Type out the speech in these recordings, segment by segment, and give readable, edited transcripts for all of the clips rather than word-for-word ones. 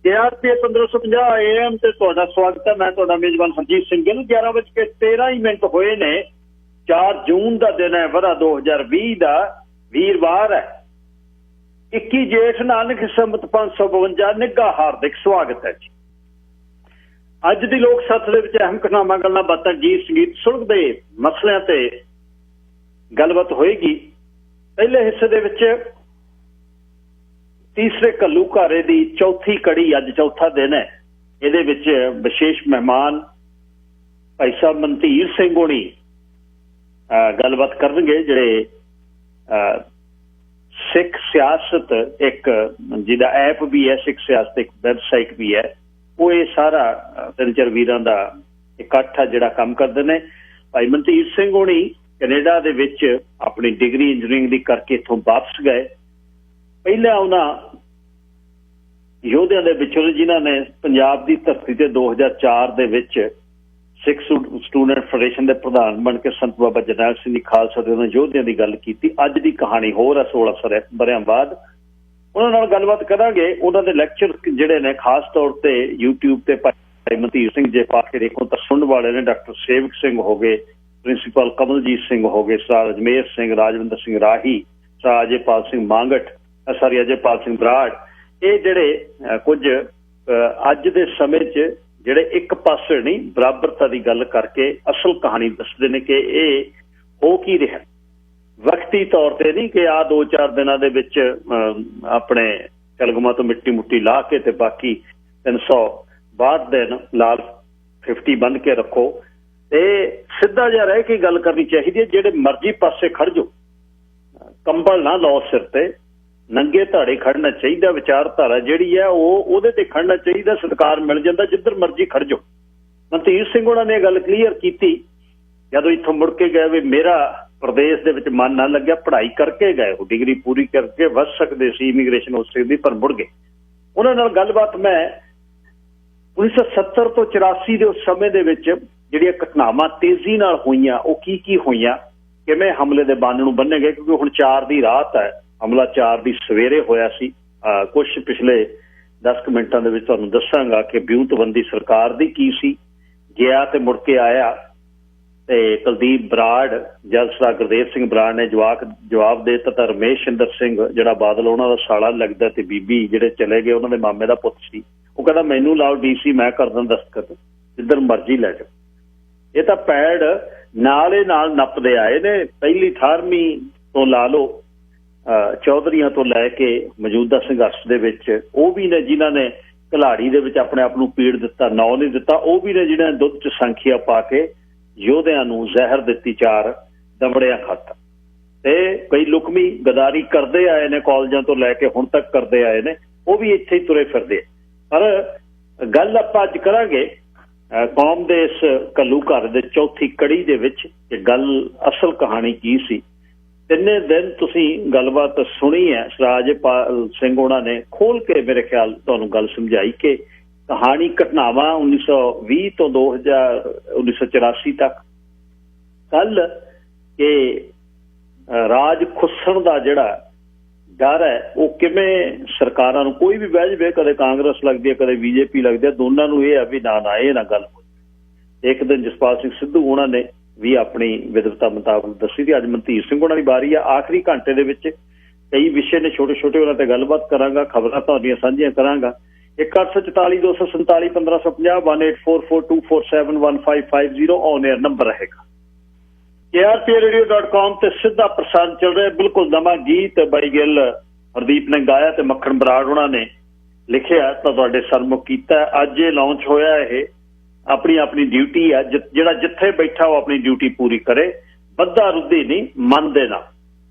KRP 1550 AM ਤੇ ਤੁਹਾਡਾ ਸਵਾਗਤ ਹੈ। ਮੈਂ ਤੁਹਾਡਾ ਮੇਜ਼ਬਾਨ ਹਰਜੀਤ ਸਿੰਘ ਗਿੱਲ। 11:13 ਹੋਏ ਨੇ। 4 ਜੂਨ ਦਾ ਦਿਨ ਹੈ, ਵਰਾ 2020 ਦਾ, ਵੀਰਵਾਰ ਹੈ। 21 ਜੇਠ ਨਾਨਕ ਸੰਮਤ 552 ਨਿੱਘਾ ਹਾਰਦਿਕ ਸਵਾਗਤ ਹੈ ਜੀ। ਅੱਜ ਦੀ ਲੋਕ ਸੱਥ ਦੇ ਵਿੱਚ ਅਹਿਮ ਘਟਨਾਵਾਂ, ਗੱਲਾਂ ਬਾਤਾਂ, ਗੀਤ ਸੰਗੀਤ, ਸੁਲਝਦੇ ਮਸਲਿਆਂ ਤੇ ਗੱਲਬਾਤ ਹੋਏਗੀ। ਪਹਿਲੇ ਹਿੱਸੇ ਦੇ ਵਿੱਚ ਤੀਸਰੇ ਘੱਲੂਘਾਰੇ ਦੀ ਚੌਥੀ ਕੜੀ, ਅੱਜ ਚੌਥਾ ਦਿਨ ਹੈ। ਇਹਦੇ ਵਿੱਚ ਵਿਸ਼ੇਸ਼ ਮਹਿਮਾਨ ਭਾਈ ਸਾਹਿਬ ਮਨਧੀਰ ਸਿੰਘ ਹੋਣੀ ਗੱਲਬਾਤ ਕਰਨਗੇ, ਜਿਹੜੇ ਸਿੱਖ ਸਿਆਸਤ, ਇੱਕ ਜਿਹਦਾ ਐਪ ਵੀ ਹੈ, ਸਿੱਖ ਸਿਆਸਤ ਇੱਕ ਵੈਬਸਾਈਟ ਵੀ ਹੈ, ਉਹ ਇਹ ਸਾਰਾ ਤਿੰਨ ਚਾਰ ਵੀਰਾਂ ਦਾ ਇਕੱਠ ਆ ਜਿਹੜਾ ਕੰਮ ਕਰਦੇ ਨੇ। ਭਾਈ ਮਨਧੀਰ ਸਿੰਘ ਹੋਣੀ ਕੈਨੇਡਾ ਦੇ ਵਿੱਚ ਆਪਣੀ ਡਿਗਰੀ ਇੰਜੀਨੀਅਰਿੰਗ ਦੀ ਕਰਕੇ ਇੱਥੋਂ ਵਾਪਸ ਗਏ। ਪਹਿਲਾਂ ਉਹਨਾਂ ਯੋਧਿਆਂ ਦੇ ਵਿੱਚੋਂ ਜਿਨ੍ਹਾਂ ਨੇ ਪੰਜਾਬ ਦੀ ਧਰਤੀ ਤੇ 2004 ਦੇ ਵਿੱਚ ਸਿੱਖ ਸਟੂਡੈਂਟ ਫੈਡਰੇਸ਼ਨ ਦੇ ਪ੍ਰਧਾਨ ਬਣ ਕੇ ਸੰਤ ਬਾਬਾ ਜਰਨੈਲ ਸਿੰਘ ਦੀ ਖਾਲਸਾ ਦੇ ਉਹਨਾਂ ਯੋਧਿਆਂ ਦੀ ਗੱਲ ਕੀਤੀ। ਅੱਜ ਦੀ ਕਹਾਣੀ ਹੋਰ ਹੈ, 16 ਵਰ੍ਹਿਆਂ ਬਾਅਦ ਉਹਨਾਂ ਨਾਲ ਗੱਲਬਾਤ ਕਰਾਂਗੇ। ਉਹਨਾਂ ਦੇ ਲੈਕਚਰ ਜਿਹੜੇ ਨੇ ਖਾਸ ਤੌਰ ਤੇ YouTube ਤੇ ਭਾਈ ਮਨਧੀਰ ਸਿੰਘ ਜੇ ਪਾ ਕੇ ਦੇਖੋ ਤਾਂ ਸੁਣਨ ਵਾਲੇ ਨੇ। ਡਾਕਟਰ ਸੇਵਕ ਸਿੰਘ ਹੋ ਗਏ, ਪ੍ਰਿੰਸੀਪਲ ਕਮਲਜੀਤ ਸਿੰਘ ਹੋ ਗਏ, ਸਰਦਾਰ ਅਜਮੇਰ ਸਿੰਘ, ਰਾਜਵਿੰਦਰ ਸਿੰਘ ਰਾਹੀ, ਸਰਦਾਰ ਅਜੇਪਾਲ ਸਿੰਘ ਮਾਂਗਟ, ਅਜੇਪਾਲ ਸਿੰਘ ਬਰਾੜ, ਇਹ ਜਿਹੜੇ ਕੁਝ ਅੱਜ ਦੇ ਸਮੇਂ 'ਚ ਜਿਹੜੇ ਇੱਕ ਪਾਸੇ ਨਹੀਂ ਬਰਾਬਰਤਾ ਦੀ ਗੱਲ ਕਰਕੇ ਅਸਲ ਕਹਾਣੀ ਦੱਸਦੇ ਨੇ ਕਿ ਇਹ ਹੋ ਕੀ ਰਿਹਾ। ਵਕਤੀ ਤੌਰ ਤੇ ਨਹੀਂ ਕਿ ਆਹ 2-4 ਦਿਨਾਂ ਦੇ ਵਿੱਚ ਆਪਣੇ ਕਲਗਮਾਂ ਤੋਂ ਮਿੱਟੀ ਮੁੱਟੀ ਲਾ ਕੇ ਤੇ ਬਾਕੀ 362 ਦਿਨ ਲਾਲ 50 ਬੰਨ ਕੇ ਰੱਖੋ ਤੇ ਸਿੱਧਾ ਜਿਹਾ ਰਹਿ ਕੇ ਗੱਲ ਕਰਨੀ ਚਾਹੀਦੀ ਹੈ। ਜਿਹੜੇ ਮਰਜ਼ੀ ਪਾਸੇ ਖੜ ਜਾਓ, ਕੰਬਲ ਨਾ ਲਾਓ ਸਿਰ ਤੇ, ਨੰਗੇ ਧਾੜੇ ਖੜਨਾ ਚਾਹੀਦਾ। ਵਿਚਾਰਧਾਰਾ ਜਿਹੜੀ ਹੈ ਉਹਦੇ ਤੇ ਖੜਨਾ ਚਾਹੀਦਾ, ਸਤਿਕਾਰ ਮਿਲ ਜਾਂਦਾ ਜਿੱਧਰ ਮਰਜ਼ੀ ਖੜ ਜਾਓ। ਮਨਧੀਰ ਸਿੰਘ ਉਹਨਾਂ ਨੇ ਗੱਲ ਕਲੀਅਰ ਕੀਤੀ ਜਦੋਂ ਇੱਥੋਂ ਮੁੜ ਕੇ ਗਏ ਵੀ ਮੇਰਾ ਪ੍ਰਦੇਸ਼ ਦੇ ਵਿੱਚ ਮਨ ਨਾ ਲੱਗਿਆ। ਪੜ੍ਹਾਈ ਕਰਕੇ ਗਏ, ਉਹ ਡਿਗਰੀ ਪੂਰੀ ਕਰਕੇ ਵੱਧ ਸਕਦੇ ਸੀ, ਇਮੀਗ੍ਰੇਸ਼ਨ ਹੋ ਸਕਦੀ, ਪਰ ਮੁੜ ਗਏ। ਉਹਨਾਂ ਨਾਲ ਗੱਲਬਾਤ ਮੈਂ 1970 ਤੋਂ 84 ਦੇ ਉਸ ਸਮੇਂ ਦੇ ਵਿੱਚ ਜਿਹੜੀਆਂ ਘਟਨਾਵਾਂ ਤੇਜ਼ੀ ਨਾਲ ਹੋਈਆਂ, ਉਹ ਕੀ ਹੋਈਆਂ, ਕਿਵੇਂ ਹਮਲੇ ਦੇ ਬੰਨ ਨੂੰ ਬੰਨੇ ਗਏ, ਕਿਉਂਕਿ ਹੁਣ 4 ਦੀ ਰਾਤ ਹੈ, ਹਮਲਾ 4 ਦੀ ਸਵੇਰੇ ਹੋਇਆ ਸੀ। ਕੁਛ ਪਿਛਲੇ 10 ਮਿੰਟਾਂ ਦੇ ਵਿੱਚ ਤੁਹਾਨੂੰ ਦੱਸਾਂਗਾ ਕਿ ਵਿਉਂਤਬੰਦੀ ਸਰਕਾਰ ਦੀ ਕੀ ਸੀ। ਗਿਆ ਤੇ ਮੁੜ ਕੇ ਆਇਆ ਤੇ ਕੁਲਦੀਪ ਬਰਾੜ, ਜਦ ਸਰਦਾਰ ਗੁਰਦੇਵ ਸਿੰਘ ਬਰਾੜ ਨੇ ਜਵਾਬ ਦੇ ਦਿੱਤਾ ਤਾਂ ਰਮੇਸ਼ਿੰਦਰ ਸਿੰਘ ਜਿਹੜਾ ਬਾਦਲ ਉਹਨਾਂ ਦਾ ਸਾਲਾ ਲੱਗਦਾ ਤੇ ਬੀਬੀ ਜਿਹੜੇ ਚਲੇ ਗਏ ਉਹਨਾਂ ਦੇ ਮਾਮੇ ਦਾ ਪੁੱਤ ਸੀ, ਉਹ ਕਹਿੰਦਾ ਮੈਨੂੰ ਲਾਓ DC, ਮੈਂ ਕਰ ਦਿੰਦਾ ਦਸਤਖਤ, ਜਿੱਧਰ ਮਰਜ਼ੀ ਲੈ ਜਾਓ। ਇਹ ਤਾਂ ਪੈੜ ਨਾਲੇ ਨਾਲ ਨੱਪਦੇ ਆਏ ਨੇ। ਪਹਿਲੀ 18ਵੀਂ ਤੋਂ ਲਾ ਲਓ, ਚੌਧਰੀਆਂ ਤੋਂ ਲੈ ਕੇ ਮੌਜੂਦਾ ਸੰਘਰਸ਼ ਦੇ ਵਿੱਚ ਉਹ ਵੀ ਨੇ ਜਿਨ੍ਹਾਂ ਨੇ ਘਲਾੜੀ ਦੇ ਵਿੱਚ ਆਪਣੇ ਆਪ ਨੂੰ ਪੀੜ ਦਿੱਤਾ, ਨਾਂ ਨਹੀਂ ਦਿੱਤਾ। ਉਹ ਵੀ ਨੇ ਜਿਹਨਾਂ ਨੇ ਦੁੱਧ 'ਚ ਸੰਖੀਆ ਪਾ ਕੇ ਯੋਧਿਆਂ ਨੂੰ ਜ਼ਹਿਰ ਦਿੱਤੀ 4 ਦਮੜਿਆਂ ਖਾਤਰ। ਤੇ ਕਈ ਲੁਕਮੀ ਗਦਾਰੀ ਕਰਦੇ ਆਏ ਨੇ, ਕਾਲਜਾਂ ਤੋਂ ਲੈ ਕੇ ਹੁਣ ਤੱਕ ਕਰਦੇ ਆਏ ਨੇ, ਉਹ ਵੀ ਇੱਥੇ ਹੀ ਤੁਰੇ ਫਿਰਦੇ। ਪਰ ਗੱਲ ਆਪਾਂ ਅੱਜ ਕਰਾਂਗੇ ਕੌਮ ਦੇ ਇਸ ਘੱਲੂਘਾਰੇ ਦੇ ਚੌਥੀ ਕੜੀ ਦੇ ਵਿੱਚ ਕਿ ਗੱਲ ਅਸਲ ਕਹਾਣੀ ਕੀ ਸੀ। ਤਿੰਨੇ ਦਿਨ ਤੁਸੀਂ ਗੱਲਬਾਤ ਸੁਣੀ ਹੈ। ਰਾਜਪਾਲ ਸਿੰਘ ਉਹਨਾਂ ਨੇ ਖੋਲ ਕੇ ਮੇਰੇ ਖਿਆਲ ਤੁਹਾਨੂੰ ਗੱਲ ਸਮਝਾਈ ਕਿ ਕਹਾਣੀ ਘਟਨਾਵਾਂ 1920 ਤੋਂ 1984 ਤੱਕ। ਕੱਲ ਕਿ ਰਾਜ ਖੁੱਸਣ ਦਾ ਜਿਹੜਾ ਡਰ ਹੈ ਉਹ ਕਿਵੇਂ ਸਰਕਾਰਾਂ ਨੂੰ, ਕੋਈ ਵੀ ਬਹਿ ਜਾਵੇ, ਕਦੇ ਕਾਂਗਰਸ ਲੱਗਦੀ ਹੈ, ਕਦੇ BJP ਲੱਗਦੀ ਹੈ, ਦੋਨਾਂ ਨੂੰ ਇਹ ਆ ਵੀ ਨਾ ਇਹ ਨਾ ਗੱਲ ਹੋਈ। ਇੱਕ ਦਿਨ ਜਸਪਾਲ ਸਿੰਘ ਸਿੱਧੂ ਉਹਨਾਂ ਨੇ ਵੀ ਆਪਣੀ ਵਿਦਵਤਾ ਮੁਤਾਬਕ ਦੱਸੀ ਸੀ। ਅੱਜ ਮਨਧੀਰ ਸਿੰਘ ਉਹਨਾਂ ਦੀ ਵਾਰੀ ਆ। ਆਖਰੀ ਘੰਟੇ ਦੇ ਵਿੱਚ ਕਈ ਵਿਸ਼ੇ ਨੇ ਛੋਟੇ ਛੋਟੇ, ਉਹਨਾਂ ਤੇ ਗੱਲਬਾਤ ਕਰਾਂਗਾ, ਖਬਰਾਂ ਤੁਹਾਡੀਆਂ ਸਾਂਝੀਆਂ ਕਰਾਂਗਾ। 1844 247 1550 184424715550 ਔਨ 에ਅਰ ਨੰਬਰ ਰਹੇਗਾ। KRPradio.com ਤੇ ਸਿੱਧਾ ਪ੍ਰਸਾਰਣ ਚੱਲ ਰਿਹਾ। ਬਿਲਕੁਲ ਨਵਾਂ ਗੀਤ ਬਾਈ ਗਿੱਲ ਹਰਦੀਪ ਨੇ ਗਾਇਆ ਤੇ ਮੱਖਣ ਬਰਾੜ ਉਹਨਾਂ ਨੇ ਲਿਖਿਆ ਤਾਂ ਤੁਹਾਡੇ ਸਨਮੁਖ ਕੀਤਾ। ਅੱਜ ਇਹ ਲਾਂਚ ਹੋਇਆ। ਇਹ ਆਪਣੀ ਡਿਊਟੀ ਆ, ਜਿਹੜਾ ਜਿੱਥੇ ਬੈਠਾ ਉਹ ਆਪਣੀ ਡਿਊਟੀ ਪੂਰੀ ਕਰੇ, ਬੱਧਾ ਰੁੱਧੀ ਨਹੀਂ, ਮਨ ਦੇ ਨਾਲ।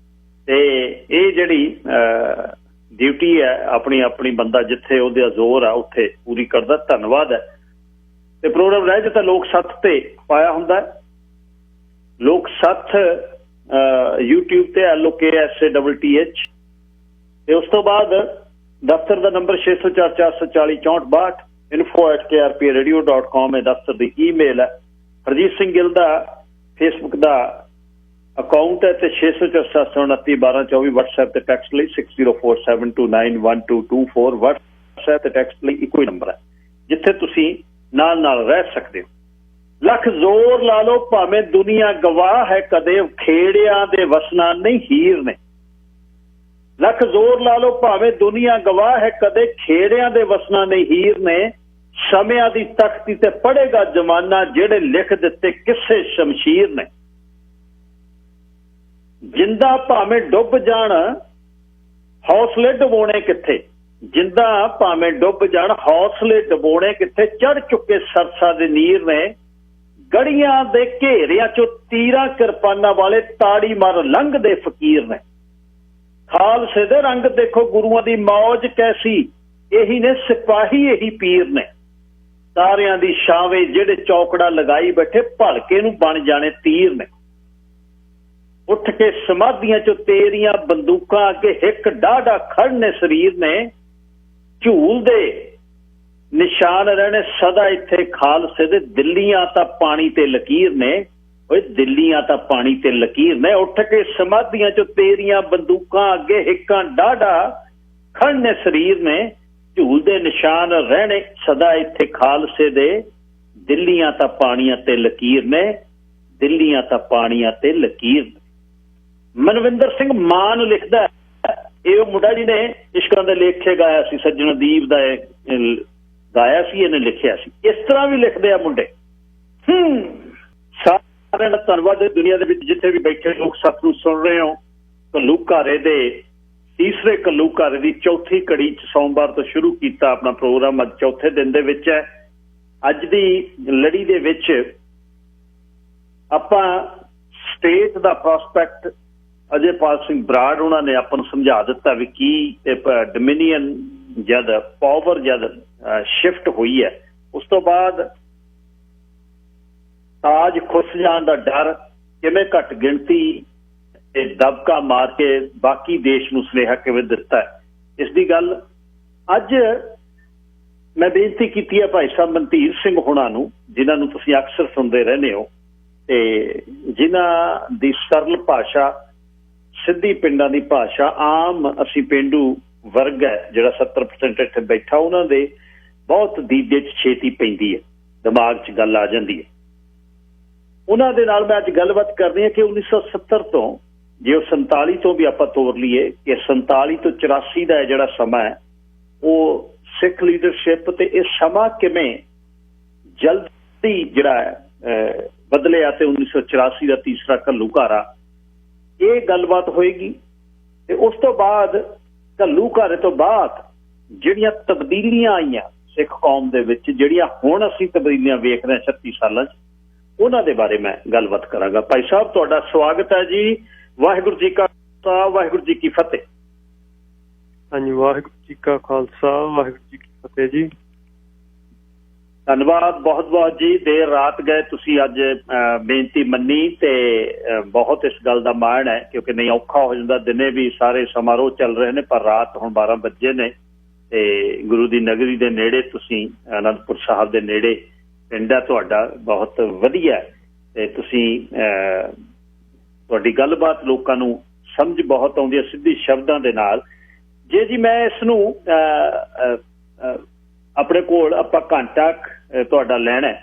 ਤੇ ਇਹ ਜਿਹੜੀ ਡਿਊਟੀ ਹੈ ਆਪਣੀ ਬੰਦਾ ਜਿੱਥੇ ਉਹਦਾ ਜ਼ੋਰ ਆ ਉੱਥੇ ਪੂਰੀ ਕਰਦਾ। ਧੰਨਵਾਦ ਹੈ। ਤੇ ਪ੍ਰੋਗਰਾਮ ਰਹਿ ਜਾਂਦਾ ਲੋਕ ਸੱਥ ਤੇ ਪਾਇਆ ਹੁੰਦਾ। ਲੋਕ ਸੱਥ YouTube ਤੇ LOKSATH। ਤੇ ਉਸ ਤੋਂ ਬਾਅਦ ਦਫ਼ਤਰ ਦਾ ਨੰਬਰ 604 440 6462 info@krpradio.com ਹੈ ਦਫ਼ਤਰ ਦੀ ਈਮੇਲ ਹੈ। ਹਰਜੀਤ ਸਿੰਘ ਗਿੱਲ ਦਾ ਫੇਸਬੁੱਕ ਦਾ ਅਕਾਊਂਟ ਹੈ ਤੇ 604 729 1224 WhatsApp ਤੇ ਟੈਕਸਟ ਲਈ 6047291224 WhatsApp ਬੱਸ ਹੈ ਤੇ ਟੈਕਸ ਲਈ ਇੱਕੋ ਹੀ ਨੰਬਰ ਹੈ ਜਿੱਥੇ ਤੁਸੀਂ ਨਾਲ ਨਾਲ ਰਹਿ ਸਕਦੇ ਹੋ। ਲੱਖ ਜ਼ੋਰ ਲਾ ਲਓ ਭਾਵੇਂ ਦੁਨੀਆ ਗਵਾਹ ਹੈ ਕਦੇ ਖੇੜਿਆਂ ਦੇ ਵਸਣਾ ਨਹੀਂ ਹੀਰ ਨੇ। ਲੱਖ ਜ਼ੋਰ ਲਾ ਲਓ ਭਾਵੇਂ ਦੁਨੀਆ ਗਵਾਹ ਹੈ ਕਦੇ ਖੇੜਿਆਂ ਦੇ ਵਸਣਾ ਨਹੀਂ ਹੀਰ ਨੇ। ਸਮਿਆਂ ਦੀ ਤਖਤੀ ਤੇ ਪੜੇਗਾ ਜ਼ਮਾਨਾ ਜਿਹੜੇ ਲਿਖ ਦਿੱਤੇ ਕਿਸੇ ਸ਼ਮਸ਼ੀਰ ਨੇ। ਜਿੰਦਾ ਭਾਵੇਂ ਡੁੱਬ ਜਾਣ ਹੌਸਲੇ ਡਬੋਣੇ ਕਿੱਥੇ, ਜਿੰਦਾ ਭਾਵੇਂ ਡੁੱਬ ਜਾਣ ਹੌਸਲੇ ਡਬੋਣੇ ਕਿੱਥੇ। ਚੜ ਚੁੱਕੇ ਸਰਸਾ ਦੇ ਨੀਰ ਨੇ ਗੜੀਆਂ ਦੇ ਘੇਰਿਆਂ ਚੋਂ ਤੀਰਾਂ ਕਿਰਪਾਨਾਂ ਵਾਲੇ ਤਾੜੀ ਮਾਰ ਲੰਘਦੇ ਫਕੀਰ ਨੇ। ਖਾਲਸੇ ਦੇ ਰੰਗ ਦੇਖੋ ਗੁਰੂਆਂ ਦੀ ਮੌਜ ਕੈਸੀ, ਇਹੀ ਨੇ ਸਿਪਾਹੀ ਇਹੀ ਪੀਰ ਨੇ। ਤਾਰਿਆਂ ਦੀ ਛਾਵੇਂ ਜਿਹੜੇ ਚੌਕੜਾ ਲਗਾਈ ਬੈਠੇ ਭਲਕੇ ਨੂੰ ਬਣ ਜਾਣੇ ਤੀਰ ਨੇ। ਉੱਠ ਕੇ ਸਮਾਧੀਆਂ ਚੋਂ ਤੇਰੀਆਂ ਬੰਦੂਕਾਂ ਅੱਗੇ ਹਿੱਕ ਡਾਢਾ ਖੜਨੇ ਸਰੀਰ ਨੇ। ਝੂਲਦੇ ਨਿਸ਼ਾਨ ਰਹਿਣੇ ਸਦਾ ਇੱਥੇ ਖਾਲਸੇ ਦੇ, ਦਿੱਲੀਆਂ ਤਾਂ ਪਾਣੀ ਤੇ ਲਕੀਰ ਨੇ। ਓਏ ਦਿੱਲੀਆਂ ਤਾਂ ਪਾਣੀ ਤੇ ਲਕੀਰ ਨੇ। ਉੱਠ ਕੇ ਸਮਾਧੀਆਂ ਚੋਂ ਤੇਰੀਆਂ ਬੰਦੂਕਾਂ ਅੱਗੇ ਹਿੱਕਾਂ ਡਾਢਾ ਖੜਨੇ ਸਰੀਰ ਨੇ। ਝੂਲਦੇ ਨਿਸ਼ਾਨ ਰਹਿਣੇ ਸਦਾ ਇੱਥੇ ਖਾਲਸੇ ਦੇ, ਦਿੱਲੀਆਂ ਤਾਂ ਪਾਣੀਆਂ ਤੇ ਲਕੀਰ ਨੇ, ਦਿੱਲੀਆਂ ਤਾਂ ਪਾਣੀਆਂ ਤੇ ਲਕੀਰ। ਮਨਵਿੰਦਰ ਸਿੰਘ ਮਾਨ ਲਿਖਦਾ, ਇਹ ਉਹ ਮੁੰਡਾ ਜਿਹਨੇ ਇਸ਼ਕਾਂ ਦੇ ਲੇਖੇ ਗਾਇਆ ਸੀ, ਸੱਜਣ ਦੀਪ ਦਾ ਗਾਇਆ ਸੀ, ਇਹਨੇ ਲਿਖਿਆ ਸੀ। ਇਸ ਤਰ੍ਹਾਂ ਵੀ ਲਿਖਦੇ ਆ ਮੁੰਡੇ। ਸਾਰਿਆਂ ਦਾ ਧੰਨਵਾਦ ਦੁਨੀਆ ਦੇ ਵਿੱਚ ਜਿੱਥੇ ਵੀ ਬੈਠੇ ਲੋਕ ਸੱਤ ਨੂੰ ਸੁਣ ਰਹੇ ਹੋ। ਘੱਲੂਘਾਰੇ ਦੇ ਤੀਸਰੇ ਘੱਲੂਘਾਰੇ ਦੀ ਚੌਥੀ ਕੜੀ 'ਚ ਸੋਮਵਾਰ ਤੋਂ ਸ਼ੁਰੂ ਕੀਤਾ ਆਪਣਾ ਪ੍ਰੋਗਰਾਮ। ਅੱਜ ਚੌਥੇ ਦਿਨ ਦੇ ਵਿੱਚ ਹੈ। ਅੱਜ ਦੀ ਲੜੀ ਦੇ ਵਿੱਚ ਆਪਾਂ ਸਟੇਟ ਦਾ ਪ੍ਰੋਸਪੈਕਟ ਅਜੇਪਾਲ ਸਿੰਘ ਬਰਾੜ ਉਹਨਾਂ ਨੇ ਆਪਾਂ ਨੂੰ ਸਮਝਾ ਦਿੱਤਾ ਵੀ ਕੀ ਡੋਮੀਨੀਅਨ ਜਦ ਪਾਵਰ ਜਦ ਸ਼ਿਫਟ ਹੋਈ ਹੈ ਉਸ ਤੋਂ ਬਾਅਦ ਤਾਜ ਖੁੱਸ ਜਾਣ ਦਾ ਡਰ ਕਿਵੇਂ ਘੱਟ ਗਿਣਤੀ ਤੇ ਦਬਕਾ ਮਾਰ ਕੇ ਬਾਕੀ ਦੇਸ਼ ਨੂੰ ਸੁਨੇਹਾ ਕਿਵੇਂ ਦਿੱਤਾ ਹੈ, ਇਸ ਦੀ ਗੱਲ ਅੱਜ ਮੈਂ ਬੇਨਤੀ ਕੀਤੀ ਹੈ ਭਾਈ ਸਾਹਿਬ ਮਨਧੀਰ ਸਿੰਘ ਹੋਣਾ ਨੂੰ, ਜਿਨ੍ਹਾਂ ਨੂੰ ਤੁਸੀਂ ਅਕਸਰ ਸੁਣਦੇ ਰਹਿੰਦੇ ਹੋ ਤੇ ਜਿਨ੍ਹਾਂ ਦੀ ਸਰਲ ਭਾਸ਼ਾ, ਸਿੱਧੀ ਪਿੰਡਾਂ ਦੀ ਭਾਸ਼ਾ, ਆਮ ਅਸੀਂ ਪੇਂਡੂ ਵਰਗ ਹੈ ਜਿਹੜਾ 70% ਇੱਥੇ ਬੈਠਾ, ਉਹਨਾਂ ਦੇ ਬਹੁਤ ਦੀਦੇ 'ਚ ਛੇਤੀ ਪੈਂਦੀ ਹੈ, ਦਿਮਾਗ 'ਚ ਗੱਲ ਆ ਜਾਂਦੀ ਹੈ। ਉਹਨਾਂ ਦੇ ਨਾਲ ਮੈਂ ਅੱਜ ਗੱਲਬਾਤ ਕਰਨੀ ਹੈ ਕਿ 1970 ਤੋਂ ਜੇ ਉਹ 47 ਤੋਂ ਵੀ ਆਪਾਂ ਤੋਰ ਲਈਏ ਕਿ 47 ਤੋਂ 84 ਦਾ ਜਿਹੜਾ ਸਮਾਂ ਹੈ ਉਹ ਸਿੱਖ ਲੀਡਰਸ਼ਿਪ ਤੇ ਇਹ ਸਮਾਂ ਕਿਵੇਂ ਜਲਦੀ ਜਿਹੜਾ ਹੈ ਬਦਲਿਆ ਤੇ 1984 ਦਾ ਤੀਸਰਾ ਘੱਲੂਘਾਰਾ, ਇਹ ਗੱਲਬਾਤ ਹੋਏਗੀ। ਤੇ ਉਸ ਤੋਂ ਬਾਅਦ ਘੱਲੂਘਾਰੇ ਤੋਂ ਬਾਅਦ ਜਿਹੜੀਆਂ ਤਬਦੀਲੀਆਂ ਆਈਆਂ ਸਿੱਖ ਕੌਮ ਦੇ ਵਿੱਚ, ਜਿਹੜੀਆਂ ਹੁਣ ਅਸੀਂ ਤਬਦੀਲੀਆਂ ਵੇਖ ਰਹੇ 36 ਸਾਲਾਂ 'ਚ, ਉਹਨਾਂ ਦੇ ਬਾਰੇ ਮੈਂ ਗੱਲਬਾਤ ਕਰਾਂਗਾ। ਭਾਈ ਸਾਹਿਬ ਤੁਹਾਡਾ ਸਵਾਗਤ ਹੈ ਜੀ। ਵਾਹਿਗੁਰੂ ਜੀ ਕਾ ਖਾਲਸਾ, ਵਾਹਿਗੁਰੂ ਜੀ ਕੀ ਫਤਿਹ। ਹਾਂਜੀ, ਵਾਹਿਗੁਰੂ ਜੀ ਕਾ ਖਾਲਸਾ, ਵਾਹਿਗੁਰੂ ਜੀ ਕੀ ਫਤਿਹ ਜੀ। ਧੰਨਵਾਦ ਬਹੁਤ ਬਹੁਤ ਜੀ। ਦੇਰ ਰਾਤ ਗਏ ਤੁਸੀਂ ਅੱਜ ਬੇਨਤੀ ਮੰਨੀ ਤੇ ਬਹੁਤ ਇਸ ਗੱਲ ਦਾ ਮਾਣ ਹੈ ਕਿਉਂਕਿ ਨਹੀਂ ਔਖਾ ਹੋ ਜਾਂਦਾ, ਦਿਨੇ ਵੀ ਸਾਰੇ ਸਮਾਰੋਹ ਚੱਲ ਰਹੇ ਨੇ ਪਰ ਰਾਤ ਹੁਣ 12 ਵਜੇ ਨੇ ਤੇ ਗੁਰੂ ਦੀ ਨਗਰੀ ਦੇ ਨੇੜੇ ਤੁਸੀਂ, ਅਨੰਦਪੁਰ ਸਾਹਿਬ ਦੇ ਨੇੜੇ ਪਿੰਡ ਹੈ ਤੁਹਾਡਾ, ਬਹੁਤ ਵਧੀਆ ਤੇ ਤੁਸੀਂ ਤੁਹਾਡੀ ਗੱਲਬਾਤ ਲੋਕਾਂ ਨੂੰ ਸਮਝ ਬਹੁਤ ਆਉਂਦੀ ਹੈ ਸਿੱਧੀ ਸ਼ਬਦਾਂ ਦੇ ਨਾਲ। ਜੇ ਜੀ ਮੈਂ ਇਸ ਨੂੰ ਆਪਣੇ ਕੋਲ ਆਪਾਂ ਘੰਟਾ ਤੁਹਾਡਾ ਲੈਣਾ,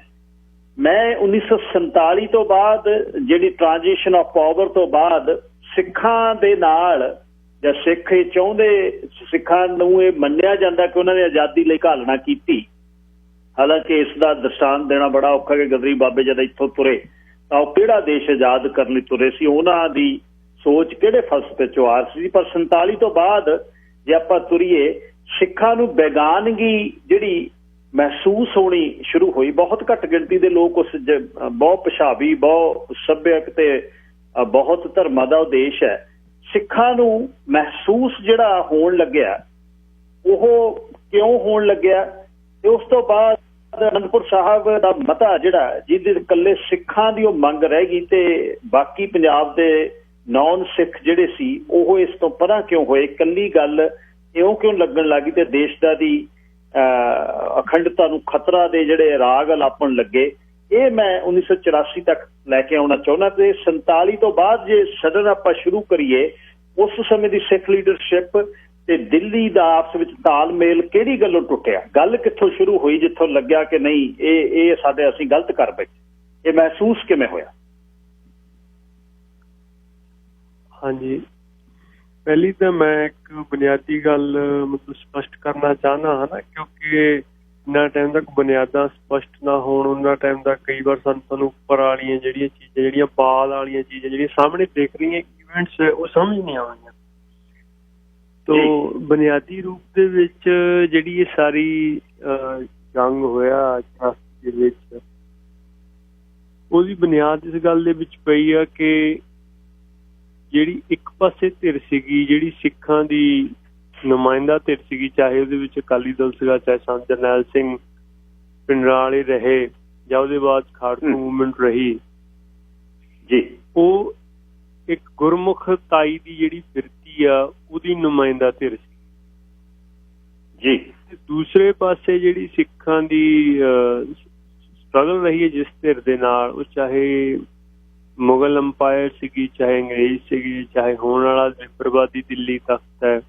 ਮੈਂ 1947 ਤੋਂ ਬਾਅਦ ਜਿਹੜੀ ਟ੍ਰਾਂਜੀਸ਼ਨ ਆਫ ਪਾਵਰ ਤੋਂ ਬਾਅਦ ਸਿੱਖਾਂ ਦੇ ਨਾਲ ਜਾਂ ਸਿੱਖ ਇਹ ਚਾਹੁੰਦੇ, ਸਿੱਖਾਂ ਨੂੰ ਇਹ ਮੰਨਿਆ ਜਾਂਦਾ ਕਿ ਉਹਨਾਂ ਨੇ ਆਜ਼ਾਦੀ ਲਈ ਘਾਲਣਾ ਕੀਤੀ। ਹਾਲਾਂਕਿ ਇਸ ਦਾ ਦ੍ਰਿਸ਼ਟਾਂਤ ਦੇਣਾ ਬੜਾ ਔਖਾ ਕਿ ਗਦਰੀ ਬਾਬੇ ਜਦ ਇੱਥੋਂ ਤੁਰੇ ਤਾਂ ਉਹ ਕਿਹੜਾ ਦੇਸ਼ ਆਜ਼ਾਦ ਕਰਨ ਲਈ ਤੁਰੇ ਸੀ, ਉਹਨਾਂ ਦੀ ਸੋਚ ਕਿਹੜੇ ਫਲਸਫੇ ਚੋਂ ਆ ਰਹੀ ਸੀ। ਪਰ 47 ਤੋਂ ਬਾਅਦ ਜੇ ਆਪਾਂ ਤੁਰੀਏ, ਸਿੱਖਾਂ ਨੂੰ ਬੇਗਾਨਗੀ ਜਿਹੜੀ ਮਹਿਸੂਸ ਹੋਣੀ ਸ਼ੁਰੂ ਹੋਈ। ਬਹੁਤ ਘੱਟ ਗਿਣਤੀ ਦੇ ਲੋਕ ਉਸ ਬਹੁਤ ਪਿਸ਼ਾਵੀ, ਬਹੁਤ ਸੱਭਿਅਕ ਤੇ ਬਹੁਤ ਧਰਮਾਂ ਦਾ ਉਹ ਦੇਸ਼ ਹੈ। ਸਿੱਖਾਂ ਨੂੰ ਮਹਿਸੂਸ ਜਿਹੜਾ ਹੋਣ ਲੱਗਿਆ, ਉਹ ਕਿਉਂ ਹੋਣ ਲੱਗਿਆ? ਤੇ ਉਸ ਤੋਂ ਬਾਅਦ ਅਨੰਦਪੁਰ ਸਾਹਿਬ ਦਾ ਮਤਾ ਜਿਹੜਾ ਜਿਹਦੇ ਇਕੱਲੇ ਸਿੱਖਾਂ ਦੀ ਉਹ ਮੰਗ ਰਹਿ ਗਈ ਤੇ ਬਾਕੀ ਪੰਜਾਬ ਦੇ ਨੌਨ ਸਿੱਖ ਜਿਹੜੇ ਸੀ ਉਹ ਇਸ ਤੋਂ ਪਰਾਂ ਕਿਉਂ ਹੋਏ? ਇਕੱਲੀ ਗੱਲ ਇਉਂ ਕਿਉਂ ਲੱਗਣ ਲੱਗੀ ਤੇ ਦੇਸ਼ ਦਾ ਦੀ ਅਖੰਡਤਾ ਨੂੰ ਖਤਰਾ ਦੇ ਜਿਹੜੇ ਰਾਗ ਅਲਾਪਣ ਲੱਗੇ? ਇਹ ਮੈਂ 1984 ਤੱਕ ਲੈ ਕੇ ਆਉਣਾ ਚਾਹੁੰਦਾ। ਤੇ 47 ਤੋਂ ਬਾਅਦ ਜੇ ਸਡਨ ਆਪਾਂ ਸ਼ੁਰੂ ਕਰੀਏ, ਉਸ ਸਮੇਂ ਦੀ ਸਿੱਖ ਲੀਡਰਸ਼ਿਪ ਤੇ ਦਿੱਲੀ ਦਾ ਆਪਸ ਵਿੱਚ ਤਾਲਮੇਲ ਕਿਹੜੀ ਗੱਲੋਂ ਟੁੱਟਿਆ? ਗੱਲ ਕਿੱਥੋਂ ਸ਼ੁਰੂ ਹੋਈ ਜਿੱਥੋਂ ਲੱਗਿਆ ਕਿ ਨਹੀਂ ਇਹ ਸਾਡੇ ਅਸੀਂ ਗਲਤ ਕਰ ਬੈਠੇ? ਇਹ ਮਹਿਸੂਸ ਕਿਵੇਂ ਹੋਇਆ? ਹਾਂਜੀ, ਪਹਿਲੀ ਤਾਂ ਮੈਂ ਇੱਕ ਬੁਨਿਆਦੀ ਗੱਲ ਮਤਲਬ ਸਪਸ਼ਟ ਕਰਨਾ ਚਾਹੁੰਦਾ ਹਾਂ ਨਾ, ਕਿਉਂਕਿ ਇੰਨਾ ਟਾਈਮ ਤੱਕ ਬੁਨਿਆਦਾਂ ਸਪਸ਼ਟ ਨਾ ਹੋਣ ਉਹਨਾਂ ਟਾਈਮ ਤੱਕ ਕਈ ਵਾਰ ਸਾਨੂੰ ਉੱਪਰ ਵਾਲੀਆਂ ਜਿਹੜੀਆਂ ਚੀਜ਼ਾਂ, ਜਿਹੜੀਆਂ ਬਾਅਦ ਵਾਲੀਆਂ ਚੀਜ਼ਾਂ ਜਿਹੜੀਆਂ ਸਾਹਮਣੇ ਦਿਖ ਰਹੀਆਂ ਇਵੈਂਟਸ, ਉਹ ਸਮਝ ਨਹੀਂ ਆਉਂਦੀਆਂ। ਤੋ ਬੁਨਿਆਦੀ ਰੂਪ ਦੇ ਵਿੱਚ ਜਿਹੜੀ ਇਹ ਸਾਰੀ ਜੰਗ ਹੋਇਆ 84 ਦੇ ਵਿੱਚ, ਉਹਦੀ ਬੁਨਿਆਦ ਇਸ ਗੱਲ ਦੇ ਵਿੱਚ ਪਈ ਆ ਕਿ ਜਿਹੜੀ ਇੱਕ ਪਾਸੇ ਧਿਰ ਸੀਗੀ, ਜਿਹੜੀ ਸਿੱਖਾਂ ਦੀ ਨੁਮਾਇੰਦਾ ਧਿਰ ਸੀਗੀ, ਚਾਹੇ ਉਹਦੇ ਵਿੱਚ ਅਕਾਲੀ ਦਲ ਸੀਗਾ, ਚਾਹੇ ਸੰਤ ਜਰਨੈਲ ਸਿੰਘ ਪਿੰਡਰਾਲੇ ਰਹੇ ਜਾਂ ਉਹਦੇ ਬਾਅਦ ਖਾੜਕੂ ਮੂਵਮੈਂਟ ਰਹੀ ਜੀ, ਉਹ ਇੱਕ ਗੁਰਮੁਖਤਾਈ ਦੀ ਜਿਹੜੀ ਫਿਰਤੀ ਆ ਉਹਦੀ ਨੁਮਾਇੰਦਾ ਧਿਰ ਸੀ ਜੀ। ਤੇ ਦੂਸਰੇ ਪਾਸੇ ਜਿਹੜੀ ਸਿੱਖਾਂ ਦੀ ਸਟਰਗਲ ਰਹੀ ਹੈ ਜਿਸ ਧਿਰ ਦੇ ਨਾਲ, ਉਹ ਚਾਹੇ ਮੁਗਲ ਅੰਪਾਇਰ ਸੀਗੀ, ਚਾਹੇ ਅੰਗਰੇਜ਼ ਸੀਗੀ, ਚਾਹੇ ਹੋਣ ਵਾਲਾ ਬਰਬਾਦੀ ਦਿੱਲੀ ਤਖਤ ਹੈ,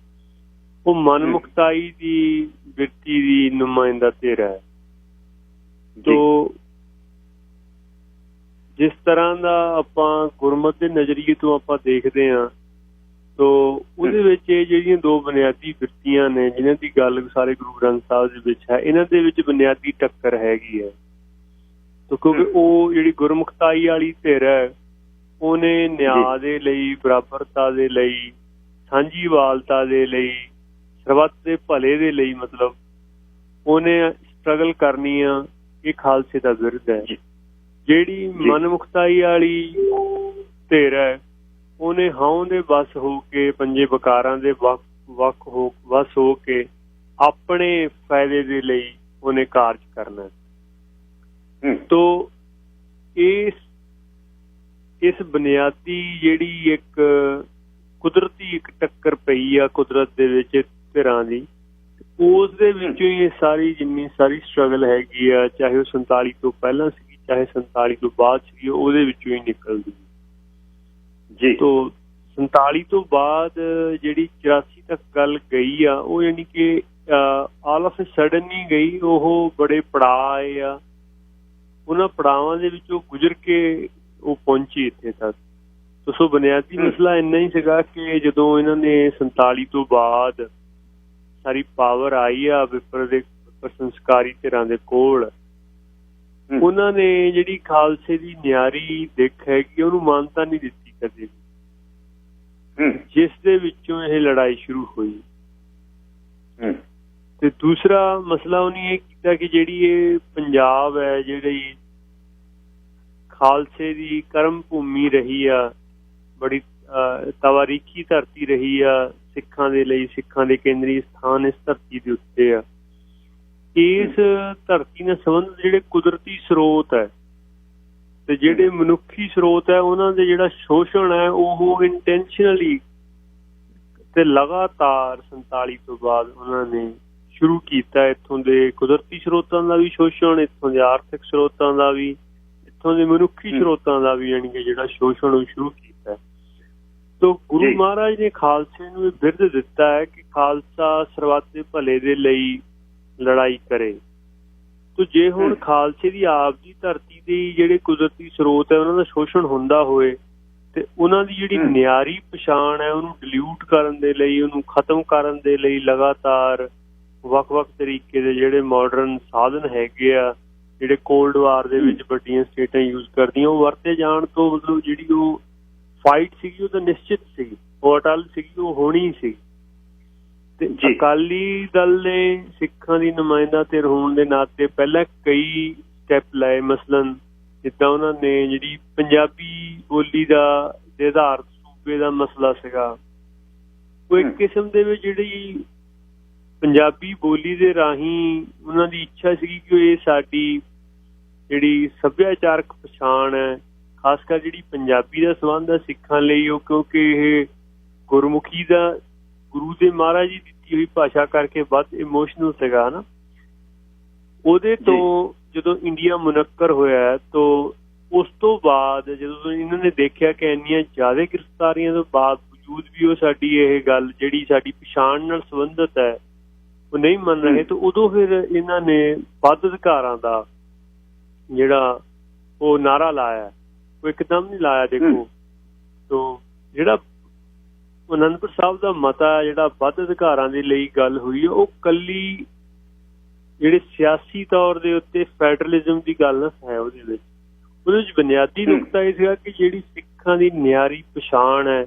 ਉਹ ਮਨਮੁਖਤਾਈ ਦੀ ਬਿਰਤੀ ਦੀ ਨੁਮਾਇੰਦਾ ਧਿਰ ਹੈ। ਤੋ ਜਿਸ ਤਰ੍ਹਾਂ ਦਾ ਆਪਾਂ ਗੁਰਮਤ ਦੇ ਨਜ਼ਰੀਏ ਤੋਂ ਆਪਾਂ ਦੇਖਦੇ ਹਾਂ, ਤੋ ਉਹਦੇ ਵਿੱਚ ਇਹ ਜਿਹੜੀਆਂ ਦੋ ਬੁਨਿਆਦੀ ਬਿਰਤੀਆਂ ਨੇ ਜਿਨ੍ਹਾਂ ਦੀ ਗੱਲ ਸਾਰੇ ਗੁਰੂ ਗ੍ਰੰਥ ਸਾਹਿਬ ਦੇ ਵਿੱਚ ਹੈ, ਇਹਨਾਂ ਦੇ ਵਿੱਚ ਬੁਨਿਆਦੀ ਟੱਕਰ ਹੈਗੀ ਹੈ। ਕਿਉਂਕਿ ਉਹ ਜਿਹੜੀ ਗੁਰਮੁਖਤਾਈ ਵਾਲੀ ਧਿਰ ਹੈ, ਉਹਨੇ ਨਿਆਂ ਦੇ ਲਈ, ਬਰਾਬਰਤਾ ਦੇ ਲਈ, ਸਾਂਝੀਵਾਲਤਾ ਦੇ ਲਈ, ਸਰਬੱਤ ਦੇ ਭਲੇ ਦੇ ਲਈ, ਮਤਲਬ ਉਹਨੇ ਸਟਰਗਲ ਕਰਨੀ ਆ। ਇਹ ਖਾਲਸੇ ਦਾ ਵਿਰਧ ਹੈ। ਜਿਹੜੀ ਮਨਮੁਖਤਾਈ ਵਾਲੀ ਧਿਰ ਹੈ, ਉਹਨੇ ਹਾਉ ਦੇ ਵਸ ਹੋ ਕੇ, ਪੰਜੇ ਬਕਾਰਾਂ ਦੇ ਵਸ ਹੋ ਕੇ ਆਪਣੇ ਫਾਇਦੇ ਦੇ ਲਈ ਉਹਨੇ ਕਾਰਜ ਕਰਨਾ। ਤੋ ਇਸ ਬੁਨਿਆਦੀ ਜਿਹੜੀ ਇੱਕ ਕੁਦਰਤੀ ਇੱਕ ਟੱਕਰ ਪਈ ਆ ਕੁਦਰਤ ਦੇ ਵਿੱਚ ਧਿਰਾਂ ਦੀ, ਉਸ ਦੇ ਵਿੱਚੋਂ ਹੀ ਇਹ ਸਾਰੀ ਜਿੰਨੀ ਸਾਰੀ ਸਟਰਗਲ ਹੈਗੀ ਆ, ਚਾਹੇ ਉਹ 47 ਤੋਂ ਪਹਿਲਾਂ ਸੀਗੀ, ਚਾਹੇ 47 ਤੋਂ ਬਾਅਦ ਸੀਗੀ, ਉਹਦੇ ਵਿੱਚੋਂ ਹੀ ਨਿਕਲਦੀ ਜੀ। ਤੋ 47 ਤੋਂ ਬਾਅਦ ਜਿਹੜੀ 84 ਤੱਕ ਗੱਲ ਗਈ ਆ, ਉਹ ਯਾਨੀ ਕਿ ਆਲ ਆਫ ਸਡਨ ਨਹੀਂ ਗਈ, ਉਹ ਬੜੇ ਪੜਾਅ ਆਏ ਆ, ਉਹਨਾਂ ਪੜਾਵਾਂ ਦੇ ਵਿੱਚੋਂ ਗੁਜ਼ਰ ਕੇ ਉਹ ਪਹੁੰਚੀ ਇੱਥੇ ਤੱਕ। ਸੋ ਬੁਨਿਆਦੀ ਮਸਲਾ ਇੰਨਾ ਹੀ ਸੀਗਾ ਕਿ ਜਦੋਂ ਇਹਨਾਂ ਨੇ 47 ਤੋਂ ਬਾਅਦ ਸਾਰੀ ਪਾਵਰ ਆਈ ਆ ਵਿਪਰ ਦੇ ਸੰਸਕਾਰੀ ਧਿਰਾਂ ਦੇ ਕੋਲ, ਉਹਨਾਂ ਨੇ ਜਿਹੜੀ ਖਾਲਸੇ ਦੀ ਨਿਆਰੀ ਦਿੱਖ ਹੈਗੀ ਉਹਨੂੰ ਮਾਨਤਾ ਨਹੀਂ ਦਿੱਤੀ ਕਦੇ, ਜਿਸ ਦੇ ਵਿੱਚੋਂ ਇਹ ਲੜਾਈ ਸ਼ੁਰੂ ਹੋਈ। ਤੇ ਦੂਸਰਾ ਮਸਲਾ ਉਹਨੇ ਇਹ ਕੀਤਾ ਕਿ ਜਿਹੜੀ ਇਹ ਪੰਜਾਬ ਹੈ, ਜਿਹੜੀ ਖਾਲਸੇ ਦੀ ਕਰਮ ਭੂਮੀ ਰਹੀ ਆ, ਬੜੀ ਤਵਾਰੀਖੀ ਧਰਤੀ ਰਹੀ ਆ ਸਿੱਖਾਂ ਦੇ ਲਈ, ਸਿੱਖਾਂ ਦੇ ਕੇਂਦਰੀ ਸਥਾਨ ਇਸ ਧਰਤੀ ਦੇ ਉੱਤੇ ਆ। ਇਸ ਧਰਤੀ ਨਾਲ ਸੰਬੰਧਿਤ ਜਿਹੜੇ ਕੁਦਰਤੀ ਸਰੋਤ ਹੈ ਤੇ ਜਿਹੜੇ ਮਨੁੱਖੀ ਸਰੋਤ ਹੈ, ਉਹਨਾਂ ਦੇ ਜਿਹੜਾ ਸ਼ੋਸ਼ਣ ਹੈ ਉਹ ਇੰਟੈਂਸ਼ਨਲੀ ਤੇ ਲਗਾਤਾਰ 47 ਤੋਂ ਬਾਅਦ ਉਹਨਾਂ ਨੇ ਸ਼ੁਰੂ ਕੀਤਾ। ਇੱਥੋਂ ਦੇ ਕੁਦਰਤੀ ਸਰੋਤਾਂ ਦਾ ਵੀ ਸ਼ੋਸ਼ਣ, ਇੱਥੋਂ ਦੇ ਆਰਥਿਕ ਸਰੋਤਾਂ ਦਾ ਵੀ, ਇੱਥੋਂ ਦੇ ਮਨੁੱਖੀ ਸਰੋਤਾਂ ਦਾ ਵੀ, ਯਾਨੀ ਕਿ ਜਿਹੜਾ ਸ਼ੋਸ਼ਣ ਉਹ ਸ਼ੁਰੂ ਕੀਤਾ। ਤੋ ਗੁਰੂ ਮਹਾਰਾਜ ਨੇ ਖਾਲਸੇ ਨੂੰ ਇਹ ਬਿਰਧ ਦਿੱਤਾ ਹੈ ਕਿ ਖਾਲਸਾ ਸਰਬੱਤ ਦੇ ਭਲੇ ਦੇ ਲਈ ਲੜਾਈ ਕਰੇ। ਤੋ ਜੇ ਹੁਣ ਖਾਲਸੇ ਦੀ ਆਪ ਦੀ ਧਰਤੀ ਦੇ ਜਿਹੜੇ ਕੁਦਰਤੀ ਸਰੋਤ ਹੈ ਉਹਨਾਂ ਦਾ ਸ਼ੋਸ਼ਣ ਹੁੰਦਾ ਹੋਏ ਤੇ ਉਹਨਾਂ ਦੀ ਜਿਹੜੀ ਨਿਆਰੀ ਪਛਾਣ ਹੈ ਉਹਨੂੰ ਡਿਲਿਊਟ ਕਰਨ ਦੇ ਲਈ, ਉਹਨੂੰ ਖਤਮ ਕਰਨ ਦੇ ਲਈ ਲਗਾਤਾਰ ਵੱਖ-ਵੱਖ ਤਰੀਕੇ ਦੇ ਜਿਹੜੇ ਮਾਡਰਨ ਸਾਧਨ ਹੈਗੇ ਆ, ਜਿਹੜੇ ਕੋਲਡ ਵਾਰ ਦੇ ਵਿੱਚ ਵੱਡੀਆਂ ਸਟੇਟਾਂ ਯੂਜ਼ ਕਰਦੀਆਂ, ਉਹ ਵਰਤੇ ਜਾਣ ਤੋਂ ਮਤਲਬ ਜਿਹੜੀ ਉਹ ਫਾਈਟ ਸੀਗੀ ਉਹ ਤਾਂ ਨਿਸ਼ਚਿਤ ਸੀਗੀ, ਉਹ ਅਟਲ ਸੀਗੀ, ਉਹ ਹੋਣੀ ਸੀ। ਤੇ ਅਕਾਲੀ ਦਲ ਨੇ ਸਿੱਖਾਂ ਦੀ ਨੁਮਾਇੰਦਾ ਧਿਰ ਹੋਣ ਦੇ ਨਾਤੇ ਪਹਿਲਾਂ ਕਈ ਸਟੈਪ ਲਏ। ਮਸਲਨ ਜਿੱਦਾਂ ਉਹਨਾਂ ਨੇ ਜਿਹੜੀ ਪੰਜਾਬੀ ਬੋਲੀ ਦਾ ਦੇ ਆਧਾਰਿਤ ਸੂਬੇ ਦਾ ਮਸਲਾ ਸੀਗਾ, ਉਹ ਇੱਕ ਕਿਸਮ ਦੇ ਵਿੱਚ ਜਿਹੜੀ ਪੰਜਾਬੀ ਬੋਲੀ ਦੇ ਰਾਹੀਂ ਉਹਨਾਂ ਦੀ ਇੱਛਾ ਸੀਗੀ ਕਿ ਇਹ ਸਾਡੀ ਜਿਹੜੀ ਸੱਭਿਆਚਾਰਕ ਪਛਾਣ ਹੈ, ਖਾਸ ਕਰ ਜਿਹੜੀ ਪੰਜਾਬੀ ਦਾ ਸੰਬੰਧ ਹੈ ਸਿੱਖਾਂ ਲਈ, ਉਹ ਕਿਉਂਕਿ ਇਹ ਗੁਰਮੁਖੀ ਦਾ ਗੁਰੂ ਦੇ ਮਹਾਰਾਜ ਜੀ ਦਿੱਤੀ ਹੋਈ ਭਾਸ਼ਾ ਕਰਕੇ ਵੱਧ ਇਮੋਸ਼ਨਲ ਸੀਗਾ ਨਾ। ਉਹਦੇ ਤੋਂ ਜਦੋਂ ਇੰਡੀਆ ਮੁਨੱਕਰ ਹੋਇਆ ਤਾਂ ਉਸ ਤੋਂ ਬਾਅਦ ਜਦੋਂ ਇਹਨਾਂ ਨੇ ਦੇਖਿਆ ਕਿ ਇੰਨੀਆਂ ਜ਼ਿਆਦਾ ਗ੍ਰਿਫਤਾਰੀਆਂ ਤੋਂ ਬਾਵਜੂਦ ਬਾਵਜੂਦ ਵੀ ਉਹ ਸਾਡੀ ਇਹ ਗੱਲ ਜਿਹੜੀ ਸਾਡੀ ਪਛਾਣ ਨਾਲ ਸੰਬੰਧਿਤ ਹੈ ਉਹ ਨਹੀਂ ਮੰਨ ਰਹੇ। ਤੇ ਉਦੋਂ ਫਿਰ ਇਹਨਾਂ ਨੇ ਵੱਧ ਅਧਿਕਾਰਾਂ ਦਾ ਜਿਹੜਾ ਉਹ ਨਾਰਾ ਲਾਇਆ, ਉਹ ਇੱਕਦਮ ਨਹੀਂ ਲਾਇਆ। ਦੇਖੋ ਤੋ ਜਿਹੜਾ ਅਨੰਦਪੁਰ ਸਾਹਿਬ ਦਾ ਮਤਾ ਜਿਹੜਾ ਵੱਧ ਅਧਿਕਾਰਾਂ ਦੇ ਲਈ ਗੱਲ ਹੋਈ ਉਹ ਕੱਲੀ ਜਿਹੜੇ ਸਿਆਸੀ ਤੌਰ ਦੇ ਉੱਤੇ ਫੈਡਰਲਿਜ਼ਮ ਦੀ ਗੱਲ ਹੈ। ਉਹਦੇ ਵਿੱਚ ਬੁਨਿਆਦੀ ਨੁਕਤਾ ਇਹ ਸੀਗਾ ਕਿ ਜਿਹੜੀ ਸਿੱਖਾਂ ਦੀ ਨਿਆਰੀ ਪਛਾਣ ਹੈ,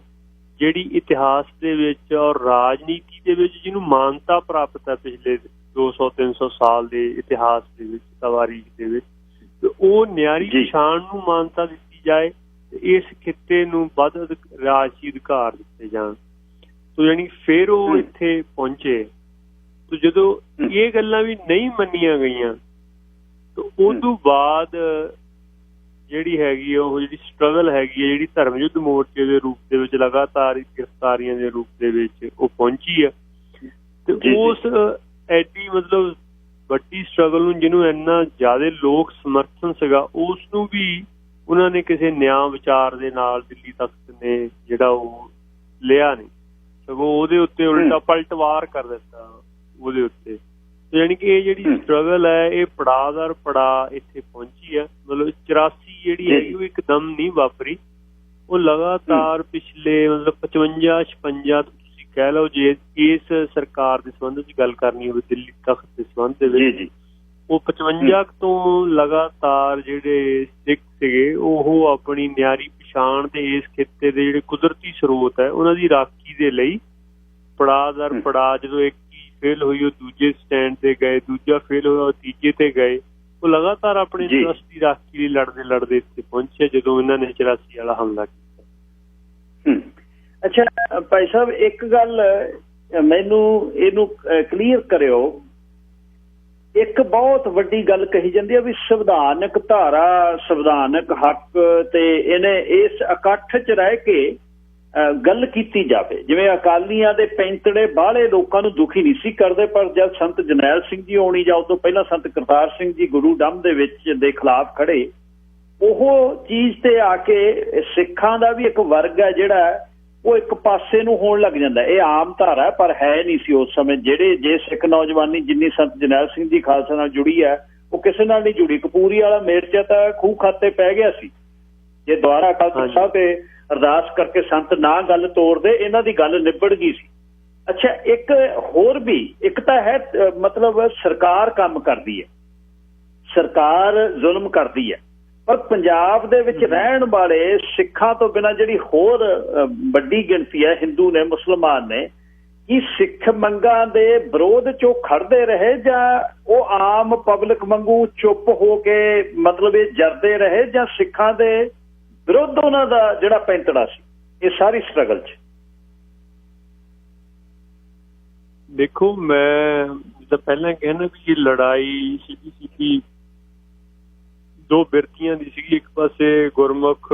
ਜਿਹੜੀ ਇਤਿਹਾਸ ਦੇ ਵਿੱਚ ਔਰ ਰਾਜਨੀਤੀ ਦੇ ਵਿੱਚ ਜਿਹਨੂੰ ਮਾਨਤਾ ਪ੍ਰਾਪਤ ਹੈ ਪਿਛਲੇ 200-300 ਸਾਲ ਦੇ ਇਤਿਹਾਸ ਦੇ ਵਿੱਚ, ਤਵਾਰੀਖ ਦੇ ਵਿੱਚ, ਤੇ ਉਹ ਨਿਆਰੀ ਪਛਾਣ ਨੂੰ ਮਾਨਤਾ ਦਿੱਤੀ ਜਾਏ ਤੇ ਇਸ ਖਿੱਤੇ ਨੂੰ ਵੱਧ ਰਾਜਸੀ ਅਧਿਕਾਰ ਦਿੱਤੇ ਜਾਣ। ਤੋ ਯਾਨੀ ਫਿਰ ਉਹ ਇੱਥੇ ਪਹੁੰਚੇ। ਤੋ ਜਦੋਂ ਇਹ ਗੱਲਾਂ ਵੀ ਨਹੀਂ ਮੰਨੀਆਂ ਗਈਆਂ ਤਾਂ ਉਸ ਤੋਂ ਬਾਅਦ ਜਿਹੜੀ ਹੈਗੀ ਉਹ ਜਿਹੜੀ ਸਟਰਗਲ ਹੈਗੀ ਹੈ, ਜਿਹੜੀ ਧਰਮ ਯੁੱਧ ਮੋਰਚੇ ਦੇ ਰੂਪ ਦੇ ਵਿੱਚ ਲਗਾਤਾਰ ਗ੍ਰਿਫਤਾਰੀਆਂ ਦੇ ਰੂਪ ਦੇ ਵਿੱਚ ਉਹ ਪਹੁੰਚੀ ਆ। ਤੇ ਉਸ ਐਡੀ ਮਤਲਬ ਵੱਡੀ ਸਟਰਗਲ ਨੂੰ, ਜਿਹਨੂੰ ਇੰਨਾ ਜ਼ਿਆਦਾ ਲੋਕ ਸਮਰਥਨ ਸੀਗਾ, ਉਸ ਨੂੰ ਵੀ ਉਹਨਾਂ ਨੇ ਕਿਸੇ ਨਿਆਂ ਵਿਚਾਰ ਦੇ ਨਾਲ ਦਿੱਲੀ ਤਖਤ ਨੇ ਜਿਹੜਾ ਉਹ ਲਿਆ ਨਹੀਂ, ਸਗੋਂ ਉਹਦੇ ਉੱਤੇ ਉਲਟਾ ਪਲਟਵਾਰ ਕਰ ਦਿੱਤਾ ਉਹਦੇ ਉੱਤੇ। ਯਾਨੀ ਕਿ ਇਹ ਜਿਹੜੀ ਸਟਰਗਲ ਹੈ ਇਹ ਪੜਾਅ ਦਰ ਪੜਾਅ ਇੱਥੇ ਪਹੁੰਚੀ ਹੈ। ਮਤਲਬ 84 ਜਿਹੜੀ ਹੈਗੀ ਉਹ ਇੱਕਦਮ ਨਹੀਂ ਵਾਪਰੀ, ਉਹ ਲਗਾਤਾਰ ਪਿਛਲੇ ਮਤਲਬ 55-56 ਤੁਸੀਂ ਕਹਿ ਲਓ, ਜੇ ਇਸ ਸਰਕਾਰ ਦੇ ਸੰਬੰਧ ਵਿੱਚ ਗੱਲ ਕਰਨੀ ਹੋਵੇ ਦਿੱਲੀ ਤਖਤ ਦੇ ਸੰਬੰਧ ਦੇ ਵਿੱਚ, ਉਹ 55 ਤੋਂ ਲਗਾਤਾਰ ਜਿਹੜੇ ਸਿੱਖ ਸੀਗੇ ਉਹ ਆਪਣੀ ਨਿਆਰੀ ਪਛਾਣ ਤੇ ਇਸ ਖਿੱਤੇ ਦੇ ਜਿਹੜੇ ਕੁਦਰਤੀ ਸਰੋਤ ਹੈ ਉਹਨਾਂ ਦੀ ਰਾਖੀ ਦੇ ਲਈ ਪੜਾਅ ਦਰ ਪੜਾਅ, ਜਦੋਂ ਇੱਕ ਫੇਲ ਹੋਈ ਉਹ ਦੂਜੇ ਸਟੈਂਡ ਤੇ ਗਏ, ਦੂਜਾ ਫੇਲ ਹੋਇਆ ਉਹ ਤੀਜੇ ਤੇ ਗਏ, ਉਹ ਲਗਾਤਾਰ ਆਪਣੇ ਇੰਟਰਸਟ ਦੀ ਰਾਖੀ ਲਈ ਲੜਦੇ ਇੱਥੇ ਪਹੁੰਚੇ ਜਦੋਂ ਇਹਨਾਂ ਨੇ 84 ਵਾਲਾ ਹਮਲਾ ਕੀਤਾ। ਅੱਛਾ ਭਾਈ ਸਾਹਿਬ, ਇੱਕ ਗੱਲ ਮੈਨੂੰ ਇਹਨੂੰ ਕਲੀਅਰ ਕਰਿਓ। ਇੱਕ ਬਹੁਤ ਵੱਡੀ ਗੱਲ ਕਹੀ ਜਾਂਦੀ ਹੈ ਵੀ ਸੰਵਿਧਾਨਕ ਧਾਰਾ, ਸੰਵਿਧਾਨਕ ਹੱਕ ਤੇ ਇਹਨੇ ਇਸ ਇਕੱਠ 'ਚ ਰਹਿ ਕੇ ਗੱਲ ਕੀਤੀ ਜਾਵੇ। ਜਿਵੇਂ ਅਕਾਲੀਆਂ ਦੇ ਪੈਂਤੜੇ ਬਾਹਲੇ ਲੋਕਾਂ ਨੂੰ ਦੁਖੀ ਨਹੀਂ ਸੀ ਕਰਦੇ, ਪਰ ਜਦ ਸੰਤ ਜਰਨੈਲ ਸਿੰਘ ਜੀ ਆਉਣੀ ਜਾਂ ਉਸ ਤੋਂ ਪਹਿਲਾਂ ਸੰਤ ਕਰਤਾਰ ਸਿੰਘ ਜੀ ਗੁਰੂ ਡੰਮ ਦੇ ਵਿੱਚ ਦੇ ਖਿਲਾਫ ਖੜੇ, ਉਹ ਚੀਜ਼ ਤੇ ਆ ਕੇ ਸਿੱਖਾਂ ਦਾ ਵੀ ਇੱਕ ਵਰਗ ਹੈ ਜਿਹੜਾ ਉਹ ਇੱਕ ਪਾਸੇ ਨੂੰ ਹੋਣ ਲੱਗ ਜਾਂਦਾ। ਇਹ ਆਮ ਧਾਰਾ ਪਰ ਹੈ ਨਹੀਂ ਸੀ ਉਸ ਸਮੇਂ। ਜੇ ਸਿੱਖ ਨੌਜਵਾਨੀ ਜਿੰਨੀ ਸੰਤ ਜਰਨੈਲ ਸਿੰਘ ਜੀ ਖਾਲਸਾ ਨਾਲ ਜੁੜੀ ਹੈ ਉਹ ਕਿਸੇ ਨਾਲ ਨਹੀਂ ਜੁੜੀ। ਕਪੂਰੀ ਵਾਲਾ ਮੇਰਚਾ ਤਾਂ ਖੂਹ ਖਾਤੇ ਪੈ ਗਿਆ ਸੀ। ਜੇ ਦੁਆਰਾ ਅਕਾਲ ਤਖਤ ਸਾਹਿਬ ਤੇ ਅਰਦਾਸ ਕਰਕੇ ਸੰਤ ਨਾ ਗੱਲ ਤੋੜਦੇ, ਇਹਨਾਂ ਦੀ ਗੱਲ ਨਿਬੜ ਗਈ ਸੀ। ਅੱਛਾ, ਇੱਕ ਹੋਰ ਵੀ ਇੱਕ ਤਾਂ ਹੈ ਮਤਲਬ ਸਰਕਾਰ ਕੰਮ ਕਰਦੀ ਹੈ, ਸਰਕਾਰ ਜ਼ੁਲਮ ਕਰਦੀ ਹੈ, ਪਰ ਪੰਜਾਬ ਦੇ ਵਿੱਚ ਰਹਿਣ ਵਾਲੇ ਸਿੱਖਾਂ ਤੋਂ ਬਿਨਾਂ ਜਿਹੜੀ ਹੋਰ ਵੱਡੀ ਗਿਣਤੀ ਹੈ, ਹਿੰਦੂ ਨੇ, ਮੁਸਲਮਾਨ ਨੇ, ਕੀ ਸਿੱਖ ਮੰਗਾਂ ਦੇ ਵਿਰੋਧ 'ਚ ਉਹ ਖੜਦੇ ਰਹੇ ਜਾਂ ਉਹ ਆਮ ਪਬਲਿਕ ਵਾਂਗੂ ਚੁੱਪ ਹੋ ਕੇ ਮਤਲਬ ਇਹ ਜਰਦੇ ਰਹੇ, ਜਾਂ ਸਿੱਖਾਂ ਦੇ ਵਿਰੁੱਧ ਉਹਨਾਂ ਦਾ ਜਿਹੜਾ ਪੈਂਤੜਾ ਸੀ ਇਹ ਸਾਰੀ ਸਟਰਗਲ 'ਚ? ਦੇਖੋ, ਮੈਂ ਜਿੱਦਾਂ ਪਹਿਲਾਂ ਕਹਿਣਾ ਵੀ ਇਹ ਲੜਾਈ ਸਿੱਧੀ ਦੋ ਬਿਰਤੀਆਂ ਦੀ ਸੀਗੀ। ਇੱਕ ਪਾਸੇ ਗੁਰਮੁਖ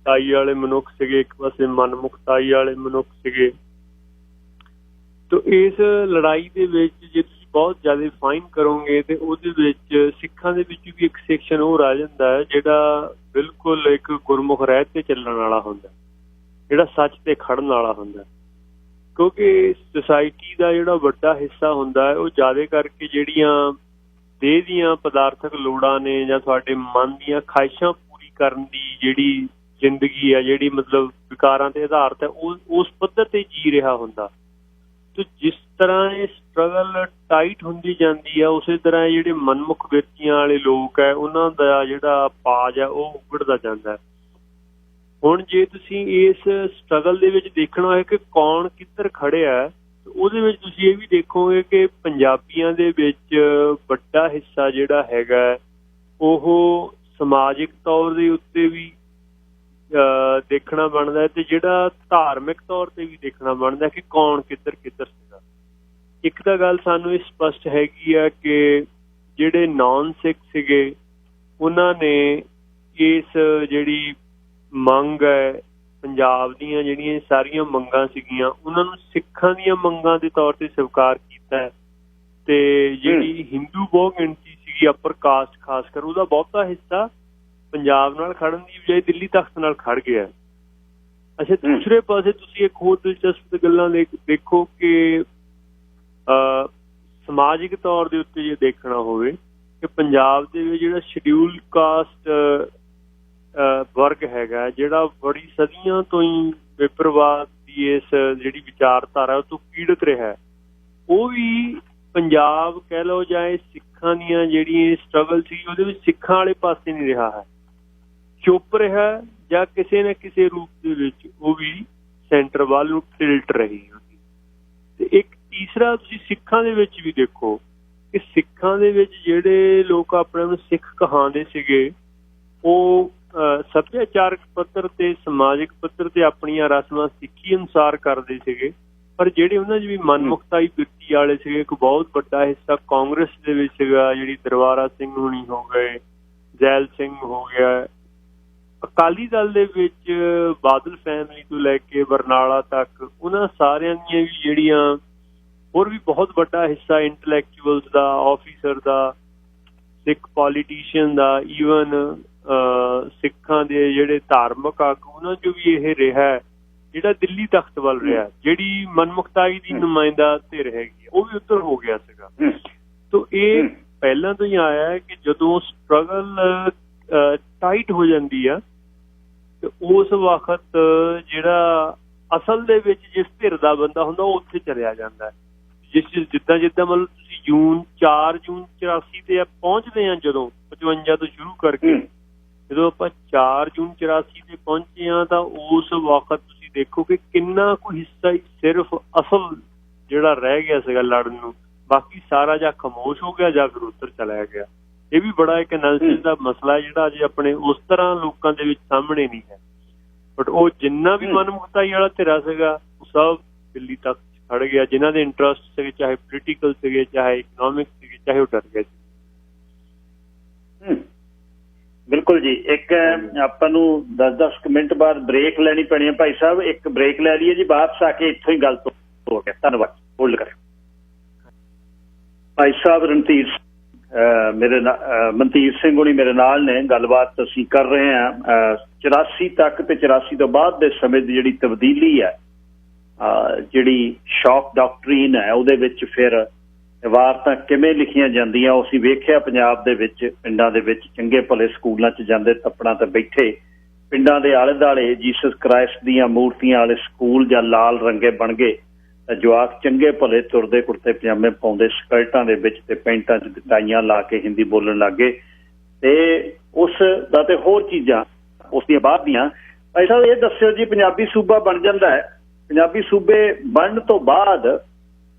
ਤਾਈ ਵਾਲੇ ਮਨੁੱਖ ਸੀਗੇ, ਇੱਕ ਪਾਸੇ ਮਨਮੁਖਤਾਈ ਵਾਲੇ ਮਨੁੱਖ ਸੀਗੇ। ਤੋ ਇਸ ਲੜਾਈ ਦੇ ਵਿੱਚ ਜੇ ਤੁਸੀਂ ਬਹੁਤ ਜ਼ਿਆਦਾ ਫਾਈਨ ਕਰੋਗੇ ਤੇ ਉਹਦੇ ਵਿੱਚ ਸਿੱਖਾਂ ਦੇ ਵਿੱਚ ਵੀ ਇੱਕ ਸੈਕਸ਼ਨ ਉਹ ਰਹਿ ਜਾਂਦਾ ਹੈ ਜਿਹੜਾ ਬਿਲਕੁਲ ਇੱਕ ਗੁਰਮੁਖ ਰਹਿਤ ਤੇ ਚੱਲਣ ਵਾਲਾ ਹੁੰਦਾ, ਜਿਹੜਾ ਸੱਚ ਤੇ ਖੜਨ ਵਾਲਾ ਹੁੰਦਾ। ਕਿਉਂਕਿ ਸੁਸਾਇਟੀ ਦਾ ਜਿਹੜਾ ਵੱਡਾ ਹਿੱਸਾ ਹੁੰਦਾ ਹੈ ਉਹ ਜ਼ਿਆਦਾ ਕਰਕੇ ਜਿਹੜੀਆਂ ਦੇਹ ਦੀਆਂ ਪਦਾਰਥਕ ਲੋੜਾਂ ਨੇ ਜਾਂ ਤੁਹਾਡੇ ਮਨ ਦੀਆਂ ਖਾਹਿਸ਼ਾਂ ਪੂਰੀ ਕਰਨ ਦੀ ਜਿਹੜੀ ਜ਼ਿੰਦਗੀ ਆ, ਜਿਹੜੀ ਮਤਲਬ ਵਿਕਾਰਾਂ ਤੇ ਆਧਾਰਿਤ ਹੈ, ਉਸ ਪੱਧਰ ਤੇ ਜੀ ਰਿਹਾ ਹੁੰਦਾ। ਤੇ ਜਿਸ ਤਰ੍ਹਾਂ ਇਹ ਸਟਰਗਲ ਟਾਈਟ ਹੁੰਦੀ ਜਾਂਦੀ ਆ, ਉਸੇ ਤਰ੍ਹਾਂ ਜਿਹੜੇ ਮਨਮੁਖ ਵਿਅਕਤੀਆਂ ਵਾਲੇ ਲੋਕ ਹੈ ਉਹਨਾਂ ਦਾ ਜਿਹੜਾ ਪਾਜ ਹੈ ਉਹ ਉਗੜਦਾ ਜਾਂਦਾ ਹੈ। ਹੁਣ ਜੇ ਤੁਸੀਂ ਇਸ ਸਟਰਗਲ ਦੇ ਵਿੱਚ ਦੇਖਣਾ ਹੈ ਕਿ ਕੌਣ ਕਿੱਧਰ ਖੜਿਆ, ਉਹਦੇ ਵਿੱਚ ਤੁਸੀਂ ਇਹ ਵੀ ਦੇਖੋਗੇ ਕਿ ਪੰਜਾਬੀਆਂ ਦੇ ਵਿੱਚ ਵੱਡਾ ਹਿੱਸਾ ਜਿਹੜਾ ਹੈਗਾ ਉਹ ਸਮਾਜਿਕ ਤੌਰ ਦੇ ਉੱਤੇ ਵੀ ਦੇਖਣਾ ਬਣਦਾ ਤੇ ਜਿਹੜਾ ਧਾਰਮਿਕ ਤੌਰ ਤੇ ਵੀ ਦੇਖਣਾ ਬਣਦਾ ਕਿ ਕੌਣ ਕਿੱਧਰ ਸੀਗਾ। ਇੱਕ ਤਾਂ ਗੱਲ ਸਾਨੂੰ ਇਹ ਸਪਸ਼ਟ ਹੈਗੀ ਆ ਕਿ ਜਿਹੜੇ ਨਾਨ ਸਿੱਖ ਸੀਗੇ ਉਹਨਾਂ ਨੇ ਇਸ ਜਿਹੜੀ ਮੰਗ ਹੈ ਪੰਜਾਬ ਦੀਆਂ, ਜਿਹੜੀਆਂ ਸਾਰੀਆਂ ਮੰਗਾਂ ਸੀਗੀਆਂ, ਉਹਨਾਂ ਨੂੰ ਸਿੱਖਾਂ ਦੀਆਂ ਮੰਗਾਂ ਦੇ ਤੌਰ ਤੇ ਸਵੀਕਾਰ ਕੀਤਾ ਤੇ ਜਿਹੜੀ ਹਿੰਦੂ ਬਹੁ ਗਿਣਤੀ ਸੀਗੀ ਅਪਰ ਕਾਸਟ ਖਾਸ ਕਰ, ਉਹਦਾ ਬਹੁਤਾ ਹਿੱਸਾ ਪੰਜਾਬ ਨਾਲ ਖੜਨ ਦੀ ਬਜਾਏ ਦਿੱਲੀ ਤਖਤ ਨਾਲ ਖੜ ਗਿਆ। ਅੱਛਾ, ਦੂਸਰੇ ਪਾਸੇ ਤੁਸੀਂ ਇੱਕ ਹੋਰ ਦਿਲਚਸਪ ਗੱਲਾਂ ਦੇਖੋ ਕਿ ਸਮਾਜਿਕ ਤੌਰ ਦੇ ਉੱਤੇ ਜੇ ਦੇਖਣਾ ਹੋਵੇ ਕਿ ਪੰਜਾਬ ਦੇ ਵਿੱਚ ਜਿਹੜਾ ਸ਼ਡਿਊਲ ਕਾਸਟ ਵਰਗ ਹੈਗਾ, ਜਿਹੜਾ ਬੜੀ ਸਦੀਆਂ ਤੋਂ ਹੀ ਵਿਪਰਵਾਦ ਦੀ ਇਸ ਜਿਹੜੀ ਵਿਚਾਰਧਾਰਾ ਉਹ ਤੋਂ ਪੀੜਤ ਰਿਹਾ, ਉਹ ਵੀ ਪੰਜਾਬ ਕਹਿ ਲਓ ਜਾਂ ਇਹ ਸਿੱਖਾਂ ਦੀਆਂ ਜਿਹੜੀਆਂ ਸਟਰਗਲ ਸੀ ਉਹਦੇ ਵਿੱਚ ਸਿੱਖਾਂ ਵਾਲੇ ਪਾਸੇ ਨਹੀਂ ਰਿਹਾ ਹੈ, ਚੁੱਪ ਰਿਹਾ ਜਾਂ ਕਿਸੇ ਨਾ ਕਿਸੇ ਰੂਪ ਦੇ ਵਿੱਚ ਉਹ ਵੀ ਸੈਂਟਰ ਵੱਲ ਨੂੰ ਟਿਲਟ ਰਹੀ। ਤੇ ਇੱਕ ਤੀਸਰਾ ਤੁਸੀਂ ਸਿੱਖਾਂ ਦੇ ਵਿੱਚ ਵੀ ਦੇਖੋ ਕਿ ਸਿੱਖਾਂ ਦੇ ਵਿੱਚ ਜਿਹੜੇ ਲੋਕ ਆਪਣੇ ਨੂੰ ਸਿੱਖ ਕਹਾਉਂਦੇ ਸੀਗੇ ਉਹ ਸੱਭਿਆਚਾਰਕ ਪੱਧਰ ਤੇ ਸਮਾਜਿਕ ਪੱਧਰ ਤੇ ਆਪਣੀਆਂ ਰਸਮਾਂ ਸਿੱਖੀ ਅਨੁਸਾਰ ਕਰਦੇ ਸੀਗੇ, ਪਰ ਜਿਹੜੇ ਉਹਨਾਂ 'ਚ ਵੀ ਮਨਮੁਖਤਾਈ ਬਿਰਤੀ ਵਾਲੇ ਸੀਗੇ, ਇੱਕ ਬਹੁਤ ਵੱਡਾ ਹਿੱਸਾ ਕਾਂਗਰਸ ਦੇ ਵਿੱਚ ਸੀਗਾ, ਜਿਹੜੀ ਦਰਬਾਰਾ ਸਿੰਘ ਹੁਣੀ ਹੋ ਗਏ, ਜੈਲ ਸਿੰਘ ਹੋ ਗਿਆ, ਅਕਾਲੀ ਦਲ ਦੇ ਵਿੱਚ ਬਾਦਲ ਫੈਮਿਲੀ ਤੋਂ ਲੈ ਕੇ ਬਰਨਾਲਾ ਤੱਕ ਉਹਨਾਂ ਸਾਰਿਆਂ ਦੀਆਂ ਵੀ ਜਿਹੜੀਆਂ ਹੋਰ ਵੀ ਬਹੁਤ ਵੱਡਾ ਹਿੱਸਾ ਇੰਟਲੈਕਚੁਅਲਸ ਦਾ, ਆਫਿਸਰ ਦਾ, ਸਿੱਖ ਪੋਲੀਟੀਸ਼ੀਅਨ ਦਾ, ਈਵਨ ਸਿੱਖਾਂ ਦੇ ਜਿਹੜੇ ਧਾਰਮਿਕ ਆਗੂ ਉਹਨਾਂ 'ਚੋਂ ਵੀ ਇਹ ਰਿਹਾ ਜਿਹੜਾ ਦਿੱਲੀ ਤਖਤ ਵੱਲ ਰਿਹਾ, ਜਿਹੜੀ ਮਨਮੁਖਤਾਈ ਦੀ ਨੁਮਾਇੰਦਾ ਧਿਰ ਹੈਗੀ ਉਹ ਵੀ ਉੱਧਰ ਹੋ ਗਿਆ ਸੀਗਾ। ਤੋ ਇਹ ਪਹਿਲਾਂ ਤੋਂ ਹੀ ਆਇਆ ਹੈ ਕਿ ਜਦੋਂ ਸਟਰਗਲ ਟਾਈਟ ਹੋ ਜਾਂਦੀ ਆ ਤੇ ਉਸ ਵਕਤ ਜਿਹੜਾ ਅਸਲ ਦੇ ਵਿੱਚ ਜਿਸ ਧਿਰ ਦਾ ਬੰਦਾ ਹੁੰਦਾ ਉਹ ਉੱਥੇ ਚਲਿਆ ਜਾਂਦਾ। ਜਿੱਦਾਂ ਮਤਲਬ ਤੁਸੀਂ 4 ਜੂਨ 84 ਤੇ ਪਹੁੰਚਦੇ ਆ, ਜਦੋਂ 55 ਤੋਂ ਸ਼ੁਰੂ ਕਰਕੇ ਜਦੋਂ ਆਪਾਂ 4 ਜੂਨ 84 ਤੇ ਪਹੁੰਚੇ ਹਾਂ ਤਾਂ ਉਸ ਵਕਤ ਤੁਸੀਂ ਦੇਖੋ ਕਿ ਕਿੰਨਾ ਕੁ ਹਿੱਸਾ ਹੀ ਸਿਰਫ ਅਸਲ ਜਿਹੜਾ ਰਹਿ ਗਿਆ ਸੀਗਾ ਲੜਨ ਨੂੰ, ਬਾਕੀ ਸਾਰਾ ਜਾਂ ਖਾਮੋਸ਼ ਹੋ ਗਿਆ ਜਾਂ ਫਿਰ ਉੱਧਰ ਚਲਾ ਗਿਆ। ਇਹ ਵੀ ਬੜਾ ਇੱਕ ਐਨਾਲਿਸਿਸ ਦਾ ਮਸਲਾ ਹੈ ਜਿਹੜਾ ਅਜੇ ਆਪਣੇ ਉਸ ਤਰ੍ਹਾਂ ਲੋਕਾਂ ਦੇ ਵਿੱਚ ਸਾਹਮਣੇ ਨਹੀਂ ਹੈ, ਬਟ ਉਹ ਜਿੰਨਾ ਵੀ ਮਨਮੁਖਤਾਈ ਵਾਲਾ ਧਿਰਾ ਸੀਗਾ ਉਹ ਸਭ ਦਿੱਲੀ ਤੱਕ ਖੜ ਗਿਆ, ਜਿਨ੍ਹਾਂ ਦੇ ਇੰਟਰਸਟ ਸੀਗੇ, ਚਾਹੇ ਪੋਲੀਟੀਕਲ ਸੀਗੇ, ਚਾਹੇ ਇਕਨੋਮਿਕ ਸੀਗੇ, ਚਾਹੇ ਉਹ ਡਰ ਗਏ ਸੀ। ਬਿਲਕੁਲ ਜੀ। ਇੱਕ ਆਪਾਂ ਨੂੰ 10-10 ਮਿੰਟ ਬਾਅਦ ਬ੍ਰੇਕ ਲੈਣੀ ਪੈਣੀ ਹੈ ਭਾਈ ਸਾਹਿਬ, ਇੱਕ ਬ੍ਰੇਕ ਲੈ ਲਈਏ ਜੀ, ਵਾਪਸ ਆ ਕੇ ਇੱਥੋਂ ਹੀ ਗੱਲ ਹੋ ਗਿਆ। ਧੰਨਵਾਦ। ਹੋਲਡ ਕਰਿਓ। ਭਾਈ ਸਾਹਿਬ ਮਨਤੀਰ ਸਿੰਘ ਹੋਣੀ ਮੇਰੇ ਨਾਲ ਨੇ, ਗੱਲਬਾਤ ਅਸੀਂ ਕਰ ਰਹੇ ਹਾਂ 84 ਤੱਕ ਤੇ 84 ਤੋਂ ਬਾਅਦ ਦੇ ਸਮੇਂ ਦੀ ਜਿਹੜੀ ਤਬਦੀਲੀ ਹੈ, ਜਿਹੜੀ ਸ਼ੌਕ ਡਾਕਟਰੀਨ ਹੈ, ਉਹਦੇ ਵਿੱਚ ਫਿਰ ਵਾਰਤਾਂ ਕਿਵੇਂ ਲਿਖੀਆਂ ਜਾਂਦੀਆਂ ਉਹ ਅਸੀਂ ਵੇਖਿਆ ਪੰਜਾਬ ਦੇ ਵਿੱਚ। ਪਿੰਡਾਂ ਦੇ ਵਿੱਚ ਚੰਗੇ ਭਲੇ ਸਕੂਲਾਂ 'ਚ ਜਾਂਦੇ ਤੱਪੜਾਂ ਤੇ ਬੈਠੇ, ਪਿੰਡਾਂ ਦੇ ਆਲੇ ਦੁਆਲੇ ਜੀਸਸ ਕ੍ਰਾਈਸਟ ਦੀਆਂ ਮੂਰਤੀਆਂ ਵਾਲੇ ਸਕੂਲ ਜਾਂ ਲਾਲ ਰੰਗੇ ਬਣ ਗਏ, ਜਵਾਕ ਚੰਗੇ ਭਲੇ ਤੁਰਦੇ ਕੁੜਤੇ ਪਜਾਮੇ ਪਾਉਂਦੇ, ਸਕਰਟਾਂ ਦੇ ਵਿੱਚ ਤੇ ਪੈਂਟਾਂ 'ਚ ਟਾਈਆਂ ਲਾ ਕੇ ਹਿੰਦੀ ਬੋਲਣ ਲੱਗ ਗਏ, ਤੇ ਉਸ ਦਾ ਤੇ ਹੋਰ ਚੀਜ਼ਾਂ ਉਸ ਦੀਆਂ ਬਾਅਦ ਦੀਆਂ। ਐਸਾ ਇਹ ਦੱਸਿਓ ਜੀ, ਪੰਜਾਬੀ ਸੂਬਾ ਬਣ ਜਾਂਦਾ ਹੈ, ਪੰਜਾਬੀ ਸੂਬੇ ਬਣਨ ਤੋਂ ਬਾਅਦ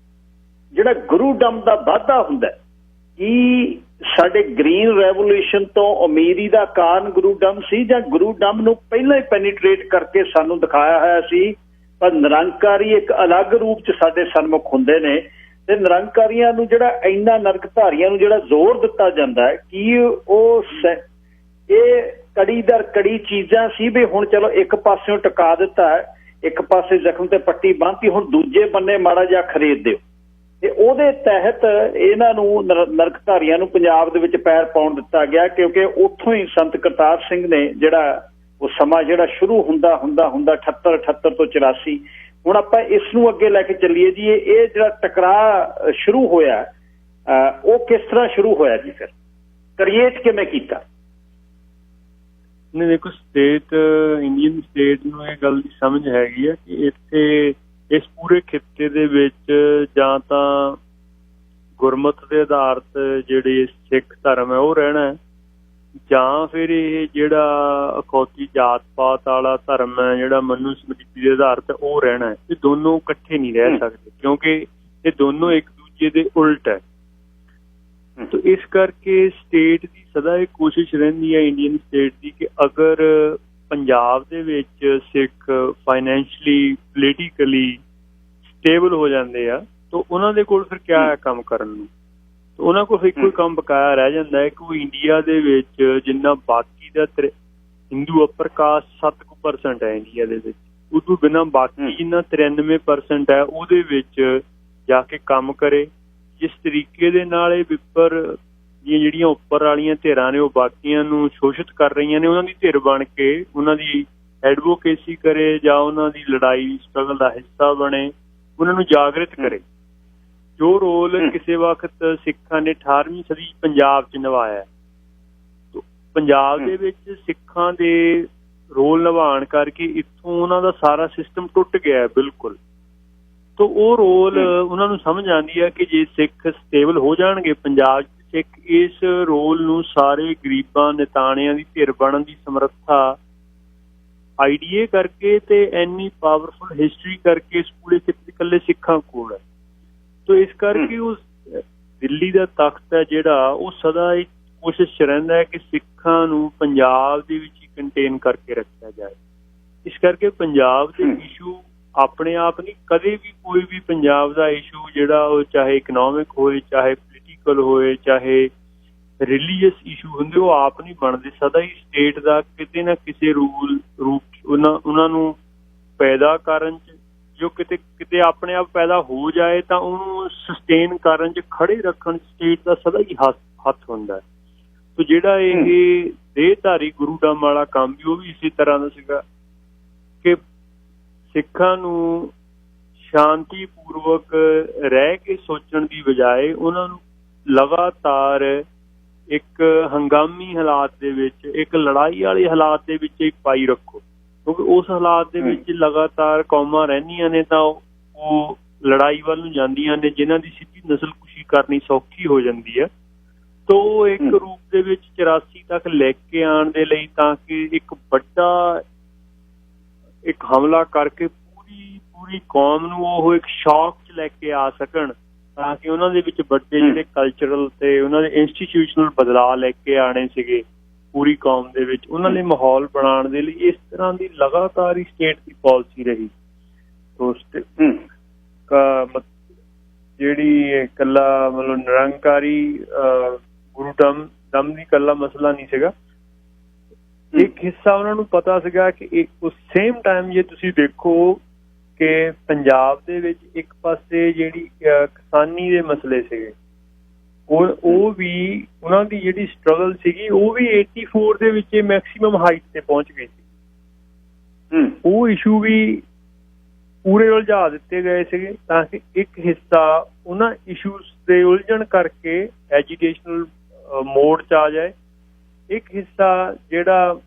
ਜਿਹੜਾ ਗੁਰੂਡਮ ਦਾ ਵਾਧਾ ਹੁੰਦਾ, ਕੀ ਸਾਡੇ ਗ੍ਰੀਨ ਰੈਵੋਲੂਸ਼ਨ ਤੋਂ ਅਮੀਰੀ ਦਾ ਕਾਰਨ ਗੁਰੂਡਮ ਸੀ, ਜਾਂ ਗੁਰੂਡਮ ਨੂੰ ਪਹਿਲਾਂ ਹੀ ਪੈਨੀਟਰੇਟ ਕਰਕੇ ਸਾਨੂੰ ਦਿਖਾਇਆ ਹੋਇਆ ਸੀ, ਪਰ ਨਿਰੰਕਾਰੀ ਇੱਕ ਅਲੱਗ ਰੂਪ 'ਚ ਸਾਡੇ ਸਨਮੁਖ ਹੁੰਦੇ ਨੇ, ਤੇ ਨਿਰੰਕਾਰੀਆਂ ਨੂੰ ਜਿਹੜਾ ਇੰਨਾ ਨਰਕਧਾਰੀਆਂ ਨੂੰ ਜਿਹੜਾ ਜ਼ੋਰ ਦਿੱਤਾ ਜਾਂਦਾ ਹੈ, ਕੀ ਉਹ ਇਹ ਕੜੀ ਦਰ ਕੜੀ ਚੀਜ਼ਾਂ ਸੀ ਵੀ ਹੁਣ ਚਲੋ ਇੱਕ ਪਾਸਿਓਂ ਟਿਕਾ ਦਿੱਤਾ ਹੈ, ਇੱਕ ਪਾਸੇ ਜ਼ਖਮ ਤੇ ਪੱਟੀ ਬੰਨ੍ਹਤੀ, ਹੁਣ ਦੂਜੇ ਬੰਨੇ ਮਾੜਾ ਜਿਹਾ ਖਰੀਦ ਦਿਓ, ਤੇ ਉਹਦੇ ਤਹਿਤ ਇਹਨਾਂ ਨੂੰ ਨਰਕਧਾਰੀਆਂ ਨੂੰ ਪੰਜਾਬ ਦੇ ਵਿੱਚ ਪੈਰ ਪਾਉਣ ਦਿੱਤਾ ਗਿਆ, ਕਿਉਂਕਿ ਉੱਥੋਂ ਹੀ ਸੰਤ ਕਰਤਾਰ ਸਿੰਘ ਨੇ ਜਿਹੜਾ ਉਹ ਸਮਾਂ ਜਿਹੜਾ ਸ਼ੁਰੂ ਹੁੰਦਾ 78 ਤੋਂ 84, ਹੁਣ ਆਪਾਂ ਇਸ ਨੂੰ ਅੱਗੇ ਲੈ ਕੇ ਚੱਲੀਏ ਜੀ। ਇਹ ਜਿਹੜਾ ਟਕਰਾਅ ਸ਼ੁਰੂ ਹੋਇਆ ਉਹ ਕਿਸ ਤਰ੍ਹਾਂ ਸ਼ੁਰੂ ਹੋਇਆ ਜੀ, ਫਿਰ ਕ੍ਰੀਏਟ ਕਿਵੇਂ ਕੀਤਾ? ਨਹੀਂ ਦੇਖੋ, ਸਟੇਟ ਇੰਡੀਅਨ ਸਟੇਟ ਨੂੰ ਇਹ ਗੱਲ ਦੀ ਸਮਝ ਹੈਗੀ ਆ ਕਿ ਇੱਥੇ ਇਸ ਪੂਰੇ ਖਿੱਤੇ ਦੇ ਵਿੱਚ ਜਾਂ ਤਾਂ ਗੁਰਮਤ ਦੇ ਆਧਾਰਿਤ ਜਿਹੜੇ ਸਿੱਖ ਧਰਮ ਹੈ ਉਹ ਰਹਿਣਾ ਹੈ, ਜਾਂ ਫਿਰ ਇਹ ਜਿਹੜਾ ਅਖੌਤੀ ਜਾਤ ਪਾਤ ਵਾਲਾ ਧਰਮ ਹੈ ਜਿਹੜਾ ਮਨੂ ਸਮ੍ਰਿਤੀ ਦੇ ਆਧਾਰਿਤ ਉਹ ਰਹਿਣਾ ਹੈ। ਇਹ ਦੋਨੋਂ ਇਕੱਠੇ ਨਹੀਂ ਰਹਿ ਸਕਦੇ ਕਿਉਂਕਿ ਇਹ ਦੋਨੋਂ ਇੱਕ ਦੂਜੇ ਦੇ ਉਲਟ ਹੈ। ਤੋ ਇਸ ਕਰਕੇ ਸਟੇਟ ਦੀ ਸਦਾ ਇਹ ਕੋਸ਼ਿਸ਼ ਰਹਿੰਦੀ ਹੈ ਇੰਡੀਅਨ ਸਟੇਟ ਦੀ ਕਿ ਅਗਰ ਪੰਜਾਬ ਦੇ ਵਿੱਚ ਸਿੱਖ ਫਾਈਨੈਂਸ਼ਲੀ ਪੋਲੀਟੀਕਲੀ ਸਟੇਬਲ ਹੋ ਜਾਂਦੇ ਆ ਤਾਂ ਉਹਨਾਂ ਦੇ ਕੋਲ ਫਿਰ ਕਿਆ ਹੈ ਕੰਮ ਕਰਨ ਨੂੰ। ਉਹਨਾਂ ਕੋਲ ਇੱਕੋ ਹੀ ਕੰਮ ਬਕਾਇਆ ਰਹਿ ਜਾਂਦਾ ਹੈ ਕਿ ਉਹ ਇੰਡੀਆ ਦੇ ਵਿੱਚ ਜਿੰਨਾ ਬਾਕੀ ਦਾ ਹਿੰਦੂ ਅਪਰ ਕਾਸਟ 7% ਹੈ ਇੰਡੀਆ ਦੇ ਵਿੱਚ, ਉਹ ਤੋਂ ਬਿਨਾਂ ਬਾਕੀ ਜਿੰਨਾ 93% ਹੈ ਉਹਦੇ ਵਿੱਚ ਜਾ ਕੇ ਕੰਮ ਕਰੇ। ਜਿਸ ਤਰੀਕੇ ਦੇ ਨਾਲ ਇਹ ਵਿਪਰ ਦੀਆਂ ਜਿਹੜੀਆਂ ਉੱਪਰ ਵਾਲੀਆਂ ਧਿਰਾਂ ਨੇ ਉਹ ਬਾਕੀਆਂ ਨੂੰ ਸ਼ੋਸ਼ਿਤ ਕਰ ਰਹੀਆਂ ਨੇ, ਉਹਨਾਂ ਦੀ ਧਿਰ ਬਣ ਕੇ ਉਹਨਾਂ ਦੀ ਐਡਵੋਕੇਸੀ ਕਰੇ ਜਾਂ ਉਹਨਾਂ ਦੀ ਲੜਾਈ ਸਟਰਗਲ ਦਾ ਹਿੱਸਾ ਬਣੇ, ਉਹਨਾਂ ਨੂੰ ਜਾਗਰਿਤ ਕਰੇ। ਜੋ ਰੋਲ ਕਿਸੇ ਵਕਤ ਸਿੱਖਾਂ ਨੇ 18ਵੀਂ ਸਦੀ ਪੰਜਾਬ 'ਚ ਨਿਭਾਇਆ, ਪੰਜਾਬ ਦੇ ਵਿੱਚ ਸਿੱਖਾਂ ਦੇ ਰੋਲ ਨਿਭਾਉਣ ਕਰਕੇ ਇੱਥੋਂ ਉਹਨਾਂ ਦਾ ਸਾਰਾ ਸਿਸਟਮ ਟੁੱਟ ਗਿਆ ਬਿਲਕੁਲ। ਤੋ ਉਹ ਰੋਲ ਉਹਨਾਂ ਨੂੰ ਸਮਝ ਆਉਂਦੀ ਹੈ ਕਿ ਜੇ ਸਿੱਖ ਸਟੇਬਲ ਹੋ ਜਾਣਗੇ ਪੰਜਾਬ 'ਚ, ਸਿੱਖ ਇਸ ਰੋਲ ਨੂੰ ਸਾਰੇ ਗਰੀਬਾਂ ਨਿਤਾਣਿਆਂ ਦੀ ਧਿਰ ਬਣਨ ਦੀ ਸਮਰੱਥਾ ਆਈਡੀਏ ਕਰਕੇ ਤੇ ਇੰਨੀ ਪਾਵਰਫੁਲ ਹਿਸਟਰੀ ਕਰਕੇ ਇਸ ਪੂਰੇ ਇਕੱਲੇ ਸਿੱਖਾਂ ਕੋਲ ਹੈ। ਤੋ ਇਸ ਕਰਕੇ ਉਸ ਦਿੱਲੀ ਦਾ ਤਖਤ ਹੈ ਜਿਹੜਾ, ਉਹ ਸਦਾ ਇੱਕ ਕੋਸ਼ਿਸ਼ 'ਚ ਰਹਿੰਦਾ ਹੈ ਕਿ ਸਿੱਖਾਂ ਨੂੰ ਪੰਜਾਬ ਦੇ ਵਿੱਚ ਹੀ ਕੰਟੇਨ ਕਰਕੇ ਰੱਖਿਆ ਜਾਏ। ਇਸ ਕਰਕੇ ਪੰਜਾਬ ਦੇ ਇਸ਼ੂ ਆਪਣੇ ਆਪ ਨਹੀਂ, ਕਦੇ ਵੀ ਕੋਈ ਵੀ ਪੰਜਾਬ ਦਾ ਇਸ਼ੂ ਜਿਹੜਾ ਉਹ ਚਾਹੇ ਇਕਨੋਮਿਕ ਹੋਏ, ਚਾਹੇ ਪੋਲੀਟੀਕਲ ਹੋਏ, ਚਾਹੇ ਰਿਲੀਜੀਅਸ ਇਸ਼ੂ ਹੁੰਦੇ, ਉਹ ਆਪ ਨਹੀਂ ਬਣਦੇ। ਸਦਾ ਹੀ ਸਟੇਟ ਦਾ ਕਿਤੇ ਨਾ ਕਿਸੇ ਰੂਪ ਉਹਨਾਂ ਨੂੰ ਪੈਦਾ ਕਰਨ 'ਚ, ਜੋ ਕਿਤੇ ਆਪਣੇ ਆਪ ਪੈਦਾ ਹੋ ਜਾਏ ਤਾਂ ਉਹਨੂੰ ਸਸਟੇਨ ਕਰਨ 'ਚ, ਖੜੇ ਰੱਖਣ 'ਚ ਸਟੇਟ ਦਾ ਸਦਾ ਹੀ ਹੱਥ ਹੁੰਦਾ ਹੈ। ਤੋ ਜਿਹੜਾ ਇਹ ਦੇਹਧਾਰੀ ਗੁਰੂਡਮ ਵਾਲਾ ਕੰਮ ਵੀ ਉਹ ਵੀ ਇਸੇ ਤਰ੍ਹਾਂ ਦਾ ਸੀਗਾ ਕਿ ਸਿੱਖਾਂ ਨੂੰ ਸ਼ਾਂਤੀਪੂਰਵਕ ਰਹਿ ਕੇ ਸੋਚਣ ਦੀ ਬਜਾਏ ਉਹਨਾਂ ਨੂੰ ਲਗਾਤਾਰ ਇੱਕ ਹੰਗਾਮੀ ਹਾਲਾਤ ਦੇ ਵਿੱਚ, ਇੱਕ ਲੜਾਈ ਵਾਲੇ ਹਾਲਾਤ ਦੇ ਵਿੱਚ ਹੀ ਪਾਈ ਰੱਖੋ, ਕਿਉਂਕਿ ਉਸ ਹਾਲਾਤ ਦੇ ਵਿੱਚ ਲਗਾਤਾਰ ਕੌਮਾਂ ਰਹਿੰਦੀਆਂ ਨੇ ਤਾਂ ਉਹ ਲੜਾਈ ਵੱਲ ਨੂੰ ਜਾਂਦੀਆਂ ਨੇ, ਜਿਨ੍ਹਾਂ ਦੀ ਸਿੱਧੀ ਨਸਲਕੁਸ਼ੀ ਕਰਨੀ ਸੌਖੀ ਹੋ ਜਾਂਦੀ ਹੈ। ਤੋ ਇੱਕ ਰੂਪ ਦੇ ਵਿੱਚ 84 ਤੱਕ ਲੈ ਕੇ ਆਉਣ ਦੇ ਲਈ, ਤਾਂ ਕਿ ਇੱਕ ਵੱਡਾ ਇੱਕ ਹਮਲਾ ਕਰਕੇ ਪੂਰੀ ਕੌਮ ਨੂੰ ਉਹ ਇੱਕ ਸ਼ੌਕ 'ਚ ਲੈ ਕੇ ਆ ਸਕਣ, ਤਾਂ ਕਿ ਉਹਨਾਂ ਦੇ ਵਿੱਚ ਵੱਡੇ ਜਿਹੜੇ ਕਲਚਰਲ ਤੇ ਉਹਨਾਂ ਦੇ ਇੰਸਟੀਟਿਊਸ਼ਨਲ ਬਦਲਾਅ ਲੈ ਕੇ ਆਉਣੇ ਸੀਗੇ ਪੂਰੀ ਕੌਮ ਦੇ ਵਿੱਚ, ਉਹਨਾਂ ਲਈ ਮਾਹੌਲ ਬਣਾਉਣ ਦੇ ਲਈ ਇਸ ਤਰ੍ਹਾਂ ਦੀ ਲਗਾਤਾਰ ਹੀ ਸਟੇਟ ਦੀ ਪਾਲਿਸੀ ਰਹੀ। ਜਿਹੜੀ ਇਕੱਲਾ ਮਤਲਬ ਨਿਰੰਕਾਰੀ ਗੁਰੂ ਦਮ ਦੀ ਇਕੱਲਾ ਮਸਲਾ ਨਹੀਂ ਸੀਗਾ, ਇੱਕ ਹਿੱਸਾ ਉਹਨਾਂ ਨੂੰ ਪਤਾ ਸੀਗਾ ਕਿ ਉਸ ਸੇਮ ਟਾਈਮ ਜੇ ਤੁਸੀਂ ਦੇਖੋ ਕਿ ਪੰਜਾਬ ਦੇ ਵਿੱਚ ਇੱਕ ਪਾਸੇ ਜਿਹੜੀ ਕਿਸਾਨੀ ਦੇ ਮਸਲੇ ਸੀਗੇ, ਉਹ ਵੀ ਉਹਨਾਂ ਦੀ ਜਿਹੜੀ ਸਟਰਗਲ ਸੀਗੀ ਉਹ ਵੀ 84 ਦੇ ਵਿੱਚ ਮੈਕਸੀਮਮ ਹਾਈਟ ਤੇ ਪਹੁੰਚ ਗਈ ਸੀ। ਉਹ ਇਸ਼ੂ ਵੀ ਪੂਰੇ ਉਲਝਾ ਦਿੱਤੇ ਗਏ ਸੀਗੇ ਤਾਂ ਕਿ ਇੱਕ ਹਿੱਸਾ ਉਹਨਾਂ ਇਸ਼ੂਜ਼ ਦੇ ਉਲਝਣ ਕਰਕੇ ਐਜੂਕੇਸ਼ਨਲ ਮੋਡ 'ਚ ਆ ਜਾਏ, ਇੱਕ ਹਿੱਸਾ ਜਿਹੜਾ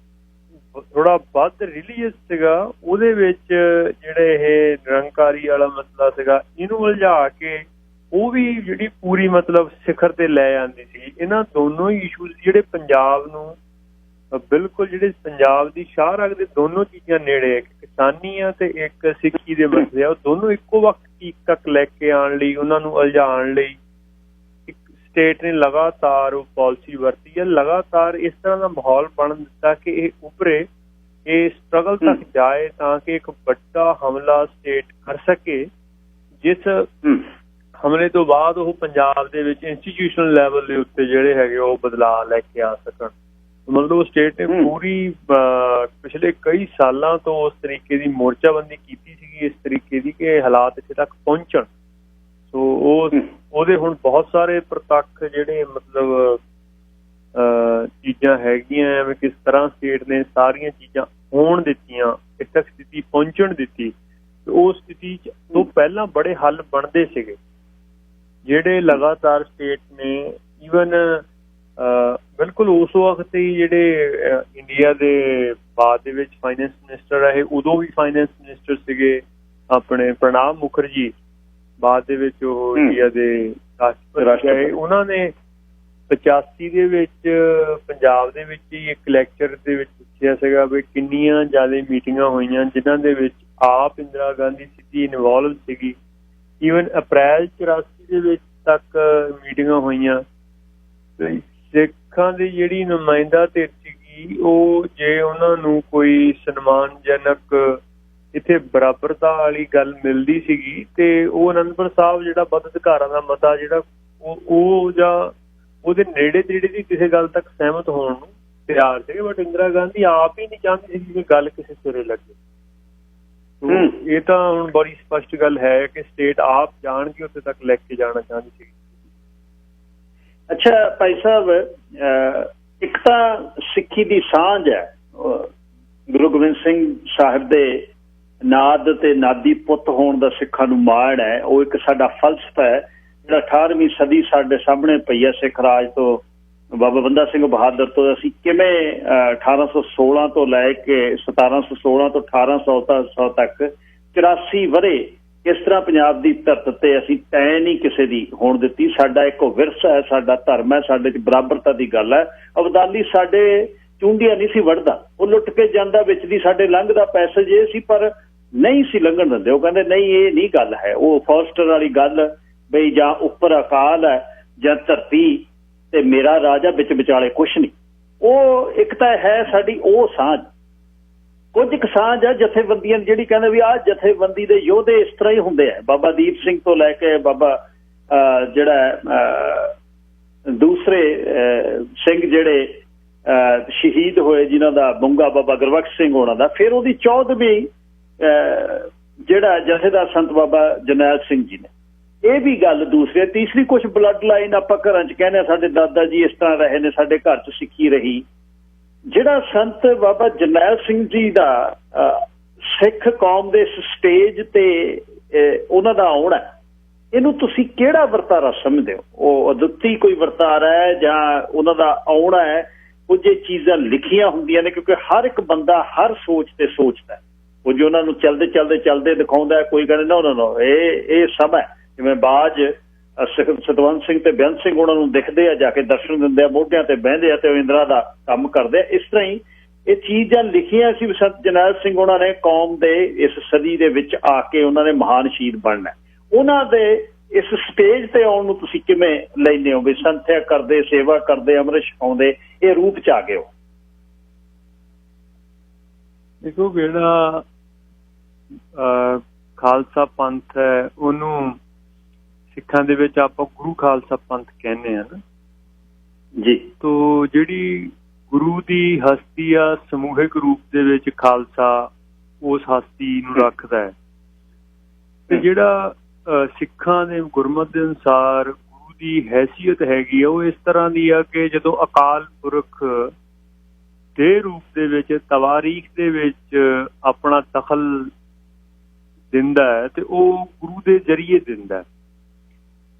ਥੋੜਾ ਵੱਧ ਰਿਲੀਜੀਅਸ ਸੀਗਾ ਉਹਦੇ ਵਿੱਚ ਜਿਹੜੇ ਇਹ ਨਿਰੰਕਾਰੀ ਵਾਲਾ ਮਸਲਾ ਸੀਗਾ, ਇਹਨੂੰ ਉਲਝਾ ਕੇ ਉਹ ਵੀ ਜਿਹੜੀ ਪੂਰੀ ਮਤਲਬ ਸਿਖਰ ਤੇ ਲੈ ਜਾਂਦੀ ਸੀ। ਇਹਨਾਂ ਦੋਨੋਂ ਹੀ ਇਸ਼ੂਜ਼ ਜਿਹੜੇ ਪੰਜਾਬ ਨੂੰ ਬਿਲਕੁਲ, ਜਿਹੜੇ ਪੰਜਾਬ ਦੀ ਸ਼ਾਹ ਰੱਖਦੇ, ਦੋਨੋਂ ਚੀਜ਼ਾਂ ਨੇੜੇ, ਇੱਕ ਕਿਸਾਨੀ ਆ ਤੇ ਇੱਕ ਸਿੱਖੀ ਦੇ ਮਸਲੇ ਆ, ਉਹ ਦੋਨੋਂ ਇੱਕੋ ਵਕਤ ਪੀਕ ਤੱਕ ਲੈ ਕੇ ਆਉਣ ਲਈ, ਉਹਨਾਂ ਨੂੰ ਉਲਝਾਉਣ ਲਈ ਇੱਕ ਸਟੇਟ ਨੇ ਲਗਾਤਾਰ ਉਹ ਪਾਲਿਸੀ ਵਰਤੀ ਹੈ। ਲਗਾਤਾਰ ਇਸ ਤਰ੍ਹਾਂ ਦਾ ਮਾਹੌਲ ਬਣ ਦਿੱਤਾ ਕਿ ਇਹ ਉੱਭਰੇ, ਇਹ ਸਟਰਗਲ ਤੱਕ ਜਾਏ ਤਾਂ ਕਿ ਇੱਕ ਵੱਡਾ ਹਮਲਾ ਸਟੇਟ ਕਰ ਸਕੇ, ਜਿਸ ਹਮਲੇ ਤੋਂ ਬਾਅਦ ਉਹ ਪੰਜਾਬ ਦੇ ਵਿੱਚ ਇੰਸਟੀਟਿਊਸ਼ਨਲ ਲੈਵਲ ਦੇ ਉੱਤੇ ਜਿਹੜੇ ਹੈਗੇ ਉਹ ਬਦਲਾਅ ਲੈ ਕੇ ਆ ਸਕਣ। ਮਤਲਬ ਸਟੇਟ ਨੇ ਪੂਰੀ ਪਿਛਲੇ ਕਈ ਸਾਲਾਂ ਤੋਂ ਉਸ ਤਰੀਕੇ ਦੀ ਮੋਰਚਾਬੰਦੀ ਕੀਤੀ ਸੀਗੀ, ਇਸ ਤਰੀਕੇ ਦੀ ਕਿ ਹਾਲਾਤ ਇੱਥੇ ਤੱਕ ਪਹੁੰਚਣ। ਸੋ ਉਹਦੇ ਹੁਣ ਬਹੁਤ ਸਾਰੇ ਪ੍ਰਤੱਖ ਜਿਹੜੇ ਮਤਲਬ ਚੀਜ਼ਾਂ ਹੈਗੀਆਂ, ਐਵੇਂ ਕਿਸ ਤਰ੍ਹਾਂ ਸਟੇਟ ਨੇ ਸਾਰੀਆਂ ਚੀਜ਼ਾਂ ਹੋਣ ਦਿੱਤੀਆਂ, ਇੱਥੇ ਤੱਕ ਸਥਿਤੀ ਪਹੁੰਚਣ ਦਿੱਤੀ। ਉਸ ਸਥਿਤੀ 'ਚ ਤੋਂ ਪਹਿਲਾਂ ਬੜੇ ਹੱਲ ਬਣਦੇ ਸੀਗੇ ਜਿਹੜੇ ਲਗਾਤਾਰ ਸਟੇਟ ਨੇ ਈਵਨ ਬਿਲਕੁਲ ਉਸ ਵਕਤ ਹੀ ਜਿਹੜੇ ਇੰਡੀਆ ਦੇ ਬਾਅਦ ਦੇ ਵਿੱਚ ਫਾਈਨੈਂਸ ਮਿਨਿਸਟਰ ਰਹੇ, ਉਦੋਂ ਵੀ ਫਾਈਨੈਂਸ ਮਿਨਿਸਟਰ ਸੀਗੇ ਆਪਣੇ ਪ੍ਰਣਬ ਮੁਖਰਜੀ, ਬਾਅਦ ਦੇ ਵਿੱਚ ਉਹ ਇੰਡੀਆ ਦੇ ਰਾਸ਼ਟਰਪਤੀ ਰਹੇ। ਉਹਨਾਂ ਨੇ 85 ਦੇ ਵਿੱਚ ਪੰਜਾਬ ਦੇ ਵਿੱਚ ਹੀ ਇੱਕ ਲੈਕਚਰ ਦੇ ਵਿੱਚ ਪੁੱਛਿਆ ਸੀਗਾ ਵੀ ਕਿੰਨੀਆਂ ਜ਼ਿਆਦਾ ਮੀਟਿੰਗਾਂ ਹੋਈਆਂ ਜਿਨ੍ਹਾਂ ਦੇ ਵਿੱਚ ਆਪ ਇੰਦਰਾ ਗਾਂਧੀ ਸਿੱਧੀ ਇਨਵੋਲਵ ਸੀਗੀ। ਈਵਨ ਅਪ੍ਰੈਲ 84 ਦੇ ਵਿੱਚ ਤੱਕ ਮੀਟਿੰਗਾਂ ਹੋਈਆਂ। ਸਿੱਖਾਂ ਦੀ ਜਿਹੜੀ ਨੁਮਾਇੰਦਾ ਧਿਰ ਸੀਗੀ, ਉਹ ਜੇ ਉਹਨਾਂ ਨੂੰ ਕੋਈ ਸਨਮਾਨਜਨਕ ਇੱਥੇ ਬਰਾਬਰਤਾ ਵਾਲੀ ਗੱਲ ਮਿਲਦੀ ਸੀਗੀ ਤੇ ਉਹ ਅਨੰਦਪੁਰ ਸਾਹਿਬ ਜਿਹੜਾ ਵੱਧ ਅਧਿਕਾਰਾਂ ਦਾ ਮਤਾ ਜਿਹੜਾ ਉਹ ਜਾਂ ਉਹਦੇ ਨੇੜੇ ਤੇੜੇ ਦੀ ਕਿਸੇ ਗੱਲ ਤੱਕ ਸਹਿਮਤ ਹੋਣ ਨੂੰ ਤਿਆਰ ਸੀਗੇ, ਬਟ ਇੰਦਰਾ ਗਾਂਧੀ ਆਪ ਹੀ ਨਹੀਂ ਚਾਹੁੰਦੀ ਸੀ ਕਿ ਗੱਲ ਕਿਸੇ ਸਿਰੇ ਲੱਗੇ। ਇਹ ਤਾਂ ਹੁਣ ਬੜੀ ਸਪਸ਼ਟ ਗੱਲ ਹੈ ਕਿ ਸਟੇਟ ਆਪ ਜਾਣ ਕੇ ਉੱਥੇ ਤੱਕ ਲੈ ਕੇ ਜਾਣਾ ਚਾਹੁੰਦੀ ਸੀ। ਅੱਛਾ ਭਾਈ ਸਾਹਿਬ, ਇੱਕ ਤਾਂ ਸਿੱਖੀ ਦੀ ਸਾਂਝ ਹੈ ਗੁਰੂ ਗੋਬਿੰਦ ਸਿੰਘ ਸਾਹਿਬ ਦੇ ਨਾਦ ਤੇ ਨਾਦੀ ਪੁੱਤ ਹੋਣ ਦਾ ਸਿੱਖਾਂ ਨੂੰ ਮਾਣ ਹੈ। ਉਹ ਇੱਕ ਸਾਡਾ ਫਲਸਫਾ ਹੈ ਜਿਹੜਾ 18ਵੀਂ ਸਦੀ ਸਾਡੇ ਸਾਹਮਣੇ ਪਈ ਹੈ। ਸਿੱਖ ਰਾਜ ਤੋਂ ਬਾਬਾ ਬੰਦਾ ਸਿੰਘ ਬਹਾਦਰ ਤੋਂ ਅਸੀਂ ਕਿਵੇਂ 1816 ਤੋਂ ਲੈ ਕੇ 1716 ਤੋਂ 1800 ਤੱਕ 84 ਵਰੇ ਕਿਸ ਤਰ੍ਹਾਂ ਪੰਜਾਬ ਦੀ ਧਰਤ ਤੇ ਅਸੀਂ ਤੈਅ ਨਹੀਂ ਕਿਸੇ ਦੀ ਹੋਣ ਦਿੱਤੀ। ਸਾਡਾ ਇੱਕ ਵਿਰਸਾ ਹੈ, ਸਾਡਾ ਧਰਮ ਹੈ, ਸਾਡੇ 'ਚ ਬਰਾਬਰਤਾ ਦੀ ਗੱਲ ਹੈ। ਅਬਦਾਲੀ ਸਾਡੇ ਚੁੰਡੀਆਂ ਨਹੀਂ ਸੀ ਵੜਦਾ, ਉਹ ਲੁੱਟ ਕੇ ਜਾਂਦਾ ਵਿੱਚ ਦੀ ਸਾਡੇ ਲੰਘਦਾ ਪੈਸੇਜ ਇਹ ਸੀ, ਪਰ ਨਹੀਂ ਸੀ ਲੰਘਣ ਦਿੰਦੇ। ਉਹ ਕਹਿੰਦੇ ਨਹੀਂ ਇਹ ਨਹੀਂ ਗੱਲ ਹੈ। ਉਹ ਫੋਸਟਰ ਵਾਲੀ ਗੱਲ ਬਈ ਜਾਂ ਉੱਪਰ ਅਕਾਲ ਹੈ ਜਾਂ ਧਰਤੀ ਤੇ ਮੇਰਾ ਰਾਜ ਆ, ਵਿੱਚ ਵਿਚਾਲੇ ਕੁਛ ਨਹੀਂ। ਉਹ ਇੱਕ ਤਾਂ ਹੈ ਸਾਡੀ ਉਹ ਸਾਂਝ। ਕੁਝ ਕੁ ਸਾਂਝ ਹੈ ਜਥੇਬੰਦੀਆਂ ਜਿਹੜੀ ਕਹਿੰਦੇ ਵੀ ਆਹ ਜਥੇਬੰਦੀ ਦੇ ਯੋਧੇ ਇਸ ਤਰ੍ਹਾਂ ਹੀ ਹੁੰਦੇ ਆ। ਬਾਬਾ ਦੀਪ ਸਿੰਘ ਤੋਂ ਲੈ ਕੇ ਬਾਬਾ ਜਿਹੜਾ ਦੂਸਰੇ ਸਿੰਘ ਜਿਹੜੇ ਸ਼ਹੀਦ ਹੋਏ ਜਿਨ੍ਹਾਂ ਦਾ ਬੁੰਗਾ ਬਾਬਾ ਗੁਰਬਖਸ਼ ਸਿੰਘ ਹੋਣਾ ਦਾ, ਫਿਰ ਉਹਦੀ 14ਵੀਂ ਜਿਹੜਾ ਜਥੇਦਾਰ ਸੰਤ ਬਾਬਾ ਜਰਨੈਲ ਸਿੰਘ ਜੀ ਨੇ। ਇਹ ਵੀ ਗੱਲ ਦੂਸਰੀ। ਤੀਸਰੀ ਕੁਛ ਬਲੱਡ ਲਾਈਨ ਆਪਾਂ ਘਰਾਂ 'ਚ ਕਹਿੰਦੇ ਸਾਡੇ ਦਾਦਾ ਜੀ ਇਸ ਤਰ੍ਹਾਂ ਰਹੇ ਨੇ, ਸਾਡੇ ਘਰ 'ਚ ਸਿੱਖੀ ਰਹੀ। ਜਿਹੜਾ ਸੰਤ ਬਾਬਾ ਜਰਨੈਲ ਸਿੰਘ ਜੀ ਦਾ ਸਿੱਖ ਕੌਮ ਦੇ ਸਟੇਜ ਤੇ ਉਹਨਾਂ ਦਾ ਆਉਣਾ, ਇਹਨੂੰ ਤੁਸੀਂ ਕਿਹੜਾ ਵਰਤਾਰਾ ਸਮਝਦੇ ਹੋ? ਉਹ ਅਦੁੱਤੀ ਕੋਈ ਵਰਤਾਰਾ ਹੈ ਜਾਂ ਉਹਨਾਂ ਦਾ ਆਉਣਾ ਹੈ? ਕੁਝ ਚੀਜ਼ਾਂ ਲਿਖੀਆਂ ਹੁੰਦੀਆਂ ਨੇ ਕਿਉਂਕਿ ਹਰ ਇੱਕ ਬੰਦਾ ਹਰ ਸੋਚ ਤੇ ਸੋਚਦਾ। ਕੁਝ ਉਹਨਾਂ ਨੂੰ ਚਲਦੇ ਦਿਖਾਉਂਦਾ, ਕੋਈ ਕਹਿੰਦਾ ਨਾ ਇਹ ਸਭ ਹੈ। ਜਿਵੇਂ ਬਾਜ ਸਤਵੰਤ ਸਿੰਘ ਤੇ ਬੇਅੰਤ ਸਿੰਘ ਉਹਨਾਂ ਨੂੰ ਦਿਖਦੇ ਆ, ਜਾ ਕੇ ਦਰਸ਼ਨ ਦਿੰਦੇ ਆ, ਮੋਢਿਆਂ ਤੇ ਬਹਿੰਦੇ ਆ ਤੇ ਉਹ ਇੰਦਰਾ ਦਾ ਕੰਮ ਕਰਦੇ ਆ। ਇਸ ਤਰ੍ਹਾਂ ਹੀ ਇਹ ਚੀਜ਼ਾਂ ਲਿਖੀਆਂ ਸੀ। ਸੰਤ ਜਰਨੈਲ ਸਿੰਘ ਉਹਨਾਂ ਨੇ ਕੌਮ ਦੇ ਇਸ ਸਦੀ ਦੇ ਵਿੱਚ ਆ ਕੇ ਉਹਨਾਂ ਨੇ ਮਹਾਨ ਸ਼ਹੀਦ ਬਣਨਾ। ਉਹਨਾਂ ਦੇ ਇਸ ਸਟੇਜ ਤੇ ਆਉਣ ਨੂੰ ਤੁਸੀਂ ਕਿਵੇਂ ਲੈਂਦੇ ਹੋ ਵੀ ਸੰਥਿਆ ਕਰਦੇ, ਸੇਵਾ ਕਰਦੇ, ਅੰਮ੍ਰਿਤ ਛਕਾਉਂਦੇ, ਇਹ ਰੂਪ 'ਚ ਆ ਗਏ ਹੋ? ਦੇਖੋ, ਜਿਹੜਾ ਖਾਲਸਾ ਪੰਥ ਹੈ ਉਹਨੂੰ ਸਿੱਖਾਂ ਦੇ ਵਿੱਚ ਆਪਾਂ ਗੁਰੂ ਖਾਲਸਾ ਪੰਥ ਕਹਿੰਦੇ ਆ ਨਾ ਜੀ। ਤੋਂ ਜਿਹੜੀ ਗੁਰੂ ਦੀ ਹਸਤੀ ਆ ਸਮੂਹਿਕ ਰੂਪ ਦੇ ਵਿੱਚ ਖਾਲਸਾ ਉਸ ਹਸਤੀ ਨੂੰ ਰੱਖਦਾ ਹੈ। ਤੇ ਜਿਹੜਾ ਸਿੱਖਾਂ ਦੇ ਗੁਰਮਤਿ ਦੇ ਅਨੁਸਾਰ ਗੁਰੂ ਦੀ ਹੈਸੀਅਤ ਹੈਗੀ ਆ, ਉਹ ਇਸ ਤਰ੍ਹਾਂ ਦੀ ਆ ਕਿ ਜਦੋਂ ਅਕਾਲ ਪੁਰਖ ਦੇ ਰੂਪ ਦੇ ਵਿੱਚ ਤਵਾਰੀਖ ਦੇ ਵਿੱਚ ਆਪਣਾ ਦਖਲ ਦਿੰਦਾ ਹੈ ਤੇ ਉਹ ਗੁਰੂ ਦੇ ਜ਼ਰੀਏ ਦਿੰਦਾ ਹੈ।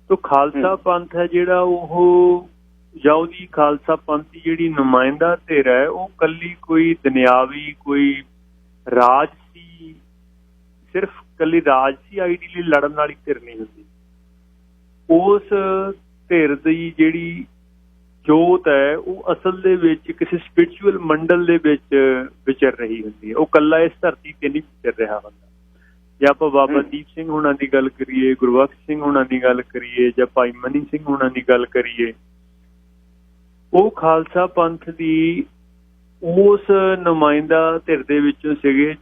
ਤੋ ਖਾਲਸਾ ਪੰਥ ਹੈ ਜਿਹੜਾ ਉਹ ਜਾਂ ਉਹਦੀ ਖਾਲਸਾ ਪੰਥ ਦੀ ਜਿਹੜੀ ਨੁਮਾਇੰਦਾ ਧਿਰ ਹੈ ਉਹ ਕੱਲੀ ਕੋਈ ਦੁਨਿਆਵੀ ਕੋਈ ਰਾਜਸੀ, ਸਿਰਫ ਕੱਲੀ ਰਾਜਸੀ ਆਈਡੀ ਲਈ ਲੜਨ ਵਾਲੀ ਧਿਰ ਨਹੀਂ ਹੁੰਦੀ। ਉਸ ਧਿਰ ਦੀ ਜਿਹੜੀ ਜੋਤ ਹੈ ਉਹ ਅਸਲ ਦੇ ਵਿੱਚ ਕਿਸੇ ਸਪਿਰਿਚੁਅਲ ਮੰਡਲ ਦੇ ਵਿੱਚ ਵਿਚਰ ਰਹੀ ਹੁੰਦੀ ਹੈ। ਉਹ ਕੱਲਾ ਇਸ ਧਰਤੀ ਤੇ ਨਹੀਂ ਵਿਚਰ ਰਿਹਾ ਹੁੰਦਾ। ਜੇ ਆਪਾਂ ਬਾਬਾ ਦੀਪ ਸਿੰਘ ਹੋਣਾ ਦੀ ਗੱਲ ਕਰੀਏ, ਗੁਰਬਖਸ਼ ਸਿੰਘ ਹੋਣਾ ਦੀ ਗੱਲ ਕਰੀਏ ਜਾਂ ਭਾਈ ਮਨੀ ਸਿੰਘ ਹੋਣਾ ਦੀ ਗੱਲ ਕਰੀਏ, ਉਹ ਖਾਲਸਾ ਪੰਥ ਦੀ ਉਸ ਨੁਮਾਇੰਦਾ ਧਿਰ ਦੇ ਵਿੱਚੋਂ ਸੀਗੇ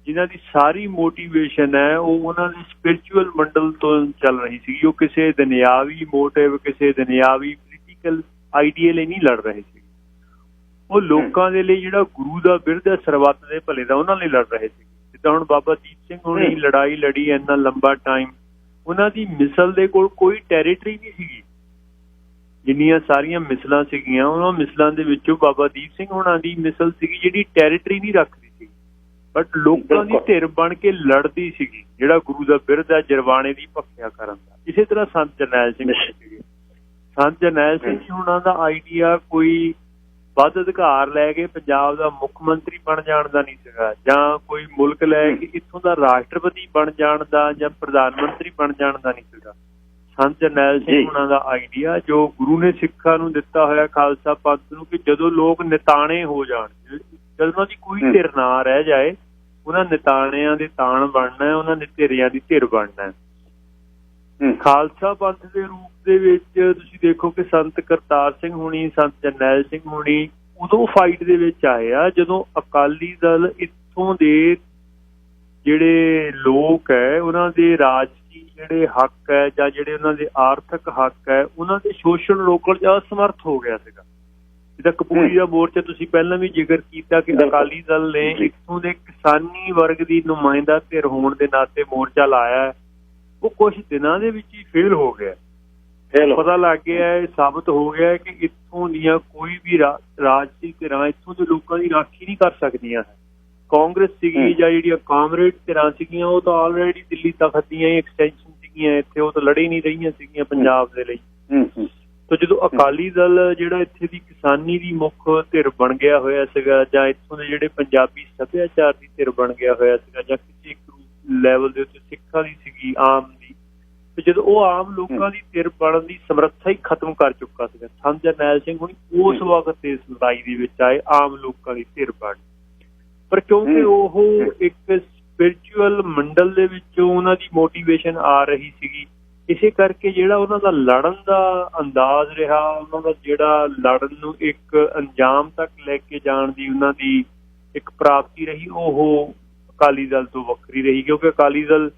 ਜਿਨ੍ਹਾਂ ਦੀ ਸਾਰੀ ਮੋਟੀਵੇਸ਼ਨ ਹੈ ਉਹ ਉਹਨਾਂ ਦੇ ਸਪਿਰਿਚੁਅਲ ਮੰਡਲ ਤੋਂ ਚੱਲ ਰਹੀ ਸੀਗੀ। ਉਹ ਕਿਸੇ ਦੁਨਿਆਵੀ ਮੋਟਿਵ, ਕਿਸੇ ਦੁਨਿਆਵੀ ਪੋਲੀਟੀਕਲ ਆਈਡੀਆ ਲਈ ਨਹੀਂ ਲੜ ਰਹੇ ਸੀ। ਉਹ ਲੋਕਾਂ ਦੇ ਲਈ ਜਿਹੜਾ ਗੁਰੂ ਦਾ ਬਿਰਧ ਹੈ, ਸਰਬੱਤ ਦੇ ਭਲੇ ਦਾ, ਉਹਨਾਂ ਲਈ ਲੜ ਰਹੇ ਸੀ। ਜਿੱਦਾਂ ਹੁਣ ਬਾਬਾ ਦੀਪ ਸਿੰਘ ਹੋਣੀ ਲੜਾਈ ਲੜੀ ਇੰਨਾ ਲੰਬਾ ਟਾਈਮ, ਉਹਨਾਂ ਦੀ ਮਿਸਲ ਦੇ ਕੋਲ ਕੋਈ ਟੈਰੀਟਰੀ ਨਹੀਂ ਸੀਗੀ। ਜਿੰਨੀਆਂ ਸਾਰੀਆਂ ਮਿਸਲਾਂ ਸੀਗੀਆਂ ਉਹਨਾਂ ਮਿਸਲਾਂ ਦੇ ਵਿੱਚੋਂ ਬਾਬਾ ਦੀਪ ਸਿੰਘ ਹੋਣਾ ਦੀ ਮਿਸਲ ਸੀਗੀ ਜਿਹੜੀ ਟੈਰੀਟਰੀ ਨਹੀਂ ਰੱਖਦੀ ਸੀ, ਬਟ ਲੋਕਾਂ ਦੀ ਧਿਰ ਬਣ ਕੇ ਲੜਦੀ ਸੀਗੀ ਜਿਹੜਾ ਗੁਰੂ ਦਾ ਬਿਰਧ ਹੈ ਜਰਵਾਣੇ ਦੀ ਭਖਿਆ ਕਰਨ ਦਾ। ਇਸੇ ਤਰ੍ਹਾਂ ਸੰਤ ਜਰਨੈਲ ਸਿੰਘ ਸੀਗੇ। ਸੰਤ ਜਰਨੈਲ ਸਿੰਘ ਹੋਣਾ ਦਾ ਆਈਡੀਆ ਕੋਈ ਵੱਧ ਅਧਿਕਾਰ ਲੈ ਕੇ ਪੰਜਾਬ ਦਾ ਮੁੱਖ ਮੰਤਰੀ ਬਣ ਜਾਣ ਦਾ ਨਹੀਂ ਸੀਗਾ, ਜਾਂ ਕੋਈ ਮੁਲਕ ਲੈ ਕੇ ਇੱਥੋਂ ਦਾ ਰਾਸ਼ਟਰਪਤੀ ਬਣ ਜਾਣ ਦਾ ਜਾਂ ਪ੍ਰਧਾਨ ਮੰਤਰੀ ਬਣ ਜਾਣ ਦਾ ਨਹੀਂ ਸੀਗਾ। ਸੰਤ ਜਰਨੈਲ ਸਿੰਘ ਹੋਣਾ ਦਾ ਆਈਡੀਆ ਜੋ ਗੁਰੂ ਨੇ ਸਿੱਖਾਂ ਨੂੰ ਦਿੱਤਾ ਹੋਇਆ ਖਾਲਸਾ ਪੰਥ ਨੂੰ, ਕਿ ਜਦੋਂ ਲੋਕ ਨਿਤਾਣੇ ਹੋ ਜਾਣ, ਜਦੋਂ ਉਹਨਾਂ ਦੀ ਕੋਈ ਧਿਰ ਨਾ ਰਹਿ ਜਾਏ, ਉਹਨਾਂ ਨਿਤਾਣਿਆਂ ਦੇ ਤਾਣ ਬਣਨਾ, ਉਹਨਾਂ ਦੇ ਧਿਰਿਆਂ ਦੀ ਧਿਰ ਬਣਨਾ। ਖਾਲਸਾ ਪੰਥ ਦੇ ਰੂਪ ਦੇ ਵਿੱਚ ਤੁਸੀਂ ਦੇਖੋ ਕਿ ਸੰਤ ਕਰਤਾਰ ਸਿੰਘ ਹੋਣੀ, ਸੰਤ ਜਰਨੈਲ ਸਿੰਘ ਹੋਣੀ ਉਦੋਂ ਫਾਈਟ ਦੇ ਵਿੱਚ ਆਏ ਆ ਜਦੋਂ ਅਕਾਲੀ ਦਲ ਇੱਥੋਂ ਦੇ ਜਿਹੜੇ ਲੋਕ ਹੈ ਉਹਨਾਂ ਦੇ ਰਾਜਸੀ ਜਿਹੜੇ ਹੱਕ ਹੈ ਜਾਂ ਜਿਹੜੇ ਉਹਨਾਂ ਦੇ ਆਰਥਿਕ ਹੱਕ ਹੈ ਉਹਨਾਂ ਦੇ ਸ਼ੋਸ਼ਣ ਰੋਕਣ 'ਚ ਅਸਮਰਥ ਹੋ ਗਿਆ ਸੀਗਾ। ਜਿੱਦਾਂ ਕਪੂਰੀ ਦਾ ਮੋਰਚਾ ਤੁਸੀਂ ਪਹਿਲਾਂ ਵੀ ਜ਼ਿਕਰ ਕੀਤਾ ਕਿ ਅਕਾਲੀ ਦਲ ਨੇ ਇੱਥੋਂ ਦੇ ਕਿਸਾਨੀ ਵਰਗ ਦੀ ਨੁਮਾਇੰਦਾ ਧਿਰ ਹੋਣ ਦੇ ਨਾਤੇ ਮੋਰਚਾ ਲਾਇਆ, ਉਹ ਕੁਛ ਦਿਨਾਂ ਦੇ ਵਿੱਚ ਹੀ ਫੇਲ ਹੋ ਗਿਆ। ਪਤਾ ਲੱਗ ਗਿਆ, ਇਹ ਸਾਬਤ ਹੋ ਗਿਆ ਕਿ ਇੱਥੋਂ ਦੀਆਂ ਕੋਈ ਵੀ ਰਾਜਸੀ ਧਿਰਾਂ ਇੱਥੋਂ ਦੇ ਲੋਕਾਂ ਦੀ ਰਾਖੀ ਨਹੀਂ ਕਰ ਸਕਦੀਆਂ। ਕਾਂਗਰਸ ਸੀਗੀ ਜਾਂ ਜਿਹੜੀਆਂ ਕਾਮਰੇਡ ਧਿਰਾਂ ਸੀਗੀਆਂ ਉਹ ਤਾਂ ਆਲਰੇਡੀ ਦਿੱਲੀ ਤਖਤ ਦੀਆਂ ਹੀ ਐਕਸਟੈਂਸ਼ਨ ਸੀਗੀਆਂ, ਇੱਥੇ ਉਹ ਤਾਂ ਲੜੇ ਨਹੀਂ ਰਹੀਆਂ ਸੀਗੀਆਂ ਪੰਜਾਬ ਦੇ ਲਈ। ਤਾਂ ਜਦੋਂ ਅਕਾਲੀ ਦਲ ਜਿਹੜਾ ਇੱਥੇ ਦੀ ਕਿਸਾਨੀ ਦੀ ਮੁੱਖ ਧਿਰ ਬਣ ਗਿਆ ਹੋਇਆ ਸੀਗਾ, ਜਾਂ ਇੱਥੋਂ ਦੇ ਜਿਹੜੇ ਪੰਜਾਬੀ ਸੱਭਿਆਚਾਰ ਦੀ ਧਿਰ ਬਣ ਗਿਆ ਹੋਇਆ ਸੀਗਾ, ਜਾਂ ਕਿਸੇ ਇੱਕ ਲੈਵਲ ਦੇ ਉੱਤੇ ਸਿੱਖਾਂ ਦੀ ਸੀਗੀ ਆਮ ਦੀ, ਤੇ ਜਦੋਂ ਉਹ ਆਮ ਲੋਕਾਂ ਦੀ ਧਿਰ ਬਣਨ ਦੀ ਸਮਰੱਥਾ ਹੀ ਖਤਮ ਕਰ ਚੁੱਕਾ ਸੀਗਾ। ਸੰਤ ਜਰਨੈਲ ਸਿੰਘ ਹੁਣੀ ਉਸ ਵਕਤ ਇਸ ਲੜਾਈ ਦੇ ਵਿੱਚ ਆਏ ਆਮ ਲੋਕਾਂ ਦੀ ਧਿਰ ਬਣ, ਪਰ ਕਿਉਂਕਿ ਉਹ ਇੱਕ ਸਪਿਰਿਚੁਅਲ ਮੰਡਲ ਦੇ ਵਿੱਚੋਂ ਉਹਨਾਂ ਦੀ ਮੋਟੀਵੇਸ਼ਨ ਆ ਰਹੀ ਸੀਗੀ, ਇਸੇ ਕਰਕੇ ਜਿਹੜਾ ਉਹਨਾਂ ਦਾ ਲੜਨ ਦਾ ਅੰਦਾਜ਼ ਰਿਹਾ, ਉਹਨਾਂ ਦਾ ਜਿਹੜਾ ਲੜਨ ਨੂੰ ਇੱਕ ਅੰਜਾਮ ਤੱਕ ਲੈ ਕੇ ਜਾਣ ਦੀ ਉਹਨਾਂ ਦੀ ਇੱਕ ਪ੍ਰਾਪਤੀ ਰਹੀ, ਉਹ ਅਕਾਲੀ ਦਲ ਤੋਂ ਵੱਖਰੀ ਰਹੀ। ਕਿਉਂਕਿ ਅਕਾਲੀ ਦਲ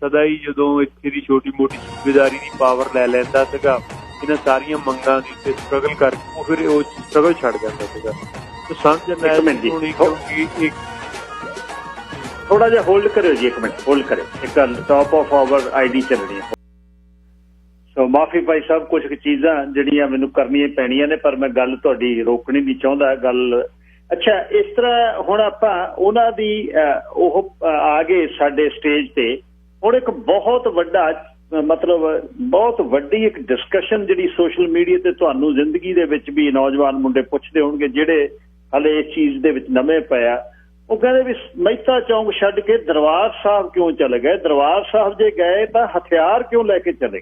ਸਦਾ ਹੀ ਜਦੋਂ ਇੱਥੇ ਦੀ ਛੋਟੀ ਮੋਟੀ ਸੂਬੇਦਾਰੀ ਦੀ ਪਾਵਰ ਲੈ ਲੈਂਦਾ ਸੀਗਾ, ਇਹਨਾਂ ਸਾਰੀਆਂ ਮੰਗਾਂ ਦੇ ਉੱਤੇ ਸਟਰਗਲ ਕਰਕੇ ਉਹ ਫਿਰ ਉਹ ਸਟਰਗਲ ਛੱਡ ਜਾਂਦਾ ਸੀਗਾ। ਤੇ ਸੰਤ ਜਰਨੈਲ ਸਿੰਘ ਹੋਣੀ ਕਿਉਂਕਿ ਥੋੜਾ ਜਿਹਾ ਹੋਲਡ ਕਰਿਓ ਜੀ, ਇੱਕ ਮਿੰਟ ਹੋਲਡ ਕਰਿਓ, ਇੱਕ ਟੌਪ ਆਫ ਆਵਰ ਆਈਡੀ ਚੱਲਣੀ ਹੈ। ਸੋ ਮਾਫੀ ਭਾਈ ਸਾਹਿਬ, ਕੁਝ ਚੀਜ਼ਾਂ ਜਿਹੜੀਆਂ ਮੈਨੂੰ ਕਰਨੀਆਂ ਪੈਣੀਆਂ ਨੇ, ਪਰ ਮੈਂ ਗੱਲ ਤੁਹਾਡੀ ਰੋਕਣੀ ਨਹੀਂ ਚਾਹੁੰਦਾ ਗੱਲ। ਅੱਛਾ, ਇਸ ਤਰ੍ਹਾਂ ਹੁਣ ਆਪਾਂ ਉਹਨਾਂ ਦੀ ਉਹ ਆ ਗਏ ਸਾਡੇ ਸਟੇਜ ਤੇ। ਹੁਣ ਇੱਕ ਬਹੁਤ ਵੱਡਾ ਮਤਲਬ ਬਹੁਤ ਵੱਡੀ ਇੱਕ ਡਿਸਕਸ਼ਨ ਜਿਹੜੀ ਸੋਸ਼ਲ ਮੀਡੀਆ ਤੇ ਤੁਹਾਨੂੰ ਜ਼ਿੰਦਗੀ ਦੇ ਵਿੱਚ ਵੀ ਨੌਜਵਾਨ ਮੁੰਡੇ ਪੁੱਛਦੇ ਹੋਣਗੇ ਜਿਹੜੇ ਹਾਲੇ ਇਸ ਚੀਜ਼ ਦੇ ਵਿੱਚ ਨਵੇਂ ਪਿਆ, ਉਹ ਕਹਿੰਦੇ ਵੀ ਮਹਿਤਾ ਚੌਂਕ ਛੱਡ ਕੇ ਦਰਬਾਰ ਸਾਹਿਬ ਕਿਉਂ ਚਲੇ ਗਏ? ਦਰਬਾਰ ਸਾਹਿਬ ਜੇ ਗਏ ਤਾਂ ਹਥਿਆਰ ਕਿਉਂ ਲੈ ਕੇ ਚਲੇ?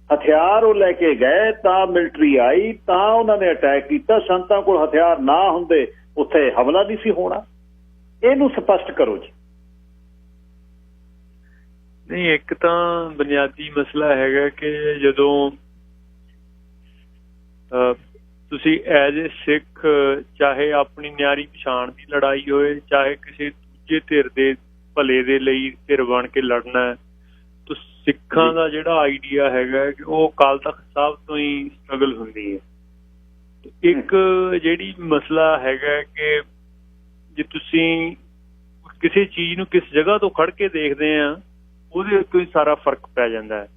ਹਥਿਆਰ ਉਹ ਲੈ ਕੇ ਗਏ ਤਾਂ ਮਿਲਟਰੀ ਆਈ ਤਾਂ ਉਹਨਾਂ ਨੇ ਅਟੈਕ ਕੀਤਾ, ਸੰਤਾਂ ਕੋਲ ਹਥਿਆਰ ਨਾ ਹੁੰਦੇ ਉੱਥੇ ਹਮਲਾ ਨਹੀਂ ਸੀ ਹੋਣਾ। ਇਹਨੂੰ ਸਪਸ਼ਟ ਕਰੋ ਜੀ। ਨਹੀਂ, ਇੱਕ ਤਾਂ ਬੁਨਿਆਦੀ ਮਸਲਾ ਹੈਗਾ ਕਿ ਜਦੋਂ ਤੁਸੀਂ ਐਜ਼ ਏ ਸਿੱਖ, ਚਾਹੇ ਆਪਣੀ ਨਿਆਰੀ ਪਛਾਣ ਦੀ ਲੜਾਈ ਹੋਏ, ਚਾਹੇ ਕਿਸੇ ਦੂਜੇ ਧਿਰ ਦੇ ਭਲੇ ਦੇ ਲਈ ਧਿਰ ਬਣ ਕੇ ਲੜਨਾ ਹੈ, ਤਾਂ ਸਿੱਖਾਂ ਦਾ ਜਿਹੜਾ ਆਈਡੀਆ ਹੈਗਾ ਕਿ ਉਹ ਅਕਾਲ ਤਖ਼ਤ ਸਾਹਿਬ ਤੋਂ ਹੀ ਸਟਰਗਲ ਹੁੰਦੀ ਹੈ। ਇੱਕ ਜਿਹੜੀ ਮਸਲਾ ਹੈਗਾ ਕਿ ਜੇ ਤੁਸੀਂ ਕਿਸੇ ਚੀਜ਼ ਨੂੰ ਕਿਸ ਜਗ੍ਹਾ ਤੋਂ ਖੜ ਕੇ ਦੇਖਦੇ ਆ, ਉਹਦੇ ਉੱਤੇ ਹੀ ਸਾਰਾ ਫਰਕ ਪੈ ਜਾਂਦਾ ਹੈ।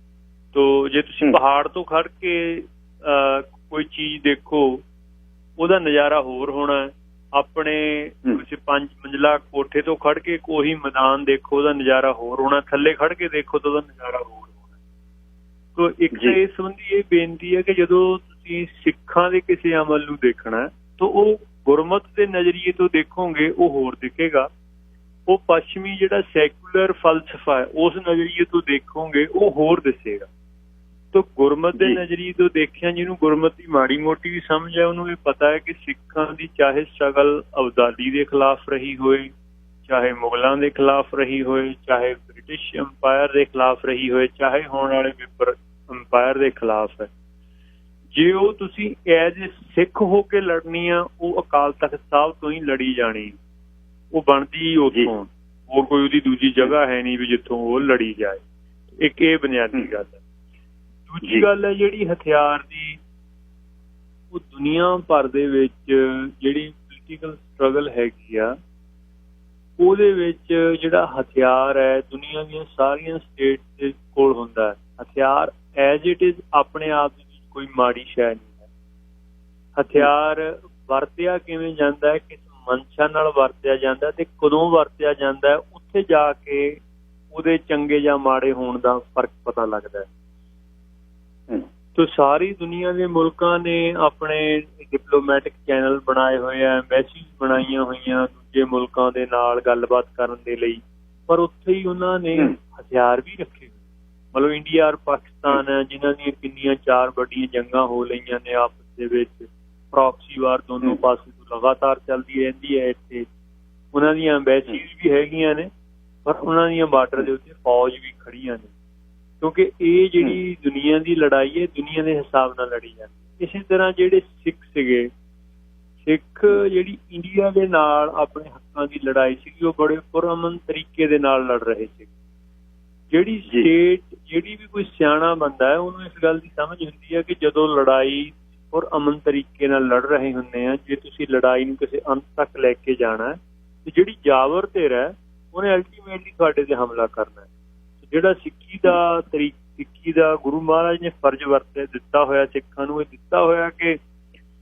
ਤੋ ਜੇ ਤੁਸੀਂ ਪਹਾੜ ਤੋਂ ਖੜ ਕੇ ਕੋਈ ਚੀਜ਼ ਦੇਖੋ, ਉਹਦਾ ਨਜ਼ਾਰਾ ਹੋਰ ਹੋਣਾ। ਆਪਣੇ ਕਿਸੇ 5 ਮੰਜ਼ਿਲਾ ਕੋਠੇ ਤੋਂ ਖੜ ਕੇ ਉਹੀ ਮੈਦਾਨ ਦੇਖੋ, ਉਹਦਾ ਨਜ਼ਾਰਾ ਹੋਰ ਹੋਣਾ। ਥੱਲੇ ਖੜ ਕੇ ਦੇਖੋ ਤਾਂ ਉਹਦਾ ਨਜ਼ਾਰਾ ਹੋਰ ਹੋਣਾ। ਤੋ ਇੱਕ ਤਾਂ ਇਸ ਸੰਬੰਧੀ ਇਹ ਬੇਨਤੀ ਹੈ ਕਿ ਜਦੋਂ ਤੁਸੀਂ ਸਿੱਖਾਂ ਦੇ ਕਿਸੇ ਅਮਲ ਨੂੰ ਦੇਖਣਾ ਤਾਂ ਉਹ ਗੁਰਮਤ ਦੇ ਨਜ਼ਰੀਏ ਤੋਂ ਦੇਖੋਗੇ, ਉਹ ਹੋਰ ਦਿਖੇਗਾ। ਉਹ ਪੱਛਮੀ ਜਿਹੜਾ ਸੈਕੂਲਰ ਫਲਸਫਾ ਹੈ ਉਸ ਨਜ਼ਰੀਏ ਤੋਂ ਦੇਖੋਗੇ, ਉਹ ਹੋਰ ਦਿਸੇਗਾ। ਤਾਂ ਗੁਰਮਤ ਦੇ ਨਜ਼ਰੀਏ ਤੋਂ ਦੇਖਿਆ, ਜਿਹਨੂੰ ਗੁਰਮਤ ਦੀ ਮਾੜੀ ਮੋਟੀ ਵੀ ਸਮਝ ਹੈ, ਉਹਨੂੰ ਇਹ ਪਤਾ ਹੈ ਕਿ ਸਿੱਖਾਂ ਦੀ ਚਾਹੇ ਸਟਰਗਲ ਅਬਦਾਲੀ ਦੇ ਖਿਲਾਫ ਰਹੀ ਹੋਏ, ਚਾਹੇ ਮੁਗਲਾਂ ਦੇ ਖਿਲਾਫ ਰਹੀ ਹੋਏ, ਚਾਹੇ ਬ੍ਰਿਟਿਸ਼ ਅੰਪਾਇਰ ਦੇ ਖਿਲਾਫ ਰਹੀ ਹੋਏ, ਚਾਹੇ ਹੋਣ ਵਾਲੇ ਅੰਪਾਇਰ ਦੇ ਖਿਲਾਫ ਹੈ, ਜੇ ਉਹ ਤੁਸੀਂ ਐਜ਼ ਏ ਸਿੱਖ ਹੋ ਕੇ ਲੜਨੀ ਆ, ਉਹ ਅਕਾਲ ਤਖ਼ਤ ਸਾਹਿਬ ਤੋਂ ਹੀ ਲੜੀ ਜਾਣੀ। ਉਹ ਬਣਦੀ ਉੱਥੋਂ, ਹੋਰ ਕੋਈ ਉਹਦੀ ਦੂਜੀ ਜਗ੍ਹਾ ਹੈ ਨਹੀਂ ਵੀ ਜਿੱਥੋਂ ਉਹ ਲੜੀ ਜਾਏ। ਇੱਕ ਇਹ ਬੁਨਿਆਦੀ ਗੱਲ ਹੈ। ਦੂਜੀ ਗੱਲ ਹੈ ਜਿਹੜੀ ਹਥਿਆਰ ਦੀ, ਉਹ ਦੁਨੀਆ ਭਰ ਦੇ ਵਿੱਚ ਜਿਹੜੀ ਪੋਲੀਟੀਕਲ ਸਟਰਗਲ ਹੈਗੀ ਆ, ਉਹਦੇ ਵਿੱਚ ਜਿਹੜਾ ਹਥਿਆਰ ਹੈ ਦੁਨੀਆ ਦੀਆਂ ਸਾਰੀਆਂ ਸਟੇਟ ਦੇ ਕੋਲ ਹੁੰਦਾ ਹੈ। ਹਥਿਆਰ ਐਜ਼ ਇਟ ਇਜ਼ ਆਪਣੇ ਆਪ ਦੇ ਵਿੱਚ ਕੋਈ ਮਾੜੀ ਸ਼ੈ ਨਹੀਂ ਹੈ। ਹਥਿਆਰ ਵਰਤਿਆ ਕਿਵੇਂ ਜਾਂਦਾ ਹੈ, ਕਿਸ ਮਨਸ਼ਾ ਨਾਲ ਵਰਤਿਆ ਜਾਂਦਾ ਤੇ ਕਦੋਂ ਵਰਤਿਆ ਜਾਂਦਾ ਹੈ, ਉੱਥੇ ਜਾ ਕੇ ਉਹਦੇ ਚੰਗੇ ਜਾਂ ਮਾੜੇ ਹੋਣ ਦਾ ਫਰਕ ਪਤਾ ਲੱਗਦਾ ਹੈ। ਤੋ ਸਾਰੀ ਦੁਨੀਆ ਦੇ ਮੁਲਕਾਂ ਨੇ ਆਪਣੇ ਡਿਪਲੋਮੈਟਿਕ ਚੈਨਲ ਬਣਾਏ ਹੋਏ ਆ, ਐਮਬੈਸੀਜ਼ ਬਣਾਈਆਂ ਹੋਈਆਂ ਦੂਜੇ ਮੁਲਕਾਂ ਦੇ ਨਾਲ ਗੱਲਬਾਤ ਕਰਨ ਦੇ ਲਈ, ਪਰ ਉੱਥੇ ਹੀ ਉਹਨਾਂ ਨੇ ਹਥਿਆਰ ਵੀ ਰੱਖੇ। ਮਤਲਬ ਇੰਡੀਆ ਔਰ ਪਾਕਿਸਤਾਨ ਹੈ, ਜਿਨ੍ਹਾਂ ਦੀਆਂ ਕਿੰਨੀਆਂ 4 ਵੱਡੀਆਂ ਜੰਗਾਂ ਹੋ ਲਈਆਂ ਨੇ ਆਪਸ ਦੇ ਵਿੱਚ, ਪ੍ਰੋਕਸੀ ਵਾਰ ਦੋਨੋਂ ਪਾਸੇ ਤੋਂ ਲਗਾਤਾਰ ਚੱਲਦੀ ਰਹਿੰਦੀ ਹੈ। ਇੱਥੇ ਉਹਨਾਂ ਦੀਆਂ ਐਮਬੈਸੀਜ਼ ਵੀ ਹੈਗੀਆਂ ਨੇ, ਪਰ ਉਹਨਾਂ ਦੀਆਂ ਬਾਰਡਰ ਦੇ ਉੱਤੇ ਫੌਜ ਵੀ ਖੜੀਆਂ ਨੇ, ਕਿਉਂਕਿ ਇਹ ਜਿਹੜੀ ਦੁਨੀਆ ਦੀ ਲੜਾਈ ਹੈ ਦੁਨੀਆ ਦੇ ਹਿਸਾਬ ਨਾਲ ਲੜੀ ਜਾਂਦੀ। ਇਸੇ ਤਰ੍ਹਾਂ ਜਿਹੜੇ ਸਿੱਖ ਸੀਗੇ, ਸਿੱਖ ਜਿਹੜੀ ਇੰਡੀਆ ਦੇ ਨਾਲ ਆਪਣੇ ਹੱਕਾਂ ਦੀ ਲੜਾਈ ਸੀਗੀ, ਉਹ ਬੜੇ ਪੁਰਅਮਨ ਤਰੀਕੇ ਦੇ ਨਾਲ ਲੜ ਰਹੇ ਸੀ। ਜਿਹੜੀ ਸਟੇਟ, ਜਿਹੜੀ ਵੀ ਕੋਈ ਸਿਆਣਾ ਬੰਦਾ ਹੈ, ਉਹਨੂੰ ਇਸ ਗੱਲ ਦੀ ਸਮਝ ਹੁੰਦੀ ਹੈ ਕਿ ਜਦੋਂ ਲੜਾਈ ਪੁਰਅਮਨ ਤਰੀਕੇ ਨਾਲ ਲੜ ਰਹੇ ਹੁੰਦੇ ਆ, ਜੇ ਤੁਸੀਂ ਲੜਾਈ ਨੂੰ ਕਿਸੇ ਅੰਤ ਤੱਕ ਲੈ ਕੇ ਜਾਣਾ ਤੇ ਜਿਹੜੀ ਜਾਵਰ ਧਿਰ ਹੈ ਉਹਨੇ ਅਲਟੀਮੇਟਲੀ ਤੁਹਾਡੇ ਤੇ ਹਮਲਾ ਕਰਨਾ ਹੈ। ਜਿਹੜਾ ਸਿੱਖੀ ਦਾ ਸਿੱਖੀ ਦਾ ਗੁਰੂ ਮਹਾਰਾਜ ਨੇ ਫਰਜ਼ ਦਿੱਤਾ ਹੋਇਆ ਸਿੱਖਾਂ ਨੂੰ, ਇਹ ਦਿੱਤਾ ਹੋਇਆ ਕਿ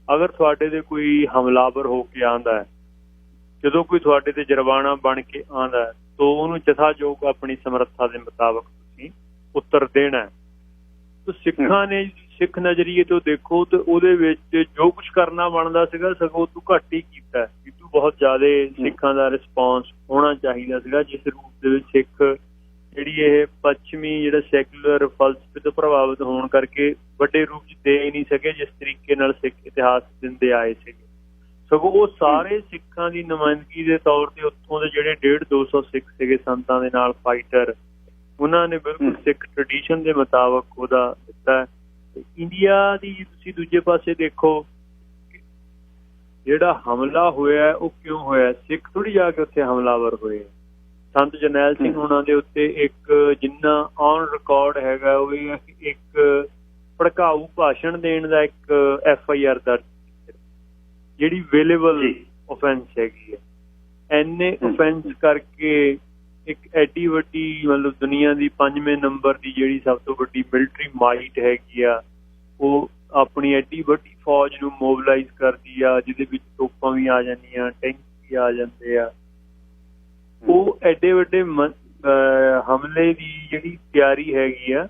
ਅਗਰ ਤੁਹਾਡੇ ਤੇ ਕੋਈ ਹਮਲਾਵਰ ਹੋ ਕੇ ਆਉਂਦਾ ਹੈ, ਜਦੋਂ ਕੋਈ ਤੁਹਾਡੇ ਤੇ ਜਰਬਾਨਾ ਬਣ ਕੇ ਆਉਂਦਾ ਹੈ, ਤਾਂ ਉਹਨੂੰ ਜਥਾਯੋਗ ਆਪਣੀ ਸਮਰੱਥਾ ਦੇ ਮੁਤਾਬਕ ਤੁਸੀਂ ਉੱਤਰ ਦੇਣਾ ਹੈ। ਤਾਂ ਸਿੱਖਾਂ ਨੇ ਸਿੱਖ ਨਜ਼ਰੀਏ ਤੋਂ ਦੇਖੋ ਤਾਂ ਉਹਦੇ ਵਿੱਚ ਜੋ ਕੁਛ ਕਰਨਾ ਬਣਦਾ ਸੀਗਾ ਸਗੋਂ ਤੂੰ ਘੱਟ ਹੀ ਕੀਤਾ, ਕਿ ਤੂੰ ਬਹੁਤ ਜ਼ਿਆਦਾ ਸਿੱਖਾਂ ਦਾ ਰਿਸਪੌਂਸ ਹੋਣਾ ਚਾਹੀਦਾ ਸੀਗਾ, ਜਿਸ ਰੂਪ ਦੇ ਵਿੱਚ ਸਿੱਖ ਜਿਹੜੀ ਇਹ ਪੱਛਮੀ ਜਿਹੜਾ ਸੈਕੂਲਰ ਫਲਸਫੇ ਤੋਂ ਪ੍ਰਭਾਵਿਤ ਹੋਣ ਕਰਕੇ ਵੱਡੇ ਰੂਪ 'ਚ ਦੇ ਹੀ ਨਹੀਂ ਸਕੇ ਜਿਸ ਤਰੀਕੇ ਨਾਲ ਸਿੱਖ ਇਤਿਹਾਸ ਦਿੰਦੇ ਆਏ ਸੀਗੇ। ਸਗੋਂ ਉਹ ਸਾਰੇ ਸਿੱਖਾਂ ਦੀ ਨੁਮਾਇੰਦਗੀ ਦੇ ਤੌਰ ਤੇ ਉੱਥੋਂ ਦੇ ਜਿਹੜੇ 150-200 ਸਿੱਖ ਸੀਗੇ ਸੰਤਾਂ ਦੇ ਨਾਲ ਫਾਈਟਰ, ਉਹਨਾਂ ਨੇ ਬਿਲਕੁਲ ਸਿੱਖ ਟ੍ਰੈਡੀਸ਼ਨ ਦੇ ਮੁਤਾਬਕ ਉਹਦਾ ਦਿੱਤਾ। ਇੰਡੀਆ ਦੀ ਤੁਸੀਂ ਦੂਜੇ ਪਾਸੇ ਦੇਖੋ, ਜਿਹੜਾ ਹਮਲਾ ਹੋਇਆ ਉਹ ਕਿਉਂ ਹੋਇਆ? ਸਿੱਖ ਥੋੜ੍ਹੀ ਜਾ ਕੇ ਉੱਥੇ ਹਮਲਾਵਰ ਹੋਏ। ਸੰਤ ਜਰਨੈਲ ਸਿੰਘ ਉਹਨਾਂ ਦੇ ਉੱਤੇ ਇੱਕ ਜਿੰਨਾ ਔਨ ਰਿਕਾਰਡ ਹੈਗਾ ਉਹ ਇੱਕ ਭੜਕਾਊ ਭਾਸ਼ਣ ਦੇਣ ਦਾ ਇੱਕ FIR ਦਰਜ, ਜਿਹੜੀ ਵੇਲੇਬਲ ਓਫੈਂਸ ਹੈਗੀ ਹੈ। ਐਨੇ ਓਫੈਂਸ ਕਰਕੇ ਇੱਕ ਐਡੀ ਵੱਡੀ ਮਤਲਬ ਦੁਨੀਆ ਦੀ 5ਵੇਂ ਨੰਬਰ ਦੀ ਜਿਹੜੀ ਸਭ ਤੋਂ ਵੱਡੀ ਮਿਲਟਰੀ ਮਾਈਟ ਹੈਗੀ ਆ, ਉਹ ਆਪਣੀ ਐਡੀ ਵੱਡੀ ਫੌਜ ਨੂੰ ਮੋਬਿਲਾਈਜ਼ ਕਰਦੀ ਆ, ਜਿਹਦੇ ਵਿੱਚ ਤੋਪਾਂ ਵੀ ਆ ਜਾਂਦੀਆਂ, ਟੈਂਕ ਵੀ ਆ ਜਾਂਦੇ ਆ। ਉਹ ਐਡੇ ਵੱਡੇ ਹਮਲੇ ਦੀ ਜਿਹੜੀ ਤਿਆਰੀ ਹੈਗੀ ਆ,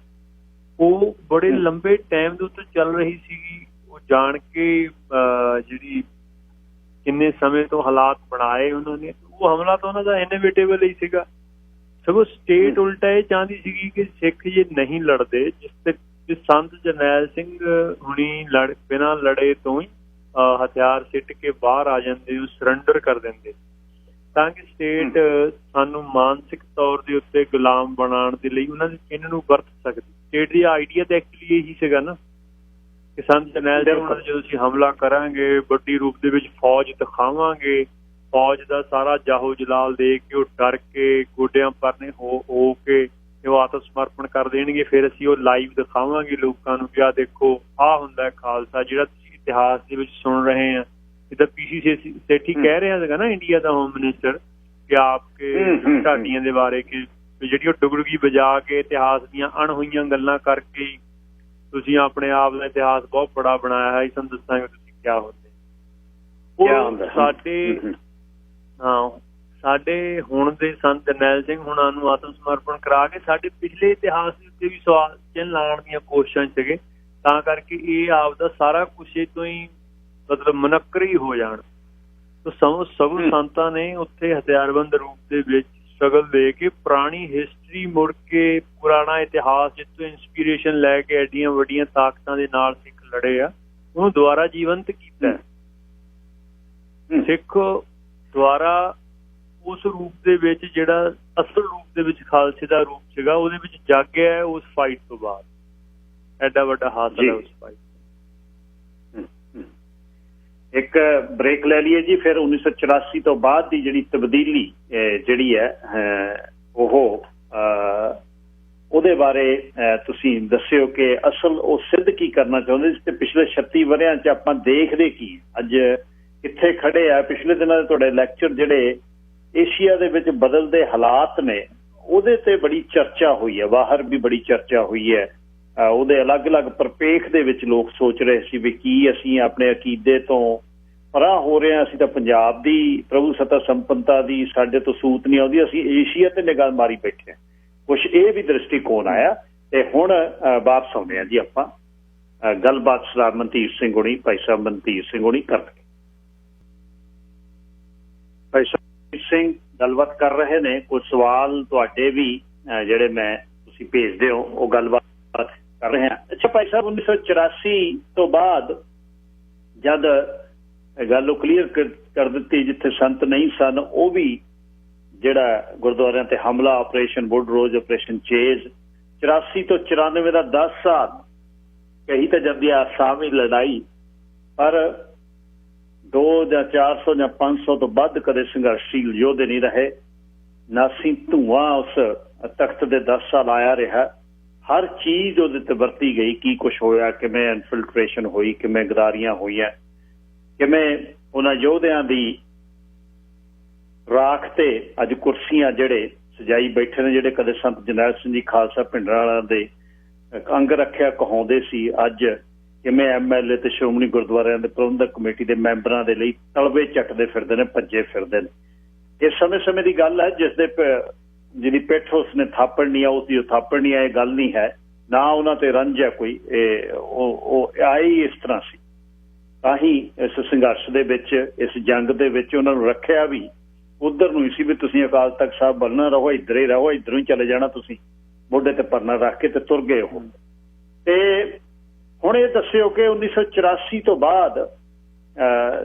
ਉਹ ਬੜੇ ਲੰਬੇ ਟਾਈਮ ਦੇ ਉੱਤੇ ਚੱਲ ਰਹੀ ਸੀਗੀ। ਉਹ ਜਾਣ ਕੇ ਜਿਹੜੀ ਕਿੰਨੇ ਸਮੇਂ ਤੋਂ ਹਾਲਾਤ ਬਣਾਏ ਉਹਨਾਂ ਨੇ, ਉਹ ਹਮਲਾ ਤਾਂ ਉਹਨਾਂ ਦਾ ਇਨੋਵੇਟੇਬਲ ਹੀ ਸੀਗਾ। ਸਗੋਂ ਸਟੇਟ ਉਲਟਾ ਇਹ ਚਾਹੁੰਦੀ ਸੀਗੀ ਕਿ ਸਿੱਖ ਜੇ ਨਹੀਂ ਲੜਦੇ, ਜਿਸ ਸੰਤ ਜਰਨੈਲ ਸਿੰਘ ਹੁਣੀ ਬਿਨਾਂ ਲੜੇ ਤੋਂ ਹੀ ਹਥਿਆਰ ਸਿੱਟ ਕੇ ਬਾਹਰ ਆ ਜਾਂਦੇ, ਉਹ ਸਰੈਂਡਰ ਕਰ ਦਿੰਦੇ, ਤਾਂ ਕਿ ਸਟੇਟ ਸਾਨੂੰ ਮਾਨਸਿਕ ਤੌਰ ਦੇ ਉੱਤੇ ਗੁਲਾਮ ਬਣਾਉਣ ਦੇ ਲਈ ਉਹਨਾਂ ਦੇ ਚਿੰਨ੍ਹ ਨੂੰ ਵਰਤ ਸਕਦੀ। ਸਟੇਟ ਦੀ ਆਈਡੀਆ ਤਾਂ ਐਕਚੁਅਲੀ ਇਹੀ ਸੀਗਾ ਨਾ ਕਿ ਸੰਤ ਜਰਨੈਲ ਸਿੰਘ ਉਹਨਾਂ ਜਦੋਂ ਅਸੀਂ ਹਮਲਾ ਕਰਾਂਗੇ, ਵੱਡੀ ਰੂਪ ਦੇ ਵਿੱਚ ਫੌਜ ਦਿਖਾਵਾਂਗੇ, ਫੌਜ ਦਾ ਸਾਰਾ ਜਾਹੋ ਜਲਾਲ ਦੇਖ ਕੇ ਉਹ ਡਰ ਕੇ ਗੋਡਿਆਂ ਪਰਨੇ ਹੋ ਕੇ ਉਹ ਆਤਮ ਸਮਰਪਣ ਕਰ ਦੇਣਗੇ। ਫਿਰ ਅਸੀਂ ਉਹ ਲਾਈਵ ਦਿਖਾਵਾਂਗੇ ਲੋਕਾਂ ਨੂੰ ਕਿ ਆਹ ਦੇਖੋ ਆਹ ਹੁੰਦਾ ਖਾਲਸਾ, ਜਿਹੜਾ ਤੁਸੀਂ ਇਤਿਹਾਸ ਦੇ ਵਿੱਚ ਸੁਣ ਰਹੇ ਆ। ਜਿੱਦਾਂ PC ਸੇਠੀ ਕਹਿ ਰਿਹਾ ਸੀਗਾ ਨਾ, ਇੰਡੀਆ ਦਾ ਹੋਮ ਮਿਨਿਸਟਰ, ਕਿ ਆਪ ਕੇ ਢਾਡੀਆਂ ਦੇ ਬਾਰੇ ਕਿ ਜਿਹੜੀ ਉਹ ਡੁਗਡੁਗੀ ਵਜਾ ਕੇ ਇਤਿਹਾਸ ਦੀਆਂ ਅਣਹੋਈਆਂ ਗੱਲਾਂ ਕਰਕੇ ਤੁਸੀਂ ਆਪਣੇ ਆਪ ਦਾ ਇਤਿਹਾਸ ਬਹੁਤ ਬੜਾ ਬਣਾਇਆ ਹੈ, ਸਾਨੂੰ ਦੱਸਾਂਗੇ ਤੁਸੀਂ ਕਿਆ ਹੁੰਦੇ। ਉਹ ਸਾਡੇ ਹੁਣ ਦੇ ਸੰਤ ਜਰਨੈਲ ਸਿੰਘ ਹੁਣਾਂ ਨੂੰ ਆਤਮ ਸਮਰਪਣ ਕਰਾ ਕੇ ਸਾਡੇ ਪਿਛਲੇ ਇਤਿਹਾਸ ਦੇ ਉੱਤੇ ਵੀ ਸਵਾਲ ਚਿੰਨ੍ਹ ਲਾਉਣ ਦੀਆਂ ਕੋਸ਼ਿਸ਼ਾਂ ਸੀਗੇ, ਤਾਂ ਕਰਕੇ ਇਹ ਆਪ ਦਾ ਸਾਰਾ ਕੁਛ ਇਹ ਤੋਂ ਹੀ ਮਤਲਬ ਮੁਨੱਕਰੀ ਹੋ ਜਾਣ। ਸਗੋਂ ਸੰਤਾਂ ਨੇ ਉੱਥੇ ਹਥਿਆਰਬੰਦ ਰੂਪ ਦੇ ਵਿੱਚ ਸਟਰਗਲ ਦੇ ਕੇ ਪੁਰਾਣੀ ਹਿਸਟਰੀ ਮੁੜ ਕੇ ਪੁਰਾਣਾ ਇਤਿਹਾਸ ਜਿੱਥੋਂ ਇੰਸਪੀਰੇਸ਼ਨ ਲੈ ਕੇ ਐਡੀਆਂ ਵੱਡੀਆਂ ਤਾਕਤਾਂ ਦੇ ਨਾਲ ਸਿੱਖ ਲੜੇ ਆ, ਉਹਨੂੰ ਦੁਬਾਰਾ ਜੀਵੰਤ ਕੀਤਾ। ਸਿੱਖ ਦੁਆਰਾ ਉਸ ਰੂਪ ਦੇ ਵਿੱਚ ਜਿਹੜਾ ਅਸਲ ਰੂਪ ਦੇ ਵਿੱਚ ਖਾਲਸੇ ਦਾ ਰੂਪ ਸੀਗਾ, ਉਹਦੇ ਵਿੱਚ ਜਾਗਿਆ ਉਸ ਫਾਈਟ ਤੋਂ ਬਾਅਦ। ਐਡਾ ਵੱਡਾ ਹਾਸਲ ਹੈ ਉਸ ਫਾਈਟ। ਇੱਕ ਬ੍ਰੇਕ ਲੈ ਲਈਏ ਜੀ, ਫਿਰ 1984 ਤੋਂ ਬਾਅਦ ਦੀ ਜਿਹੜੀ ਤਬਦੀਲੀ ਜਿਹੜੀ ਹੈ ਉਹਦੇ ਬਾਰੇ ਤੁਸੀਂ ਦੱਸਿਓ ਕਿ ਅਸਲ ਉਹ ਸਿੱਧ ਕੀ ਕਰਨਾ ਚਾਹੁੰਦੇ ਸੀ, ਤੇ ਪਿਛਲੇ 36 ਵਰ੍ਹਿਆਂ 'ਚ ਆਪਾਂ ਦੇਖਦੇ ਕੀ ਅੱਜ ਕਿੱਥੇ ਖੜੇ ਆ। ਪਿਛਲੇ ਦਿਨਾਂ ਦੇ ਤੁਹਾਡੇ ਲੈਕਚਰ ਜਿਹੜੇ ਏਸ਼ੀਆ ਦੇ ਵਿੱਚ ਬਦਲਦੇ ਹਾਲਾਤ ਨੇ, ਉਹਦੇ ਤੇ ਬੜੀ ਚਰਚਾ ਹੋਈ ਹੈ, ਬਾਹਰ ਵੀ ਬੜੀ ਚਰਚਾ ਹੋਈ ਹੈ। ਉਹਦੇ ਅਲੱਗ-ਅਲੱਗ ਪ੍ਰਪੇਖ ਦੇ ਵਿੱਚ ਲੋਕ ਸੋਚ ਰਹੇ ਸੀ ਵੀ ਕੀ ਅਸੀਂ ਆਪਣੇ ਅਕੀਦੇ ਤੋਂ ਪਰਾਂ ਹੋ ਰਹੇ ਹਾਂ, ਅਸੀਂ ਤਾਂ ਪੰਜਾਬ ਦੀ ਪ੍ਰਭੂ ਸੱਤਾ ਸੰਪੰਨਤਾ ਦੀ ਸਾਡੇ ਤੋਂ ਸੂਤ ਨਹੀਂ ਆਉਂਦੀ, ਅਸੀਂ ਏਸ਼ੀਆ ਤੇ ਨਿਗਾਹ ਮਾਰੀ ਬੈਠੇ ਹਾਂ। ਕੁਛ ਇਹ ਵੀ ਦ੍ਰਿਸ਼ਟੀਕੋਣ ਆਇਆ। ਤੇ ਹੁਣ ਵਾਪਸ ਆਉਂਦੇ ਹਾਂ ਜੀ ਆਪਾਂ ਗੱਲਬਾਤ ਸਰਦਾਰ ਮਨਤੀਰ ਸਿੰਘ ਹੋਣੀ, ਭਾਈ ਸਾਹਿਬ ਮਨਤੀਰ ਸਿੰਘ ਹੋਣੀ ਕਰਨਗੇ। ਭਾਈ ਸਾਹਿਬ ਸਿੰਘ ਗੱਲਬਾਤ ਕਰ ਰਹੇ ਨੇ, ਕੁਝ ਸਵਾਲ ਤੁਹਾਡੇ ਵੀ ਜਿਹੜੇ ਤੁਸੀਂ ਭੇਜਦੇ ਹੋ ਉਹ ਗੱਲਬਾਤ ਕਰ ਰਹੇ ਹਾਂ। ਅੱਛਾ ਭਾਈ ਸਾਹਿਬ, 1984 ਤੋਂ ਬਾਅਦ ਜਦ ਗੱਲ ਉਹ ਕਲੀਅਰ ਕਰ ਦਿੱਤੀ ਜਿੱਥੇ ਸੰਤ ਨਹੀਂ ਸਨ, ਉਹ ਵੀ ਜਿਹੜਾ ਗੁਰਦੁਆਰਿਆਂ ਤੇ ਹਮਲਾ, ਆਪਰੇਸ਼ਨ ਵੁੱਡਰੋਜ਼, ਆਪਰੇਸ਼ਨ ਚੇਜ਼, 84 ਤੋਂ 94 ਦਾ 10 ਸਾਲ ਕਹੀ ਤਾਂ ਜਾਂਦੀ ਆ ਆਸਾਮੀ ਲੜਾਈ, ਪਰ 2 ਜਾਂ 400 ਜਾਂ 500 ਤੋਂ ਵੱਧ ਕਦੇ ਸੰਘਰਸ਼ੀਲ ਯੋਧੇ ਨਹੀਂ ਰਹੇ। ਨਾਸੀ ਧੂੰਆਂ ਉਸ ਤਖਤ ਦੇ 10 ਸਾਲ ਆਇਆ ਰਿਹਾ। ਹਰ ਚੀਜ਼ ਉਹਦੇ ਤੇ ਵਰਤੀ ਗਈ, ਕੀ ਕੁਛ ਹੋਇਆ, ਕਿਵੇਂ ਇਨਫਿਲਟ੍ਰੇਸ਼ਨ ਹੋਈ, ਕਿਵੇਂ ਗਦਾਰੀਆਂ ਹੋਈਆਂ, ਕਿਵੇਂ ਉਹਨਾਂ ਯੋਧਿਆਂ ਦੀ ਰਾਖ ਤੇ ਅੱਜ ਕੁਰਸੀਆਂ ਜਿਹੜੇ ਸਜਾਈ ਬੈਠੇ ਨੇ, ਜਿਹੜੇ ਕਦੇ ਸੰਤ ਜਰਨੈਲ ਸਿੰਘ ਜੀ ਖਾਲਸਾ ਭਿੰਡਰਾਂਵਾਲਾ ਦੇ ਅੰਗ ਰੱਖਿਆ ਕਹਾਉਂਦੇ ਸੀ, ਅੱਜ ਕਿਵੇਂ MLA ਤੇ ਸ਼੍ਰੋਮਣੀ ਗੁਰਦੁਆਰਿਆਂ ਦੇ ਪ੍ਰਬੰਧਕ ਕਮੇਟੀ ਦੇ ਮੈਂਬਰਾਂ ਦੇ ਲਈ ਤਲਵੇ ਚੱਟਦੇ ਫਿਰਦੇ ਨੇ, ਭੱਜੇ ਫਿਰਦੇ ਨੇ। ਇਹ ਸਮੇਂ ਦੀ ਗੱਲ ਹੈ, ਜਿਸ ਦੇ ਜਿਹਦੀ ਪਿੱਠ ਉਸਨੇ ਥਾਪੜਨੀ ਆ ਉਸਦੀ ਉਹ ਥਾਪੜਨੀ ਆ, ਇਹ ਗੱਲ ਨਹੀਂ ਹੈ। ਨਾ ਉਹਨਾਂ ਤੇ ਰੰਜ ਹੈ ਕੋਈ, ਉਹ ਆਈ ਇਸ ਤਰ੍ਹਾਂ ਸੀ। ਤਾਂ ਹੀ ਇਸ ਸੰਘਰਸ਼ ਦੇ ਵਿੱਚ, ਇਸ ਜੰਗ ਦੇ ਵਿੱਚ ਉਹਨਾਂ ਨੂੰ ਰੱਖਿਆ ਵੀ ਉਧਰ ਨੂੰ ਹੀ ਸੀ ਵੀ ਤੁਸੀਂ ਅਕਾਲ ਤਖਤ ਸਾਹਿਬ ਵੱਲ ਨਾ ਰਹੋ, ਇੱਧਰ ਹੀ ਰਹੋ, ਇੱਧਰੋਂ ਹੀ ਚਲੇ ਜਾਣਾ ਤੁਸੀਂ, ਮੋਢੇ ਤੇ ਪਰਨਾ ਰੱਖ ਕੇ ਤੇ ਤੁਰ ਗਏ ਉਹ। ਤੇ ਹੁਣ ਇਹ ਦੱਸਿਓ ਕਿ 1984 ਤੋਂ ਬਾਅਦ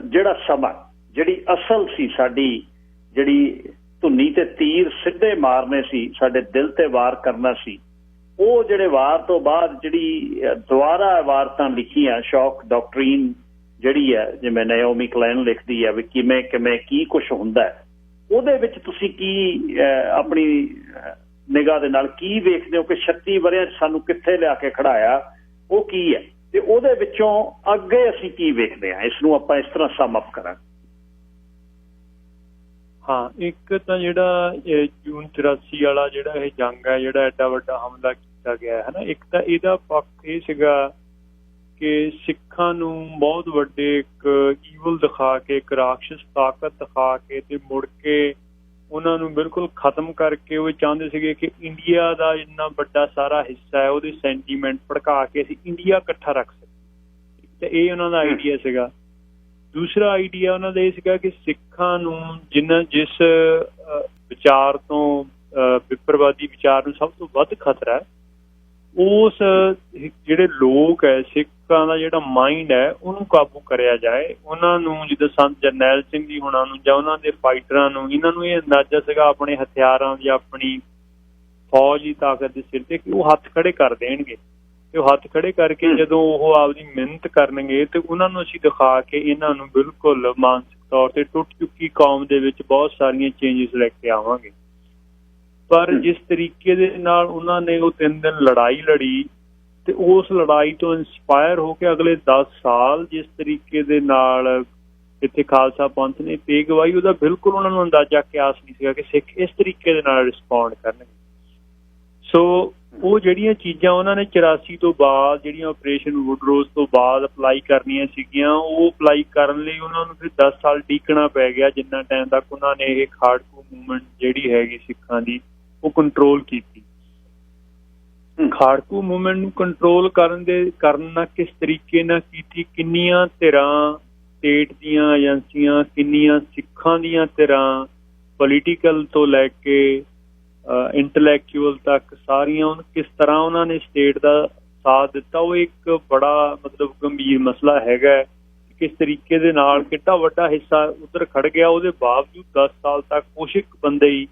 ਜਿਹੜਾ ਸਮਾਂ, ਜਿਹੜੀ ਅਸਲ ਸੀ ਸਾਡੀ, ਜਿਹੜੀ ਧੁੰਨੀ ਤੇ ਤੀਰ ਸਿੱਧੇ ਮਾਰਨੇ ਸੀ, ਸਾਡੇ ਦਿਲ ਤੇ ਵਾਰ ਕਰਨਾ ਸੀ, ਉਹ ਜਿਹੜੇ ਵਾਰ ਤੋਂ ਬਾਅਦ ਜਿਹੜੀ ਦੁਬਾਰਾ ਵਾਰਤਾਂ ਲਿਖੀਆਂ, ਸ਼ੌਕ ਡਾਕਟਰੀਨ ਜਿਹੜੀ ਹੈ, ਜਿਵੇਂ ਨਾਓਮੀ ਕਲਾਈਨ ਲਿਖਦੀ ਹੈ ਵੀ ਕਿਵੇਂ ਕਿਵੇਂ ਕੀ ਕੁਛ ਹੁੰਦਾ ਹੈ, ਉਹਦੇ ਵਿੱਚ ਤੁਸੀਂ ਕੀ ਆਪਣੀ ਨਿਗਾਹ ਦੇ ਨਾਲ ਕੀ ਵੇਖਦੇ ਹੋ ਕਿ 36 ਵਰ੍ਹਿਆਂ 'ਚ ਸਾਨੂੰ ਕਿੱਥੇ ਲਿਆ ਕੇ ਖੜਾਇਆ, ਉਹ ਕੀ ਹੈ, ਤੇ ਉਹਦੇ ਵਿੱਚੋਂ ਅੱਗੇ ਅਸੀਂ ਕੀ ਵੇਖਦੇ ਹਾਂ? ਇਸ ਨੂੰ ਆਪਾਂ ਇਸ ਤਰ੍ਹਾਂ ਸਮ ਅਪ ਕਰਾਂਗੇ। ਹਾਂ, ਇੱਕ ਤਾਂ ਜਿਹੜਾ ਜੂਨ 84 ਵਾਲਾ ਜਿਹੜਾ ਇਹ ਜੰਗ ਹੈ, ਜਿਹੜਾ ਐਡਾ ਵੱਡਾ ਹਮਲਾ ਕੀਤਾ ਗਿਆ ਹੈ ਨਾ, ਇੱਕ ਤਾਂ ਇਹਦਾ ਪੱਖ ਇਹ ਸੀਗਾ ਕਿ ਸਿੱਖਾਂ ਨੂੰ ਬਹੁਤ ਵੱਡੇ ਇੱਕ ਈਵਲ ਦਿਖਾ ਕੇ, ਇੱਕ ਰਾਖਸ਼ ਤਾਕਤ ਦਿਖਾ ਕੇ ਤੇ ਮੁੜ ਕੇ ਉਹਨਾਂ ਨੂੰ ਬਿਲਕੁਲ ਖਤਮ ਕਰਕੇ ਉਹ ਚਾਹੁੰਦੇ ਸੀਗੇ ਕਿ ਇੰਡੀਆ ਦਾ ਇੰਨਾ ਵੱਡਾ ਸਾਰਾ ਹਿੱਸਾ ਹੈ ਉਹਦੇ ਸੈਂਟੀਮੈਂਟ ਭੜਕਾ ਕੇ ਅਸੀਂ ਇੰਡੀਆ ਇਕੱਠਾ ਰੱਖ ਸਕੀਏ, ਤੇ ਇਹ ਉਹਨਾਂ ਦਾ ਆਈਡੀਆ ਸੀਗਾ। ਦੂਸਰਾ ਆਈਡੀਆ ਉਹਨਾਂ ਦਾ ਇਹ ਸੀਗਾ ਕਿ ਸਿੱਖਾਂ ਨੂੰ ਜਿਸ ਵਿਚਾਰ ਤੋਂ, ਵਿਪਰਵਾਦੀ ਵਿਚਾਰ ਨੂੰ ਸਭ ਤੋਂ ਵੱਧ ਖਤਰਾ ਹੈ, ਉਸ ਜਿਹੜੇ ਲੋਕ ਹੈ, ਸਿੱਖਾਂ ਦਾ ਜਿਹੜਾ ਮਾਈਂਡ ਹੈ, ਉਹਨੂੰ ਕਾਬੂ ਕਰਿਆ ਜਾਏ। ਉਹਨਾਂ ਨੂੰ, ਜਿੱਦਾਂ ਸੰਤ ਜਰਨੈਲ ਸਿੰਘ ਜੀ ਹੋਣਾ ਨੂੰ ਜਾਂ ਉਹਨਾਂ ਦੇ ਫਾਈਟਰਾਂ ਨੂੰ, ਇਹਨਾਂ ਨੂੰ ਇਹ ਅੰਦਾਜ਼ਾ ਸੀਗਾ ਆਪਣੇ ਹਥਿਆਰਾਂ ਜਾਂ ਆਪਣੀ ਫੌਜ ਦੀ ਤਾਕਤ ਦੇ ਸਿਰ ਤੇ ਕਿ ਉਹ ਹੱਥ ਖੜੇ ਕਰ ਦੇਣਗੇ, ਤੇ ਉਹ ਹੱਥ ਖੜੇ ਕਰਕੇ ਜਦੋਂ ਉਹ ਆਪਦੀ ਮਿਹਨਤ ਕਰਨਗੇ ਤੇ ਉਹਨਾਂ ਨੂੰ ਅਸੀਂ ਦਿਖਾ ਕੇ ਇਹਨਾਂ ਨੂੰ ਬਿਲਕੁਲ ਮਾਨਸਿਕ ਤੌਰ ਤੇ ਟੁੱਟ ਚੁੱਕੀ ਕੌਮ ਦੇ ਵਿੱਚ ਬਹੁਤ ਸਾਰੀਆਂ ਚੇਂਜਿਸ ਲੈ ਕੇ ਆਵਾਂਗੇ। ਪਰ ਜਿਸ ਤਰੀਕੇ ਦੇ ਨਾਲ ਉਹਨਾਂ ਨੇ ਉਹ 3 ਦਿਨ ਲੜਾਈ ਲੜੀ, ਤੇ ਉਸ ਲੜਾਈ ਤੋਂ ਇੰਸਪਾਇਰ ਹੋ ਕੇ ਅਗਲੇ 10 ਸਾਲ ਜਿਸ ਤਰੀਕੇ ਦੇ ਨਾਲ ਇੱਥੇ ਖਾਲਸਾ ਪੰਥ ਨੇ ਤੇਗ ਗਵਾਈ, ਉਹਦਾ ਬਿਲਕੁਲ ਉਹਨਾਂ ਨੂੰ ਅੰਦਾਜ਼ਾ ਕਿਆਸ ਨਹੀਂ ਸੀਗਾ ਕਿ ਸਿੱਖ ਇਸ ਤਰੀਕੇ ਦੇ ਨਾਲ ਰਿਸਪੌਂਡ ਕਰਨਗੇ। ਸੋ ਉਹ ਜਿਹੜੀਆਂ ਚੀਜ਼ਾਂ ਉਹਨਾਂ ਨੇ 84 ਤੋਂ ਬਾਅਦ, ਜਿਹੜੀਆਂ ਆਪਰੇਸ਼ਨ ਵੁਡਰੋਜ਼ ਤੋਂ ਬਾਅਦ ਅਪਲਾਈ ਕਰਨੀਆਂ ਸੀਗੀਆਂ, ਉਹ ਅਪਲਾਈ ਕਰਨ ਲਈ ਉਹਨਾਂ ਨੂੰ ਫਿਰ 10 ਸਾਲ ਡੀਕਣਾ ਪੈ ਗਿਆ, ਜਿੰਨਾ ਟਾਈਮ ਤੱਕ ਉਹਨਾਂ ਨੇ ਇਹ ਖਾੜਕੂ ਮੂਵਮੈਂਟ ਜਿਹੜੀ ਹੈਗੀ ਸਿੱਖਾਂ ਦੀ ਉਹ ਕੰਟਰੋਲ ਕੀਤੀ। ਖਾੜਕੂ ਮੂਵਮੈਂਟ ਨੂੰ ਕੰਟਰੋਲ ਕਰਨਾ ਕਿਸ ਤਰੀਕੇ ਨਾਲ ਕੀਤੀ, ਕਿੰਨੀਆਂ ਧਿਰਾਂ, ਸਟੇਟ ਦੀਆਂ ਏਜੰਸੀਆਂ, ਕਿੰਨੀਆਂ ਸਿੱਖਾਂ ਦੀਆਂ ਧਿਰਾਂ, ਪੋਲੀਟੀਕਲ ਤੋਂ ਲੈ ਕੇ ਇੰਟਲੈਕਚੁਅਲ ਤੱਕ ਸਾਰੀਆਂ, ਕਿਸ ਤਰ੍ਹਾਂ ਉਹਨਾਂ ਨੇ ਸਟੇਟ ਦਾ ਸਾਥ ਦਿੱਤਾ, ਉਹ ਇੱਕ ਬੜਾ ਮਤਲਬ ਗੰਭੀਰ ਮਸਲਾ ਹੈਗਾ। ਕਿਸ ਤਰੀਕੇ ਦੇ ਨਾਲ ਕਿੱਡਾ ਵੱਡਾ ਹਿੱਸਾ ਉੱਧਰ ਖੜ ਗਿਆ, ਉਹਦੇ ਬਾਵਜੂਦ 10 ਸਾਲ ਤੱਕ ਕੁਛ ਇੱਕ ਬੰਦੇ ਹੀ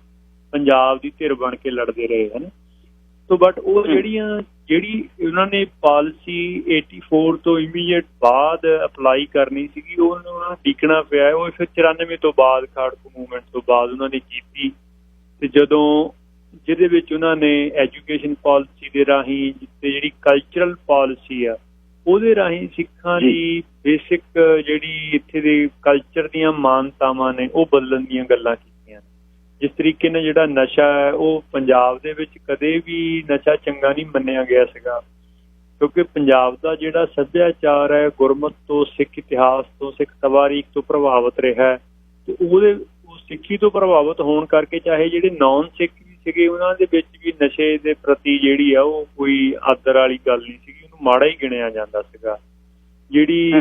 ਪੰਜਾਬ ਦੀ ਧਿਰ ਬਣ ਕੇ ਲੜਦੇ ਰਹੇ ਹਨ। ਸੋ ਬਟ ਉਹ ਜਿਹੜੀ ਉਹਨਾਂ ਨੇ ਪਾਲਿਸੀ 84 ਤੋਂ ਇਮੀਡੀਏਟ ਬਾਅਦ ਅਪਲਾਈ ਕਰਨੀ ਸੀਗੀ, ਉਹਨੂੰ ਉਹਨਾਂ ਨੂੰ ਡੀਕਣਾ ਪਿਆ। ਉਹ ਫਿਰ 94 ਤੋਂ ਬਾਅਦ, ਖਾੜਕੂ ਮੂਵਮੈਂਟ ਤੋਂ ਬਾਅਦ ਉਹਨਾਂ ਨੇ ਕੀਤੀ। ਤੇ ਜਦੋਂ ਜਿਹਦੇ ਵਿੱਚ ਉਹਨਾਂ ਨੇ ਐਜੂਕੇਸ਼ਨ ਪਾਲਿਸੀ ਦੇ ਰਾਹੀਂ, ਜਿੱਤੇ ਜਿਹੜੀ ਕਲਚਰਲ ਪਾਲਿਸੀ ਆ ਉਹਦੇ ਰਾਹੀਂ ਸਿੱਖਾਂ ਦੀ ਬੇਸਿਕ ਜਿਹੜੀ ਇੱਥੇ ਦੇ ਕਲਚਰ ਦੀਆਂ ਮਾਨਤਾਵਾਂ ਨੇ ਉਹ ਬਦਲਣ ਦੀਆਂ ਗੱਲਾਂ ਕੀਤੀਆਂ। ਜਿਸ ਤਰੀਕੇ ਨਾਲ ਜਿਹੜਾ ਨਸ਼ਾ ਹੈ ਉਹ ਪੰਜਾਬ ਦੇ ਵਿੱਚ ਕਦੇ ਵੀ ਨਸ਼ਾ ਚੰਗਾ ਨਹੀਂ ਮੰਨਿਆ ਗਿਆ ਸੀਗਾ, ਕਿਉਂਕਿ ਪੰਜਾਬ ਦਾ ਜਿਹੜਾ ਸੱਭਿਆਚਾਰ ਹੈ ਗੁਰਮਤ ਤੋਂ, ਸਿੱਖ ਇਤਿਹਾਸ ਤੋਂ, ਸਿੱਖ ਤਵਾਰੀਖ ਤੋਂ ਪ੍ਰਭਾਵਿਤ ਰਿਹਾ। ਤੇ ਉਹਦੇ ਸਿੱਖੀ ਤੋਂ ਪ੍ਰਭਾਵਿਤ ਹੋਣ ਕਰਕੇ ਚਾਹੇ ਜਿਹੜੇ ਨੌਨ ਸਿੱਖ ਵੀ ਸੀਗੇ ਉਹਨਾਂ ਦੇ ਵਿੱਚ ਵੀ ਨਸ਼ੇ ਦੇ ਪ੍ਰਤੀ ਜਿਹੜੀ ਆ ਉਹ ਕੋਈ ਆਦਰ ਵਾਲੀ ਗੱਲ ਨਹੀਂ ਸੀਗੀ, ਉਹਨੂੰ ਮਾੜਾ ਹੀ ਗਿਣਿਆ ਜਾਂਦਾ ਸੀਗਾ। ਜਿਹੜੀ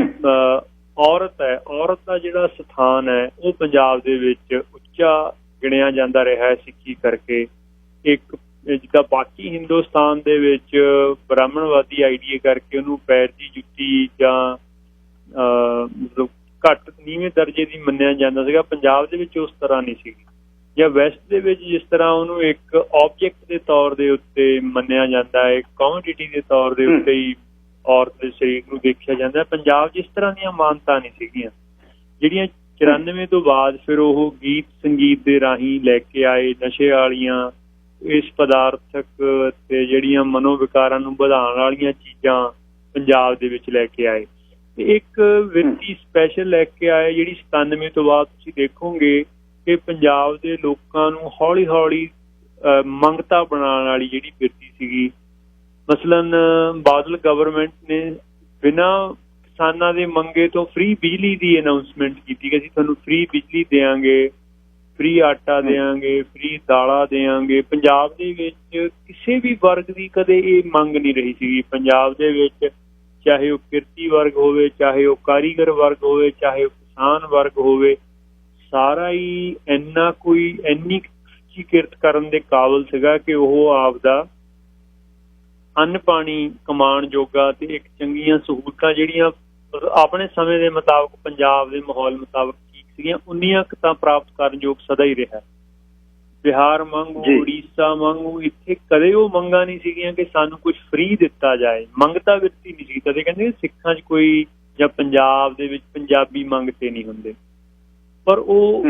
ਔਰਤ ਹੈ, ਔਰਤ ਦਾ ਜਿਹੜਾ ਸਥਾਨ ਹੈ ਉਹ ਪੰਜਾਬ ਦੇ ਵਿੱਚ ਉੱਚਾ ਗਿਣਿਆ ਜਾਂਦਾ ਰਿਹਾ ਸਿੱਖੀ ਕਰਕੇ। ਇੱਕ ਜਿੱਦਾਂ ਬਾਕੀ ਹਿੰਦੁਸਤਾਨ ਦੇ ਵਿੱਚ ਬ੍ਰਾਹਮਣਵਾਦੀ ਆਈਡੀਏ ਕਰਕੇ ਉਹਨੂੰ ਪੈਰ ਦੀ ਜੁੱਤੀ ਜਾਂ ਮਤਲਬ ਘੱਟ ਨੀਵੇਂ ਦਰਜੇ ਦੀ ਮੰਨਿਆ ਜਾਂਦਾ ਸੀਗਾ, ਪੰਜਾਬ ਦੇ ਵਿੱਚ ਉਸ ਤਰ੍ਹਾਂ ਨਹੀਂ ਸੀਗੀ। ਜਾਂ ਵੈਸਟ ਦੇ ਵਿੱਚ ਜਿਸ ਤਰ੍ਹਾਂ ਉਹਨੂੰ ਇੱਕ ਆਬਜੈਕਟ ਦੇ ਤੌਰ ਦੇ ਉੱਤੇ ਮੰਨਿਆ ਜਾਂਦਾ ਹੈ, ਕਮੋਡਿਟੀ ਦੇ ਤੌਰ ਦੇ ਉੱਤੇ ਹੀ ਔਰਤ ਦੇ ਸਰੀਰ ਨੂੰ ਦੇਖਿਆ ਜਾਂਦਾ, ਪੰਜਾਬ ਜਿਸ ਤਰ੍ਹਾਂ ਦੀਆਂ ਮਾਨਤਾ ਨਹੀਂ ਸੀਗੀਆਂ, ਜਿਹੜੀਆਂ 94 ਤੋਂ ਬਾਅਦ ਫਿਰ ਉਹ ਗੀਤ ਸੰਗੀਤ ਦੇ ਰਾਹੀਂ ਲੈ ਕੇ ਆਏ। ਨਸ਼ੇ ਵਾਲੀਆਂ, ਇਸ ਪਦਾਰਥਕ ਤੇ ਜਿਹੜੀਆਂ ਮਨੋਵਿਕਾਰਾਂ ਨੂੰ ਵਧਾਉਣ ਵਾਲੀਆਂ ਚੀਜ਼ਾਂ ਪੰਜਾਬ ਦੇ ਵਿੱਚ ਲੈ ਕੇ ਆਏ। ਇੱਕ ਵਿਰਤੀ ਸਪੈਸ਼ਲ ਲੈ ਕੇ ਆਏ ਜਿਹੜੀ 97 ਤੋਂ ਬਾਅਦ ਤੁਸੀਂ ਦੇਖੋਗੇ ਕਿ ਪੰਜਾਬ ਦੇ ਲੋਕਾਂ ਨੂੰ ਹੌਲੀ ਹੌਲੀ ਮੰਗਤਾ ਬਣਾਉਣ ਵਾਲੀ ਜਿਹੜੀ ਵਿਰਤੀ ਸੀਗੀ, ਮਸਲਨ ਬਾਦਲ ਗਵਰਨਮੈਂਟ ਨੇ ਬਿਨਾਂ ਕਿਸਾਨਾਂ ਦੇ ਮੰਗੇ ਤੋਂ ਫ੍ਰੀ ਬਿਜਲੀ ਦੀ ਅਨਾਊਂਸਮੈਂਟ ਕੀਤੀ ਕਿ ਅਸੀਂ ਤੁਹਾਨੂੰ ਫ੍ਰੀ ਬਿਜਲੀ ਦੇਵਾਂਗੇ, ਫ੍ਰੀ ਆਟਾ ਦੇਵਾਂਗੇ, ਫ੍ਰੀ ਦਾਲਾਂ ਦੇਵਾਂਗੇ। ਪੰਜਾਬ ਦੇ ਵਿੱਚ ਕਿਸੇ ਵੀ ਵਰਗ ਦੀ ਕਦੇ ਇਹ ਮੰਗ ਨਹੀਂ ਰਹੀ ਸੀਗੀ। ਪੰਜਾਬ ਦੇ ਵਿੱਚ ਚਾਹੇ ਉਹ ਕਿਰਤੀ ਵਰਗ ਹੋਵੇ, ਚਾਹੇ ਉਹ ਕਾਰੀਗਰ ਵਰਗ ਹੋਵੇ, ਚਾਹੇ ਉਹ ਕਿਸਾਨ ਵਰਗ ਹੋਵੇ, ਸਾਰਾ ਹੀ ਇੰਨੀ ਸੱਚੀ ਕਿਰਤ ਕਰਨ ਦੇ ਕਾਬਲ ਸੀਗਾ ਕਿ ਉਹ ਆਪਦਾ ਅੰਨ ਪਾਣੀ ਕਮਾਉਣ ਜੋਗਾ ਤੇ ਇੱਕ ਚੰਗੀਆਂ ਸਹੂਲਤਾਂ ਜਿਹੜੀਆਂ ਆਪਣੇ ਸਮੇਂ ਦੇ ਮੁਤਾਬਕ ਪੰਜਾਬ ਦੇ ਮਾਹੌਲ ਮੁਤਾਬਕ ਠੀਕ ਸੀਗੀਆਂ, ਉਨੀਆਂ ਕੁ ਤਾਂ ਪ੍ਰਾਪਤ ਕਰਨ ਯੋਗ ਸਦਾ ਹੀ ਰਿਹਾ। ਬਿਹਾਰ ਵਾਂਗੂ, ਉੜੀਸਾ ਵਾਂਗੂ ਇੱਥੇ ਕਦੇ ਉਹ ਮੰਗਾਂ ਨਹੀਂ ਸੀਗੀਆਂ ਕਿ ਸਾਨੂੰ ਕੁਝ ਫ੍ਰੀ ਦਿੱਤਾ ਜਾਏ। ਮੰਗਤਾ ਵਿੱਤੀ ਨਹੀਂ ਸੀ। ਕਦੇ ਕਹਿੰਦੇ ਸਿੱਖਾਂ 'ਚ ਕੋਈ ਜਾਂ ਪੰਜਾਬ ਦੇ ਵਿੱਚ ਪੰਜਾਬੀ ਮੰਗਤੇ ਨਹੀਂ ਹੁੰਦੇ, ਪਰ ਉਹ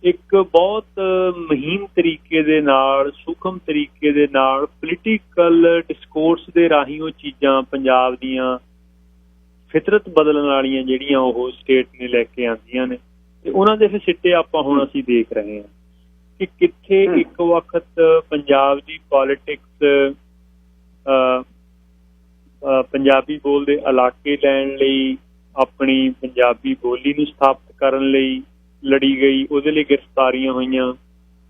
ਇੱਕ ਬਹੁਤ ਮੁਹਿੰਮ ਤਰੀਕੇ ਦੇ ਨਾਲ, ਸੂਖਮ ਤਰੀਕੇ ਦੇ ਨਾਲ ਪੋਲੀਟੀਕਲ ਡਿਸਕੋਰਸ ਦੇ ਰਾਹੀਂ ਉਹ ਚੀਜ਼ਾਂ ਪੰਜਾਬ ਦੀਆਂ ਫਿਤਰਤ ਬਦਲਣ ਵਾਲੀਆਂ ਜਿਹੜੀਆਂ ਉਹ ਸਟੇਟ ਨੇ ਲੈ ਕੇ ਆਉਂਦੀਆਂ ਨੇ, ਤੇ ਉਹਨਾਂ ਦੇ ਫਿਰ ਸਿੱਟੇ ਆਪਾਂ ਹੁਣ ਅਸੀਂ ਦੇਖ ਰਹੇ ਹਾਂ ਕਿ ਕਿੱਥੇ ਇੱਕ ਵਕਤ ਪੰਜਾਬ ਦੀ ਪੋਲੀਟਿਕਸ ਪੰਜਾਬੀ ਬੋਲਦੇ ਇਲਾਕੇ ਲੈਣ ਲਈ, ਆਪਣੀ ਪੰਜਾਬੀ ਬੋਲੀ ਨੂੰ ਸਥਾਪਿਤ ਕਰਨ ਲਈ ਲੜੀ ਗਈ, ਉਹਦੇ ਲਈ ਗ੍ਰਿਫਤਾਰੀਆਂ ਹੋਈਆਂ।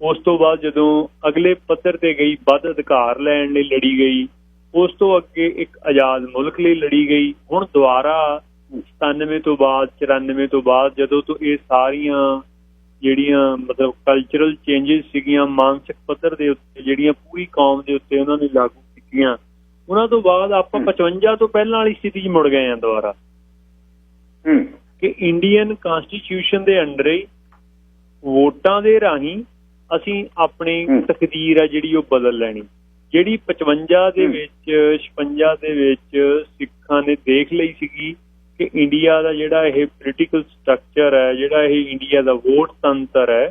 ਉਸ ਤੋਂ ਬਾਅਦ ਜਦੋਂ ਅਗਲੇ ਪੱਧਰ ਤੇ ਗਈ, ਵੱਧ ਅਧਿਕਾਰ ਲੈਣ ਲਈ ਲੜੀ ਗਈ। ਉਸ ਤੋਂ ਅੱਗੇ ਇੱਕ ਆਜ਼ਾਦ ਮੁਲਕ ਲਈ ਲੜੀ ਗਈ। ਹੁਣ ਦੁਬਾਰਾ 97 ਤੋਂ ਬਾਅਦ, 94 ਤੋਂ ਬਾਅਦ ਜਦੋਂ ਤੋਂ ਇਹ ਸਾਰੀਆਂ ਜਿਹੜੀਆਂ ਮਤਲਬ ਕਲਚਰਲ ਚੇਂਜਿਸ ਸੀਗੀਆਂ ਮਾਨਸਿਕ ਪੱਧਰ ਦੇ ਉੱਤੇ, ਜਿਹੜੀਆਂ ਪੂਰੀ ਕੌਮ ਦੇ ਉੱਤੇ ਉਹਨਾਂ ਨੇ ਲਾਗੂ ਕੀਤੀਆਂ, ਉਹਨਾਂ ਤੋਂ ਬਾਅਦ ਆਪਾਂ 55 ਤੋਂ ਪਹਿਲਾਂ ਵਾਲੀ ਸਥਿਤੀ 'ਚ ਮੁੜ ਗਏ ਹਾਂ ਦੁਬਾਰਾ ਕਿ ਇੰਡੀਅਨ ਕਨਸਟੀਟਿਊਸ਼ਨ ਦੇ ਅੰਡਰ ਹੀ ਵੋਟਾਂ ਦੇ ਰਾਹੀਂ ਅਸੀਂ ਆਪਣੀ ਤਕਦੀਰ ਆ ਜਿਹੜੀ ਉਹ ਬਦਲ ਲੈਣੀ। ਜਿਹੜੀ 55 ਦੇ ਵਿੱਚ 56 ਦੇ ਵਿੱਚ ਸਿੱਖਾਂ ਨੇ ਦੇਖ ਲਈ ਸੀਗੀ ਕਿ ਇੰਡੀਆ ਦਾ ਜਿਹੜਾ ਇਹ ਪੋਲੀਟੀਕਲ ਸਟਰਕਚਰ ਹੈ, ਜਿਹੜਾ ਇਹ ਇੰਡੀਆ ਦਾ ਵੋਟ ਤੰਤਰ ਹੈ,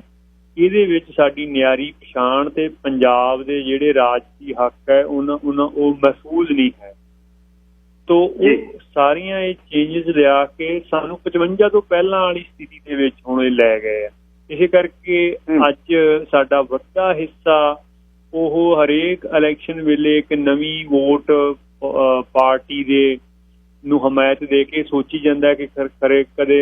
ਇਹਦੇ ਵਿੱਚ ਸਾਡੀ ਨਿਆਰੀ ਪਛਾਣ ਤੇ ਪੰਜਾਬ ਦੇ ਜਿਹੜੇ ਰਾਜਸੀ ਹੱਕ ਹੈ ਉਹਨਾਂ ਉਹ ਮਹਿਫੂਜ਼ ਨਹੀਂ ਹੈ। ਤੋ ਉਹ ਸਾਰੀਆਂ ਇਹ ਚੇਂਜਸ ਲਿਆ ਕੇ ਸਾਨੂੰ 55 ਤੋਂ ਪਹਿਲਾਂ ਵਾਲੀ ਸਥਿਤੀ ਦੇ ਵਿੱਚ ਹੁਣ ਇਹ ਲੈ ਗਏ ਆ। ਇਸੇ ਕਰਕੇ ਅੱਜ ਸਾਡਾ ਵੱਡਾ ਹਿੱਸਾ ਉਹ ਹਰੇਕ ਇਲੈਕਸ਼ਨ ਵੇਲੇ ਇੱਕ ਨਵੀਂ ਵੋਟ ਪਾਰਟੀ ਦੇ ਨੂੰ ਹਮਾਇਤ ਦੇ ਕੇ ਸੋਚੀ ਜਾਂਦਾ ਕਿ ਕਦੇ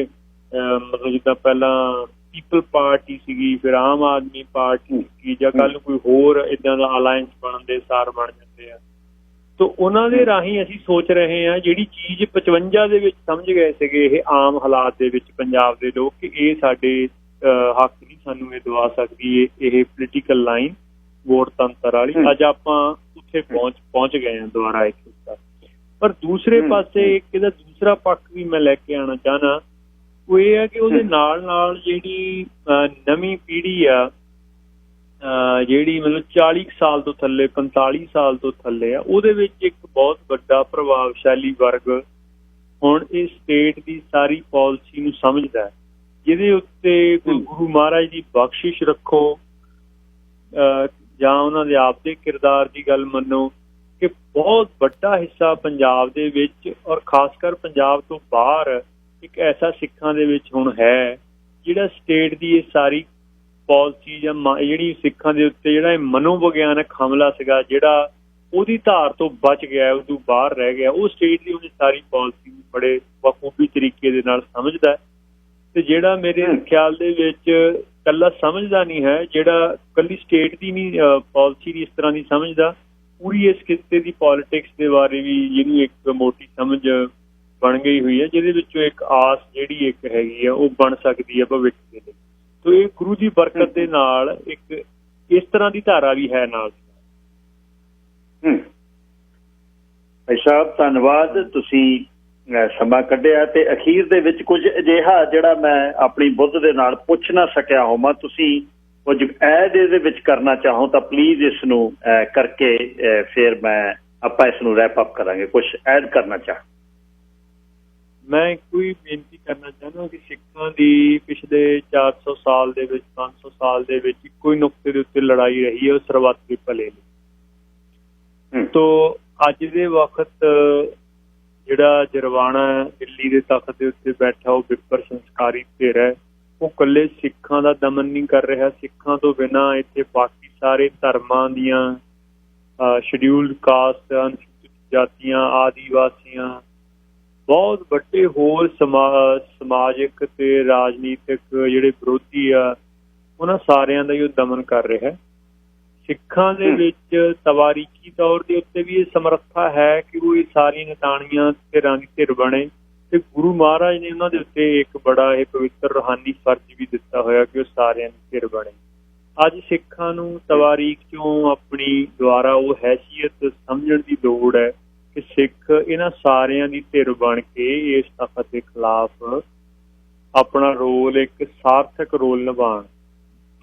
ਮਤਲਬ ਜਿੱਦਾਂ ਪਹਿਲਾਂ ਪੀਪਲ ਪਾਰਟੀ ਸੀਗੀ, ਫਿਰ ਆਮ ਆਦਮੀ ਪਾਰਟੀ ਸੀਗੀ, ਜਾਂ ਕੱਲ੍ਹ ਕੋਈ ਹੋਰ ਇੱਦਾਂ ਦਾ ਅਲਾਇੰਸ ਬਣਨ ਦੇ ਸਾਰ ਬਣ ਜਾਂਦੇ ਆ। ਤੋ ਉਹਨਾਂ ਦੇ ਰਾਹੀਂ ਅਸੀਂ ਸੋਚ ਰਹੇ ਹਾਂ ਜਿਹੜੀ ਚੀਜ਼ 55 ਦੇ ਵਿੱਚ ਸਮਝ ਗਏ ਸੀਗੇ ਇਹ ਆਮ ਹਾਲਾਤ ਦੇ ਵਿੱਚ ਪੰਜਾਬ ਦੇ ਲੋਕ ਕਿ ਇਹ ਸਾਡੇ ਹੱਕ ਨਹੀਂ ਸਾਨੂੰ ਇਹ ਦਵਾ ਸਕਦੀ ਇਹ ਪੋਲੀਟੀਕਲ ਲਾਈਨ ਵੋਟ ਤੰਤਰ ਵਾਲੀ, ਅੱਜ ਆਪਾਂ ਉੱਥੇ ਪਹੁੰਚ ਗਏ ਹਾਂ ਦੁਬਾਰਾ ਇੱਕ ਹਿੱਸਾ। ਪਰ ਦੂਸਰੇ ਪਾਸੇ ਇੱਕ ਇਹਦਾ ਦੂਸਰਾ ਪੱਖ ਵੀ ਮੈਂ ਲੈ ਕੇ ਆਉਣਾ ਚਾਹੁੰਦਾ, ਉਹ ਇਹ ਹੈ ਕਿ ਉਹਦੇ ਨਾਲ ਨਾਲ ਜਿਹੜੀ ਨਵੀਂ ਪੀੜ੍ਹੀ ਆ ਜਿਹੜੀ ਮਤਲਬ 40 ਸਾਲ ਤੋਂ ਥੱਲੇ, 45 ਸਾਲ ਤੋਂ ਥੱਲੇ ਆ, ਉਹਦੇ ਵਿੱਚ ਇੱਕ ਬਹੁਤ ਵੱਡਾ ਪ੍ਰਭਾਵਸ਼ਾਲੀ ਵਰਗ ਹੁਣ ਇਹ ਸਟੇਟ ਦੀ ਸਾਰੀ ਪਾਲਿਸੀ ਨੂੰ ਸਮਝਦਾ, ਜਿਹਦੇ ਉੱਤੇ ਕੋਈ ਗੁਰੂ ਮਹਾਰਾਜ ਦੀ ਬਖਸ਼ਿਸ਼ ਰੱਖੋ ਜਾਂ ਉਹਨਾਂ ਦੇ ਆਪ ਦੇ ਕਿਰਦਾਰ ਦੀ ਗੱਲ ਮੰਨੋ ਕਿ ਬਹੁਤ ਵੱਡਾ ਹਿੱਸਾ ਪੰਜਾਬ ਦੇ ਵਿੱਚ ਔਰ ਖਾਸ ਕਰ ਪੰਜਾਬ ਤੋਂ ਬਾਹਰ ਇੱਕ ਐਸਾ ਸਿੱਖਾਂ ਦੇ ਵਿੱਚ ਹੁਣ ਹੈ ਜਿਹੜਾ ਸਟੇਟ ਦੀ ਇਹ ਸਾਰੀ ਪਾਲਿਸੀ ਜਾਂ ਜਿਹੜੀ ਸਿੱਖਾਂ ਦੇ ਉੱਤੇ ਜਿਹੜਾ ਇਹ ਮਨੋਵਿਗਿਆਨਕ ਹਮਲਾ ਸੀਗਾ, ਜਿਹੜਾ ਉਹਦੀ ਧਾਰ ਤੋਂ ਬਚ ਗਿਆ, ਉਦੋਂ ਬਾਹਰ ਰਹਿ ਗਿਆ, ਉਹ ਸਟੇਟ ਦੀ ਉਹਦੀ ਸਾਰੀ ਪਾਲਿਸੀ ਨੂੰ ਬੜੇ ਬਖੂਬੀ ਤਰੀਕੇ ਦੇ ਨਾਲ ਸਮਝਦਾ। ਤੇ ਜਿਹੜਾ ਮੇਰੇ ਖਿਆਲ ਦੇ ਵਿੱਚ ਇਕੱਲਾ ਸਮਝਦਾ ਨਹੀਂ ਹੈ, ਜਿਹੜਾ ਇਕੱਲੀ ਸਟੇਟ ਦੀ ਨਹੀਂ ਪਾਲਿਸੀ ਦੀ ਇਸ ਤਰ੍ਹਾਂ ਦੀ ਸਮਝਦਾ, ਪੂਰੀ ਇਸ ਖਿੱਤੇ ਦੀ ਪੋਲੀਟਿਕਸ ਦੇ ਬਾਰੇ ਵੀ ਜਿਹਨੂੰ ਇੱਕ ਮੋਟੀ ਸਮਝ ਬਣ ਗਈ ਹੋਈ ਹੈ, ਜਿਹਦੇ ਵਿੱਚੋਂ ਇੱਕ ਆਸ ਜਿਹੜੀ ਇੱਕ ਹੈਗੀ ਆ ਉਹ ਬਣ ਸਕਦੀ ਹੈ ਭਵਿੱਖ ਦੇ ਲਈ। ਤੋ ਇਹ ਗੁਰੂ ਦੀ ਬਰਕਤ ਦੇ ਨਾਲ ਇੱਕ ਇਸ ਤਰ੍ਹਾਂ ਦੀ ਧਾਰਾ ਵੀ ਹੈ ਨਾਲ। ਭਾਈ ਸਾਹਿਬ ਧੰਨਵਾਦ, ਤੁਸੀਂ ਸਮਾਂ ਕੱਢਿਆ ਤੇ ਅਖੀਰ ਦੇ ਵਿੱਚ ਕੁਝ ਅਜਿਹਾ ਜਿਹੜਾ ਮੈਂ ਆਪਣੀ ਬੁੱਧ ਦੇ ਨਾਲ ਪੁੱਛ ਨਾ ਸਕਿਆ ਹੋਵਾਂ, ਤੁਸੀਂ ਕੁਝ ਐਡ ਇਹਦੇ ਵਿੱਚ ਕਰਨਾ ਚਾਹੋ ਤਾਂ ਪਲੀਜ਼ ਇਸ ਨੂੰ ਕਰਕੇ ਫਿਰ ਆਪਾਂ ਇਸ ਨੂੰ ਰੈਪ ਅਪ ਕਰਾਂਗੇ। ਕੁਝ ਐਡ ਕਰਨਾ ਚਾਹ ਮੈਂ ਕੋਈ ਬੇਨਤੀ ਕਰਨਾ ਚਾਹੁੰਦਾ ਕਿ ਸਿੱਖਾਂ ਦੀ ਪਿਛਲੇ 400 ਸਾਲ ਦੇ ਵਿੱਚ 500 ਸਾਲ ਦੇ ਵਿੱਚ ਇੱਕੋ ਹੀ ਨੁਕਤੇ ਦੇ ਉੱਤੇ ਲੜਾਈ ਰਹੀ ਹੈ, ਉਹ ਸਰਬੱਤ ਭਲੇ ਲਈ। ਤੋ ਅੱਜ ਦੇ ਵਕਤ ਜਿਹੜਾ ਜਰਵਾਣਾ ਦਿੱਲੀ ਦੇ ਤਖ਼ਤ ਦੇ ਉੱਤੇ ਬੈਠਾ ਉਹ ਬਿੱਪਰ ਸੰਸਕਾਰੀ ਧਿਰ ਹੈ, ਉਹ ਇਕੱਲੇ ਸਿੱਖਾਂ ਦਾ ਦਮਨ ਨਹੀਂ ਕਰ ਰਿਹਾ। ਸਿੱਖਾਂ ਤੋਂ ਬਿਨਾਂ ਇੱਥੇ ਬਾਕੀ ਸਾਰੇ ਧਰਮਾਂ ਦੀਆਂ ਸ਼ਡਿਊਲਡ ਕਾਸਟ, ਅਨੁਸੂਚਿਤ ਜਾਤੀਆਂ, ਆਦੀਵਾਸੀਆਂ, ਬਹੁਤ ਵੱਡੇ ਹੋਰ ਸਮਾਜਿਕ ਤੇ ਰਾਜਨੀਤਿਕ ਜਿਹੜੇ ਵਿਰੋਧੀ ਆ, ਉਹਨਾਂ ਸਾਰਿਆਂ ਦਾ ਹੀ ਉਹ ਦਮਨ ਕਰ ਰਿਹਾ। ਸਿੱਖਾਂ ਦੇ ਵਿੱਚ ਤਵਾਰੀਖੀ ਤੌਰ ਦੇ ਉੱਤੇ ਵੀ ਇਹ ਸਮਰੱਥਾ ਹੈ ਕਿ ਉਹ ਇਹ ਸਾਰੀਆਂ ਨਿਤਾਣੀਆਂ ਧਿਰਾਂ ਦੀ ਧਿਰ ਬਣੇ, ਤੇ ਗੁਰੂ ਮਹਾਰਾਜ ਨੇ ਉਹਨਾਂ ਦੇ ਉੱਤੇ ਇੱਕ ਬੜਾ ਇਹ ਪਵਿੱਤਰ ਰੂਹਾਨੀ ਫਰਜ਼ ਵੀ ਦਿੱਤਾ ਹੋਇਆ ਕਿ ਉਹ ਸਾਰਿਆਂ ਦੀ ਧਿਰ ਬਣੇ। ਅੱਜ ਸਿੱਖਾਂ ਨੂੰ ਤਵਾਰੀਖ ਚੋਂ ਆਪਣੀ ਦੁਆਰਾ ਉਹ ਹੈਸੀਅਤ ਸਮਝਣ ਦੀ ਲੋੜ ਹੈ ਕਿ ਸਿੱਖ ਇਹਨਾਂ ਸਾਰਿਆਂ ਦੀ ਧਿਰ ਬਣ ਕੇ ਇਸ ਤਾਕਤ ਦੇ ਖਿਲਾਫ ਆਪਣਾ ਰੋਲ, ਇੱਕ ਸਾਰਥਕ ਰੋਲ ਨਿਭਾਉਣ।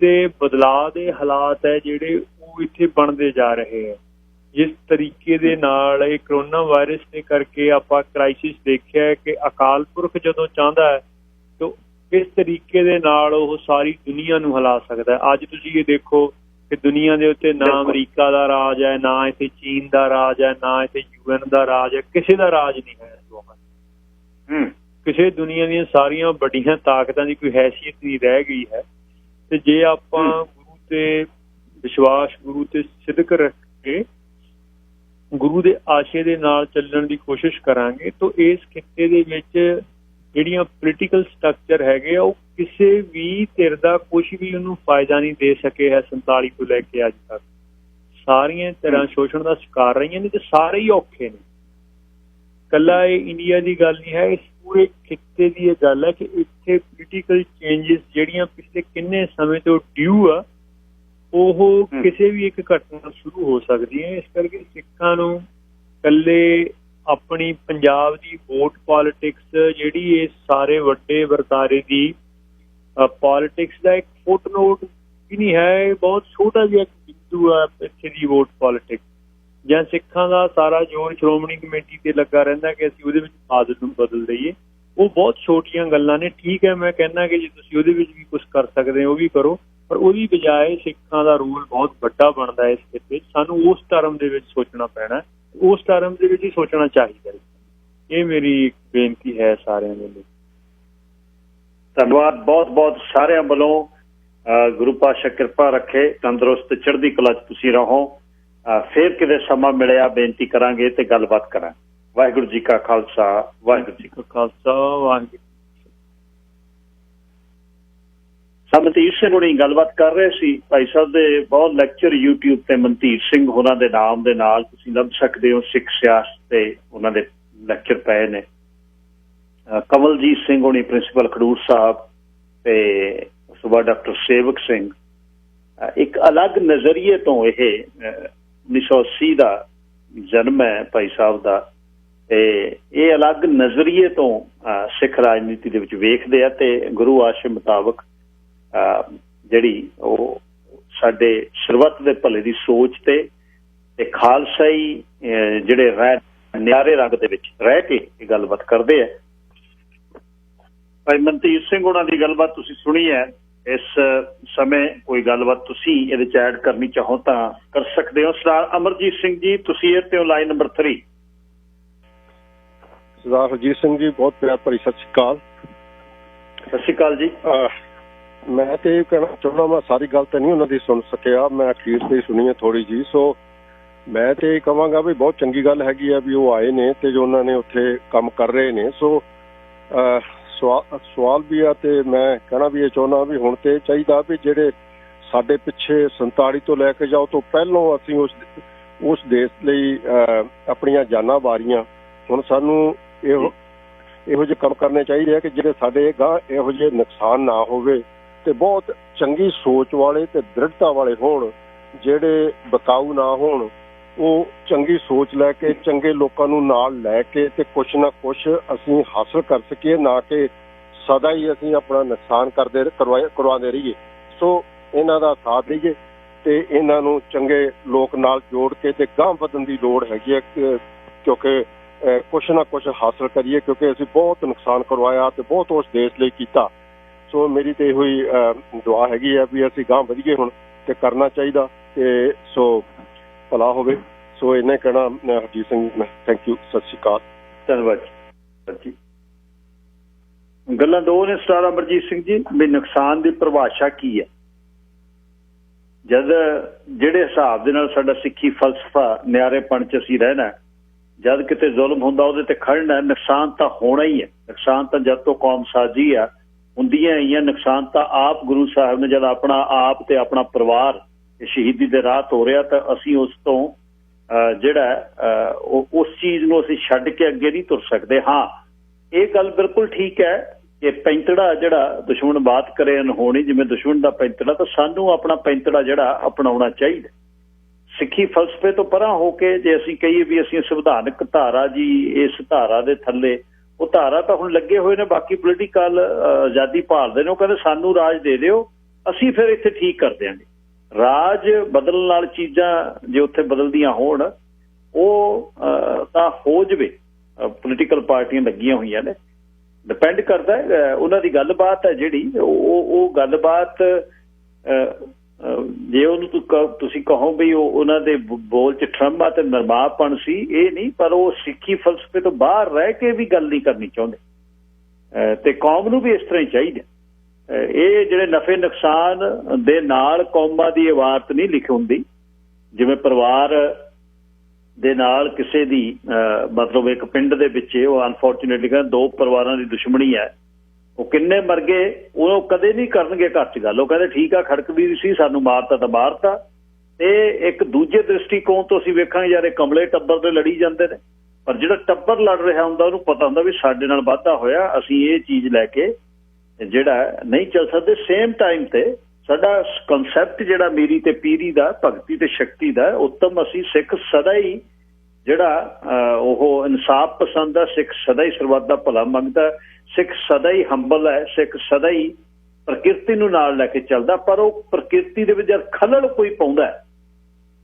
ਤੇ ਬਦਲਾਅ ਦੇ ਹਾਲਾਤ ਹੈ ਜਿਹੜੇ ਉਹ ਇੱਥੇ ਬਣਦੇ ਜਾ ਰਹੇ ਹੈ। ਜਿਸ ਤਰੀਕੇ ਦੇ ਨਾਲ ਇਹ ਕਰੋਨਾ ਵਾਇਰਸ ਨੇ ਕਰਕੇ ਆਪਾਂ ਕ੍ਰਾਈਸਿਸ ਦੇਖਿਆ ਹੈ ਕਿ ਅਕਾਲ ਪੁਰਖ ਜਦੋਂ ਚਾਹੁੰਦਾ ਹੈ ਤਾਂ ਇਸ ਤਰੀਕੇ ਦੇ ਨਾਲ ਉਹ ਸਾਰੀ ਦੁਨੀਆ ਨੂੰ ਹਿਲਾ ਸਕਦਾ ਹੈ। ਅੱਜ ਤੁਸੀਂ ਇਹ ਦੇਖੋ ਕਿ ਦੁਨੀਆ ਦੇ ਉੱਤੇ ਨਾ ਅਮਰੀਕਾ ਦਾ ਰਾਜ ਹੈ, ਨਾ ਇੱਥੇ ਚੀਨ ਦਾ ਰਾਜ ਹੈ, ਨਾ ਇੱਥੇ UN ਦਾ ਰਾਜ ਹੈ, ਕਿਸੇ ਦਾ ਰਾਜ ਨਹੀਂ ਹੈ ਇਸ ਵਕਤ। ਕਿਸੇ ਦੁਨੀਆ ਦੀਆਂ ਸਾਰੀਆਂ ਵੱਡੀਆਂ ਤਾਕਤਾਂ ਦੀ ਕੋਈ ਹੈਸੀਅਤ ਨਹੀਂ ਰਹਿ ਗਈ ਹੈ। ਤੇ ਜੇ ਆਪਾਂ ਗੁਰੂ ਤੇ ਵਿਸ਼ਵਾਸ, ਗੁਰੂ ਤੇ ਸਿਦਕ ਰੱਖ ਕੇ ਗੁਰੂ ਦੇ ਆਸ਼ੇ ਦੇ ਨਾਲ ਚੱਲਣ ਦੀ ਕੋਸ਼ਿਸ਼ ਕਰਾਂਗੇ ਤਾਂ ਇਸ ਖਿੱਤੇ ਦੇ ਵਿੱਚ ਜਿਹੜੀਆਂ ਪੋਲੀਟੀਕਲ ਸਟਰਕਚਰ ਹੈਗੇ ਆ ਉਹ ਕਿਸੇ ਵੀ ਧਿਰ ਦਾ ਕੁਝ ਵੀ ਉਹਨੂੰ ਫਾਇਦਾ ਨਹੀਂ ਦੇ ਸਕੇ ਹੈ। 47 ਤੋਂ ਲੈ ਕੇ ਅੱਜ ਤੱਕ ਸਾਰੀਆਂ ਧਿਰਾਂ ਸ਼ੋਸ਼ਣ ਦਾ ਸ਼ਿਕਾਰ ਰਹੀਆਂ ਨੇ ਤੇ ਸਾਰੇ ਹੀ ਔਖੇ ਨੇ। ਇਕੱਲਾ ਇਹ ਇੰਡੀਆ ਦੀ ਗੱਲ ਨਹੀਂ ਹੈ, ਇਸ ਪੂਰੇ ਖਿੱਤੇ ਦੀ ਇਹ ਗੱਲ ਹੈ ਕਿ ਇੱਥੇ ਪੋਲੀਟੀਕਲ ਚੇਂਜਿਸ ਜਿਹੜੀਆਂ ਪਿਛਲੇ ਕਿੰਨੇ ਸਮੇਂ ਤੋਂ ਡਿਊ ਆ, ਉਹ ਕਿਸੇ ਵੀ ਇੱਕ ਘਟਨਾ ਸ਼ੁਰੂ ਹੋ ਸਕਦੀ ਹੈ। ਇਸ ਕਰਕੇ ਸਿੱਖਾਂ ਨੂੰ ਇਕੱਲੇ ਆਪਣੀ ਪੰਜਾਬ ਦੀ ਵੋਟ ਪੋਲੀਟਿਕਸ, ਜਿਹੜੀ ਇਹ ਸਾਰੇ ਵੱਡੇ ਵਰਤਾਰੇ ਦੀ ਪੋਲੀਟਿਕਸ ਦਾ ਇੱਕ ਫੁੱਟਨੋਟ ਵੀ ਨਹੀਂ ਹੈ, ਇਹ ਬਹੁਤ ਛੋਟਾ ਜਿਹਾ ਬਿੰਦੂ ਆ ਇੱਥੇ ਦੀ ਵੋਟ ਪੋਲੀਟਿਕਸ। ਜਾਂ ਸਿੱਖਾਂ ਦਾ ਸਾਰਾ ਜ਼ੋਰ ਸ਼੍ਰੋਮਣੀ ਕਮੇਟੀ ਤੇ ਲੱਗਾ ਰਹਿੰਦਾ ਕਿ ਅਸੀਂ ਉਹਦੇ ਵਿੱਚ ਬਾਦਲ ਨੂੰ ਬਦਲ ਦਈਏ, ਉਹ ਬਹੁਤ ਛੋਟੀਆਂ ਗੱਲਾਂ ਨੇ। ਠੀਕ ਹੈ, ਮੈਂ ਕਹਿੰਦਾ ਕਿ ਜੇ ਤੁਸੀਂ ਉਹਦੇ ਵਿੱਚ ਵੀ ਕੁਛ ਕਰ ਸਕਦੇ ਹੋ ਉਹ ਵੀ ਕਰੋ, ਪਰ ਉਹਦੀ ਬਜਾਏ ਸਿੱਖਾਂ ਦਾ ਰੋਲ ਬਹੁਤ ਵੱਡਾ ਬਣਦਾ ਹੈ ਇਸ ਖੇਤਰ ਵਿੱਚ। ਸਾਨੂੰ ਉਸ ਧਰਮ ਦੇ ਵਿੱਚ ਸੋਚਣਾ ਪੈਣਾ, ਉਸ ਧਰਮ ਦੇ ਵਿੱਚ ਹੀ ਸੋਚਣਾ ਚਾਹੀਦਾ। ਇਹ ਮੇਰੀ ਬੇਨਤੀ ਹੈ ਸਾਰਿਆਂ ਦੇ ਲਈ। ਧੰਨਵਾਦ ਬਹੁਤ ਬਹੁਤ ਸਾਰਿਆਂ ਵੱਲੋਂ। ਗੁਰੂ ਪਾਤਸ਼ਾਹ ਕਿਰਪਾ ਰੱਖੇ, ਤੰਦਰੁਸਤ ਚੜ੍ਹਦੀ ਕਲਾ 'ਚ ਤੁਸੀਂ ਰਹੋ। ਫਿਰ ਕਿਤੇ ਸਮਾਂ ਮਿਲਿਆ ਬੇਨਤੀ ਕਰਾਂਗੇ ਤੇ ਗੱਲਬਾਤ ਕਰਾਂਗੇ। ਵਾਹਿਗੁਰੂ ਜੀ ਕਾ ਖਾਲਸਾ, ਵਾਹਿਗੁਰੂ ਜੀ ਕਾ ਖਾਲਸਾ, ਵਾਹਿਗੁਰੂ। ਮਨਤੀਰ ਸਿੰਘ ਹੁਣੀ ਗੱਲਬਾਤ ਕਰ ਰਹੇ ਸੀ। ਭਾਈ ਸਾਹਿਬ ਦੇ ਬਹੁਤ ਲੈਕਚਰ YouTube ਤੇ ਮਨਤੀਰ ਸਿੰਘ ਹੋਰਾਂ ਦੇ ਨਾਮ ਦੇ ਨਾਲ ਤੁਸੀਂ ਲੱਭ ਸਕਦੇ ਹੋ। ਸਿੱਖ ਸਿਆਸਤ ਤੇ ਉਹਨਾਂ ਦੇ ਲੈਕਚਰ ਪਏ ਨੇ। ਕਮਲਜੀਤ ਸਿੰਘ ਹੋਣੀ ਪ੍ਰਿੰਸੀਪਲ ਖਡੂਰ ਸਾਹਿਬ ਤੇ ਉਸ ਤੋਂ ਬਾਅਦ ਡਾਕਟਰ ਸੇਵਕ ਸਿੰਘ। ਇੱਕ ਅਲੱਗ ਨਜ਼ਰੀਏ ਤੋਂ ਇਹ 1980 ਦਾ ਜਨਮ ਹੈ ਭਾਈ ਸਾਹਿਬ ਦਾ, ਤੇ ਇਹ ਅਲੱਗ ਨਜ਼ਰੀਏ ਤੋਂ ਸਿੱਖ ਰਾਜਨੀਤੀ ਦੇ ਵਿੱਚ ਵੇਖਦੇ ਆ ਤੇ ਗੁਰੂ ਆਸ਼ੇ ਮੁਤਾਬਕ ਜਿਹੜੀ ਉਹ ਸਾਡੇ ਸਰਬੱਤ ਦੇ ਭਲੇ ਦੀ ਸੋਚ ਤੇ ਖਾਲਸਾਈ ਜਿਹੜੇ ਨਿਆਰੇ ਰੰਗ ਦੇ ਵਿੱਚ ਰਹਿ ਕੇ ਇਹ ਗੱਲਬਾਤ ਕਰਦੇ ਆ। ਭਾਈ ਮਨਤੀਰ ਸਿੰਘ ਉਹਨਾਂ ਦੀ ਗੱਲਬਾਤ ਤੁਸੀਂ ਸੁਣੀ ਹੈ। ਇਸ ਸਮੇਂ ਕੋਈ ਗੱਲਬਾਤ ਤੁਸੀਂ ਇਹਦੇ 'ਚ ਐਡ ਕਰਨੀ ਚਾਹੋ ਤਾਂ ਕਰ ਸਕਦੇ ਹੋ। ਸਰਦਾਰ ਅਮਰਜੀਤ ਸਿੰਘ ਜੀ, ਤੁਸੀਂ ਇਹ ਤੇ ਲਾਈਨ ਨੰਬਰ 3। ਸਰਦਾਰ ਹਰਜੀਤ ਸਿੰਘ ਜੀ, ਬਹੁਤ ਪਿਆਰ ਭਰੀ ਸਤਿ ਸ਼੍ਰੀ ਅਕਾਲ। ਸਤਿ ਸ਼੍ਰੀ ਅਕਾਲ ਜੀ। ਮੈਂ ਤੇ ਇਹ ਕਹਿਣਾ ਚਾਹੁੰਦਾ, ਮੈਂ ਸਾਰੀ ਗੱਲ ਤਾਂ ਨਹੀਂ ਉਹਨਾਂ ਦੀ ਸੁਣ ਸਕਿਆ, ਮੈਂ ਅਖੀਰ ਤੇ ਹੀ ਸੁਣੀ ਹੈ ਥੋੜ੍ਹੀ ਜਿਹੀ। ਸੋ ਮੈਂ ਤੇ ਇਹ ਕਹਾਂਗਾ ਵੀ ਬਹੁਤ ਚੰਗੀ ਗੱਲ ਹੈਗੀ ਆ ਵੀ ਉਹ ਆਏ ਨੇ ਤੇ ਜੋ ਉਹਨਾਂ ਨੇ ਉੱਥੇ ਕੰਮ ਕਰ ਰਹੇ ਨੇ। ਸੋ ਸਵਾਲ ਵੀ ਆ ਤੇ ਮੈਂ ਕਹਿਣਾ ਵੀ ਇਹ ਚਾਹੁੰਦਾ ਵੀ ਹੁਣ ਤੇ ਚਾਹੀਦਾ ਵੀ ਜਿਹੜੇ ਸਾਡੇ ਪਿੱਛੇ 47 ਤੋਂ ਲੈ ਕੇ ਜਾਓ ਤੋਂ ਪਹਿਲੋਂ ਅਸੀਂ ਉਸ ਦੇਸ਼ ਲਈ ਆਪਣੀਆਂ ਜਾਨਾਂ ਵਾਰੀਆਂ, ਹੁਣ ਸਾਨੂੰ ਇਹੋ ਜਿਹੇ ਕੰਮ ਕਰਨੇ ਚਾਹੀਦੇ ਆ ਕਿ ਜਿਹੜੇ ਸਾਡੇ ਗਾਂ ਇਹੋ ਜਿਹੇ ਨੁਕਸਾਨ ਨਾ ਹੋਵੇ ਤੇ ਬਹੁਤ ਚੰਗੀ ਸੋਚ ਵਾਲੇ ਤੇ ਦ੍ਰਿੜਤਾ ਵਾਲੇ ਹੋਣ, ਜਿਹੜੇ ਬਕਾਊ ਨਾ ਹੋਣ। ਉਹ ਚੰਗੀ ਸੋਚ ਲੈ ਕੇ ਚੰਗੇ ਲੋਕਾਂ ਨੂੰ ਨਾਲ ਲੈ ਕੇ ਤੇ ਕੁਛ ਨਾ ਕੁਛ ਅਸੀਂ ਹਾਸਲ ਕਰ ਸਕੀਏ, ਨਾ ਕਿ ਸਦਾ ਹੀ ਅਸੀਂ ਆਪਣਾ ਨੁਕਸਾਨ ਕਰਵਾਉਂਦੇ ਰਹੀਏ। ਸੋ ਇਹਨਾਂ ਦਾ ਸਾਥ ਦੇਈਏ ਤੇ ਇਹਨਾਂ ਨੂੰ ਚੰਗੇ ਲੋਕ ਨਾਲ ਜੋੜ ਕੇ ਤੇ ਗਾਂਹ ਵਧਣ ਦੀ ਲੋੜ ਹੈਗੀ ਹੈ, ਕਿਉਂਕਿ ਕੁਛ ਨਾ ਕੁਛ ਹਾਸਲ ਕਰੀਏ, ਕਿਉਂਕਿ ਅਸੀਂ ਬਹੁਤ ਨੁਕਸਾਨ ਕਰਵਾਇਆ ਤੇ ਬਹੁਤ ਉਸ ਦੇਸ਼ ਲਈ ਕੀਤਾ। ਸੋ ਮੇਰੀ ਤੇ ਇਹੋ ਹੀ ਦੁਆ ਹੈਗੀ ਆ ਵੀ ਅਸੀਂ ਗਾਂਹ ਵਧੀਏ ਹੁਣ ਤੇ ਕਰਨਾ ਚਾਹੀਦਾ ਤੇ ਸੋ ਭਲਾ ਹੋਵੇ। ਸੋ ਇਹਨੇ ਕਹਿਣਾ ਹਰਜੀਤ ਸਿੰਘ, ਥੈਂਕ ਯੂ, ਸਤਿ ਸ਼੍ਰੀ ਅਕਾਲ। ਧੰਨਵਾਦ ਜੀ। ਗੱਲਾਂ ਦੋ ਨੇ ਸਰਦਾਰ ਅਮਰਜੀਤ ਸਿੰਘ ਜੀ, ਵੀ ਨੁਕਸਾਨ ਦੀ ਪਰਿਭਾਸ਼ਾ ਕੀ ਹੈ? ਜਦ ਜਿਹੜੇ ਹਿਸਾਬ ਦੇ ਨਾਲ ਸਾਡਾ ਸਿੱਖੀ ਫਲਸਫਾ ਨਿਆਰੇਪਣ 'ਚ ਅਸੀਂ ਰਹਿਣਾ, ਜਦ ਕਿਤੇ ਜ਼ੁਲਮ ਹੁੰਦਾ ਉਹਦੇ ਤੇ ਖੜਨਾ, ਨੁਕਸਾਨ ਤਾਂ ਹੋਣਾ ਹੀ ਹੈ। ਨੁਕਸਾਨ ਤਾਂ ਜਦ ਤੋਂ ਕੌਮ ਸਾਜੀ ਆ ਹੁੰਦੀਆਂ ਹੀ ਆ, ਨੁਕਸਾਨ ਤਾਂ ਆਪ ਗੁਰੂ ਸਾਹਿਬ ਨੇ ਜਦ ਆਪਣਾ ਆਪ ਤੇ ਆਪਣਾ ਪਰਿਵਾਰ ਸ਼ਹੀਦੀ ਦੇ ਰਾਹ ਤੋਰਿਆ ਤਾਂ ਅਸੀਂ ਉਸ ਤੋਂ ਜਿਹੜਾ ਉਸ ਚੀਜ਼ ਨੂੰ ਅਸੀਂ ਛੱਡ ਕੇ ਅੱਗੇ ਨਹੀਂ ਤੁਰ ਸਕਦੇ। ਹਾਂ, ਇਹ ਗੱਲ ਬਿਲਕੁਲ ਠੀਕ ਹੈ ਕਿ ਪੈਂਤੜਾ ਜਿਹੜਾ ਦੁਸ਼ਮਣ ਕਰੇ ਅਨਹੋਣੀ, ਜਿਵੇਂ ਦੁਸ਼ਮਣ ਦਾ ਪੈਂਤੜਾ, ਤਾਂ ਸਾਨੂੰ ਆਪਣਾ ਪੈਂਤੜਾ ਜਿਹੜਾ ਅਪਣਾਉਣਾ ਚਾਹੀਦਾ। ਸਿੱਖੀ ਫਲਸਫੇ ਤੋਂ ਪਰਾਂ ਹੋ ਕੇ ਜੇ ਅਸੀਂ ਕਹੀਏ ਵੀ ਅਸੀਂ ਸੰਵਿਧਾਨਕ ਧਾਰਾ ਜੀ ਇਸ ਧਾਰਾ ਦੇ ਥੱਲੇ, ਉਹ ਧਾਰਾ ਤਾਂ ਹੁਣ ਲੱਗੇ ਹੋਏ ਨੇ ਬਾਕੀ ਪੋਲੀਟੀਕਲ ਆਜ਼ਾਦੀ ਭਾਲਦੇ ਨੇ, ਉਹ ਕਹਿੰਦੇ ਸਾਨੂੰ ਰਾਜ ਦੇ ਦਿਓ, ਅਸੀਂ ਫਿਰ ਇੱਥੇ ਠੀਕ ਕਰ ਦਿਆਂਗੇ। ਰਾਜ ਬਦਲਣ ਨਾਲ ਚੀਜ਼ਾਂ ਜੇ ਉੱਥੇ ਬਦਲਦੀਆਂ ਹੋਣ ਉਹ ਤਾਂ ਹੋ ਜਾਵੇ। ਪੋਲੀਟੀਕਲ ਪਾਰਟੀਆਂ ਲੱਗੀਆਂ ਹੋਈਆਂ ਨੇ, ਡਿਪੈਂਡ ਕਰਦਾ ਉਹਨਾਂ ਦੀ ਗੱਲਬਾਤ ਹੈ ਜਿਹੜੀ ਉਹ ਗੱਲਬਾਤ ਜੇ ਉਹਨੂੰ ਤੁਸੀਂ ਕਹੋ ਵੀ ਉਹਨਾਂ ਦੇ ਬੋਲ 'ਚ ਠਰੰਬਾ ਤੇ ਨਰਮਾਪਣ ਸੀ, ਇਹ ਨਹੀਂ, ਪਰ ਉਹ ਸਿੱਖੀ ਫਲਸਫੇ ਤੋਂ ਬਾਹਰ ਰਹਿ ਕੇ ਵੀ ਗੱਲ ਨਹੀਂ ਕਰਨੀ ਚਾਹੁੰਦੇ ਤੇ ਕੌਮ ਨੂੰ ਵੀ ਇਸ ਤਰ੍ਹਾਂ ਹੀ ਚਾਹੀਦਾ। ਇਹ ਜਿਹੜੇ ਨਫੇ ਨੁਕਸਾਨ ਦੇ ਨਾਲ ਕੌਮਾਂ ਦੀ ਇਬਾਰਤ ਨਹੀਂ ਲਿਖੀ ਹੁੰਦੀ, ਜਿਵੇਂ ਪਰਿਵਾਰ ਦੇ ਨਾਲ ਕਿਸੇ ਦੀ ਮਤਲਬ ਇੱਕ ਪਿੰਡ ਦੇ ਵਿੱਚ ਉਹ ਅਨਫੋਰਚੂਨੇਟਲੀ ਕਹਿੰਦੇ ਦੋ ਪਰਿਵਾਰਾਂ ਦੀ ਦੁਸ਼ਮਣੀ ਹੈ, ਉਹ ਕਿੰਨੇ ਮਰ ਗਏ ਉਹ ਕਦੇ ਨਹੀਂ ਕਰਨਗੇ ਘਰ 'ਚ ਗੱਲ। ਉਹ ਕਹਿੰਦੇ ਠੀਕ ਆ, ਖੜਕਦੀ ਸੀ, ਸਾਨੂੰ ਮਾਰਤਾ ਤਾਂ ਮਾਰਤਾ। ਤੇ ਇੱਕ ਦੂਜੇ ਦ੍ਰਿਸ਼ਟੀਕੋਣ ਤੋਂ ਅਸੀਂ ਵੇਖਾਂਗੇ ਯਾਰ ਇਹ ਕਮਲੇ ਟੱਬਰ ਦੇ ਲੜੀ ਜਾਂਦੇ ਨੇ, ਪਰ ਜਿਹੜਾ ਟੱਬਰ ਲੜ ਰਿਹਾ ਹੁੰਦਾ ਉਹਨੂੰ ਪਤਾ ਹੁੰਦਾ ਵੀ ਸਾਡੇ ਨਾਲ ਵਾਧਾ ਹੋਇਆ, ਅਸੀਂ ਇਹ ਚੀਜ਼ ਲੈ ਕੇ ਜਿਹੜਾ ਨਹੀਂ ਚੱਲ ਸਕਦੇ। ਸੇਮ ਟਾਈਮ ਤੇ ਸਾਡਾ ਕਨਸੈਪਟ ਜਿਹੜਾ ਮੇਰੀ ਤੇ ਪੀਰੀ ਦਾ, ਭਗਤੀ ਤੇ ਸ਼ਕਤੀ ਦਾ, ਉੱਤਮ ਅਸੀਂ ਸਿੱਖ ਸਦਾ ਹੀ ਜਿਹੜਾ ਉਹ ਇਨਸਾਫ ਪਸੰਦ ਆ, ਸਿੱਖ ਸਦਾ ਹੀ ਸਰਬੱਤ ਦਾ ਭਲਾ ਮੰਗਦਾ, ਸਿੱਖ ਸਦਾ ਹੀ ਹੰਬਲ ਹੈ, ਸਿੱਖ ਸਦਾ ਹੀ ਪ੍ਰਕਿਰਤੀ ਨੂੰ ਨਾਲ ਲੈ ਕੇ ਚੱਲਦਾ। ਪਰ ਉਹ ਪ੍ਰਕਿਰਤੀ ਦੇ ਵਿੱਚ ਜਦ ਖਲਲ ਕੋਈ ਪਾਉਂਦਾ,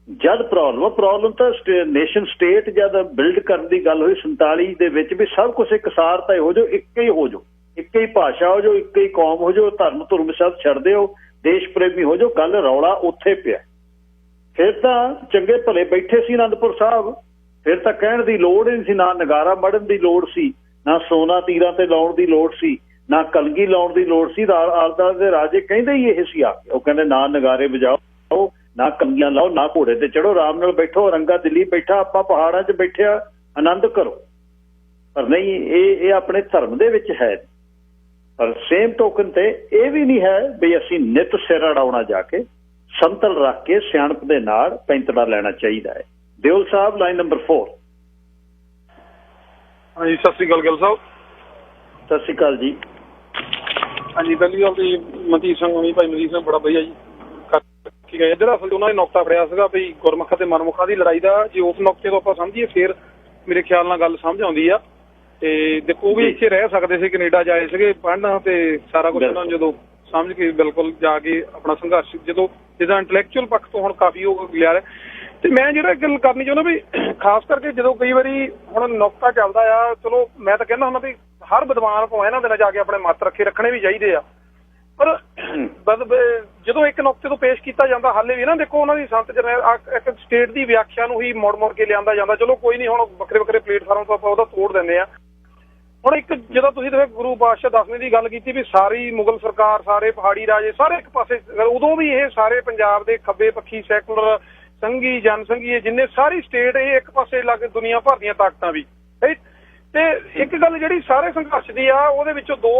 ਜਦ ਪ੍ਰੋਬਲਮ ਤਾਂ ਨੇਸ਼ਨ ਸਟੇਟ ਜਦ ਬਿਲਡ ਕਰਨ ਦੀ ਗੱਲ ਹੋਈ 47 ਦੇ ਵਿੱਚ ਵੀ ਸਭ ਕੁਛ ਇਕਸਾਰਤਾ ਹੋ ਜਾਓ, ਇੱਕ ਹੀ ਹੋ ਜਾਓ, ਇੱਕ ਹੀ ਭਾਸ਼ਾ ਹੋ ਜਾਓ, ਇੱਕ ਹੀ ਕੌਮ ਹੋ ਜਾਓ, ਧਰਮ ਸਭ ਛੱਡ ਦਿਓ, ਦੇਸ਼ ਪ੍ਰੇਮੀ ਹੋ ਜਾਓ, ਗੱਲ ਰੌਲਾ ਉੱਥੇ ਪਿਆ। ਫਿਰ ਤਾਂ ਚੰਗੇ ਭਲੇ ਬੈਠੇ ਸੀ ਅਨੰਦਪੁਰ ਸਾਹਿਬ, ਫਿਰ ਤਾਂ ਕਹਿਣ ਦੀ ਲੋੜ ਹੀ ਨਹੀਂ ਸੀ, ਨਾ ਨਗਾਰਾ ਮੜਨ ਦੀ ਲੋੜ ਸੀ, ਨਾ ਸੋਨਾ ਤੀਰਾਂ ਤੇ ਲਾਉਣ ਦੀ ਲੋੜ ਸੀ, ਨਾ ਕਲਗੀ ਲਾਉਣ ਦੀ ਲੋੜ ਸੀ। ਆਲਦਾ ਦੇ ਰਾਜੇ ਕਹਿੰਦੇ ਹੀ ਇਹ ਸੀ ਆ ਕੇ, ਉਹ ਕਹਿੰਦੇ ਨਾ ਨਗਾਰੇ ਵਜਾਓ, ਨਾ ਕਲਗੀਆਂ ਲਾਓ, ਨਾ ਘੋੜੇ ਤੇ ਚੜੋ, ਆਰਾਮ ਨਾਲ ਬੈਠੋ, ਰੰਗਾ ਦਿੱਲੀ ਬੈਠਾ, ਆਪਾਂ ਪਹਾੜਾਂ 'ਚ ਬੈਠਿਆ, ਆਨੰਦ ਕਰੋ। ਪਰ ਨਹੀਂ, ਇਹ ਆਪਣੇ ਧਰਮ ਦੇ ਵਿੱਚ ਹੈ। ਪਰ ਸੇਮ ਟੋਕਨ ਤੇ ਇਹ ਵੀ ਨਹੀਂ ਹੈ ਵੀ ਅਸੀਂ ਨਿੱਤ ਸਿਰ ਅੜਾਉਣਾ, ਜਾ ਕੇ ਸੰਤਲ ਰੱਖ ਕੇ ਸਿਆਣਪ ਦੇ ਨਾਲ ਪੈਂਤੜਾ ਲੈਣਾ ਚਾਹੀਦਾ ਹੈ। ਦਿਓਲ ਸਾਹਿਬ, ਲਾਈਨ ਨੰਬਰ 4। ਹਾਂਜੀ, ਸਤਿ ਸ੍ਰੀ ਅਕਾਲ ਗਿੱਲ ਸਾਹਿਬ। ਸਤਿ ਸ੍ਰੀ ਅਕਾਲ ਜੀ। ਹਾਂਜੀ, ਪਹਿਲੀ ਗੱਲ ਤੇ ਮਨਜੀਤ ਸਿੰਘ ਹੋਣੀ, ਭਾਈ ਮਨਜੀਤ ਸਿੰਘ ਬੜਾ ਵਧੀਆ ਜੀ ਠੀਕ ਹੈ। ਜਿਹੜਾ ਅਸਲ ਉਹਨਾਂ ਨੇ ਨੁਕਤਾ ਫੜਿਆ ਸੀਗਾ ਵੀ ਗੁਰਮੁਖਾਂ ਤੇ ਮਨਮੁਖਾਂ ਦੀ ਲੜਾਈ ਦਾ, ਜੇ ਉਸ ਨੁਕਤੇ ਤੋਂ ਆਪਾਂ ਸਮਝੀਏ ਫਿਰ ਮੇਰੇ ਖਿਆਲ ਨਾਲ ਗੱਲ ਸਮਝ ਆਉਂਦੀ ਆ। ਤੇ ਦੇਖੋ, ਉਹ ਵੀ ਇੱਥੇ ਰਹਿ ਸਕਦੇ ਸੀ, ਕੈਨੇਡਾ ਜਾਏ ਸੀਗੇ ਪੜ੍ਹਨ ਤੇ ਸਾਰਾ ਕੁਛ ਉਹਨਾਂ ਨੂੰ ਜਦੋਂ ਸਮਝ ਕੇ ਬਿਲਕੁਲ ਜਾ ਕੇ ਆਪਣਾ ਸੰਘਰਸ਼ ਜਦੋਂ ਜਿੱਦਾਂ ਇੰਟੈਲੈਕਚੁਅਲ ਪੱਖ ਤੋਂ ਹੁਣ ਕਾਫੀ ਉਹ ਲਿਆ ਰਿਹਾ। ਤੇ ਮੈਂ ਜਿਹੜਾ ਗੱਲ ਕਰਨੀ ਚਾਹੁੰਦਾ ਵੀ ਖਾਸ ਕਰਕੇ ਜਦੋਂ ਕਈ ਵਾਰੀ ਹੁਣ ਨੁਕਤਾ ਚੱਲਦਾ ਆ, ਚਲੋ ਮੈਂ ਤਾਂ ਕਹਿੰਦਾ ਹੁੰਦਾ ਵੀ ਹਰ ਵਿਦਵਾਨ ਭਾਵੇਂ ਇਹਨਾਂ ਦਿਨਾਂ ਜਾ ਕੇ ਆਪਣੇ ਮੱਤ ਰੱਖਣੇ ਵੀ ਚਾਹੀਦੇ ਆ, ਪਰ ਜਦੋਂ ਇੱਕ ਨੁਕਤੇ ਤੋਂ ਪੇਸ਼ ਕੀਤਾ ਜਾਂਦਾ ਹਾਲੇ ਵੀ ਨਾ ਦੇਖੋ ਉਹਨਾਂ ਦੀ ਸੰਤ ਜਰਨੈਲ ਇੱਕ ਸਟੇਟ ਦੀ ਵਿਆਖਿਆ ਨੂੰ ਹੀ ਮੁੜ ਕੇ ਲਿਆਂਦਾ ਜਾਂਦਾ। ਚਲੋ ਕੋਈ ਨਹੀਂ, ਹੁਣ ਵੱਖਰੇ ਵੱਖਰੇ ਪਲੇਟਫਾਰਮ ਤੋਂ ਆਪਾਂ ਉਹਦਾ ਤੋੜ ਦਿੰਦੇ ਆ। ਹੁਣ ਇੱਕ ਜਦੋਂ ਤੁਸੀਂ ਗੁਰੂ ਪਾਤਸ਼ਾਹ 10ਵੇਂ ਦੀ ਗੱਲ ਕੀਤੀ ਵੀ ਸਾਰੀ ਮੁਗਲ ਸਰਕਾਰ, ਸਾਰੇ ਪਹਾੜੀ ਰਾਜੇ ਸਾਰੇ ਇੱਕ ਪਾਸੇ, ਉਦੋਂ ਵੀ ਇਹ ਸਾਰੇ ਪੰਜਾਬ ਦੇ ਖੱਬੇ ਪੱਖੀ ਸੈਕੂਲਰ ਸੰਘੀ ਜਨ ਸੰਘੀ ਜਿੰਨੇ ਸਾਰੀ ਸਟੇਟ ਇਹ ਇੱਕ ਪਾਸੇ ਲੱਗ ਦੁਨੀਆ ਭਰ ਦੀਆਂ ਤਾਕਤਾਂ ਵੀ। ਤੇ ਇੱਕ ਗੱਲ ਜਿਹੜੀ ਸਾਰੇ ਸੰਘਰਸ਼ ਦੀ ਆ ਉਹਦੇ ਵਿੱਚੋਂ ਦੋ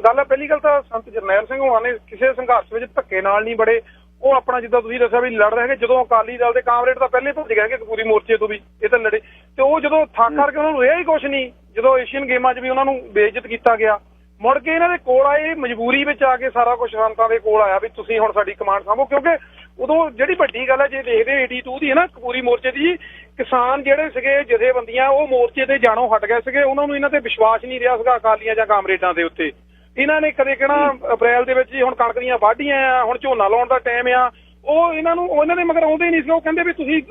ਗੱਲ ਆ। ਪਹਿਲੀ ਗੱਲ ਤਾਂ ਸੰਤ ਜਰਨੈਲ ਸਿੰਘ ਹੋਣਾ ਨੇ ਕਿਸੇ ਸੰਘਰਸ਼ ਵਿੱਚ ਧੱਕੇ ਨਾਲ ਨਹੀਂ ਬੜੇ, ਉਹ ਆਪਣਾ ਜਿੱਦਾਂ ਤੁਸੀਂ ਦੱਸਿਆ ਵੀ ਲੜ ਰਹੇ ਜਦੋਂ ਅਕਾਲੀ ਦਲ ਦੇ ਕਾਮਰੇਡ ਤਾਂ ਪਹਿਲੇ ਭੱਜ ਗਏ ਕਪੂਰੀ ਮੋਰਚੇ ਤੋਂ ਵੀ, ਇਹ ਤਾਂ ਲੜੇ ਤੇ ਉਹ ਜਦੋਂ ਥੱਕ ਕਰਕੇ ਉਹਨਾਂ ਨੂੰ ਰਿਹਾ ਹੀ ਕੁਛ ਨਹੀਂ, ਜਦੋਂ ਏਸ਼ੀਅਨ ਗੇਮਾਂ 'ਚ ਵੀ ਉਹਨਾਂ ਨੂੰ ਬੇਇੱਜ਼ਤ ਕੀਤਾ ਗਿਆ, ਮੁੜ ਕੇ ਇਹਨਾਂ ਦੇ ਕੋਲ ਆਏ, ਮਜਬੂਰੀ ਵਿੱਚ ਆ ਕੇ ਸਾਰਾ ਕੁਛ ਸੰਤਾਂ ਦੇ ਕੋਲ ਆਇਆ ਵੀ ਤੁਸੀਂ ਹੁਣ ਸਾਡੀ ਕਮਾਂਡ ਸਾਂਭੋ। ਕਿਉਂਕਿ ਉਦੋਂ ਜਿਹੜੀ ਵੱਡੀ ਗੱਲ ਹੈ ਜੇ ਦੇਖਦੇ 82 ਦੀ ਹੈ ਨਾ ਕਪੂਰੀ ਮੋਰਚੇ ਦੀ, ਕਿਸਾਨ ਜਿਹੜੇ ਸੀਗੇ ਜਥੇਬੰਦੀਆਂ ਉਹ ਮੋਰਚੇ ਤੇ ਜਾਣੋਂ ਹਟ ਗਏ ਸੀਗੇ, ਉਹਨਾਂ ਨੂੰ ਇਹਨਾਂ ਤੇ ਵਿਸ਼ਵਾਸ ਨਹੀਂ ਰਿਹਾ ਸੀਗਾ ਅਕਾਲੀਆਂ ਜਾਂ ਕਾਮਰੇਡਾਂ ਦੇ ਉੱਤੇ। ਇਹਨਾਂ ਨੇ ਕਦੇ ਕਹਿਣਾ ਅਪ੍ਰੈਲ ਦੇ ਵਿੱਚ ਜੀ ਹੁਣ ਕਣਕ ਦੀਆਂ ਵਾਢੀਆਂ ਆ, ਹੁਣ ਝੋਨਾ ਲਾਉਣ ਦਾ ਟਾਈਮ ਆ, ਉਹ ਇਹਨਾਂ ਦੇ ਮਗਰ ਆਉਂਦੇ ਹੀ ਨਹੀਂ ਸੀ। ਉਹ ਕਹਿੰਦੇ ਵੀ ਤੁਸੀਂ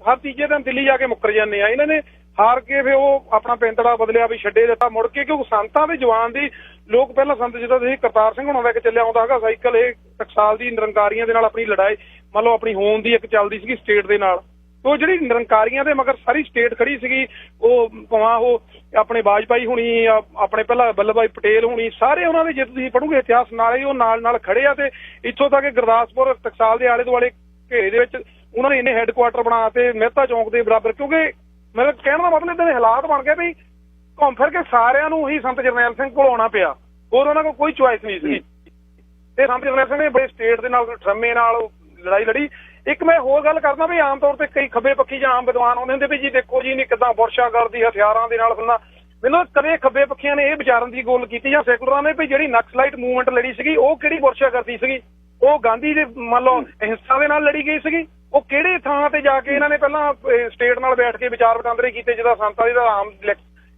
ਹਰ ਤੀਜੇ ਦਿਨ ਦਿੱਲੀ ਜਾ ਕੇ ਮੁੱਕਰ ਜਾਂਦੇ ਆ। ਇਹਨਾਂ ਨੇ ਹਾਰ ਕੇ ਫਿਰ ਉਹ ਆਪਣਾ ਪੈਂਤੜਾ ਬਦਲਿਆ ਵੀ ਛੱਡੇ ਦਿੱਤਾ ਮੁੜ ਕੇ, ਕਿਉਂਕਿ ਸੰਤਾਂ ਦੇ ਜਵਾਨ ਦੀ ਲੋਕ ਪਹਿਲਾਂ ਸੰਤ ਜਿੱਦਾਂ ਤੁਸੀਂ ਕਰਤਾਰ ਸਿੰਘ ਹੋਣਾ ਲੈ ਕੇ ਚੱਲਿਆ ਆਉਂਦਾ ਹੈਗਾ ਸਾਈਕਲ, ਇਹ ਟਕਸਾਲ ਦੀ ਨਿਰੰਕਾਰੀਆਂ ਦੇ ਨਾਲ ਆਪਣੀ ਲੜਾਈ ਮੰਨ ਲਓ ਆਪਣੀ ਹੋਣ ਦੀ ਇੱਕ ਚੱਲਦੀ ਸੀਗੀ ਸਟੇਟ ਦੇ ਨਾਲ, ਉਹ ਜਿਹੜੀ ਨਿਰੰਕਾਰੀਆਂ ਦੇ ਮਗਰ ਸਾਰੀ ਸਟੇਟ ਖੜੀ ਸੀਗੀ। ਉਹ ਭਾਵੇਂ ਉਹ ਆਪਣੇ ਵਾਜਪਾਈ ਹੋਣੀ, ਆਪਣੇ ਪਹਿਲਾਂ ਵੱਲਭ ਭਾਈ ਪਟੇਲ ਹੋਣੀ, ਸਾਰੇ ਉਹਨਾਂ ਦੇ ਜੇ ਤੁਸੀਂ ਪੜ੍ਹੋਗੇ ਇਤਿਹਾਸ ਨਾਲ ਹੀ ਉਹ ਨਾਲ ਖੜੇ ਆ। ਤੇ ਇੱਥੋਂ ਤੱਕ ਗੁਰਦਾਸਪੁਰ ਟਕਸਾਲ ਦੇ ਆਲੇ ਦੁਆਲੇ ਘੇਰੇ ਦੇ ਵਿੱਚ ਉਹਨਾਂ ਨੇ ਇੰਨੇ ਹੈੱਡਕੁਆਟਰ ਬਣਾ ਤੇ ਮਹਿਤਾ ਚੌਂਕ ਦੇ ਬਰਾਬਰ, ਕਿਉਂਕਿ ਮੇਰੇ ਕਹਿਣ ਦਾ ਮਤਲਬ ਇਦਾਂ ਦੇ ਹਾਲਾਤ ਬਣ ਗਏ ਵੀ ਘੁੰਮ ਫਿਰ ਕੇ ਸਾਰਿਆਂ ਨੂੰ ਹੀ ਸੰਤ ਜਰਨੈਲ ਸਿੰਘ ਕੋਲ ਆਉਣਾ ਪਿਆ, ਹੋਰ ਉਹਨਾਂ ਕੋਲ ਕੋਈ ਚੁਆਇਸ ਨਹੀਂ ਸੀ। ਤੇ ਸੰਤ ਜਰਨੈਲ ਸਿੰਘ ਨੇ ਬੜੇ ਸਟੇਟ ਦੇ ਨਾਲ ਟਰਮੇ ਨਾਲ ਲੜਾਈ ਲੜੀ। ਇੱਕ ਮੈਂ ਹੋਰ ਗੱਲ ਕਰਦਾ ਵੀ ਆਮ ਤੌਰ ਤੇ ਕਈ ਖੱਬੇ ਪੱਖੀ ਜਾਂ ਆਮ ਵਿਦਵਾਨ ਆਉਂਦੇ ਹੁੰਦੇ ਵੀ ਜੀ ਦੇਖੋ ਜੀ ਨਹੀਂ ਕਿੱਦਾਂ ਬੁਰਸ਼ਾਗਰਦੀ ਹਥਿਆਰਾਂ ਦੇ ਨਾਲ ਫਿਰਨਾ। ਮੈਨੂੰ ਕਦੇ ਖੱਬੇ ਪੱਖੀਆਂ ਨੇ ਇਹ ਵਿਚਾਰਨ ਦੀ ਗੱਲ ਕੀਤੀ ਜਾਂ ਸੈਕੂਲਰਾਂ ਨੇ ਵੀ ਜਿਹੜੀ ਨਕਸਲਾਈਟ ਮੂਵਮੈਂਟ ਲੜੀ ਸੀਗੀ ਉਹ ਕਿਹੜੀ ਬੁਰਸ਼ਾਗਰਦੀ ਸੀਗੀ, ਉਹ ਗਾਂਧੀ ਦੇ ਮੰਨ ਲਓ ਅਹਿੰਸਾ ਦੇ ਨਾਲ ਲੜੀ ਗਈ ਸੀਗੀ। ਉਹ ਕਿਹੜੇ ਥਾਂ ਤੇ ਜਾ ਕੇ ਇਹਨਾਂ ਨੇ ਪਹਿਲਾਂ ਸਟੇਟ ਨਾਲ ਬੈਠ ਕੇ ਵਿਚਾਰ ਵਟਾਂਦਰੇ ਕੀਤੇ ਜਿਹਦਾ ਸੰਤਾਂ ਦੀ ਆਮ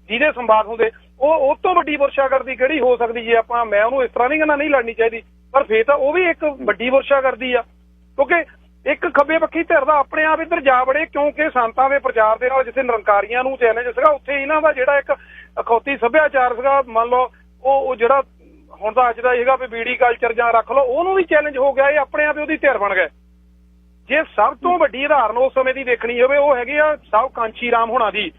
ਜਿਹਦੇ ਸੰਵਾਦ ਹੁੰਦੇ, ਉਹ ਤੋਂ ਵੱਡੀ ਬੁਰਸ਼ਾਗਰਦੀ ਕਿਹੜੀ ਹੋ ਸਕਦੀ ਜੇ ਆਪਾਂ ਮੈਂ ਉਹਨੂੰ ਇਸ ਤਰ੍ਹਾਂ ਨਹੀਂ ਕਹਿੰਦਾ ਨਹੀਂ ਲੜਨੀ ਚਾਹੀਦੀ, ਪਰ ਫੇਰ ਤਾਂ ਉਹ ਵੀ ਇੱਕ ਵੱਡੀ ਬੁਰਸ਼ਾਗਰਦੀ ਆ। ਕਿਉਂਕਿ ਇੱਕ ਖੱਬੇ ਪੱਖੀ ਧਿਰ ਦਾ ਆਪਣੇ ਆਪ ਇੱਧਰ ਜਾ ਵੜੇ, ਕਿਉਂਕਿ ਸੰਤਾਂ ਦੇ ਪ੍ਰਚਾਰ ਦੇ ਨਾਲ ਜਿੱਥੇ ਨਿਰੰਕਾਰੀਆਂ ਨੂੰ ਚੈਲੰਜ ਸੀਗਾ ਉੱਥੇ ਇਹਨਾਂ ਦਾ ਜਿਹੜਾ ਇੱਕ ਅਖੌਤੀ ਸੱਭਿਆਚਾਰ ਸੀਗਾ ਮੰਨ ਲਓ ਉਹ ਜਿਹੜਾ ਹੁਣ ਤਾਂ ਅੱਜ ਦਾ ਹੈਗਾ ਵੀ ਬੀੜੀ ਕਲਚਰ ਜਾਂ ਰੱਖ ਲਓ ਉਹਨੂੰ ਵੀ ਚੈਲੰਜ ਹੋ ਗਿਆ। ਇਹ ਆਪਣੇ ਆਪ ਉਹਦੀ ਧਿਰ ਬਣ ਗਏ। ਜੇ ਸਭ ਤੋਂ ਵੱਡੀ ਉਦਾਹਰਨ ਉਸ ਸਮੇਂ ਦੀ ਦੇਖਣੀ ਹੋਵੇ ਉਹ ਹੈਗੀ ਆ ਸਾਹਿਬ ਕਾਂਚੀ ਰਾਮ ਹੋਣਾ ਦੀ,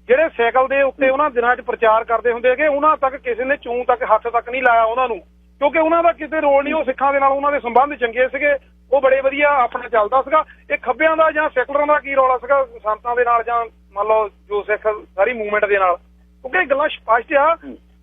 ਜਿਹੜੇ ਸਾਈਕਲ ਦੇ ਉੱਤੇ ਉਹਨਾਂ ਦਿਨਾਂ 'ਚ ਪ੍ਰਚਾਰ ਕਰਦੇ ਹੁੰਦੇ ਹੈਗੇ। ਉਹਨਾਂ ਤੱਕ ਕਿਸੇ ਨੇ ਚੂੰ ਤੱਕ ਹੱਥ ਤੱਕ ਨਹੀਂ ਲਾਇਆ ਉਹਨਾਂ ਨੂੰ, ਕਿਉਂਕਿ ਉਹਨਾਂ ਦਾ ਕਿਸੇ ਰੋਲ ਨਹੀਂ, ਉਹ ਸਿੱਖਾਂ ਦੇ ਨਾਲ ਉਹਨਾਂ ਦੇ ਸੰਬੰਧ ਚੰਗੇ ਸੀਗੇ, ਉਹ ਬੜੇ ਵਧੀਆ ਆਪਣਾ ਚੱਲਦਾ ਸੀਗਾ। ਇਹ ਖੱਬਿਆਂ ਦਾ ਜਾਂ ਸੈਕੂਲਰਾਂ ਦਾ ਕੀ ਰੌਲਾ ਸੀਗਾ ਸੰਤਾਂ ਦੇ ਨਾਲ ਜਾਂ ਮੰਨ ਲਓ ਜੋ ਸਿੱਖ ਸਾਰੀ ਮੂਵਮੈਂਟ ਦੇ ਨਾਲ, ਕਿਉਂਕਿ ਇਹ ਗੱਲਾਂ ਸਪਸ਼ਟ ਆ।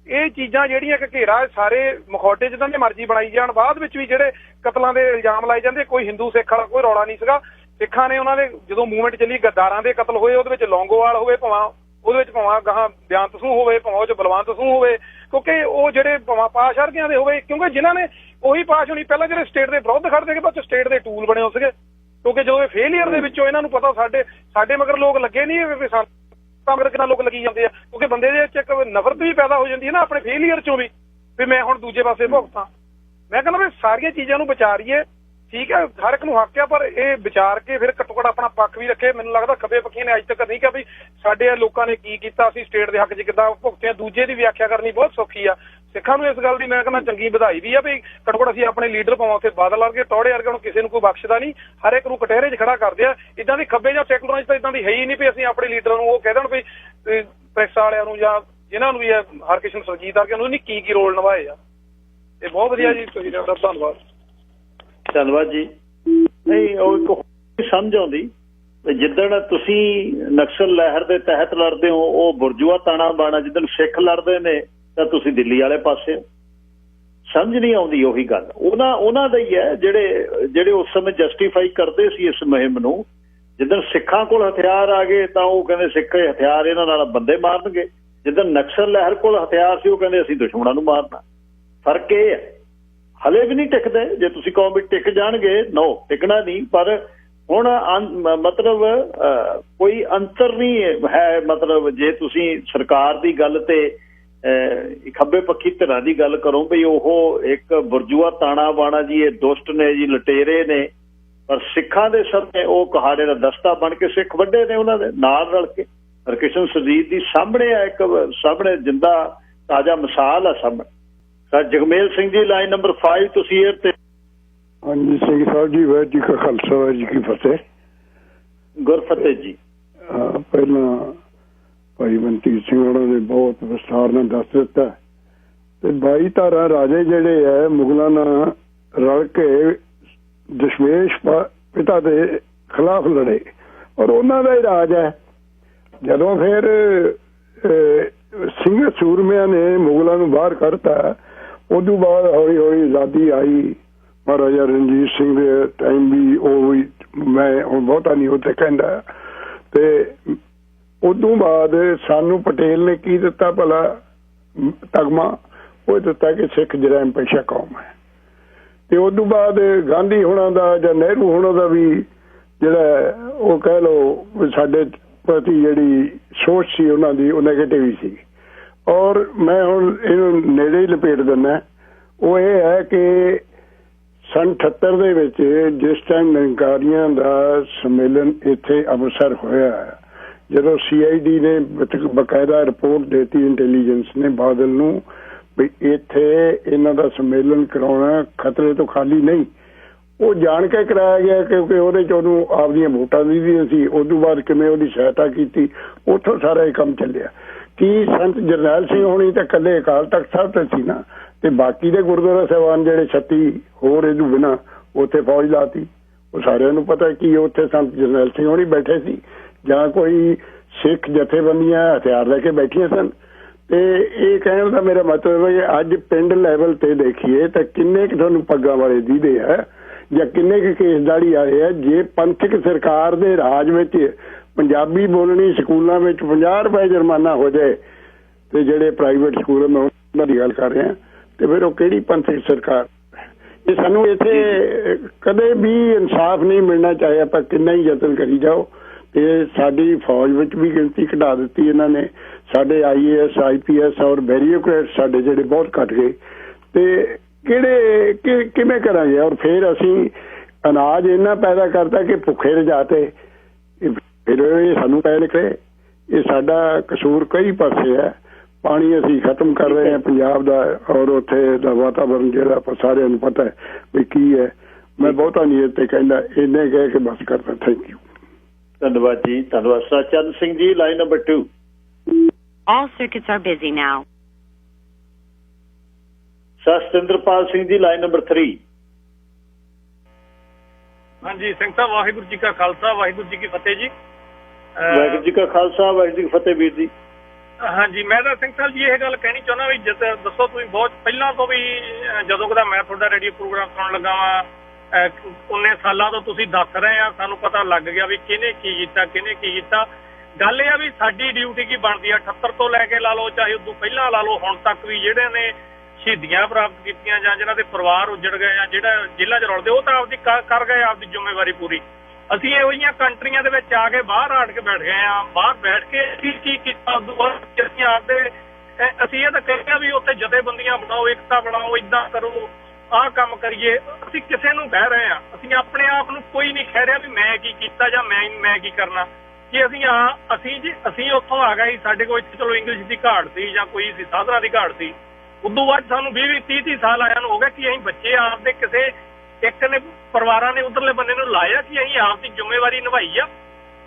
ਇਹ ਚੀਜ਼ਾਂ ਜਿਹੜੀਆਂ ਕਿ ਘੇਰਾ ਸਾਰੇ ਮਖੌਟੇ ਜਿੱਦਾਂ ਦੇ ਮਰਜ਼ੀ ਬਣਾਈ ਜਾਣ, ਬਾਅਦ ਵਿੱਚ ਵੀ ਜਿਹੜੇ ਕਤਲਾਂ ਦੇ ਇਲਜ਼ਾਮ ਲਾਏ ਜਾਂਦੇ, ਕੋਈ ਹਿੰਦੂ ਸਿੱਖ ਵਾਲਾ ਕੋਈ ਰੌਲਾ ਨਹੀਂ ਸੀਗਾ। ਸਿੱਖਾਂ ਨੇ ਉਹਨਾਂ ਦੇ ਜਦੋਂ ਮੂਵਮੈਂਟ ਚੱਲੀ ਗੱਦਾਰਾਂ ਦੇ ਕਤਲ ਹੋਏ, ਉਹਦੇ ਵਿੱਚ ਲੌਂਗੋਵਾਲ ਹੋਵੇ ਭਾਵੇਂ ਉਹਦੇ ਵਿੱਚ ਭਾਵੇਂ ਗਾਹਾਂ ਬਿਆੰਤ ਸਿੰਘ ਹੋਵੇ ਭਾਵੇਂ ਉਹ 'ਚ ਬਲਵੰਤ ਸਿੰਘ ਹੋਵੇ, ਕਿਉਂਕਿ ਉਹ ਜਿਹੜੇ ਭਾਵੇਂ ਪਾਸ਼ ਵਰਗਿਆਂ ਦੇ ਹੋਵੇ, ਕਿਉਂਕਿ ਜਿਨ੍ਹਾਂ ਨੇ ਉਹੀ ਪਾਸ਼ ਹੋਣੀ ਪਹਿਲਾਂ ਜਿਹੜੇ ਸਟੇਟ ਦੇ ਵਿਰੁੱਧ ਖੜਦੇ ਬਾਅਦ ਚ ਸਟੇਟ ਦੇ ਟੂਲ ਬਣੇ ਹੋ ਸੀਗੇ। ਕਿਉਂਕਿ ਜਦੋਂ ਇਹ ਫੇਲੀਅਰ ਦੇ ਵਿੱਚੋਂ ਇਹਨਾਂ ਨੂੰ ਪਤਾ ਸਾਡੇ ਮਗਰ ਲੋਕ ਲੱਗੇ ਨਹੀਂ ਵੀ ਤਾਂ ਮਗਰ ਕਿੰਨਾ ਲੋਕ ਲੱਗੀ ਜਾਂਦੇ ਆ, ਕਿਉਂਕਿ ਬੰਦੇ ਦੇ ਵਿੱਚ ਇੱਕ ਨਫ਼ਰਤ ਵੀ ਪੈਦਾ ਹੋ ਜਾਂਦੀ ਹੈ ਨਾ ਆਪਣੇ ਫੇਲੀਅਰ ਚੋਂ ਵੀ ਮੈਂ ਹੁਣ ਦੂਜੇ ਪਾਸੇ ਭੁਗਤਾਂ। ਮੈਂ ਕਹਿੰਦਾ ਵੀ ਸਾਰੀਆਂ ਚੀਜ਼ਾਂ ਨੂੰ ਵਿਚਾਰੀਏ, ਠੀਕ ਹੈ ਹਰ ਇੱਕ ਨੂੰ ਹੱਕ ਆ, ਪਰ ਇਹ ਵਿਚਾਰ ਕੇ ਫਿਰ ਘੱਟੋ ਘੱਟ ਆਪਣਾ ਪੱਖ ਵੀ ਰੱਖੇ। ਮੈਨੂੰ ਲੱਗਦਾ ਖੱਬੇ ਪੱਖੀਆਂ ਨੇ ਅੱਜ ਤੱਕ ਨਹੀਂ ਕਿਹਾ ਵੀ ਸਾਡੇ ਲੋਕਾਂ ਨੇ ਕੀ ਕੀਤਾ, ਅਸੀਂ ਸਟੇਟ ਦੇ ਹੱਕ 'ਚ ਕਿੱਦਾਂ ਭੁਗਤਿਆ। ਦੂਜੇ ਦੀ ਵਿਆਖਿਆ ਕਰਨੀ ਬਹੁਤ ਸੌਖੀ ਆ। ਸਿੱਖਾਂ ਨੂੰ ਇਸ ਗੱਲ ਦੀ ਮੈਂ ਕਹਿੰਦਾ ਚੰਗੀ ਵਧਾਈ ਵੀ ਆ ਵੀ ਘੱਟੋ ਘੱਟ ਅਸੀਂ ਆਪਣੇ ਲੀਡਰ ਭਾਵੇਂ ਉੱਥੇ ਬਾਦਲ ਵਰਗੇ ਟੌੜੇ ਵਰਗੇ ਹੁਣ ਕਿਸੇ ਨੂੰ ਕੋਈ ਬਖਸ਼ਦਾ ਨਹੀਂ, ਹਰ ਇੱਕ ਨੂੰ ਕਟਹਿਰੇ 'ਚ ਖੜਾ ਕਰਦੇ ਆ। ਇੱਦਾਂ ਦੀ ਖੱਬੇ ਜਾਂ ਸੈਕੂਲਰਾਂ 'ਚ ਤਾਂ ਇੱਦਾਂ ਦੀ ਹੈ ਹੀ ਨਹੀਂ ਵੀ ਅਸੀਂ ਆਪਣੇ ਲੀਡਰਾਂ ਨੂੰ ਉਹ ਕਹਿ ਦੇਣ ਵੀ ਪ੍ਰੈਸ ਵਾਲਿਆਂ ਨੂੰ ਜਾਂ ਜਿਨ੍ਹਾਂ ਨੂੰ ਵੀ ਹਰਕਿਸ਼ਨ ਸੁਰਜੀਤ ਵਰਗੇ ਨੂੰ ਨਹੀਂ ਕੀ ਰੋਲ ਨਿਭਾਏ ਆ। ਇਹ ਬਹੁਤ ਵਧੀਆ ਜੀ, ਤੁਸੀਂ ਧੰਨਵਾਦ। ਧੰਨਵਾਦ ਜੀ। ਨਹੀਂ ਉਹ ਇੱਕ ਸਮਝ ਆਉਂਦੀ ਜਿੱਦਣ ਤੁਸੀਂ ਨਕਸਲ ਲਹਿਰ ਦੇ ਤਹਿਤ ਲੜਦੇ ਹੋ ਉਹ ਬੁਰਜੂਆ ਤਾਣਾ ਬਾਣਾ, ਜਿੱਦਣ ਸਿੱਖ ਲੜਦੇ ਨੇ ਤਾਂ ਤੁਸੀਂ ਦਿੱਲੀ ਵਾਲੇ ਪਾਸੇ। ਸਮਝ ਨਹੀਂ ਆਉਂਦੀ ਉਹੀ ਗੱਲ ਉਹਨਾਂ ਦਾ ਹੀ ਹੈ ਜਿਹੜੇ ਉਸ ਸਮੇਂ ਜਸਟੀਫਾਈ ਕਰਦੇ ਸੀ ਇਸ ਮੁਹਿੰਮ ਨੂੰ। ਜਿੱਦਣ ਸਿੱਖਾਂ ਕੋਲ ਹਥਿਆਰ ਆ ਗਏ ਤਾਂ ਉਹ ਕਹਿੰਦੇ ਸਿੱਖ ਹਥਿਆਰ ਇਹਨਾਂ ਨਾਲ ਬੰਦੇ ਮਾਰਨਗੇ। ਜਿੱਦਣ ਨਕਸਲ ਲਹਿਰ ਕੋਲ ਹਥਿਆਰ ਸੀ ਉਹ ਕਹਿੰਦੇ ਅਸੀਂ ਦੁਸ਼ਮਣਾਂ ਨੂੰ ਮਾਰਨਾ। ਫਰਕ ਇਹ ਹੈ ਹਲੇ ਵੀ ਨਹੀਂ ਟਿਕਦੇ। ਜੇ ਤੁਸੀਂ ਕਹੋ ਵੀ ਟਿਕ ਜਾਣਗੇ, ਨੋ ਟਿਕਣਾ ਨਹੀਂ। ਪਰ ਹੁਣ ਮਤਲਬ ਕੋਈ ਅੰਤਰ ਨਹੀਂ ਹੈ। ਮਤਲਬ ਜੇ ਤੁਸੀਂ ਸਰਕਾਰ ਦੀ ਗੱਲ ਤੇ ਖੱਬੇ ਪੱਖੀ ਧਿਰਾਂ ਦੀ ਗੱਲ ਕਰੋ ਵੀ ਉਹ ਇੱਕ ਬੁਰਜੂਆ ਤਾਣਾ ਬਾਣਾ ਜੀ, ਇਹ ਦੁਸ਼ਟ ਨੇ ਜੀ, ਲਟੇਰੇ ਨੇ, ਪਰ ਸਿੱਖਾਂ ਦੇ ਸਾਹਮਣੇ ਉਹ ਕਹਾੜੇ ਦਾ ਦਸਤਾ ਬਣ ਕੇ ਸਿੱਖ ਵੱਡੇ ਨੇ ਉਹਨਾਂ ਦੇ ਨਾਲ ਰਲ ਕੇ। ਹਰਕਿਸ਼ਨ ਸੁਰਜੀਤ ਦੀ ਸਾਹਮਣੇ ਆ ਇੱਕ ਸਾਹਮਣੇ ਜਿੰਦਾ ਤਾਜ਼ਾ ਮਿਸਾਲ ਆ ਸਾਹਮਣੇ। Sir Jagmel Singh ji line number 5 ਤੁਸੀਂ ਏਅਰ ਤੇ। ਹਾਂਜੀ ਸਿੰਘ ਸਾਹਿਬ ਜੀ, ਵਾਹਿਗੁਰੂ ਜੀ ਕਾ ਖਾਲਸਾ ਵਾਹਿਗੁਰੂ ਜੀ ਕੀ ਫਤਿਹ। ਗੁਰਫਤਿਹ ਜੀ। ਪਹਿਲਾਂ ਭਾਈ ਮਨਤੀਰ ਸਿੰਘ ਹੋਰਾਂ ਨੇ ਬਹੁਤ ਵਿਸਥਾਰ ਨਾਲ ਦੱਸ ਦਿੱਤਾ ਤੇ 22 ਧਾਰਾ ਰਾਜੇ ਜਿਹੜੇ ਹੈ ਮੁਗਲਾਂ ਨਾਲ ਰਲ ਕੇ ਦਸ਼ਮੇਸ਼ ਪਿਤਾ ਦੇ ਖਿਲਾਫ ਲੜੇ ਔਰ ਉਹਨਾਂ ਦਾ ਹੀ ਰਾਜ ਹੈ। ਜਦੋਂ ਫਿਰ ਸਿੰਘ ਸੂਰਮਿਆਂ ਨੇ ਮੁਗਲਾਂ ਨੂੰ ਬਾਹਰ ਕੱਢਤਾ, ਉਦੋਂ ਬਾਅਦ ਹੌਲੀ ਹੌਲੀ ਆਜ਼ਾਦੀ ਆਈ। ਮਹਾਰਾਜਾ ਰਣਜੀਤ ਸਿੰਘ ਦੇ ਟਾਈਮ ਵੀ ਉਹ ਵੀ ਮੈਂ ਹੁਣ ਬਹੁਤਾ ਨਹੀਂ ਉੱਥੇ ਕਹਿੰਦਾ। ਤੇ ਉਦੋਂ ਬਾਅਦ ਸਾਨੂੰ ਪਟੇਲ ਨੇ ਕੀ ਦਿੱਤਾ ਭਲਾ ਤਗਮਾ? ਉਹ ਦਿੱਤਾ ਕਿ ਸਿੱਖ ਜਰੈਮ ਪੇਸ਼ਾ ਕੌਮ ਹੈ। ਤੇ ਉਦੋਂ ਬਾਅਦ ਗਾਂਧੀ ਹੋਣਾ ਦਾ ਜਾਂ ਨਹਿਰੂ ਹੋਣਾ ਦਾ ਵੀ ਜਿਹੜਾ ਉਹ ਕਹਿ ਲਓ ਸਾਡੇ ਪ੍ਰਤੀ ਜਿਹੜੀ ਸੋਚ ਸੀ ਉਹਨਾਂ ਦੀ ਉਹ ਨੈਗੇਟਿਵ ਹੀ ਸੀ। ਔਰ ਮੈਂ ਹੁਣ ਇਹਨੂੰ ਨੇੜੇ ਹੀ ਲਪੇਟ ਦਿੰਦਾ। ਉਹ ਇਹ ਹੈ ਕਿ ਸੰਨ 78 ਦੇ ਵਿੱਚ ਜਿਸ ਟਾਈਮ ਨਿਰੰਕਾਰੀਆਂ ਦਾ ਸੰਮੇਲਨ ਇੱਥੇ ਅੰਮ੍ਰਿਤਸਰ ਹੋਇਆ, ਜਦੋਂ CID ਨੇ ਬਕਾਇਦਾ ਰਿਪੋਰਟ ਦਿੱਤੀ ਇੰਟੈਲੀਜੈਂਸ ਨੇ ਬਾਦਲ ਨੂੰ ਵੀ ਇੱਥੇ ਇਹਨਾਂ ਦਾ ਸੰਮੇਲਨ ਕਰਾਉਣਾ ਖਤਰੇ ਤੋਂ ਖਾਲੀ ਨਹੀਂ, ਉਹ ਜਾਣ ਕੇ ਕਰਾਇਆ ਗਿਆ ਕਿਉਂਕਿ ਉਹਦੇ 'ਚ ਉਹਨੂੰ ਆਪਦੀਆਂ ਵੋਟਾਂ ਦੀ ਸੀ। ਉਦੋਂ ਬਾਅਦ ਕਿਵੇਂ ਉਹਦੀ ਸਹਾਇਤਾ ਕੀਤੀ, ਉੱਥੋਂ ਸਾਰਾ ਇਹ ਕੰਮ ਚੱਲਿਆ। ਕੀ ਸੰਤ ਜਰਨੈਲ ਸਿੰਘ ਹੋਣੀ ਤਾਂ ਇਕੱਲੇ ਅਕਾਲ ਤਖਤ ਸਾਹਿਬ ਤੇ ਸੀ ਨਾ, ਤੇ ਬਾਕੀ ਦੇ ਗੁਰਦੁਆਰਾ ਸਾਹਿਬਾਨ ਜਿਹੜੇ 36 ਹੋਰ ਇਹਨੂੰ ਬਿਨਾਂ ਉੱਥੇ ਫੌਜ ਲਾਤੀ। ਉਹ ਸਾਰਿਆਂ ਨੂੰ ਪਤਾ ਕਿ ਉੱਥੇ ਸੰਤ ਜਰਨੈਲ ਸਿੰਘ ਹੋਣੀ ਬੈਠੇ ਸੀ ਜਾਂ ਕੋਈ ਸਿੱਖ ਜਥੇਬੰਦੀਆਂ ਹਥਿਆਰ ਲੈ ਕੇ ਬੈਠੀਆਂ ਸਨ। ਤੇ ਇਹ ਕਹਿਣ ਦਾ ਮੇਰਾ ਮਤਲਬ ਹੈ ਅੱਜ ਪਿੰਡ ਲੈਵਲ ਤੇ ਦੇਖੀਏ ਤਾਂ ਕਿੰਨੇ ਕੁ ਤੁਹਾਨੂੰ ਪੱਗਾਂ ਵਾਲੇ ਦੀਦੇ ਆ ਜਾਂ ਕਿੰਨੇ ਕੁ ਕੇਸਦਾੜੀ ਆਏ ਆ। ਜੇ ਪੰਥਕ ਸਰਕਾਰ ਦੇ ਰਾਜ ਵਿੱਚ ਪੰਜਾਬੀ ਬੋਲਣੀ ਸਕੂਲਾਂ ਵਿੱਚ 50 ਰੁਪਏ ਜੁਰਮਾਨਾ ਹੋ ਜਾਏ ਤੇ ਜਿਹੜੇ ਪ੍ਰਾਈਵੇਟ ਸਕੂਲ ਮੈਂ ਉਹਨਾਂ ਦੀ ਗੱਲ ਕਰ ਰਿਹਾ, ਤੇ ਫਿਰ ਉਹ ਕਿਹੜੀ ਪੰਥਕ ਸਰਕਾਰ? ਇਹ ਸਾਨੂੰ ਇੱਥੇ ਕਦੇ ਵੀ ਇਨਸਾਫ ਨਹੀਂ ਮਿਲਣਾ, ਚਾਹੇ ਆਪਾਂ ਕਿੰਨਾ ਹੀ ਯਤਨ ਕਰੀ ਜਾਓ। ਤੇ ਸਾਡੀ ਫੌਜ ਵਿੱਚ ਵੀ ਗਿਣਤੀ ਘਟਾ ਦਿੱਤੀ ਇਹਨਾਂ ਨੇ, ਸਾਡੇ IAS IPS ਔਰ ਬੈਰੀਓਕਰੇਟ ਸਾਡੇ ਜਿਹੜੇ ਬਹੁਤ ਘਟ ਗਏ। ਤੇ ਕਿਵੇਂ ਕਰਾਂਗੇ? ਔਰ ਫਿਰ ਅਸੀਂ ਅਨਾਜ ਇੰਨਾ ਪੈਦਾ ਕਰਤਾ ਕਿ ਭੁੱਖੇ ਰਜਾਤੇ, ਫਿਰ ਇਹ ਸਾਨੂੰ ਪੈ ਨਿਕਲੇ। ਇਹ ਸਾਡਾ ਕਸੂਰ ਕਈ ਪਾਸੇ ਹੈ। ਪਾਣੀ ਅਸੀਂ ਖਤਮ ਕਰ ਰਹੇ ਹਾਂ ਪੰਜਾਬ ਦਾ, ਔਰ ਉੱਥੇ ਦਾ ਵਾਤਾਵਰਨ ਜਿਹੜਾ ਆਪਾਂ ਸਾਰਿਆਂ ਨੂੰ ਪਤਾ ਹੈ ਵੀ ਕੀ ਹੈ। ਮੈਂ ਬਹੁਤਾ ਨਹੀਂ ਇੱਥੇ ਕਹਿੰਦਾ, ਇੰਨੇ ਕਹਿ ਕੇ ਬਸ ਕਰਦਾ। Thank you. ਧੰਨਵਾਦ ਜੀ, ਧੰਨਵਾਦ। Sachin Singh ji, line number 2। All circuits are busy now. Satinderpal Singh ji, line number 3। ਹਾਂਜੀ ਸਿੰਘ ਸਾਹਿਬ, ਵਾਹਿਗੁਰੂ ਜੀ ਕਾ ਖਾਲਸਾ, ਵਾਹਿਗੁਰੂ ਜੀ ਕੀ ਫਤਿਹ ਜੀ। ਵਾਹਿਗੁਰੂ ਜੀ ਕਾ ਖਾਲਸਾ, ਵਾਹਿਗੁਰੂ ਜੀ ਕੀ ਫਤਿਹ ਵੀਰ ਜੀ। ਹਾਂਜੀ, ਮੈਂ ਤਾਂ ਸਿੰਘ ਸਾਹਿਬ ਜੀ ਇਹ ਗੱਲ ਕਹਿਣੀ ਚਾਹੁੰਦਾ ਵੀ ਦੱਸੋ ਤੁਸੀਂ ਬਹੁਤ ਪਹਿਲਾਂ ਤੋਂ ਵੀ ਜਦੋਂ ਕਦਾ ਮੈਂ ਤੁਹਾਡਾ ਰੇਡੀਓ ਪ੍ਰੋਗਰਾਮ ਸੁਣਨ ਲੱਗਾ ਵਾਂ, 19 ਸਾਲਾਂ ਤੋਂ ਤੁਸੀਂ ਦੱਸ ਰਹੇ ਆ, ਸਾਨੂੰ ਪਤਾ ਲੱਗ ਗਿਆ ਵੀ ਕਿਹਨੇ ਕੀ ਕੀਤਾ, ਕਿਹਨੇ ਕੀ ਕੀਤਾ। ਗੱਲ ਇਹ ਆ ਵੀ ਸਾਡੀ ਡਿਊਟੀ ਕੀ ਬਣਦੀ ਆ 78 ਤੋਂ ਲੈ ਕੇ ਲਾ ਲਓ, ਚਾਹੇ ਉਦੋਂ ਪਹਿਲਾਂ ਲਾ ਲਓ, ਹੁਣ ਤੱਕ ਵੀ ਜਿਹੜੇ ਨੇ ਸ਼ਹੀਦੀਆਂ ਪ੍ਰਾਪਤ ਕੀਤੀਆਂ ਜਾਂ ਜਿਹਨਾਂ ਦੇ ਪਰਿਵਾਰ ਉੱਜੜ ਗਏ ਜਾਂ ਜਿਹੜਾ ਜੇਲ੍ਹਾਂ 'ਚ ਰੁਲਦੇ, ਉਹ ਤਾਂ ਆਪਦੀ ਕਰ ਗਏ ਆਪਦੀ ਜ਼ਿੰਮੇਵਾਰੀ ਪੂਰੀ। ਅਸੀਂ ਇਹੋ ਜਿਹੀਆਂ ਕੰਟਰੀਆਂ ਦੇ ਵਿੱਚ ਆ ਕੇ ਬਾਹਰ ਆੜ ਕੇ ਬੈਠ ਗਏ ਆ, ਬਾਹਰ ਬੈਠ ਕੇ ਅਸੀਂ ਕੀ ਕੀਤਾ ਅਸੀਂ ਆਪਦੇ ਅਸੀਂ ਇਹ ਤਾਂ ਕਹਿੰਦੇ ਵੀ ਉੱਥੇ ਜਥੇਬੰਦੀਆਂ ਬਣਾਓ, ਏਕਤਾ ਬਣਾਓ, ਏਦਾਂ ਕਰੋ, ਆਹ ਕੰਮ ਕਰੀਏ। ਅਸੀਂ ਕਿਸੇ ਨੂੰ ਕਹਿ ਰਹੇ ਆ, ਅਸੀਂ ਆਪਣੇ ਆਪ ਨੂੰ ਕੋਈ ਨਹੀਂ ਕਹਿ ਰਿਹਾ ਵੀ ਮੈਂ ਕੀ ਕੀਤਾ ਜਾਂ ਮੈਂ ਕੀ ਕਰਨਾ। ਕਿ ਅਸੀਂ ਉੱਥੋਂ ਆ ਗਏ, ਸਾਡੇ ਕੋਲ ਇੱਥੇ ਚਲੋ ਇੰਗਲਿਸ਼ ਦੀ ਘਾਟ ਸੀ ਜਾਂ ਕੋਈ ਸੀ ਸਾਧਨਾਂ ਦੀ ਘਾਟ ਸੀ। ਉਦੋਂ ਬਾਅਦ ਸਾਨੂੰ 20-30 ਸਾਲ ਆਇਆ ਨੂੰ ਹੋ ਗਿਆ ਕਿ ਅਸੀਂ ਬੱਚੇ ਆਪਦੇ ਕਿਸੇ ਇੱਕ ਨੇ ਪਰਿਵਾਰਾਂ ਨੇ ਉਧਰਲੇ ਬੰਦੇ ਨੂੰ ਲਾਇਆ ਕਿ ਅਸੀਂ ਆਪਦੀ ਜ਼ਿੰਮੇਵਾਰੀ ਨਿਭਾਈ ਆ।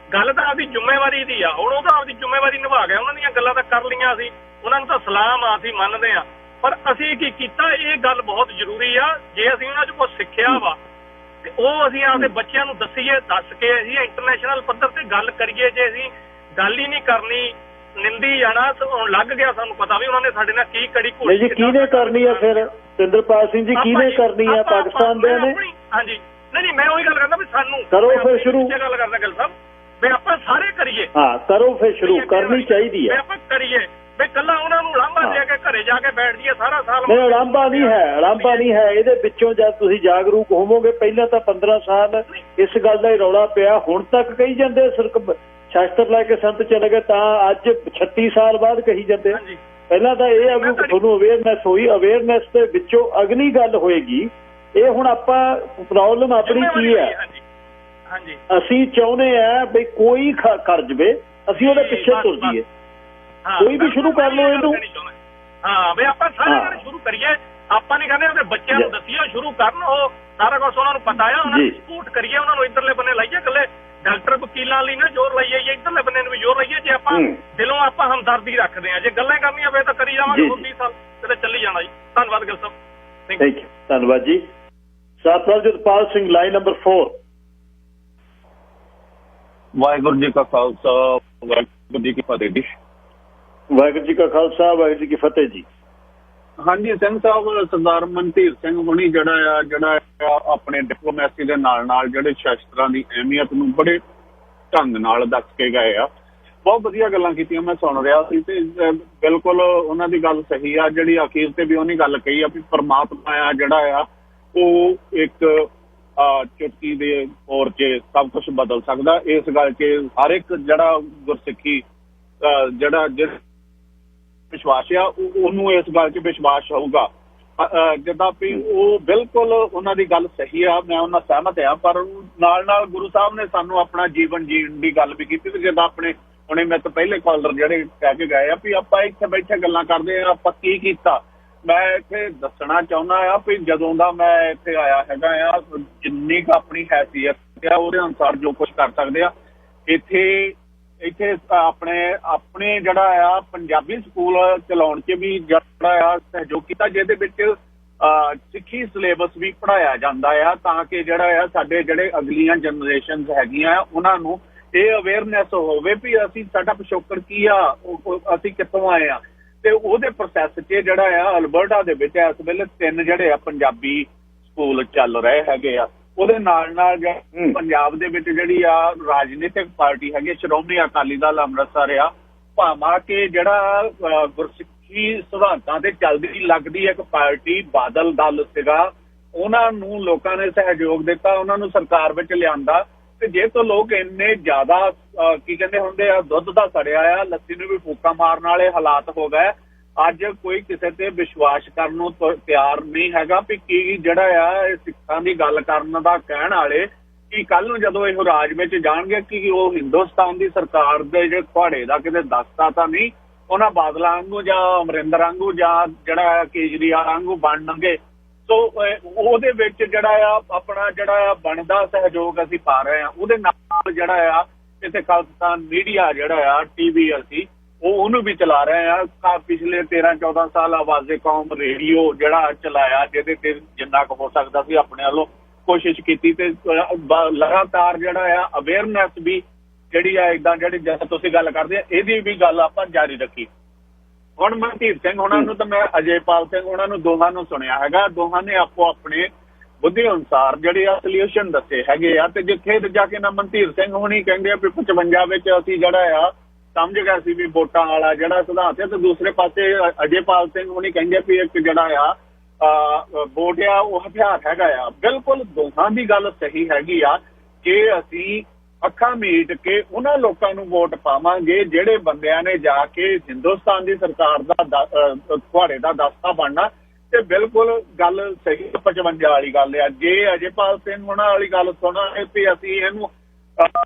ਗੱਲ ਤਾਂ ਆਪਦੀ ਜ਼ਿੰਮੇਵਾਰੀ ਦੀ ਆ, ਹੁਣ ਉਹ ਤਾਂ ਆਪਦੀ ਜ਼ਿੰਮੇਵਾਰੀ ਨਿਭਾ ਗਿਆ, ਉਹਨਾਂ ਦੀਆਂ ਗੱਲਾਂ ਤਾਂ ਕਰ ਲਈਆਂ ਅਸੀਂ, ਉਹਨਾਂ ਨੂੰ ਤਾਂ ਸਲਾਮ ਆ, ਅਸੀਂ ਮੰਨਦੇ ਆ। ਪਰ ਅਸੀਂ ਕੀ ਕੀਤਾ, ਇਹ ਗੱਲ ਬਹੁਤ ਜ਼ਰੂਰੀ ਆ। ਜੇ ਅਸੀਂ ਉਹਨਾਂ 'ਚ ਕੁਛ ਸਿੱਖਿਆ ਵਾ ਤੇ ਉਹ ਅਸੀਂ ਆਪਦੇ ਬੱਚਿਆਂ ਨੂੰ ਦੱਸੀਏ, ਦੱਸ ਕੇ ਅਸੀਂ ਇੰਟਰਨੈਸ਼ਨਲ ਪੱਧਰ ਤੇ ਗੱਲ ਕਰੀਏ। ਜੇ ਅਸੀਂ ਗੱਲ ਹੀ ਨਹੀਂ ਕਰਨੀ, ਨਿੰਦੀ ਜਾਣਾ, ਹੁਣ ਲੱਗ ਗਿਆ ਸਾਨੂੰ ਪਤਾ ਵੀ ਉਹਨਾਂ ਨੇ ਸਾਡੇ ਨਾਲ ਕੀ ਕੜੀ ਘੋੜੀ। ਜੀ ਕਿਹਨੇ ਕਰਨੀ ਆ ਫਿਰ ਸਤਿੰਦਰਪਾਲ ਸਿੰਘ ਜੀ, ਕਿਹਨੇ ਕਰਨੀ ਆ? ਪਾਕਿਸਤਾਨ ਦੇ ਨੇ? ਹਾਂਜੀ, ਨਹੀਂ ਮੈਂ ਉਹੀ ਗੱਲ ਕਰਦਾ ਵੀ ਸਾਨੂੰ ਕਰੋ ਫਿਰ ਸ਼ੁਰੂ। ਗੱਲ ਕਰਦਾ ਗੱਲ ਸਾਹਿਬ ਵੀ ਆਪਾਂ ਸਾਰੇ ਕਰੀਏ। ਹਾਂ ਕਰੋ ਫਿਰ ਸ਼ੁਰੂ, ਕਰਨੀ ਚਾਹੀਦੀ ਹੈ। ਆਪਾਂ ਕਰੀਏ ਵੀ ਕੱਲਾ ਉਹਨਾਂ ਨੂੰ ਲਾਂਭਾ ਦੇ ਕੇ ਘਰੇ ਜਾ ਕੇ ਬੈਠ ਜਾਈਏ ਸਾਰਾ ਸਾਲ। ਨਹੀਂ, ਲਾਂਭਾ ਨਹੀਂ ਹੈ, ਲਾਂਭਾ ਨਹੀਂ ਹੈ। ਇਹਦੇ ਵਿੱਚੋਂ ਜਦ ਤੁਸੀਂ ਜਾਗਰੂਕ ਹੋਵੋਗੇ, ਪਹਿਲਾਂ ਤਾਂ 15 ਸਾਲ ਇਸ ਗੱਲ ਦਾ ਹੀ ਰੌਲਾ ਪਿਆ, ਹੁਣ ਤੱਕ ਕਹੀ ਜਾਂਦੇ ਸ਼ਾਸਤਰ ਲੈ ਕੇ ਸੰਤ ਚਲੇ ਗਏ, ਤਾਂ ਅੱਜ 36 ਸਾਲ ਬਾਅਦ ਕਹੀ ਜਾਂਦੇ। ਪਹਿਲਾਂ ਤਾਂ ਇਹ ਆ ਵੀ ਤੁਹਾਨੂੰ ਅਵੇਅਰਨੈਸ ਹੋਈ, ਅਵੇਅਰਨੈਸ ਦੇ ਵਿੱਚੋਂ ਅਗਲੀ ਗੱਲ ਹੋਏਗੀ। ਇਹ ਹੁਣ ਆਪਾਂ ਪ੍ਰੋਬਲਮ ਆਪਣੀ ਕੀ ਹੈ, ਅਸੀਂ ਚਾਹੁੰਦੇ ਆ ਵੀ ਕੋਈ ਕਰ ਜਵੇ, ਅਸੀਂ ਉਹਦੇ ਪਿੱਛੇ ਤੁਰ ਜਾਈਏ। ਕੋਈ ਵੀ ਸ਼ੁਰੂ ਕਰ ਲਓ ਇਹਨੂੰ। ਹਾਂ ਵੀ ਆਪਾਂ ਸਾਰੇ ਸ਼ੁਰੂ ਕਰੀਏ। ਆਪਾਂ ਨਹੀਂ ਕਹਿੰਦੇ ਉਹਦੇ ਬੱਚਿਆਂ ਨੂੰ ਦੱਸੀਏ ਸ਼ੁਰੂ ਕਰਨ, ਉਹ ਸਾਰਾ ਕੁਛ ਉਹਨਾਂ ਨੂੰ ਪਤਾ ਆ, ਉਹਨਾਂ ਨੂੰ ਸਪੋਰਟ ਕਰੀਏ, ਉਹਨਾਂ ਨੂੰ ਇੱਧਰਲੇ ਬੰਨੇ ਲਾਈਏ। ਇਕੱਲੇ ਡਾਕਟਰ ਵਕੀਲਾਂ ਲਈ ਨਾ ਜ਼ੋਰ ਲਾਈਏ, ਇੱਧਰਲੇ ਬੰਨੇ ਨੂੰ ਵੀ ਜ਼ੋਰ ਲਾਈਏ। ਜੇ ਆਪਾਂ ਦਿਲੋਂ ਆਪਾਂ ਹਮਦਰਦੀ ਰੱਖਦੇ ਆ, ਜੇ ਗੱਲਾਂ ਕਰਨੀਆਂ ਪਏ ਤਾਂ ਕਰੀ ਜਾਵਾਂਗੇ। ਹੋਰ 20 ਸਾਲ ਤੇ ਚੱਲੀ ਜਾਣਾ ਜੀ। ਧੰਨਵਾਦ ਗਿਲ ਸਾਹਿਬ। Thank you. ਧੰਨਵਾਦ ਜੀ। Satinderpal Singh, line number 4। ਵਾਹਿਗੁਰੂ ਜੀ ਕਾ ਖਾਲਸਾ, ਵਾਹਿਗੁਰੂ ਜੀ ਕੀ ਫਤਿਹ ਜੀ। ਵਾਹਿਗੁਰੂ ਜੀ ਕਾ ਖਾਲਸਾ, ਵਾਹਿਗੁਰੂ ਜੀ ਕੀ ਫਤਿਹ ਜੀ। ਹਾਂਜੀ ਸਿੰਘ ਸਾਹਿਬ, ਸਰਦਾਰ ਮਨਧੀਰ ਸਿੰਘ ਹੁਣੀ ਜਿਹੜਾ ਆਪਣੇ ਡਿਪਲੋਮੈਸੀ ਦੇ ਨਾਲ ਜਿਹੜੇ ਸ਼ਸਤਰਾਂ ਦੀ ਅਹਿਮੀਅਤ ਨੂੰ ਬੜੇ ਢੰਗ ਨਾਲ ਦੱਸ ਕੇ ਗਏ ਆ। ਬਹੁਤ ਵਧੀਆ ਗੱਲਾਂ ਕੀਤੀਆਂ, ਮੈਂ ਸੁਣ ਰਿਹਾ ਸੀ ਤੇ ਬਿਲਕੁਲ ਉਹਨਾਂ ਦੀ ਗੱਲ ਸਹੀ ਆ। ਜਿਹੜੀ ਅਖੀਰ ਤੇ ਵੀ ਉਹਨੇ ਗੱਲ ਕਹੀ ਆ ਵੀ ਪਰਮਾਤਮਾ ਆ ਜਿਹੜਾ ਆ ਉਹ ਇੱਕ ਚੁਟਕੀ ਦੇ ਤੌਰ 'ਚ ਸਭ ਕੁਛ ਬਦਲ ਸਕਦਾ। ਇਸ ਗੱਲ 'ਚ ਹਰ ਇੱਕ ਜਿਹੜਾ ਗੁਰਸਿੱਖੀ ਜਿਹੜਾ ਵਿਸ਼ਵਾਸ ਆ ਉਹਨੂੰ ਇਸ ਗੱਲ 'ਚ ਵਿਸ਼ਵਾਸ ਹੋਊਗਾ। ਜਿੱਦਾਂ ਵੀ ਉਹ ਬਿਲਕੁਲ ਉਹਨਾਂ ਦੀ ਗੱਲ ਸਹੀ ਆ, ਮੈਂ ਉਹਨਾਂ ਸਹਿਮਤ ਆ। ਪਰ ਨਾਲ ਗੁਰੂ ਸਾਹਿਬ ਨੇ ਸਾਨੂੰ ਆਪਣਾ ਜੀਵਨ ਜੀਣ ਦੀ ਗੱਲ ਵੀ ਕੀਤੀ। ਜਿੱਦਾਂ ਆਪਣੇ ਹੁਣੇ ਮੇਰੇ ਤੋਂ ਪਹਿਲੇ ਕਾਲਰ ਜਿਹੜੇ ਕਹਿ ਕੇ ਗਏ ਆ ਵੀ ਆਪਾਂ ਇੱਥੇ ਬੈਠੇ ਗੱਲਾਂ ਕਰਦੇ ਆ, ਆਪਾਂ ਕੀ ਕੀਤਾ। ਮੈਂ ਇੱਥੇ ਦੱਸਣਾ ਚਾਹੁੰਦਾ ਆ ਵੀ ਜਦੋਂ ਦਾ ਮੈਂ ਇੱਥੇ ਆਇਆ ਹੈਗਾ ਆ, ਜਿੰਨੀ ਕੁ ਆਪਣੀ ਹੈਸੀਅਤ ਆ ਉਹਦੇ ਅਨੁਸਾਰ ਜੋ ਕੁਛ ਕਰ ਸਕਦੇ ਆ। ਇੱਥੇ ਆਪਣੇ ਜਿਹੜਾ ਆ ਪੰਜਾਬੀ ਸਕੂਲ ਚਲਾਉਣ 'ਚ ਵੀ ਜਿਹੜਾ ਆ ਸਹਿਯੋਗ ਕੀਤਾ, ਜਿਹਦੇ ਵਿੱਚ ਸਿੱਖੀ ਸਿਲੇਬਸ ਵੀ ਪੜ੍ਹਾਇਆ ਜਾਂਦਾ ਆ ਤਾਂ ਕਿ ਜਿਹੜਾ ਆ ਸਾਡੇ ਜਿਹੜੇ ਅਗਲੀਆਂ ਜਨਰੇਸ਼ਨਸ ਹੈਗੀਆਂ ਉਹਨਾਂ ਨੂੰ ਇਹ ਅਵੇਅਰਨੈਸ ਹੋਵੇ ਵੀ ਅਸੀਂ ਸਾਡਾ ਪਿਛੋਕੜ ਕੀ ਆ, ਅਸੀਂ ਕਿੱਥੋਂ ਆਏ ਆ। ਤੇ ਉਹਦੇ ਪ੍ਰੋਸੈਸ 'ਚ ਜਿਹੜਾ ਆ ਅਲਬਰਟਾ ਦੇ ਵਿੱਚ ਇਸ ਵੇਲੇ 3 ਜਿਹੜੇ ਆ ਪੰਜਾਬੀ ਸਕੂਲ ਚੱਲ ਰਹੇ ਹੈਗੇ ਆ। ਉਹਦੇ ਨਾਲ ਨਾਲ ਪੰਜਾਬ ਦੇ ਵਿੱਚ ਜਿਹੜੀ ਆ ਰਾਜਨੀਤਿਕ ਪਾਰਟੀ ਹੈਗੀ ਸ਼੍ਰੋਮਣੀ ਅਕਾਲੀ ਦਲ ਅੰਮ੍ਰਿਤਸਰ ਆ, ਭਾਵੇਂ ਕਿ ਜਿਹੜਾ ਗੁਰਸਿੱਖੀ ਸਿਧਾਂਤਾਂ ਤੇ ਚੱਲਦੀ ਲੱਗਦੀ ਇੱਕ ਪਾਰਟੀ ਬਾਦਲ ਦਲ ਸੀਗਾ, ਉਹਨਾਂ ਨੂੰ ਲੋਕਾਂ ਨੇ ਸਹਿਯੋਗ ਦਿੱਤਾ, ਉਹਨਾਂ ਨੂੰ ਸਰਕਾਰ ਵਿੱਚ ਲਿਆਂਦਾ। ਤੇ ਜੇ ਤੋਂ ਲੋਕ ਇੰਨੇ ਜ਼ਿਆਦਾ ਕੀ ਕਹਿੰਦੇ ਹੁੰਦੇ ਆ ਦੁੱਧ ਦਾ ਸੜਿਆ ਆ, ਲੱਸੀ ਨੂੰ ਵੀ ਫੂਕਾਂ ਮਾਰਨ ਵਾਲੇ ਹਾਲਾਤ ਹੋ ਗਏ। ਅੱਜ ਕੋਈ ਕਿਸੇ ਤੇ ਵਿਸ਼ਵਾਸ ਕਰਨ ਨੂੰ ਤਿਆਰ ਨਹੀਂ ਹੈਗਾ ਵੀ ਕੀ ਜਿਹੜਾ ਆ ਇਹ ਸਿੱਖਾਂ ਦੀ ਗੱਲ ਕਰਨ ਦਾ ਕਹਿਣ ਵਾਲੇ ਕਿ ਕੱਲ ਨੂੰ ਜਦੋਂ ਇਹ ਰਾਜ ਵਿੱਚ ਜਾਣਗੇ ਕਿ ਉਹ ਹਿੰਦੁਸਤਾਨ ਦੀ ਸਰਕਾਰ ਦੇ ਜਿਹੜੇ ਘੋੜੇ ਦਾ ਕਿਤੇ ਦਸਤਾ ਤਾਂ ਨਹੀਂ, ਉਹਨਾਂ ਬਾਦਲਾਂ ਵਾਂਗੂ ਜਾਂ ਅਮਰਿੰਦਰ ਵਾਂਗੂ ਜਾਂ ਜਿਹੜਾ ਕੇਜਰੀਵਾਲ ਵਾਂਗੂ ਬਣਨਗੇ। ਸੋ ਉਹਦੇ ਵਿੱਚ ਜਿਹੜਾ ਆ ਆਪਣਾ ਜਿਹੜਾ ਆ ਬਣਦਾ ਸਹਿਯੋਗ ਅਸੀਂ ਪਾ ਰਹੇ ਹਾਂ। ਉਹਦੇ ਨਾਲ ਜਿਹੜਾ ਆ ਇੱਥੇ ਖਾਲਿਸਤਾਨ ਮੀਡੀਆ ਜਿਹੜਾ ਆ TV ਅਸੀਂ ਉਹਨੂੰ ਵੀ ਚਲਾ ਰਹੇ ਆ। ਪਿਛਲੇ 13-14 ਸਾਲ ਆਵਾਜ਼ੇ ਕੌਮ ਰੇਡੀਓ ਜਿਹੜਾ ਚਲਾਇਆ, ਜਿਹਦੇ ਤੇ ਜਿੰਨਾ ਕੁ ਹੋ ਸਕਦਾ ਸੀ ਆਪਣੇ ਵੱਲੋਂ ਕੋਸ਼ਿਸ਼ ਕੀਤੀ ਤੇ ਲਗਾਤਾਰ ਜਿਹੜਾ ਆ ਅਵੇਅਰਨੈਸ ਵੀ ਜਿਹੜੀ ਆ ਇੱਦਾਂ ਜਿਹੜੀ ਜਦ ਤੁਸੀਂ ਗੱਲ ਕਰਦੇ ਆ ਇਹਦੀ ਵੀ ਗੱਲ ਆਪਾਂ ਜਾਰੀ ਰੱਖੀ। ਹੁਣ ਮਨਦੀਪ ਸਿੰਘ ਉਹਨਾਂ ਨੂੰ ਤਾਂ ਮੈਂ ਅਜੇਪਾਲ ਸਿੰਘ ਉਹਨਾਂ ਨੂੰ ਦੋਹਾਂ ਨੂੰ ਸੁਣਿਆ ਹੈਗਾ, ਦੋਹਾਂ ਨੇ ਆਪੋ ਆਪਣੇ ਬੁੱਧੀ ਅਨੁਸਾਰ ਜਿਹੜੇ ਆ ਸੋਲਿਊਸ਼ਨ ਦੱਸੇ ਹੈਗੇ ਆ। ਤੇ ਜਿੱਥੇ ਜਾ ਕੇ ਨਾ ਮਨਦੀਪ ਸਿੰਘ ਹੁਣੀ ਕਹਿੰਦੇ ਆ ਵੀ 55 ਵਿੱਚ ਅਸੀਂ ਜਿਹੜਾ ਆ ਸਮਝ ਗਿਆ ਸੀ ਵੀ ਵੋਟਾਂ ਵਾਲਾ ਜਿਹੜਾ ਸਿਧਾਂਤ ਹੈ, ਤੇ ਦੂਸਰੇ ਪਾਸੇ ਅਜੇਪਾਲ ਸਿੰਘ ਹੁਣੀ ਕਹਿੰਦੇ ਵੀ ਇੱਕ ਜਿਹੜਾ ਆ ਵੋਟ ਆ ਉਹ ਹਥਿਆਰ ਹੈਗਾ ਆ। ਬਿਲਕੁਲ ਦੋਹਾਂ ਦੀ ਗੱਲ ਸਹੀ ਹੈਗੀ ਆ। ਜੇ ਅਸੀਂ ਅੱਖਾਂ ਮੀਟ ਕੇ ਉਹਨਾਂ ਲੋਕਾਂ ਨੂੰ ਵੋਟ ਪਾਵਾਂਗੇ ਜਿਹੜੇ ਬੰਦਿਆਂ ਨੇ ਜਾ ਕੇ ਹਿੰਦੁਸਤਾਨ ਦੀ ਸਰਕਾਰ ਦਾ ਘੋੜੇ ਦਾ ਦਸਤਾ ਬਣਨਾ, ਤੇ ਬਿਲਕੁਲ ਗੱਲ ਸਹੀ 55 ਵਾਲੀ ਗੱਲ ਆ। ਜੇ ਅਜੇਪਾਲ ਸਿੰਘ ਉਹਨਾਂ ਵਾਲੀ ਗੱਲ ਸੁਣਾਂਗੇ ਵੀ ਅਸੀਂ ਇਹਨੂੰ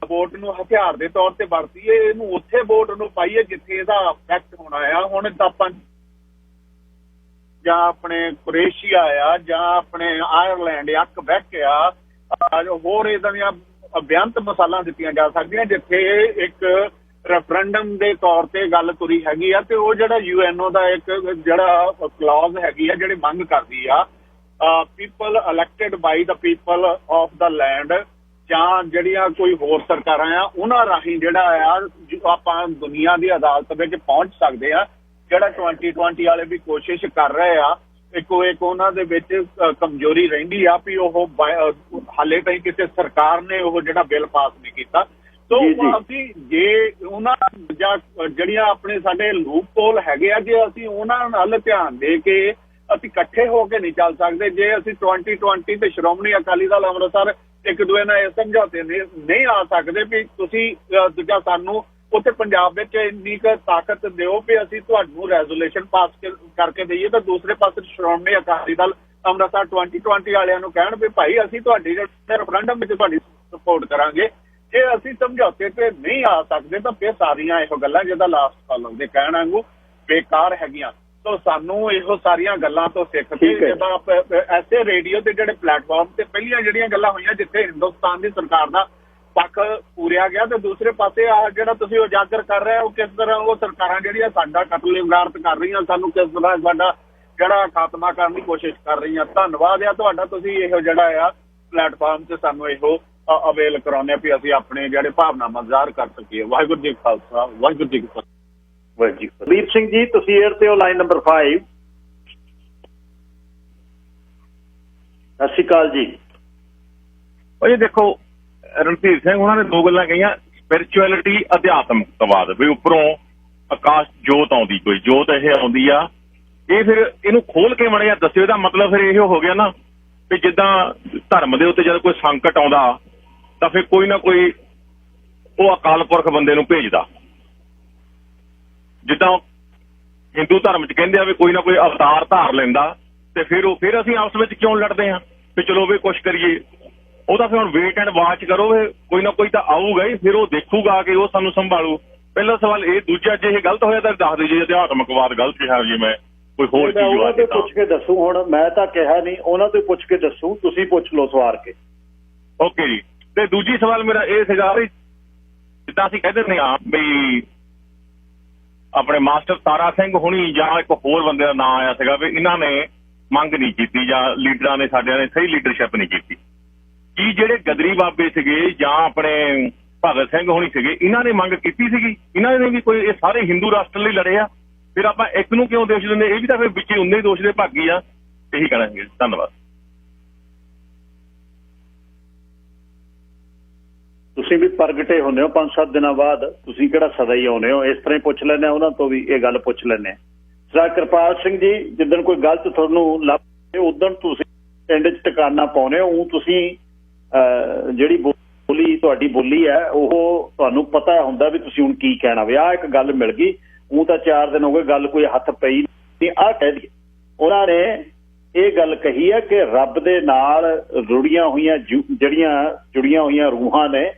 ਵੋਟ ਨੂੰ ਹਥਿਆਰ ਦੇ ਤੌਰ ਤੇ ਵਰਤੀਏ, ਇਹਨੂੰ ਉੱਥੇ ਵੋਟ ਨੂੰ ਪਾਈਏ ਜਿੱਥੇ ਇਹਦਾ ਇਫੈਕਟ ਹੋਣਾ ਆ। ਹੁਣ ਤਾਂ ਆਪਾਂ ਜਾਂ ਆਪਣੇ ਕ੍ਰੋਏਸ਼ੀਆ ਆ ਜਾਂ ਆਪਣੇ ਆਇਰਲੈਂਡ ਆ, ਕੁਬੈਕ ਆ, ਹੋਰ ਇਹਦਾਂ ਦੀਆਂ ਬੇਅੰਤ ਮਿਸਾਲਾਂ ਦਿੱਤੀਆਂ ਜਾ ਸਕਦੀਆਂ ਜਿੱਥੇ ਇੱਕ ਰੈਫਰੈਂਡਮ ਦੇ ਤੌਰ ਤੇ ਗੱਲ ਤੁਰੀ ਹੈਗੀ ਆ। ਤੇ ਉਹ ਜਿਹੜਾ UNO ਦਾ ਇੱਕ ਜਿਹੜਾ ਕਲੌਜ਼ ਹੈਗੀ ਆ ਜਿਹੜੀ ਮੰਗ ਕਰਦੀ ਆ people elected by the people of the land, ਜਾਂ ਜਿਹੜੀਆਂ ਕੋਈ ਹੋਰ ਸਰਕਾਰਾਂ ਆ ਉਹਨਾਂ ਰਾਹੀਂ ਜਿਹੜਾ ਆ ਆਪਾਂ ਦੁਨੀਆ ਦੀ ਅਦਾਲਤ ਵਿੱਚ ਪਹੁੰਚ ਸਕਦੇ ਆ। ਜਿਹੜਾ 2020 ਵਾਲੇ ਵੀ ਕੋਸ਼ਿਸ਼ ਕਰ ਰਹੇ ਆ, ਇੱਕੋ ਇੱਕ ਉਹਨਾਂ ਦੇ ਵਿੱਚ ਕਮਜ਼ੋਰੀ ਰਹਿੰਦੀ ਆ ਵੀ ਉਹ ਹਾਲੇ ਤਾਈਂ ਕਿਸੇ ਸਰਕਾਰ ਨੇ ਉਹ ਜਿਹੜਾ ਬਿੱਲ ਪਾਸ ਨਹੀਂ ਕੀਤਾ। ਸੋ ਅਸੀਂ ਜੇ ਉਹਨਾਂ ਜਾਂ ਜਿਹੜੀਆਂ ਆਪਣੇ ਸਾਡੇ ਲੂਪ ਹੋਲ ਹੈਗੇ ਆ, ਜੇ ਅਸੀਂ ਉਹਨਾਂ ਨਾਲ ਧਿਆਨ ਦੇ ਕੇ ਅਸੀਂ ਇਕੱਠੇ ਹੋ ਕੇ ਨਹੀਂ ਚੱਲ ਸਕਦੇ। ਜੇ ਅਸੀਂ 2020 ਤੇ ਸ਼੍ਰੋਮਣੀ ਅਕਾਲੀ ਦਲ ਅੰਮ੍ਰਿਤਸਰ ਇੱਕ ਦੂਏ ਨਾਲ ਇਹ ਸਮਝੌਤੇ ਨਹੀਂ ਆ ਸਕਦੇ ਵੀ ਤੁਸੀਂ ਦੂਜਾ ਸਾਨੂੰ ਉੱਥੇ ਪੰਜਾਬ ਵਿੱਚ ਇੰਨੀ ਕੁ ਤਾਕਤ ਦਿਓ ਵੀ ਅਸੀਂ ਤੁਹਾਨੂੰ ਰੈਜ਼ੋਲੂਸ਼ਨ ਪਾਸ ਕਰਕੇ ਦੇਈਏ, ਤਾਂ ਦੂਸਰੇ ਪਾਸੇ ਸ਼੍ਰੋਮਣੀ ਅਕਾਲੀ ਦਲ ਅੰਮ੍ਰਿਤਸਰ 2020 ਵਾਲਿਆਂ ਨੂੰ ਕਹਿਣ ਵੀ ਭਾਈ ਅਸੀਂ ਤੁਹਾਡੀ ਜਿਹੜੇ ਰੈਫਰੈਂਡਮ ਵਿੱਚ ਤੁਹਾਡੀ ਸਪੋਰਟ ਕਰਾਂਗੇ। ਜੇ ਅਸੀਂ ਸਮਝੌਤੇ ਤੇ ਨਹੀਂ ਆ ਸਕਦੇ ਤਾਂ ਫਿਰ ਸਾਰੀਆਂ ਇਹੋ ਗੱਲਾਂ ਜਿਹਦਾ ਲਾਸਟ ਕਾਲਰ ਦੇ ਕਹਿਣ ਵਾਂਗੂ ਬੇਕਾਰ ਹੈਗੀਆਂ। ਸੋ ਸਾਨੂੰ ਇਹੋ ਸਾਰੀਆਂ ਗੱਲਾਂ ਤੋਂ ਸਿੱਖ ਕੇ ਜਿੱਦਾਂ ਐਸੇ ਰੇਡੀਓ ਤੇ ਜਿਹੜੇ ਪਲੇਟਫਾਰਮ ਤੇ ਪਹਿਲੀਆਂ ਜਿਹੜੀਆਂ ਗੱਲਾਂ ਹੋਈਆਂ ਜਿੱਥੇ ਹਿੰਦੁਸਤਾਨ ਦੀ ਸਰਕਾਰ ਦਾ ਪੱਖ ਪੂਰਿਆ ਗਿਆ, ਤੇ ਦੂਸਰੇ ਪਾਸੇ ਆ ਜਿਹੜਾ ਤੁਸੀਂ ਉਜਾਗਰ ਕਰ ਰਹੇ ਹੋ ਕਿਸ ਤਰ੍ਹਾਂ ਉਹ ਸਰਕਾਰਾਂ ਜਿਹੜੀਆਂ ਸਾਡਾ ਕਤਲ ਗਾਰਤ ਕਰ ਰਹੀਆਂ, ਸਾਨੂੰ ਕਿਸ ਤਰ੍ਹਾਂ ਸਾਡਾ ਜਿਹੜਾ ਖਾਤਮਾ ਕਰਨ ਦੀ ਕੋਸ਼ਿਸ਼ ਕਰ ਰਹੀਆਂ। ਧੰਨਵਾਦ ਆ ਤੁਹਾਡਾ, ਤੁਸੀਂ ਇਹੋ ਜਿਹੜਾ ਆ ਪਲੇਟਫਾਰਮ ਤੇ ਸਾਨੂੰ ਇਹੋ ਅਵੇਲ ਕਰਾਉਂਦੇ ਵੀ ਅਸੀਂ ਆਪਣੇ ਜਿਹੜੇ ਭਾਵਨਾਵਾਂ ਜ਼ਾਹਰ ਕਰ ਸਕੀਏ। ਵਾਹਿਗੁਰੂ ਜੀ ਖਾਲਸਾ, ਵਾਹਿਗੁਰੂ ਜੀ ਕੀ ਫਤਿਹ। ਦੀਪ ਸਿੰਘ ਜੀ ਤੁਸੀਂ 에ਅਰ ਤੇ ਹੋ, ਲਾਈਨ ਨੰਬਰ 5। ਸਤਿ ਸ਼੍ਰੀ ਅਕਾਲ ਜੀ। ਭਾਈ ਦੇਖੋ ਰਣਧੀਰ ਸਿੰਘ ਉਹਨਾਂ ਨੇ ਦੋ ਗੱਲਾਂ ਕਹੀਆਂ, ਸਪਿਰਿਚੁਅਲਿਟੀ ਅਧਿਆਤਮਕਵਾਦ, ਵੀ ਉੱਪਰੋਂ ਆਕਾਸ਼ ਜੋਤ ਆਉਂਦੀ, ਕੋਈ ਜੋਤ ਇਹ ਆਉਂਦੀ ਆ। ਇਹ ਫਿਰ ਇਹਨੂੰ ਖੋਲ ਕੇ ਮੜਿਆ ਦੱਸਿਓ। ਇਹਦਾ ਮਤਲਬ ਫਿਰ ਇਹ ਹੋ ਗਿਆ ਨਾ ਵੀ ਜਿੱਦਾਂ ਧਰਮ ਦੇ ਉੱਤੇ ਜਦ ਕੋਈ ਸੰਕਟ ਆਉਂਦਾ ਤਾਂ ਫਿਰ ਕੋਈ ਨਾ ਕੋਈ ਉਹ ਅਕਾਲ ਪੁਰਖ ਬੰਦੇ ਨੂੰ ਭੇਜਦਾ। ਜਿੱਦਾਂ ਹਿੰਦੂ ਧਰਮ 'ਚ ਕਹਿੰਦੇ ਆ ਵੀ ਕੋਈ ਨਾ ਕੋਈ ਅਵਤਾਰ ਧਾਰ ਲੈਂਦਾ, ਤੇ ਫਿਰ ਅਸੀਂ ਆਪਸ ਵਿੱਚ ਕਿਉਂ ਲੜਦੇ ਹਾਂ ਵੀ ਚਲੋ ਵੀ ਕੁਛ ਕਰੀਏ। ਉਹਦਾ ਫਿਰ ਹੁਣ ਵੇਟ ਐਂਡ ਵਾਚ ਕਰੋ, ਕੋਈ ਨਾ ਕੋਈ ਤਾਂ ਆਊਗਾ ਹੀ, ਫਿਰ ਉਹ ਦੇਖੂਗਾ ਕਿ ਉਹ ਸਾਨੂੰ ਸੰਭਾਲੂ। ਪਹਿਲਾ ਸਵਾਲ ਇਹ। ਦੂਜਾ ਜੇ ਇਹ ਗਲਤ ਹੋਇਆ ਤਾਂ ਦੱਸ ਦਿਓ ਜੀ, ਅਧਿਆਤਮਕਵਾਦ ਗਲਤ ਕਿਹਾ ਜੀ ਮੈਂ ਕੋਈ ਹੋਰ ਚੀਜ਼ ਉਹਨਾਂ ਤੋਂ ਪੁੱਛ ਕੇ ਦੱਸੂ। ਹੁਣ ਮੈਂ ਤਾਂ ਕਿਹਾ ਨਹੀਂ, ਉਹਨਾਂ ਤੋਂ ਪੁੱਛ ਕੇ ਦੱਸੂ, ਤੁਸੀਂ ਪੁੱਛ ਲਓ ਸਵਾਰ ਕੇ। ਓਕੇ ਜੀ। ਤੇ ਦੂਜੀ ਸਵਾਲ ਮੇਰਾ ਇਹ ਸੀਗਾ ਵੀ ਜਿੱਦਾਂ ਅਸੀਂ ਕਹਿ ਦਿੰਦੇ ਹਾਂ ਵੀ ਆਪਣੇ ਮਾਸਟਰ ਤਾਰਾ ਸਿੰਘ ਹੁਣੀ ਜਾਂ ਇੱਕ ਹੋਰ ਬੰਦੇ ਦਾ ਨਾਂ ਆਇਆ ਸੀਗਾ ਵੀ ਇਹਨਾਂ ਨੇ ਮੰਗ ਨਹੀਂ ਕੀਤੀ ਜਾਂ ਲੀਡਰਾਂ ਨੇ ਸਾਡਿਆਂ ਨੇ ਸਹੀ ਲੀਡਰਸ਼ਿਪ ਨਹੀਂ ਕੀਤੀ। ਕੀ ਜਿਹੜੇ ਗਦਰੀ ਬਾਬੇ ਸੀਗੇ ਜਾਂ ਆਪਣੇ ਭਗਤ ਸਿੰਘ ਹੋਣੀ ਸੀਗੇ, ਇਹਨਾਂ ਨੇ ਮੰਗ ਕੀਤੀ ਸੀਗੀ? ਇਹਨਾਂ ਨੇ ਵੀ ਕੋਈ, ਇਹ ਸਾਰੇ ਹਿੰਦੂ ਰਾਸ਼ਟਰ ਲਈ ਲੜੇ ਆ, ਫਿਰ ਆਪਾਂ ਇੱਕ ਨੂੰ ਕਿਉਂ ਦੋਸ਼ ਦਿੰਦੇ? ਇਹ ਵੀ ਤਾਂ ਫਿਰ ਵਿੱਚ ਉਨੇ ਹੀ ਦੋਸ਼ ਦੇ ਭਾਗੀ ਆ। ਇਹੀ ਕਹਿਣਾ ਸੀ। ਧੰਨਵਾਦ। ਤੁਸੀਂ ਵੀ ਪ੍ਰਗਟੇ ਹੁੰਦੇ ਹੋ 5-7 ਦਿਨਾਂ ਬਾਅਦ, ਤੁਸੀਂ ਕਿਹੜਾ ਸਦਾ ਹੀ ਆਉਂਦੇ ਹੋ? ਇਸ ਤਰ੍ਹਾਂ ਹੀ ਪੁੱਛ ਲੈਂਦੇ ਉਹਨਾਂ ਤੋਂ ਵੀ ਇਹ ਗੱਲ ਪੁੱਛ ਲੈਂਦੇ। ਸਰਦਾਰ ਕਿਰਪਾਲ ਸਿੰਘ ਜੀ, ਜਿੱਦਣ ਕੋਈ ਗਲਤ ਤੁਹਾਨੂੰ ਲੱਭੇ ਉਦੋਂ ਤੁਸੀਂ ਪਿੰਡ 'ਚ ਟਿਕਾਣਾ ਪਾਉਂਦੇ ਹੋ। ਤੁਸੀਂ ਜਿਹੜੀ ਬੋਲੀ ਤੁਹਾਡੀ ਬੋਲੀ ਹੈ ਉਹ ਤੁਹਾਨੂੰ ਪਤਾ ਹੁੰਦਾ ਵੀ ਤੁਸੀਂ ਹੁਣ ਕੀ ਕਹਿਣਾ। ਵੀ ਆਹ ਇੱਕ ਗੱਲ ਮਿਲ ਗਈ, ਉਹ ਤਾਂ 4 ਦਿਨ ਹੋ ਗਏ ਗੱਲ ਕੋਈ ਹੱਥ ਪਈ ਨਹੀਂ, ਆਹ ਕਹਿ ਦਈਏ। ਉਹਨਾਂ ਨੇ ਇਹ ਗੱਲ ਕਹੀ ਹੈ ਕਿ ਰੱਬ ਦੇ ਨਾਲ ਜੁੜੀਆਂ ਹੋਈਆਂ ਰੂਹਾਂ ਨੇ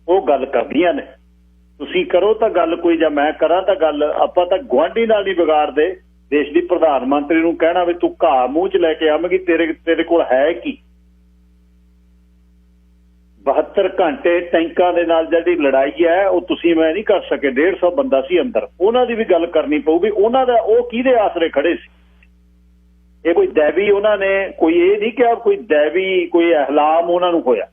ਉਹ ਗੱਲ ਕਰਦੀਆਂ ਨੇ। ਤੁਸੀਂ ਕਰੋ ਤਾਂ ਗੱਲ ਕੋਈ, ਜਾਂ ਮੈਂ ਕਰਾਂ ਤਾਂ ਗੱਲ। ਆਪਾਂ ਤਾਂ ਗੁਆਂਢੀ ਨਾਲ ਨਹੀਂ ਵਿਗਾੜਦੇ। ਦੇਸ਼ ਦੀ ਪ੍ਰਧਾਨ ਮੰਤਰੀ ਨੂੰ ਕਹਿਣਾ ਵੀ ਤੂੰ ਘਾਹ ਮੂੰਹ 'ਚ ਲੈ ਕੇ ਆਵੇਂਗੀ, ਤੇਰੇ ਕੋਲ ਹੈ ਕੀ? 72 ਘੰਟੇ ਟੈਂਕਾਂ ਦੇ ਨਾਲ ਜਿਹੜੀ ਲੜਾਈ ਹੈ ਉਹ ਤੁਸੀਂ ਮੈਂ ਨਹੀਂ ਕਰ ਸਕੇ। 150 ਬੰਦਾ ਸੀ ਅੰਦਰ, ਉਹਨਾਂ ਦੀ ਵੀ ਗੱਲ ਕਰਨੀ ਪਊਗੀ। ਉਹਨਾਂ ਦਾ ਉਹ ਕਿਹਦੇ ਆਸਰੇ ਖੜੇ ਸੀ? ਇਹ ਕੋਈ ਦੈਵੀ, ਉਹਨਾਂ ਨੇ ਕੋਈ ਇਹ ਨਹੀਂ ਕਿਹਾ ਕੋਈ ਦੈਵੀ ਕੋਈ ਅਹਿਲਾਮ ਉਹਨਾਂ ਨੂੰ ਹੋਇਆ।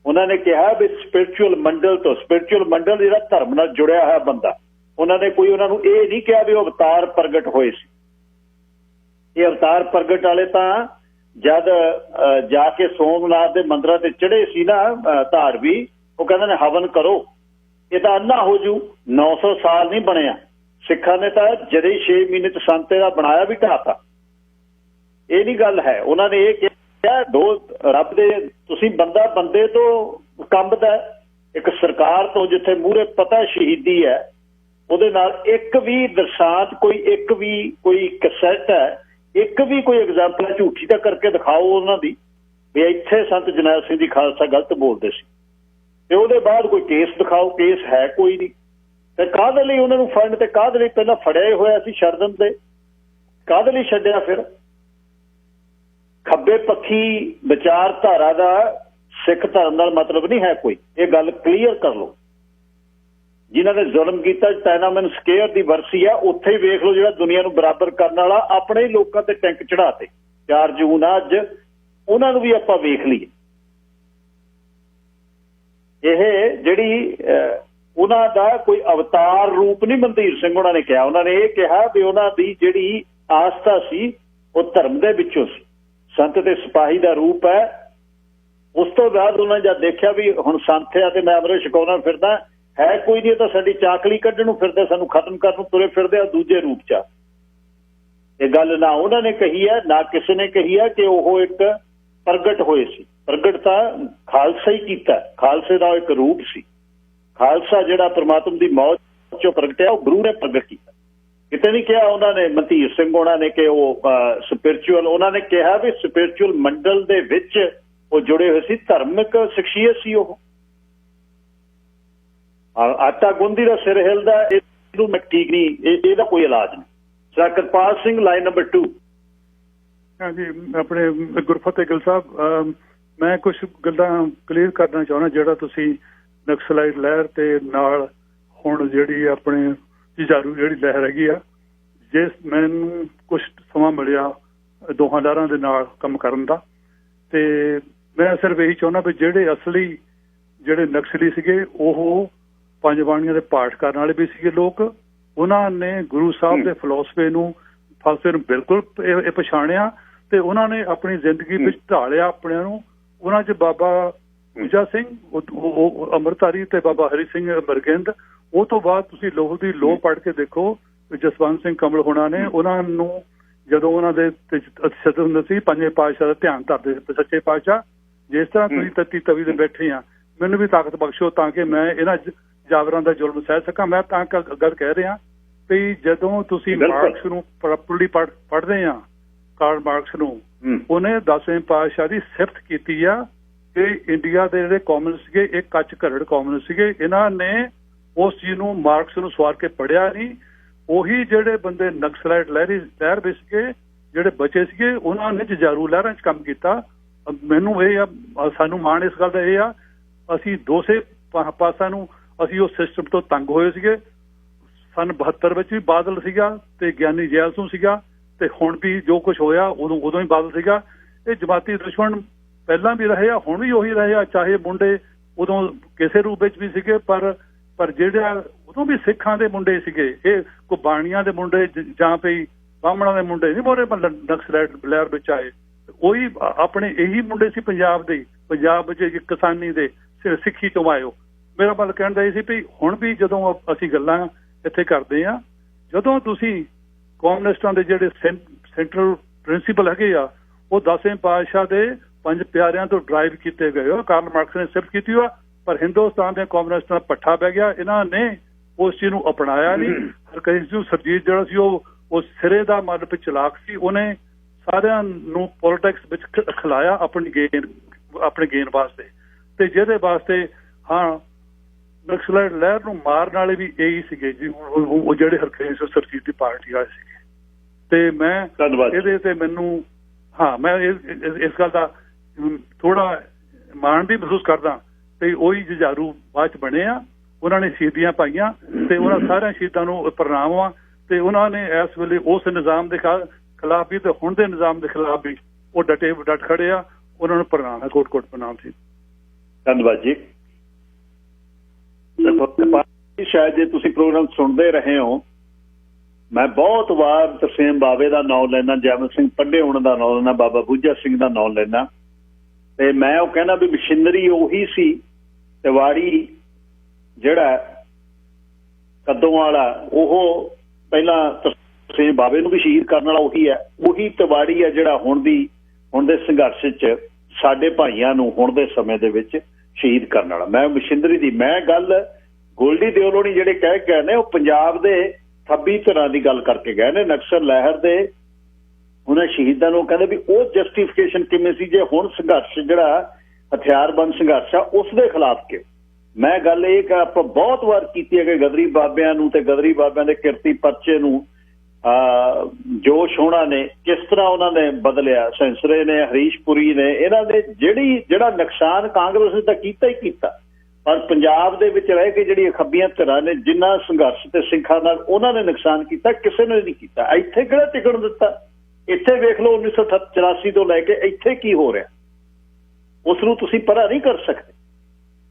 ਉਹਨਾਂ ਨੇ ਕਿਹਾ ਵੀ ਸਪਿਰਿਚੁਅਲ ਮੰਡਲ ਤੋਂ, ਸਪਿਰਿਚੁਅਲ ਮੰਡਲ ਜਿਹੜਾ ਧਰਮ ਨਾਲ ਜੁੜਿਆ ਹੋਇਆ ਬੰਦਾ, ਉਹਨਾਂ ਨੇ ਕੋਈ ਉਹਨਾਂ ਨੂੰ ਇਹ ਨਹੀਂ ਕਿਹਾ ਵੀ ਉਹ ਅਵਤਾਰ ਪ੍ਰਗਟ ਹੋਏ ਸੀ। ਇਹ ਅਵਤਾਰ ਪ੍ਰਗਟ ਵਾਲੇ ਤਾਂ ਜਦ ਜਾ ਕੇ ਸੋਮਨਾਥ ਦੇ ਮੰਦਰਾਂ ਤੇ ਚੜ੍ਹੇ ਸੀ ਨਾ ਧਾਰਵੀ, ਉਹ ਕਹਿੰਦੇ ਨੇ ਹਵਨ ਕਰੋ, ਇਹ ਤਾਂ ਅੰਨਾ ਹੋ ਜੂ। 900 ਸਾਲ ਨਹੀਂ ਬਣਿਆ। ਸਿੱਖਾਂ ਨੇ ਤਾਂ ਜਦੇ 6 ਮਹੀਨੇ 'ਚ ਸੰਤੇ ਦਾ ਬਣਾਇਆ ਵੀ ਢਾਤਾ। ਇਹ ਨਹੀਂ ਗੱਲ ਹੈ। ਉਹਨਾਂ ਨੇ ਇਹ ਕਿਹਾ ਰੱਬ ਦੇ, ਤੁਸੀਂ ਬੰਦਾ ਬੰਦੇ ਤੋਂ ਕੰਬਦਾ। ਇੱਕ ਸਰਕਾਰ ਤੋਂ ਜਿੱਥੇ ਮੂਹਰੇ ਪਤਾ ਸ਼ਹੀਦੀ ਹੈ, ਉਹਦੇ ਨਾਲ ਇੱਕ ਵੀ ਦਰਸਾਤ, ਕੋਈ ਕਸੈਟ ਹੈ, ਇੱਕ ਵੀ ਕੋਈ ਐਗਜ਼ਾਮਪਲ ਝੂਠੀ ਤਾਂ ਕਰਕੇ ਦਿਖਾਓ ਉਹਨਾਂ ਦੀ ਵੀ ਇੱਥੇ ਸੰਤ ਜਰਨੈਲ ਸਿੰਘ ਜੀ ਖਾਲਸਾ ਗਲਤ ਬੋਲਦੇ ਸੀ, ਤੇ ਉਹਦੇ ਬਾਅਦ ਕੋਈ ਕੇਸ ਦਿਖਾਓ। ਕੇਸ ਹੈ ਕੋਈ ਨਹੀਂ। ਤੇ ਕਾਹਦੇ ਲਈ ਉਹਨਾਂ ਨੂੰ ਫੜਨ, ਤੇ ਕਾਹਦੇ ਲਈ ਪਹਿਲਾਂ ਫੜਿਆ ਹੋਇਆ ਸੀ ਸ਼ਰਦਨ ਦੇ, ਕਾਹਦੇ ਲਈ ਛੱਡਿਆ? ਫਿਰ ਖੱਬੇ ਪੱਖੀ ਵਿਚਾਰਧਾਰਾ ਦਾ ਸਿੱਖ ਧਰਮ ਨਾਲ ਮਤਲਬ ਨਹੀਂ ਹੈ ਕੋਈ। ਇਹ ਗੱਲ ਕਲੀਅਰ ਕਰ ਲਓ। ਜਿਨ੍ਹਾਂ ਨੇ ਜ਼ੁਲਮ ਕੀਤਾ, ਟਾਇਨਾਮੈਨ ਸਕੁਏਅਰ ਦੀ ਵਰਸੀ ਆ, ਉੱਥੇ ਹੀ ਵੇਖ ਲਓ ਜਿਹੜਾ ਦੁਨੀਆ ਨੂੰ ਬਰਾਬਰ ਕਰਨ ਵਾਲਾ ਆਪਣੇ ਹੀ ਲੋਕਾਂ ਤੇ ਟੈਂਕ ਚੜਾਤੇ। 4 ਜੂਨ ਆ ਅੱਜ, ਉਹਨਾਂ ਨੂੰ ਵੀ ਆਪਾਂ ਵੇਖ ਲਈਏ। ਇਹ ਜਿਹੜੀ ਉਹਨਾਂ ਦਾ ਕੋਈ ਅਵਤਾਰ ਰੂਪ ਨਹੀਂ ਮਨਧੀਰ ਸਿੰਘ ਉਹਨਾਂ ਨੇ ਕਿਹਾ। ਉਹਨਾਂ ਨੇ ਇਹ ਕਿਹਾ ਵੀ ਉਹਨਾਂ ਦੀ ਜਿਹੜੀ ਆਸਥਾ ਸੀ ਉਹ ਧਰਮ ਦੇ ਵਿੱਚੋਂ ਸੀ, ਸੰਤ ਤੇ ਸਿਪਾਹੀ ਦਾ ਰੂਪ ਹੈ। ਉਸ ਤੋਂ ਬਾਅਦ ਉਹਨਾਂ ਜਦ ਦੇਖਿਆ ਵੀ ਹੁਣ ਸੰਤ ਆ ਤੇ ਮੈਂ ਅੰਮ੍ਰਿਤ ਛਕਾਉਣਾ ਫਿਰਦਾ, ਹੈ ਕੋਈ ਨਹੀਂ, ਤਾਂ ਸਾਡੀ ਚਾਕਲੀ ਕੱਢਣ ਨੂੰ ਫਿਰਦੇ, ਸਾਨੂੰ ਖਤਮ ਕਰਨ ਨੂੰ ਤੁਰੇ ਫਿਰਦੇ ਆ ਦੂਜੇ ਰੂਪ 'ਚ। ਇਹ ਗੱਲ ਨਾ ਉਹਨਾਂ ਨੇ ਕਹੀ ਹੈ, ਨਾ ਕਿਸੇ ਨੇ ਕਹੀ ਹੈ ਕਿ ਉਹ ਇੱਕ ਪ੍ਰਗਟ ਹੋਏ ਸੀ। ਪ੍ਰਗਟ ਤਾਂ ਖਾਲਸਾ ਹੀ ਕੀਤਾ। ਖਾਲਸੇ ਦਾ ਇੱਕ ਰੂਪ ਸੀ। ਖਾਲਸਾ ਜਿਹੜਾ ਪ੍ਰਮਾਤਮਾ ਦੀ ਮੌਤ 'ਚੋਂ ਪ੍ਰਗਟਿਆ, ਉਹ ਗੁਰੂ ਨੇ ਪ੍ਰਗਟ ਕੀਤਾ। ਕਿਤੇ ਨਹੀਂ ਕਿਹਾ ਉਹਨਾਂ ਨੇ, ਮਨਧੀਰ ਸਿੰਘ ਉਹਨਾਂ ਨੇ, ਕਿ ਉਹ ਸਪਿਰਿਚੁਅਲ, ਉਹਨਾਂ ਨੇ ਕਿਹਾ ਵੀ ਸਪਿਰਿਚੁਅਲ ਮੰਡਲ ਦੇ ਵਿੱਚ ਉਹ ਜੁੜੇ ਹੋਏ ਸੀ, ਧਾਰਮਿਕ ਸ਼ਖਸੀਅਤ ਸੀ ਉਹ। ਆਟਾ ਗੁੰਦੀ ਦਾ ਸਿਰ ਹਿਲਦਾ, ਇਹਨੂੰ ਮੈਂ ਠੀਕ ਨਹੀਂ, ਇਹਦਾ ਕੋਈ ਇਲਾਜ ਨਹੀਂ। Sir Kirpal Singh, line number 2। ਹਾਂਜੀ, ਆਪਣੇ ਗੁਰਫਤਿਹ ਗਿੱਲ ਸਾਹਿਬ, ਮੈਂ ਕੁਝ ਗੱਲਾਂ ਕਲੀਅਰ ਕਰਨਾ ਚਾਹੁੰਦਾ। ਜਿਹੜਾ ਤੁਸੀਂ ਨਕਸਲਾਈਟ ਲਹਿਰ ਤੇ ਨਾਲ ਹੁਣ ਜਿਹੜੀ ਆਪਣੇ ਜੁਝਾਰੂ ਜਿਹੜੀ ਲਹਿਰ ਹੈਗੀ ਆ, ਜਿਸ ਮੈਨੂੰ ਕੁਛ ਸਮਾਂ ਮਿਲਿਆ ਦੋਹਾਂ ਲਹਿਰਾਂ ਦੇ ਨਾਲ ਕੰਮ ਕਰਨ ਦਾ, ਤੇ ਮੈਂ ਸਿਰਫ ਇਹੀ ਚਾਹੁੰਦਾ ਵੀ ਜਿਹੜੇ ਅਸਲੀ ਜਿਹੜੇ ਨਕਸਲੀ ਸੀਗੇ ਉਹ 5 ਬਾਣੀਆਂ ਦੇ ਪਾਠ ਕਰਨ ਵਾਲੇ ਵੀ ਸੀਗੇ ਲੋਕ। ਉਹਨਾਂ ਨੇ ਗੁਰੂ ਸਾਹਿਬ ਦੇ ਫਲਸਫੇ ਨੂੰ ਬਿਲਕੁਲ ਇਹ ਪਛਾਣਿਆ, ਤੇ ਉਹਨਾਂ ਨੇ ਆਪਣੀ ਜ਼ਿੰਦਗੀ ਵਿੱਚ ਢਾਲਿਆ ਆਪਣਿਆਂ ਨੂੰ। ਉਹਨਾਂ 'ਚ ਬਾਬਾ ਪੂਜਾ ਸਿੰਘ ਉਹ ਅੰਮ੍ਰਿਤਧਾਰੀ ਤੇ ਬਾਬਾ ਹਰੀ ਸਿੰਘ ਮਰਗਿੰਦ। ਉਹ ਤੋਂ ਬਾਅਦ ਤੁਸੀਂ ਲੋਹ ਦੀ ਲੋਹ ਪੜ੍ਹ ਕੇ ਦੇਖੋ, ਜਸਵੰਤ ਸਿੰਘ ਕਮਲ ਹੋਣਾ ਨੇ ਉਹਨਾਂ ਨੂੰ ਜਦੋਂ ਉਹਨਾਂ ਦੇ ਸ਼ਬਦ ਹੁੰਦੇ ਸੀ 5ਵੇਂ ਪਾਤਸ਼ਾਹ ਦਾ ਧਿਆਨ ਧਰਦੇ ਸੀ, ਸੱਚੇ ਪਾਤਸ਼ਾਹ ਜਿਸ ਤਰ੍ਹਾਂ ਤੁਸੀਂ ਤੱਤੀ ਤਵੀ ਦੇ ਬੈਠੇ ਆ, ਮੈਨੂੰ ਵੀ ਤਾਕਤ ਬਖਸ਼ੋ ਤਾਂ ਕਿ ਮੈਂ ਇਹਨਾਂ ਜਾਬਰਾਂ ਦਾ ਜ਼ੁਲਮ ਸਹਿ ਸਕਾਂ। ਮੈਂ ਤਾਂ ਗੱਲ ਕਹਿ ਰਿਹਾ ਵੀ ਜਦੋਂ ਤੁਸੀਂ ਮਾਰਕਸ ਨੂੰ ਪ੍ਰੋਪਰਲੀ ਪੜ੍ਹਦੇ ਆ, ਕਾਰਲ ਮਾਰਕਸ ਨੂੰ, ਉਹਨੇ 10ਵੇਂ ਪਾਤਸ਼ਾਹ ਦੀ ਸਿਫਤ ਕੀਤੀ ਆ ਕਿ ਇੰਡੀਆ ਦੇ ਜਿਹੜੇ ਕੌਮਿਊਨਿਸਟ ਸੀਗੇ ਇਹ ਕੱਚ ਘਰੜ ਕੌਮਿਊਨਿਸਟ ਸੀਗੇ। ਇਹਨਾਂ ਨੇ ਉਸ ਚੀਜ਼ ਨੂੰ, ਮਾਰਕਸ ਨੂੰ ਸਵਾਰ ਕੇ ਪੜ੍ਹਿਆ ਨਹੀਂ। ਉਹੀ ਜਿਹੜੇ ਬੰਦੇ ਨਕਸਲਾਈਟ ਲਹਿਰ ਵਿੱਚ ਸੀਗੇ, ਜਿਹੜੇ ਬਚੇ ਸੀਗੇ, ਉਹਨਾਂ ਨੇ ਜੁਝਾਰੂ ਲਹਿਰਾਂ 'ਚ ਕੰਮ ਕੀਤਾ। ਮੈਨੂੰ ਇਹ ਆ, ਸਾਨੂੰ ਮਾਣ ਇਸ ਗੱਲ ਦਾ ਇਹ ਆ, ਅਸੀਂ ਦੋਸੇ ਪਾਸਾਂ ਨੂੰ, ਅਸੀਂ ਉਸ ਸਿਸਟਮ ਤੋਂ ਤੰਗ ਹੋਏ ਸੀਗੇ। ਸੰਨ 72 ਵਿੱਚ ਵੀ ਬਾਦਲ ਸੀਗਾ ਤੇ ਗਿਆਨੀ ਜੈਲ ਸਿੰਘ ਸੀਗਾ, ਤੇ ਹੁਣ ਵੀ ਜੋ ਕੁਝ ਹੋਇਆ ਉਦੋਂ ਹੀ ਬਾਦਲ ਸੀਗਾ। ਇਹ ਜਮਾਤੀ ਦੁਸ਼ਮਣ ਪਹਿਲਾਂ ਵੀ ਰਹੇ ਆ, ਹੁਣ ਵੀ ਉਹੀ ਰਹੇ ਆ, ਚਾਹੇ ਮੁੰਡੇ ਉਦੋਂ ਕਿਸੇ ਰੂਪ ਵਿੱਚ ਵੀ ਸੀਗੇ, ਪਰ ਜਿਹੜਾ ਉਦੋਂ ਵੀ ਸਿੱਖਾਂ ਦੇ ਮੁੰਡੇ ਸੀਗੇ, ਇਹ ਕੋਈ ਬਾਣੀਆਂ ਦੇ ਮੁੰਡੇ ਜਾਂ ਪਈ ਬਾਹਮਣਾਂ ਦੇ ਮੁੰਡੇ ਨਹੀਂ ਮੋਰੇ ਨਕਸਲਾਈਟ ਲਹਿਰ ਵਿੱਚ ਆਏ। ਉਹੀ ਆਪਣੇ ਇਹੀ ਮੁੰਡੇ ਸੀ ਪੰਜਾਬ ਵਿੱਚ ਕਿਸਾਨੀ ਦੇ ਸਿੱਖੀ ਤੋਂ ਆਏ। ਮੇਰਾ ਮਤਲਬ ਕਹਿਣ ਦਾ ਇਹ ਸੀ ਵੀ ਹੁਣ ਵੀ ਜਦੋਂ ਅਸੀਂ ਗੱਲਾਂ ਇੱਥੇ ਕਰਦੇ ਆ, ਜਦੋਂ ਤੁਸੀਂ ਕਮਿਊਨਿਸਟਾਂ ਦੇ ਜਿਹੜੇ ਸੈਂਟਰਲ ਪ੍ਰਿੰਸੀਪਲ ਹੈਗੇ ਆ ਉਹ 10ਵੇਂ ਪਾਤਸ਼ਾਹ ਦੇ 5 ਪਿਆਰਿਆਂ ਤੋਂ ਡਰਾਈਵ ਕੀਤੇ ਗਏ ਹੋ। ਕਾਰਲ ਮਾਰਕਸ ਨੇ ਸਿਰਫ ਕੀਤੀ ਹੋਆ, ਪਰ ਹਿੰਦੁਸਤਾਨ ਦੇ ਕਮਿਊਨਿਸਟਾਂ ਦਾ ਪੱਠਾ ਪੈ ਗਿਆ। ਇਹਨਾਂ ਨੇ ਉਸ ਚੀਜ਼ ਨੂੰ ਅਪਣਾਇਆ ਨਹੀਂ। ਹਰਕ੍ਰਿਸ਼ਨ ਸਿੰਘ ਸਰਜੀਤ ਜਿਹੜਾ ਸੀ ਉਹ ਸਿਰੇ ਦਾ ਮਤਲਬ ਚਲਾਕ ਸੀ, ਉਹਨੇ ਸਾਰਿਆਂ ਨੂੰ ਪੋਲੀਟਿਕਸ ਵਿੱਚ ਖਿਲਾਇਆ ਆਪਣੇ ਗੇਨ ਵਾਸਤੇ, ਤੇ ਜਿਹਦੇ ਵਾਸਤੇ ਹਾਂ ਨਕਸਲਾਈਟ ਲਹਿਰ ਨੂੰ ਮਾਰਨ ਵਾਲੇ ਵੀ ਇਹੀ ਸੀਗੇ ਜੀ, ਉਹ ਜਿਹੜੇ ਹਰਕ੍ਰਿਸ਼ਨ ਸਿੰਘ ਸਰਜੀਤ ਦੀ ਪਾਰਟੀ ਵਾਲੇ ਸੀਗੇ। ਤੇ ਮੈਂ ਇਹਦੇ ਤੇ ਮੈਨੂੰ ਮੈਂ ਇਸ ਗੱਲ ਦਾ ਥੋੜਾ ਮਾਣ ਵੀ ਮਹਿਸੂਸ ਕਰਦਾ ਤੇ ਉਹੀ ਜੁਝਾਰੂ ਬਾਅਦ ਚ ਬਣੇ ਆ। ਉਹਨਾਂ ਨੇ ਸ਼ਹੀਦੀਆਂ ਪਾਈਆਂ ਤੇ ਉਹਨਾਂ ਸਾਰਿਆਂ ਸ਼ਹੀਦਾਂ ਨੂੰ ਪ੍ਰਣਾਮ ਆ, ਤੇ ਉਹਨਾਂ ਨੇ ਇਸ ਵੇਲੇ ਉਸ ਨਿਜ਼ਾਮ ਦੇ ਖਿਲਾਫ ਵੀ ਤੇ ਹੁਣ ਦੇ ਨਿਜ਼ਾਮ ਦੇ ਖਿਲਾਫ ਵੀ ਉਹ ਡਟ ਖੜੇ ਆ। ਉਹਨਾਂ ਨੂੰ ਪ੍ਰਣਾਮ ਹੈ, ਕੋਟ ਪ੍ਰਣਾਮ ਸੀ। ਧੰਨਵਾਦ ਜੀ। ਸ਼ਾਇਦ ਜੇ ਤੁਸੀਂ ਪ੍ਰੋਗਰਾਮ ਸੁਣਦੇ ਰਹੇ ਹੋ, ਮੈਂ ਬਹੁਤ ਵਾਰ ਤਰਸੇਮ ਬਾਵੇ ਦਾ ਨਾਮ ਲੈਣਾ, ਜੈਮਲ ਸਿੰਘ ਪੱਡੇ ਉਹਨਾਂ ਦਾ ਨਾਮ ਲੈਣਾ, ਬਾਬਾ ਬੁੱਝਾ ਸਿੰਘ ਦਾ ਨਾਮ ਲੈਣਾ, ਤੇ ਮੈਂ ਉਹ ਕਹਿੰਦਾ ਵੀ ਮਸ਼ੀਨਰੀ ਉਹੀ ਸੀ। ਤਿਵਾੜੀ ਜਿਹੜਾ ਕੱਦੋਂ ਵਾਲਾ, ਉਹ ਪਹਿਲਾਂ ਤਰਸੇਮ ਬਾਵੇ ਨੂੰ ਵੀ ਸ਼ਹੀਦ ਕਰਨ ਵਾਲਾ ਉਹੀ ਹੈ। ਉਹੀ ਤਿਵਾੜੀ ਹੈ ਜਿਹੜਾ ਹੁਣ ਦੇ ਸੰਘਰਸ਼ 'ਚ ਸਾਡੇ ਭਾਈਆਂ ਨੂੰ ਹੁਣ ਦੇ ਸਮੇਂ ਦੇ ਵਿੱਚ ਸ਼ਹੀਦ ਕਰਨ ਵਾਲਾ। ਮੈਂ ਮਸ਼ੀਨਰੀ ਦੀ ਗੱਲ ਗੋਲਡੀ ਦਿਓਲੋਨੀ ਜਿਹੜੇ ਕਹਿ ਗਏ ਨੇ, ਉਹ ਪੰਜਾਬ ਦੇ 26 ਧਿਰਾਂ ਦੀ ਗੱਲ ਕਰਕੇ ਗਏ ਨੇ। ਨਕਸਲ ਲਹਿਰ ਦੇ ਉਹਨਾਂ ਸ਼ਹੀਦਾਂ ਨੂੰ ਕਹਿੰਦੇ ਵੀ ਉਹ ਜਸਟੀਫਿਕੇਸ਼ਨ ਕਿਵੇਂ ਸੀ ਜੇ ਹੁਣ ਸੰਘਰਸ਼ ਜਿਹੜਾ ਹਥਿਆਰਬੰਦ ਸੰਘਰਸ਼ ਆ ਉਸ ਦੇ ਖਿਲਾਫ ਕਿਉਂ। ਮੈਂ ਗੱਲ ਇਹ ਕਿ ਆਪਾਂ ਬਹੁਤ ਵਾਰ ਕੀਤੀ ਹੈ ਕਿ ਗਦਰੀ ਬਾਬਿਆਂ ਨੂੰ ਤੇ ਗਦਰੀ ਬਾਬਿਆਂ ਦੇ ਕਿਰਤੀ ਪਰਚੇ ਨੂੰ ਜੋਸ਼ ਹੋਣਾ ਨੇ ਕਿਸ ਤਰ੍ਹਾਂ ਉਹਨਾਂ ਨੇ ਬਦਲਿਆ, ਸੈਂਸਰੇ ਨੇ, ਹਰੀਸ਼ ਪੁਰੀ ਨੇ, ਇਹਨਾਂ ਦੇ ਜਿਹੜਾ ਨੁਕਸਾਨ ਕਾਂਗਰਸ ਨੇ ਤਾਂ ਕੀਤਾ ਹੀ ਕੀਤਾ, ਪਰ ਪੰਜਾਬ ਦੇ ਵਿੱਚ ਰਹਿ ਕੇ ਜਿਹੜੀਆਂ ਖੱਬੀਆਂ ਧਿਰਾਂ ਨੇ ਜਿੰਨਾ ਸੰਘਰਸ਼ ਤੇ ਸਿੱਖਾਂ ਨਾਲ ਉਹਨਾਂ ਨੇ ਨੁਕਸਾਨ ਕੀਤਾ, ਕਿਸੇ ਨੇ ਨਹੀਂ ਕੀਤਾ। ਇੱਥੇ ਕਿਹੜਾ ਟਿਕਣ ਦਿੱਤਾ? ਇੱਥੇ ਵੇਖ ਲਓ 1984 ਤੋਂ ਲੈ ਕੇ ਇੱਥੇ ਕੀ ਹੋ ਰਿਹਾ, ਉਸ ਨੂੰ ਤੁਸੀਂ ਪਰਾਂ ਨਹੀਂ ਕਰ ਸਕਦੇ।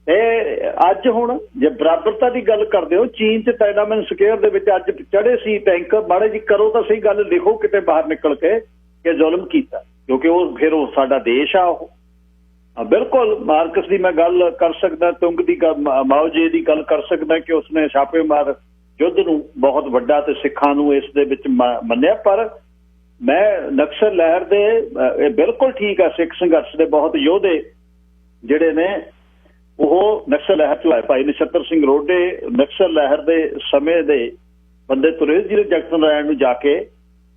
ਇਹ ਅੱਜ ਹੁਣ ਜੇ ਬਰਾਬਰਤਾ ਦੀ ਗੱਲ ਕਰਦੇ ਹੋ, ਚੀਨ 'ਚ ਟਾਈਨਾਮਨ ਸਕੁਅਰ ਦੇ ਵਿੱਚ ਅੱਜ ਚੜ੍ਹੇ ਸੀ ਟੈਂਕ, ਮਾੜੇ ਜੀ ਕਰੋ ਤਾਂ ਸਹੀ ਗੱਲ, ਲਿਖੋ ਕਿਤੇ ਬਾਹਰ ਨਿਕਲ ਕੇ ਕਿ ਜ਼ੁਲਮ ਕੀਤਾ, ਕਿਉਂਕਿ ਉਹ ਸਾਡਾ ਦੇਸ਼ ਆ। ਉਹ ਬਿਲਕੁਲ ਮਾਰਕਸ ਦੀ ਮੈਂ ਗੱਲ ਕਰ ਸਕਦਾ, ਤੁੰਗ ਦੀ ਮਾਓ ਜੇ ਦੀ ਗੱਲ ਕਰ ਸਕਦਾ ਕਿ ਉਸਨੇ ਛਾਪੇਮਾਰ ਯੁੱਧ ਨੂੰ ਬਹੁਤ ਵੱਡਾ ਤੇ ਸਿੱਖਾਂ ਨੂੰ ਇਸ ਦੇ ਵਿੱਚ ਮੰਨਿਆ। ਪਰ ਮੈਂ ਨਕਸਲ ਲਹਿਰ ਦੇ ਇਹ ਬਿਲਕੁਲ ਠੀਕ ਆ, ਸਿੱਖ ਸੰਘਰਸ਼ ਦੇ ਬਹੁਤ ਯੋਧੇ ਜਿਹੜੇ ਨੇ ਉਹ ਨਕਸਲ ਲਹਿਰ ਚ ਆਏ। ਭਾਈ ਨਛੱਤਰ ਸਿੰਘ ਰੋਡੇ ਨਕਸਲ ਲਹਿਰ ਦੇ ਸਮੇਂ ਦੇ ਬੰਦੇ ਤੁਰੇ ਜਿਹੜੇ ਜਗਤ ਨਾਰਾਇਣ ਨੂੰ ਜਾ ਕੇ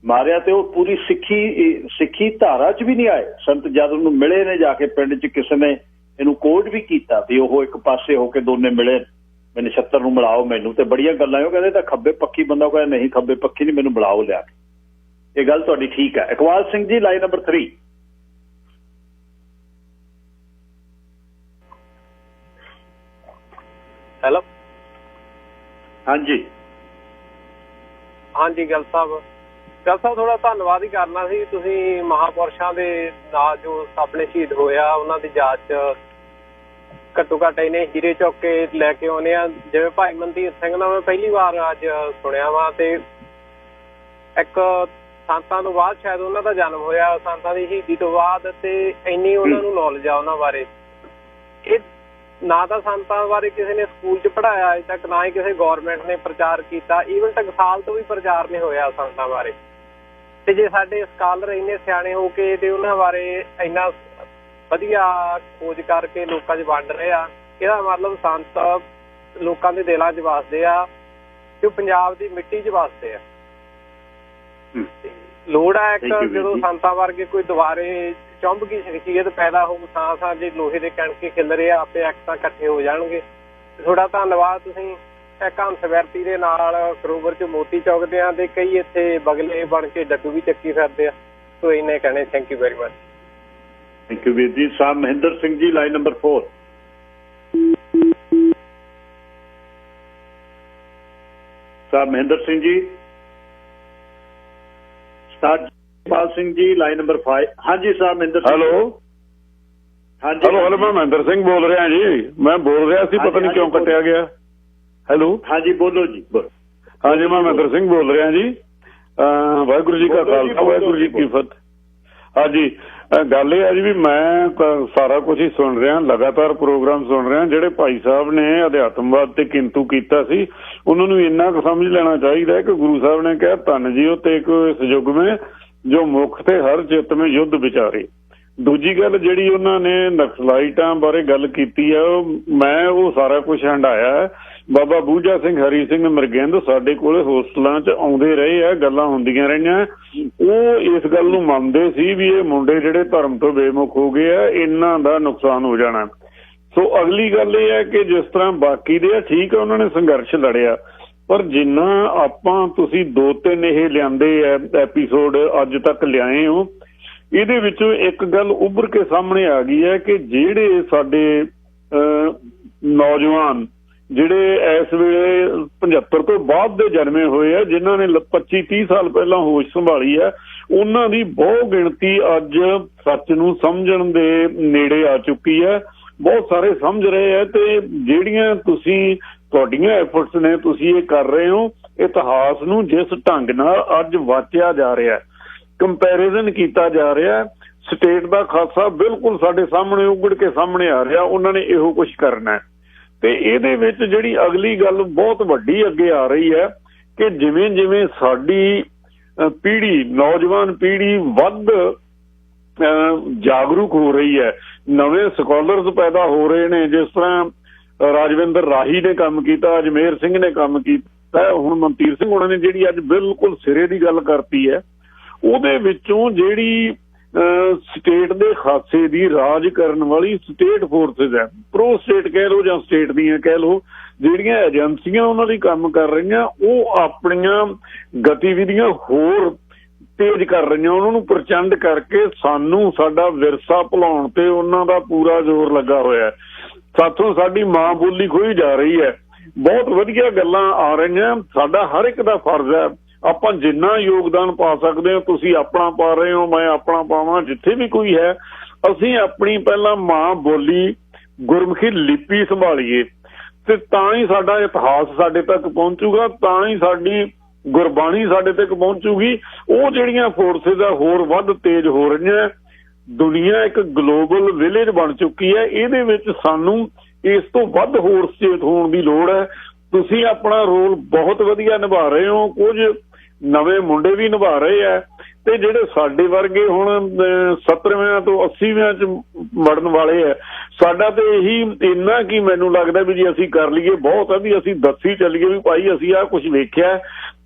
ਮਾਰਿਆ, ਤੇ ਉਹ ਪੂਰੀ ਸਿੱਖੀ ਧਾਰਾ ਚ ਵੀ ਨਹੀਂ ਆਏ। ਸੰਤ ਜਦ ਨੂੰ ਮਿਲੇ ਨੇ ਜਾ ਕੇ ਪਿੰਡ ਚ, ਕਿਸੇ ਨੇ ਇਹਨੂੰ ਕੋਡ ਵੀ ਕੀਤਾ ਵੀ ਉਹ ਇੱਕ ਪਾਸੇ ਹੋ ਕੇ ਦੋਨੇ ਮਿਲੇ, ਮੈਨੂੰ ਨਛੱਤਰ ਨੂੰ ਮਿਲਾਓ ਮੈਨੂੰ, ਤੇ ਬੜੀਆਂ ਗੱਲਾਂ ਉਹ ਕਹਿੰਦੇ ਤਾਂ ਖੱਬੇ ਪੱਖੀ ਬੰਦਾ ਕਹਿੰਦਾ ਨਹੀਂ ਖੱਬੇ ਪੱਖੀ ਨਹੀਂ, ਮੈਨੂੰ ਮਿਲਾਓ ਲਿਆ ਕੇ। ਇਹ ਗੱਲ ਤੁਹਾਡੀ ਠੀਕ ਹੈ। Iqbal Singh ji line number 3। Hello, ਹਾਂਜੀ ਗਿੱਲ ਸਾਹਿਬ ਥੋੜਾ ਧੰਨਵਾਦ ਹੀ ਕਰਨਾ ਸੀ। ਤੁਸੀਂ ਮਹਾਂਪੁਰਸ਼ਾਂ ਦੇ ਨਾਲ ਜੋ ਆਪਣੇ ਸ਼ਹੀਦ ਹੋਏ ਆ ਉਹਨਾਂ ਦੀ ਯਾਦ 'ਚ ਘੱਟੋ ਘੱਟ ਇਹਨੇ ਹੀਰੇ ਚੁੱਕ ਕੇ ਲੈ ਕੇ ਆਉਂਦੇ ਆ। ਜਿਵੇਂ ਭਾਈ ਮਨਦੀਪ ਸਿੰਘ ਦਾ ਮੈਂ ਪਹਿਲੀ ਵਾਰ ਅੱਜ ਸੁਣਿਆ ਵਾ, ਤੇ ਇੱਕ ਸੰਤਾਂ ਤੋਂ ਬਾਅਦ ਸ਼ਾਇਦ ਉਹਨਾਂ ਦਾ ਜਨਮ ਹੋਇਆ, ਸੰਤਾਂ ਦੀ ਸ਼ਹੀਦੀ ਤੋਂ ਬਾਅਦ, ਤੇ ਇੰਨੀ ਉਹਨਾਂ ਨੂੰ ਨੌਲੇਜ ਆ ਉਹਨਾਂ ਬਾਰੇ। ਇਹ ਨਾ ਤਾਂ ਸੰਤਾਂ ਬਾਰੇ ਕਿਸੇ ਨੇ ਸਕੂਲ 'ਚ ਪੜ੍ਹਾਇਆ ਅਜੇ ਤੱਕ, ਨਾ ਹੀ ਕਿਸੇ ਗੌਰਮੈਂਟ ਨੇ ਪ੍ਰਚਾਰ ਕੀਤਾ, ਈਵਨ ਟਕਸਾਲ ਤੋਂ ਵੀ ਪ੍ਰਚਾਰ ਨਹੀਂ ਹੋਇਆ ਸੰਤਾਂ ਬਾਰੇ। ਤੇ ਜੇ ਸਾਡੇ ਸਕਾਲਰ ਇੰਨੇ ਸਿਆਣੇ ਹੋ ਕੇ ਤੇ ਉਹਨਾਂ ਬਾਰੇ ਇੰਨਾ ਵਧੀਆ ਖੋਜ ਕਰਕੇ ਲੋਕਾਂ 'ਚ ਵੰਡ ਰਹੇ ਆ, ਇਹਦਾ ਮਤਲਬ ਸੰਤ ਲੋਕਾਂ ਦੇ ਦਿਲਾਂ 'ਚ ਵੱਸਦੇ ਆ ਤੇ ਉਹ ਪੰਜਾਬ ਦੀ ਮਿੱਟੀ 'ਚ ਵੱਸਦੇ ਆ। ਲੋੜ ਆ ਇੱਕ ਜਦੋਂ ਸੰਤਾਂ ਵਰਗੇ ਕੋਈ ਦੁਬਾਰੇ ਚੁੰਬਕੀ ਸ਼ਖਸੀਅਤ ਪੈਦਾ ਹੋਊ, ਸਾਂ ਜੇ ਲੋਹੇ ਦੇ ਕਣਕੇ ਖਿਲ ਰਹੇ ਆ, ਆਪੇ ਐਕਟਾਂ ਇਕੱਠੇ ਹੋ ਜਾਣਗੇ। ਤੁਹਾਡਾ ਧੰਨਵਾਦ। ਤੁਸੀਂ ਇੱਕ ਹੰਸ ਵੈਰਤੀ ਦੇ ਨਾਲ ਸਰੋਵਰ 'ਚ ਮੋਤੀ ਚੁਗਦੇ ਆ ਤੇ ਕਈ ਇੱਥੇ ਬਗਲੇ ਬਣ ਕੇ ਡੱਡੂ ਵੀ ਚੱਕੀ ਫਿਰਦੇ ਆ। ਸੋ ਇੰਨੇ ਕਹਿਣੇ। Thank you very much. Thank you ਵੀਰ ਜੀ। Sahib Mahinder Singh ji line number 4। Sahib Mahinder Singh ji Sajpal Singh ji line number 5। ਹਾਂਜੀ ਸਾਹਿਬ ਮਹਿੰਦਰ ਸਿੰਘ। ਹੈਲੋ ਹਾਂਜੀ ਹੈਲੋ ਮੈਂ ਮਹਿੰਦਰ ਸਿੰਘ ਬੋਲ ਰਿਹਾ ਜੀ। ਮੈਂ ਬੋਲ ਰਿਹਾ ਸੀ, ਪਤਾ ਨਹੀਂ ਕਿਉਂ ਕੱਟਿਆ ਗਿਆ। ਹੈਲੋ ਹਾਂਜੀ ਬੋਲੋ ਜੀ ਬੋਲੋ। ਹਾਂਜੀ ਮੈਂ ਮਹਿੰਦਰ ਸਿੰਘ ਬੋਲ ਰਿਹਾ ਜੀ। ਵਾਹਿਗੁਰੂ ਜੀ ਕਾ ਖਾਲਸਾ ਵਾਹਿਗੁਰੂ ਜੀ ਕੀ ਫਤਿਹ। ਹਾਂਜੀ ਗੱਲ ਇਹ ਹੈ ਜੀ ਵੀ ਮੈਂ ਸਾਰਾ ਕੁਝ ਹੀ ਸੁਣ ਰਿਹਾ, ਲਗਾਤਾਰ ਪ੍ਰੋਗਰਾਮ ਸੁਣ ਰਿਹਾ। ਜਿਹੜੇ ਭਾਈ ਸਾਹਿਬ ਨੇ ਅਧਿਆਤਮਵਾਦ ਤੇ ਕਿੰਤੂ ਕੀਤਾ ਸੀ, ਉਹਨਾਂ ਨੂੰ ਇੰਨਾ ਕੁ ਸਮਝ ਲੈਣਾ ਚਾਹੀਦਾ ਕਿ ਗੁਰੂ ਸਾਹਿਬ ਨੇ ਕਿਹਾ ਧੰਨ ਜੀਓ ਤੇ ਇੱਕ ਇਸ ਯੁੱਗ ਮੇਂ ਜੋ ਮੁੱਖ ਤੇ ਹਰ ਚਿੱਤ ਮੇਂ ਯੁੱਧ ਵਿਚਾਰੇ। ਦੂਜੀ ਗੱਲ ਜਿਹੜੀ ਉਹਨਾਂ ਨੇ ਨਕਸਲਾਈਟਾਂ ਬਾਰੇ ਗੱਲ ਕੀਤੀ ਆ, ਮੈਂ ਉਹ ਸਾਰਾ ਕੁਝ ਹੰਡਾਇਆ। ਬਾਬਾ ਬੂਝਾ ਸਿੰਘ, ਹਰੀ ਸਿੰਘ ਮਰਗਿੰਦ ਸਾਡੇ ਕੋਲ ਹੋਸਟਲਾਂ 'ਚ ਆਉਂਦੇ ਰਹੇ ਆ, ਗੱਲਾਂ ਹੁੰਦੀਆਂ ਰਹੀਆਂ। ਉਹ ਇਸ ਗੱਲ ਨੂੰ ਮੰਨਦੇ ਸੀ ਵੀ ਇਹ ਮੁੰਡੇ ਜਿਹੜੇ ਧਰਮ ਤੋਂ ਬੇਮੁਖ ਹੋ ਗਏ ਆ, ਇਹਨਾਂ ਦਾ ਨੁਕਸਾਨ ਹੋ ਜਾਣਾ। ਸੋ ਅਗਲੀ ਗੱਲ ਇਹ ਹੈ ਕਿ ਜਿਸ ਤਰ੍ਹਾਂ ਬਾਕੀ ਦੇ ਆ, ਠੀਕ ਆ ਉਹਨਾਂ ਨੇ ਸੰਘਰਸ਼ ਲੜਿਆ, ਪਰ ਜਿੰਨਾ ਆਪਾਂ ਤੁਸੀਂ 2-3 ਇਹ ਲਿਆਂਦੇ ਆ ਐਪੀਸੋਡ ਅੱਜ ਤੱਕ ਲਿਆਏ ਹੋ, ਇਹਦੇ ਵਿੱਚੋਂ ਇੱਕ ਗੱਲ ਉੱਭਰ ਕੇ ਸਾਹਮਣੇ ਆ ਗਈ ਹੈ ਕਿ ਜਿਹੜੇ ਸਾਡੇ ਨੌਜਵਾਨ ਜਿਹੜੇ ਇਸ ਵੇਲੇ 75 ਤੋਂ ਬਾਅਦ ਦੇ ਜਨਮੇ ਹੋਏ ਆ, ਜਿਨ੍ਹਾਂ ਨੇ 25-30 ਸਾਲ ਪਹਿਲਾਂ ਹੋਸ਼ ਸੰਭਾਲੀ ਹੈ, ਉਹਨਾਂ ਦੀ ਬਹੁ ਗਿਣਤੀ ਅੱਜ ਸੱਚ ਨੂੰ ਸਮਝਣ ਦੇ ਨੇੜੇ ਆ ਚੁੱਕੀ ਹੈ। ਬਹੁਤ ਸਾਰੇ ਸਮਝ ਰਹੇ ਆ ਤੇ ਜਿਹੜੀਆਂ ਤੁਹਾਡੀਆਂ ਐਫਰਟਸ ਨੇ, ਤੁਸੀਂ ਇਹ ਕਰ ਰਹੇ ਹੋ, ਇਤਿਹਾਸ ਨੂੰ ਜਿਸ ਢੰਗ ਨਾਲ ਅੱਜ ਵਾਚਿਆ ਜਾ ਰਿਹਾ, ਕੰਪੈਰੀਜ਼ਨ ਕੀਤਾ ਜਾ ਰਿਹਾ, ਸਟੇਟ ਦਾ ਖਾਸਾ ਬਿਲਕੁਲ ਸਾਡੇ ਸਾਹਮਣੇ ਉੱਗੜ ਕੇ ਸਾਹਮਣੇ ਆ ਰਿਹਾ। ਉਹਨਾਂ ਨੇ ਇਹੋ ਕੁਝ ਕਰਨਾ ਤੇ ਇਹਦੇ ਵਿੱਚ ਜਿਹੜੀ ਅਗਲੀ ਗੱਲ ਬਹੁਤ ਵੱਡੀ ਅੱਗੇ ਆ ਰਹੀ ਹੈ ਕਿ ਜਿਵੇਂ ਜਿਵੇਂ ਸਾਡੀ ਪੀੜ੍ਹੀ, ਨੌਜਵਾਨ ਪੀੜ੍ਹੀ ਵੱਧ ਜਾਗਰੂਕ ਹੋ ਰਹੀ ਹੈ, ਨਵੇਂ ਸਕਾਲਰਸ ਪੈਦਾ ਹੋ ਰਹੇ ਨੇ। ਜਿਸ ਤਰ੍ਹਾਂ ਰਾਜਵਿੰਦਰ ਰਾਹੀ ਨੇ ਕੰਮ ਕੀਤਾ, ਅਜਮੇਰ ਸਿੰਘ ਨੇ ਕੰਮ ਕੀਤਾ, ਹੁਣ ਮਨਤੀਰ ਸਿੰਘ ਉਹਨਾਂ ਨੇ ਜਿਹੜੀ ਅੱਜ ਬਿਲਕੁਲ ਸਿਰੇ ਦੀ ਗੱਲ ਕਰਤੀ ਹੈ, ਉਹਦੇ ਵਿੱਚੋਂ ਜਿਹੜੀ ਸਟੇਟ ਦੇ ਖਾਸੇ ਦੀ ਰਾਜ ਕਰਨ ਵਾਲੀ ਸਟੇਟ ਫੋਰਸਿਸ ਹੈ, ਪ੍ਰੋ ਸਟੇਟ ਕਹਿ ਲਓ ਜਾਂ ਸਟੇਟ ਦੀਆਂ ਕਹਿ ਲਓ, ਜਿਹੜੀਆਂ ਏਜੰਸੀਆਂ ਉਹਨਾਂ ਦੀ ਕੰਮ ਕਰ ਰਹੀਆਂ, ਉਹ ਆਪਣੀਆਂ ਗਤੀਵਿਧੀਆਂ ਹੋਰ ਤੇਜ਼ ਕਰ ਰਹੀਆਂ, ਉਹਨਾਂ ਨੂੰ ਪ੍ਰਚੰਡ ਕਰਕੇ ਸਾਨੂੰ ਸਾਡਾ ਵਿਰਸਾ ਭੁਲਾਉਣ ਤੇ ਉਹਨਾਂ ਦਾ ਪੂਰਾ ਜ਼ੋਰ ਲੱਗਾ ਹੋਇਆ। ਸਾਥੋਂ ਸਾਡੀ ਮਾਂ ਬੋਲੀ ਖੋਈ ਜਾ ਰਹੀ ਹੈ। ਬਹੁਤ ਵਧੀਆ ਗੱਲਾਂ ਆ ਰਹੀਆਂ। ਸਾਡਾ ਹਰ ਇੱਕ ਦਾ ਫਰਜ਼ ਹੈ, ਆਪਾਂ ਜਿੰਨਾ ਯੋਗਦਾਨ ਪਾ ਸਕਦੇ ਹਾਂ, ਤੁਸੀਂ ਆਪਣਾ ਪਾ ਰਹੇ ਹੋ, ਮੈਂ ਆਪਣਾ ਪਾਵਾਂ, ਜਿੱਥੇ ਵੀ ਕੋਈ ਹੈ, ਅਸੀਂ ਆਪਣੀ ਪਹਿਲਾਂ ਮਾਂ ਬੋਲੀ ਗੁਰਮੁਖੀ ਲਿਪੀ ਸੰਭਾਲੀਏ ਤੇ ਤਾਂ ਹੀ ਸਾਡਾ ਇਤਿਹਾਸ ਸਾਡੇ ਤੱਕ ਪਹੁੰਚੂਗਾ, ਤਾਂ ਹੀ ਸਾਡੀ ਗੁਰਬਾਣੀ ਸਾਡੇ ਤੱਕ ਪਹੁੰਚੂਗੀ। ਉਹ ਜਿਹੜੀਆਂ ਫੋਰਸਿਸ ਆ ਹੋਰ ਵੱਧ ਤੇਜ਼ ਹੋ ਰਹੀਆਂ। ਦੁਨੀਆ ਇੱਕ ਗਲੋਬਲ ਵਿਲੇਜ ਬਣ ਚੁੱਕੀ ਹੈ। ਇਹਦੇ ਵਿੱਚ ਸਾਨੂੰ ਇਸ ਤੋਂ ਵੱਧ ਹੋਰ ਸੁਚੇਤ ਹੋਣ ਦੀ ਲੋੜ ਹੈ। ਤੁਸੀਂ ਆਪਣਾ ਰੋਲ ਬਹੁਤ ਵਧੀਆ ਨਿਭਾ ਰਹੇ ਹੋ, ਕੁਝ ਨਵੇਂ ਮੁੰਡੇ ਵੀ ਨਿਭਾ ਰਹੇ ਆ ਤੇ ਜਿਹੜੇ ਸਾਡੇ ਵਰਗੇ ਹੁਣ 70ਵਿਆਂ ਤੋਂ 80ਵਿਆਂ 'ਚ ਮੜਨ ਵਾਲੇ ਆ, ਸਾਡਾ ਤੇ ਇਹੀ ਇੰਨਾ ਕੀ ਮੈਨੂੰ ਲੱਗਦਾ ਵੀ ਜੀ ਅਸੀਂ ਕਰ ਲਈਏ ਬਹੁਤ ਆ, ਵੀ ਅਸੀਂ ਦੱਸੀ ਚੱਲੀਏ ਵੀ ਭਾਈ ਅਸੀਂ ਆਹ ਕੁਝ ਵੇਖਿਆ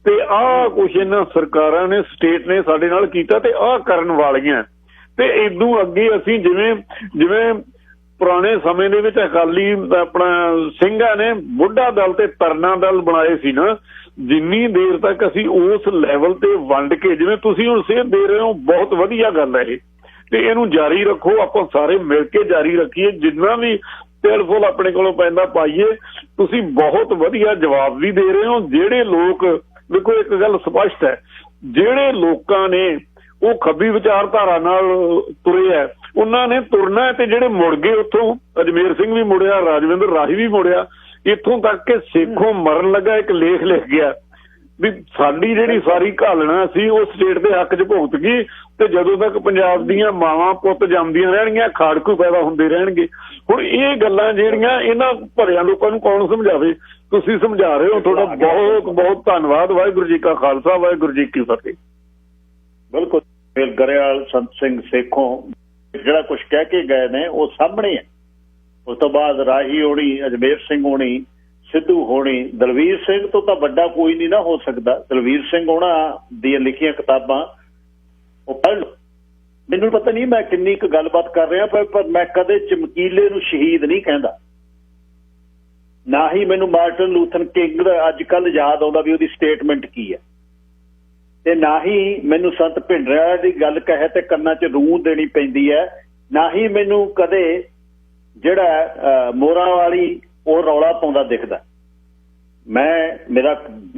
ਤੇ ਆਹ ਕੁਝ ਇਹਨਾਂ ਸਰਕਾਰਾਂ ਨੇ, ਸਟੇਟ ਨੇ ਸਾਡੇ ਨਾਲ ਕੀਤਾ ਤੇ ਆਹ ਕਰਨ ਵਾਲੀਆਂ। ਤੇ ਇਦੋਂ ਅੱਗੇ ਅਸੀਂ ਜਿਵੇਂ ਪੁਰਾਣੇ ਸਮੇਂ ਦੇ ਵਿੱਚ ਅਕਾਲੀ ਆਪਣਾ ਸਿੰਘਾਂ ਨੇ ਬੁੱਢਾ ਦਲ ਤੇ ਤਰਨਾ ਦਲ ਬਣਾਏ ਸੀ ਨਾ, ਜਿੰਨੀ ਦੇਰ ਤੱਕ ਅਸੀਂ ਉਸ ਲੈਵਲ ਤੇ ਵੰਡ ਕੇ, ਜਿਵੇਂ ਤੁਸੀਂ ਹੁਣ ਸੇਧ ਦੇ ਰਹੇ ਹੋ, ਬਹੁਤ ਵਧੀਆ ਗੱਲ ਹੈ ਇਹ, ਤੇ ਇਹਨੂੰ ਜਾਰੀ ਰੱਖੋ। ਆਪਾਂ ਸਾਰੇ ਮਿਲ ਕੇ ਜਾਰੀ ਰੱਖੀਏ, ਜਿੰਨਾ ਵੀ ਤਿਲ ਫੁੱਲ ਆਪਣੇ ਕੋਲੋਂ ਪੈਂਦਾ ਪਾਈਏ। ਤੁਸੀਂ ਬਹੁਤ ਵਧੀਆ ਜਵਾਬ ਵੀ ਦੇ ਰਹੇ ਹੋ। ਜਿਹੜੇ ਲੋਕ, ਦੇਖੋ ਇੱਕ ਗੱਲ ਸਪਸ਼ਟ ਹੈ, ਜਿਹੜੇ ਲੋਕਾਂ ਨੇ ਉਹ ਖੱਬੀ ਵਿਚਾਰਧਾਰਾ ਨਾਲ ਤੁਰੇ ਹੈ, ਉਹਨਾਂ ਨੇ ਤੁਰਨਾ ਤੇ ਜਿਹੜੇ ਮੁੜ ਗਏ ਉੱਥੋਂ, ਅਜਮੇਰ ਸਿੰਘ ਵੀ ਮੁੜਿਆ, ਰਾਜਵਿੰਦਰ ਰਾਹੀ ਵੀ ਮੁੜਿਆ, ਇੱਥੋਂ ਤੱਕ ਕਿ ਸੇਖੋਂ ਮਰਨ ਲੱਗਾ ਇੱਕ ਲੇਖ ਲਿਖ ਗਿਆ ਵੀ ਸਾਡੀ ਜਿਹੜੀ ਸਾਰੀ ਘਾਲਣਾ ਸੀ ਉਹ ਸਟੇਟ ਦੇ ਹੱਕ 'ਚ ਭੁਗਤ ਗਈ ਤੇ ਜਦੋਂ ਤੱਕ ਪੰਜਾਬ ਦੀਆਂ ਮਾਵਾਂ ਪੁੱਤ ਜੰਮਦੀਆਂ ਰਹਿਣਗੀਆਂ, ਖਾੜਕੂ ਪੈਦਾ ਹੁੰਦੇ ਰਹਿਣਗੇ। ਹੁਣ ਇਹ ਗੱਲਾਂ ਜਿਹੜੀਆਂ ਇਹਨਾਂ ਭਰਿਆ ਲੋਕਾਂ ਨੂੰ ਕੌਣ ਸਮਝਾਵੇ? ਤੁਸੀਂ ਸਮਝਾ ਰਹੇ ਹੋ। ਤੁਹਾਡਾ ਬਹੁਤ ਬਹੁਤ ਧੰਨਵਾਦ। ਵਾਹਿਗੁਰੂ ਜੀ ਕਾ ਖਾਲਸਾ, ਵਾਹਿਗੁਰੂ ਜੀ ਕੀ ਫਤਿਹ। ਬਿਲਕੁਲ ਗਰੇਵਾਲ ਸੰਤ ਸਿੰਘ ਸੇਖੋਂ ਜਿਹੜਾ ਕੁਝ ਕਹਿ ਕੇ ਗਏ ਨੇ ਉਹ ਸਾਹਮਣੇ ਹੈ। ਉਸ ਤੋਂ ਬਾਅਦ ਰਾਹੀ ਹੋਣੀ, ਅਜਮੇਰ ਸਿੰਘ ਹੋਣੀ, ਸਿੱਧੂ ਹੋਣੀ, ਦਲਵੀਰ ਸਿੰਘ ਤੋਂ ਤਾਂ ਵੱਡਾ ਕੋਈ ਨਹੀਂ ਨਾ ਹੋ ਸਕਦਾ। ਦਲਵੀਰ ਸਿੰਘ ਹੋਣਾ ਦੀਆਂ ਲਿਖੀਆਂ ਕਿਤਾਬਾਂ ਉਹ ਪੜ੍ਹ ਲਓ। ਮੈਨੂੰ ਪਤਾ ਨਹੀਂ ਮੈਂ ਕਿੰਨੀ ਕੁ ਗੱਲਬਾਤ ਕਰ ਰਿਹਾ, ਪਰ ਮੈਂ ਕਦੇ ਚਮਕੀਲੇ ਨੂੰ ਸ਼ਹੀਦ ਨਹੀਂ ਕਹਿੰਦਾ, ਨਾ ਹੀ ਮੈਨੂੰ ਮਾਰਟਨ ਲੂਥਰ ਕਿੰਗ ਦਾ ਅੱਜ ਕੱਲ੍ਹ ਯਾਦ ਆਉਂਦਾ ਵੀ ਉਹਦੀ ਸਟੇਟਮੈਂਟ ਕੀ ਹੈ, ਤੇ ਨਾ ਹੀ ਮੈਨੂੰ ਸੰਤ ਭਿੰਡਰਾਂ ਦੀ ਗੱਲ ਕਹੇ ਤੇ ਕੰਨਾਂ 'ਚ ਰੂਹ ਦੇਣੀ ਪੈਂਦੀ ਹੈ, ਨਾ ਹੀ ਮੈਨੂੰ ਕਦੇ ਜਿਹੜਾ ਮੋਰਾਂ ਵਾਲੀ ਉਹ ਰੌਲਾ ਪਾਉਂਦਾ ਦਿਖਦਾ। ਮੇਰਾ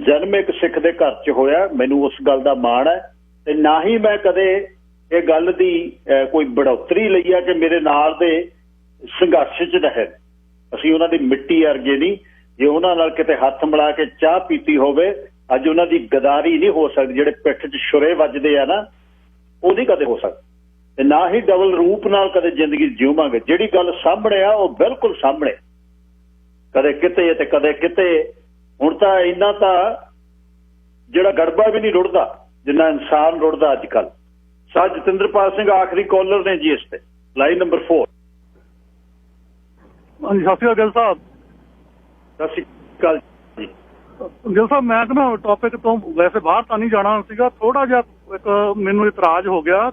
ਜਨਮ ਇੱਕ ਸਿੱਖ ਦੇ ਘਰ 'ਚ ਹੋਇਆ, ਮੈਨੂੰ ਉਸ ਗੱਲ ਦਾ ਮਾਣ ਹੈ। ਤੇ ਨਾ ਹੀ ਮੈਂ ਕਦੇ ਇਹ ਗੱਲ ਦੀ ਕੋਈ ਬੜੋਤਰੀ ਲਈ ਆ ਕਿ ਮੇਰੇ ਨਾਲ ਦੇ ਸੰਘਰਸ਼ 'ਚ ਰਹੇ। ਅਸੀਂ ਉਹਨਾਂ ਦੀ ਮਿੱਟੀ ਵਰਗੇ ਨਹੀਂ। ਜੇ ਉਹਨਾਂ ਨਾਲ ਕਿਤੇ ਹੱਥ ਮਿਲਾ ਕੇ ਚਾਹ ਪੀਤੀ ਹੋਵੇ, ਅੱਜ ਉਹਨਾਂ ਦੀ ਗਦਾਰੀ ਨਹੀਂ ਹੋ ਸਕਦੀ। ਜਿਹੜੇ ਪਿੱਠ 'ਚ ਛੁਰੇ ਵੱਜਦੇ ਆ ਨਾ, ਉਹ ਨਹੀਂ ਕਦੇ ਹੋ ਸਕਦਾ। ਤੇ ਨਾ ਹੀ ਡਬਲ ਰੂਪ ਨਾਲ ਕਦੇ ਜ਼ਿੰਦਗੀ ਜਿਉਵਾਂਗੇ। ਜਿਹੜੀ ਗੱਲ ਸਾਹਮਣੇ ਆ ਉਹ ਬਿਲਕੁਲ ਸਾਹਮਣੇ, ਕਦੇ ਕਿਤੇ ਤੇ ਕਦੇ ਕਿਤੇ। ਹੁਣ ਤਾਂ ਇੰਨਾ ਤਾਂ ਜਿਹੜਾ ਗੜਬਾ ਵੀ ਨਹੀਂ ਰੁੜਦਾ ਜਿੰਨਾ ਇਨਸਾਨ ਰੁੜਦਾ ਅੱਜ ਕੱਲ੍ਹ। ਸਰ ਜਤਿੰਦਰਪਾਲ ਸਿੰਘ ਆਖਰੀ ਕਾਲਰ ਨੇ ਜੀ ਇਸ ਤੇ ਲਾਈਨ ਨੰਬਰ 4। ਹਾਂਜੀ, ਸਤਿ ਸ਼੍ਰੀ ਅਕਾਲ ਗਿੱਲ ਸਾਹਿਬ। ਸਤਿ ਸ਼੍ਰੀ ਅਕਾਲ ਜੀ ਗਿੱਲ ਸਾਹਿਬ। ਮੈਂ ਨਾ ਟੌਪਿਕ ਤੋਂ ਵੈਸੇ ਬਾਹਰ ਤਾਂ ਨਹੀਂ ਜਾਣਾ ਸੀਗਾ, ਥੋੜਾ ਜਿਹਾ ਇੱਕ ਮੈਨੂੰ ਇਤਰਾਜ਼ ਹੋ ਗਿਆ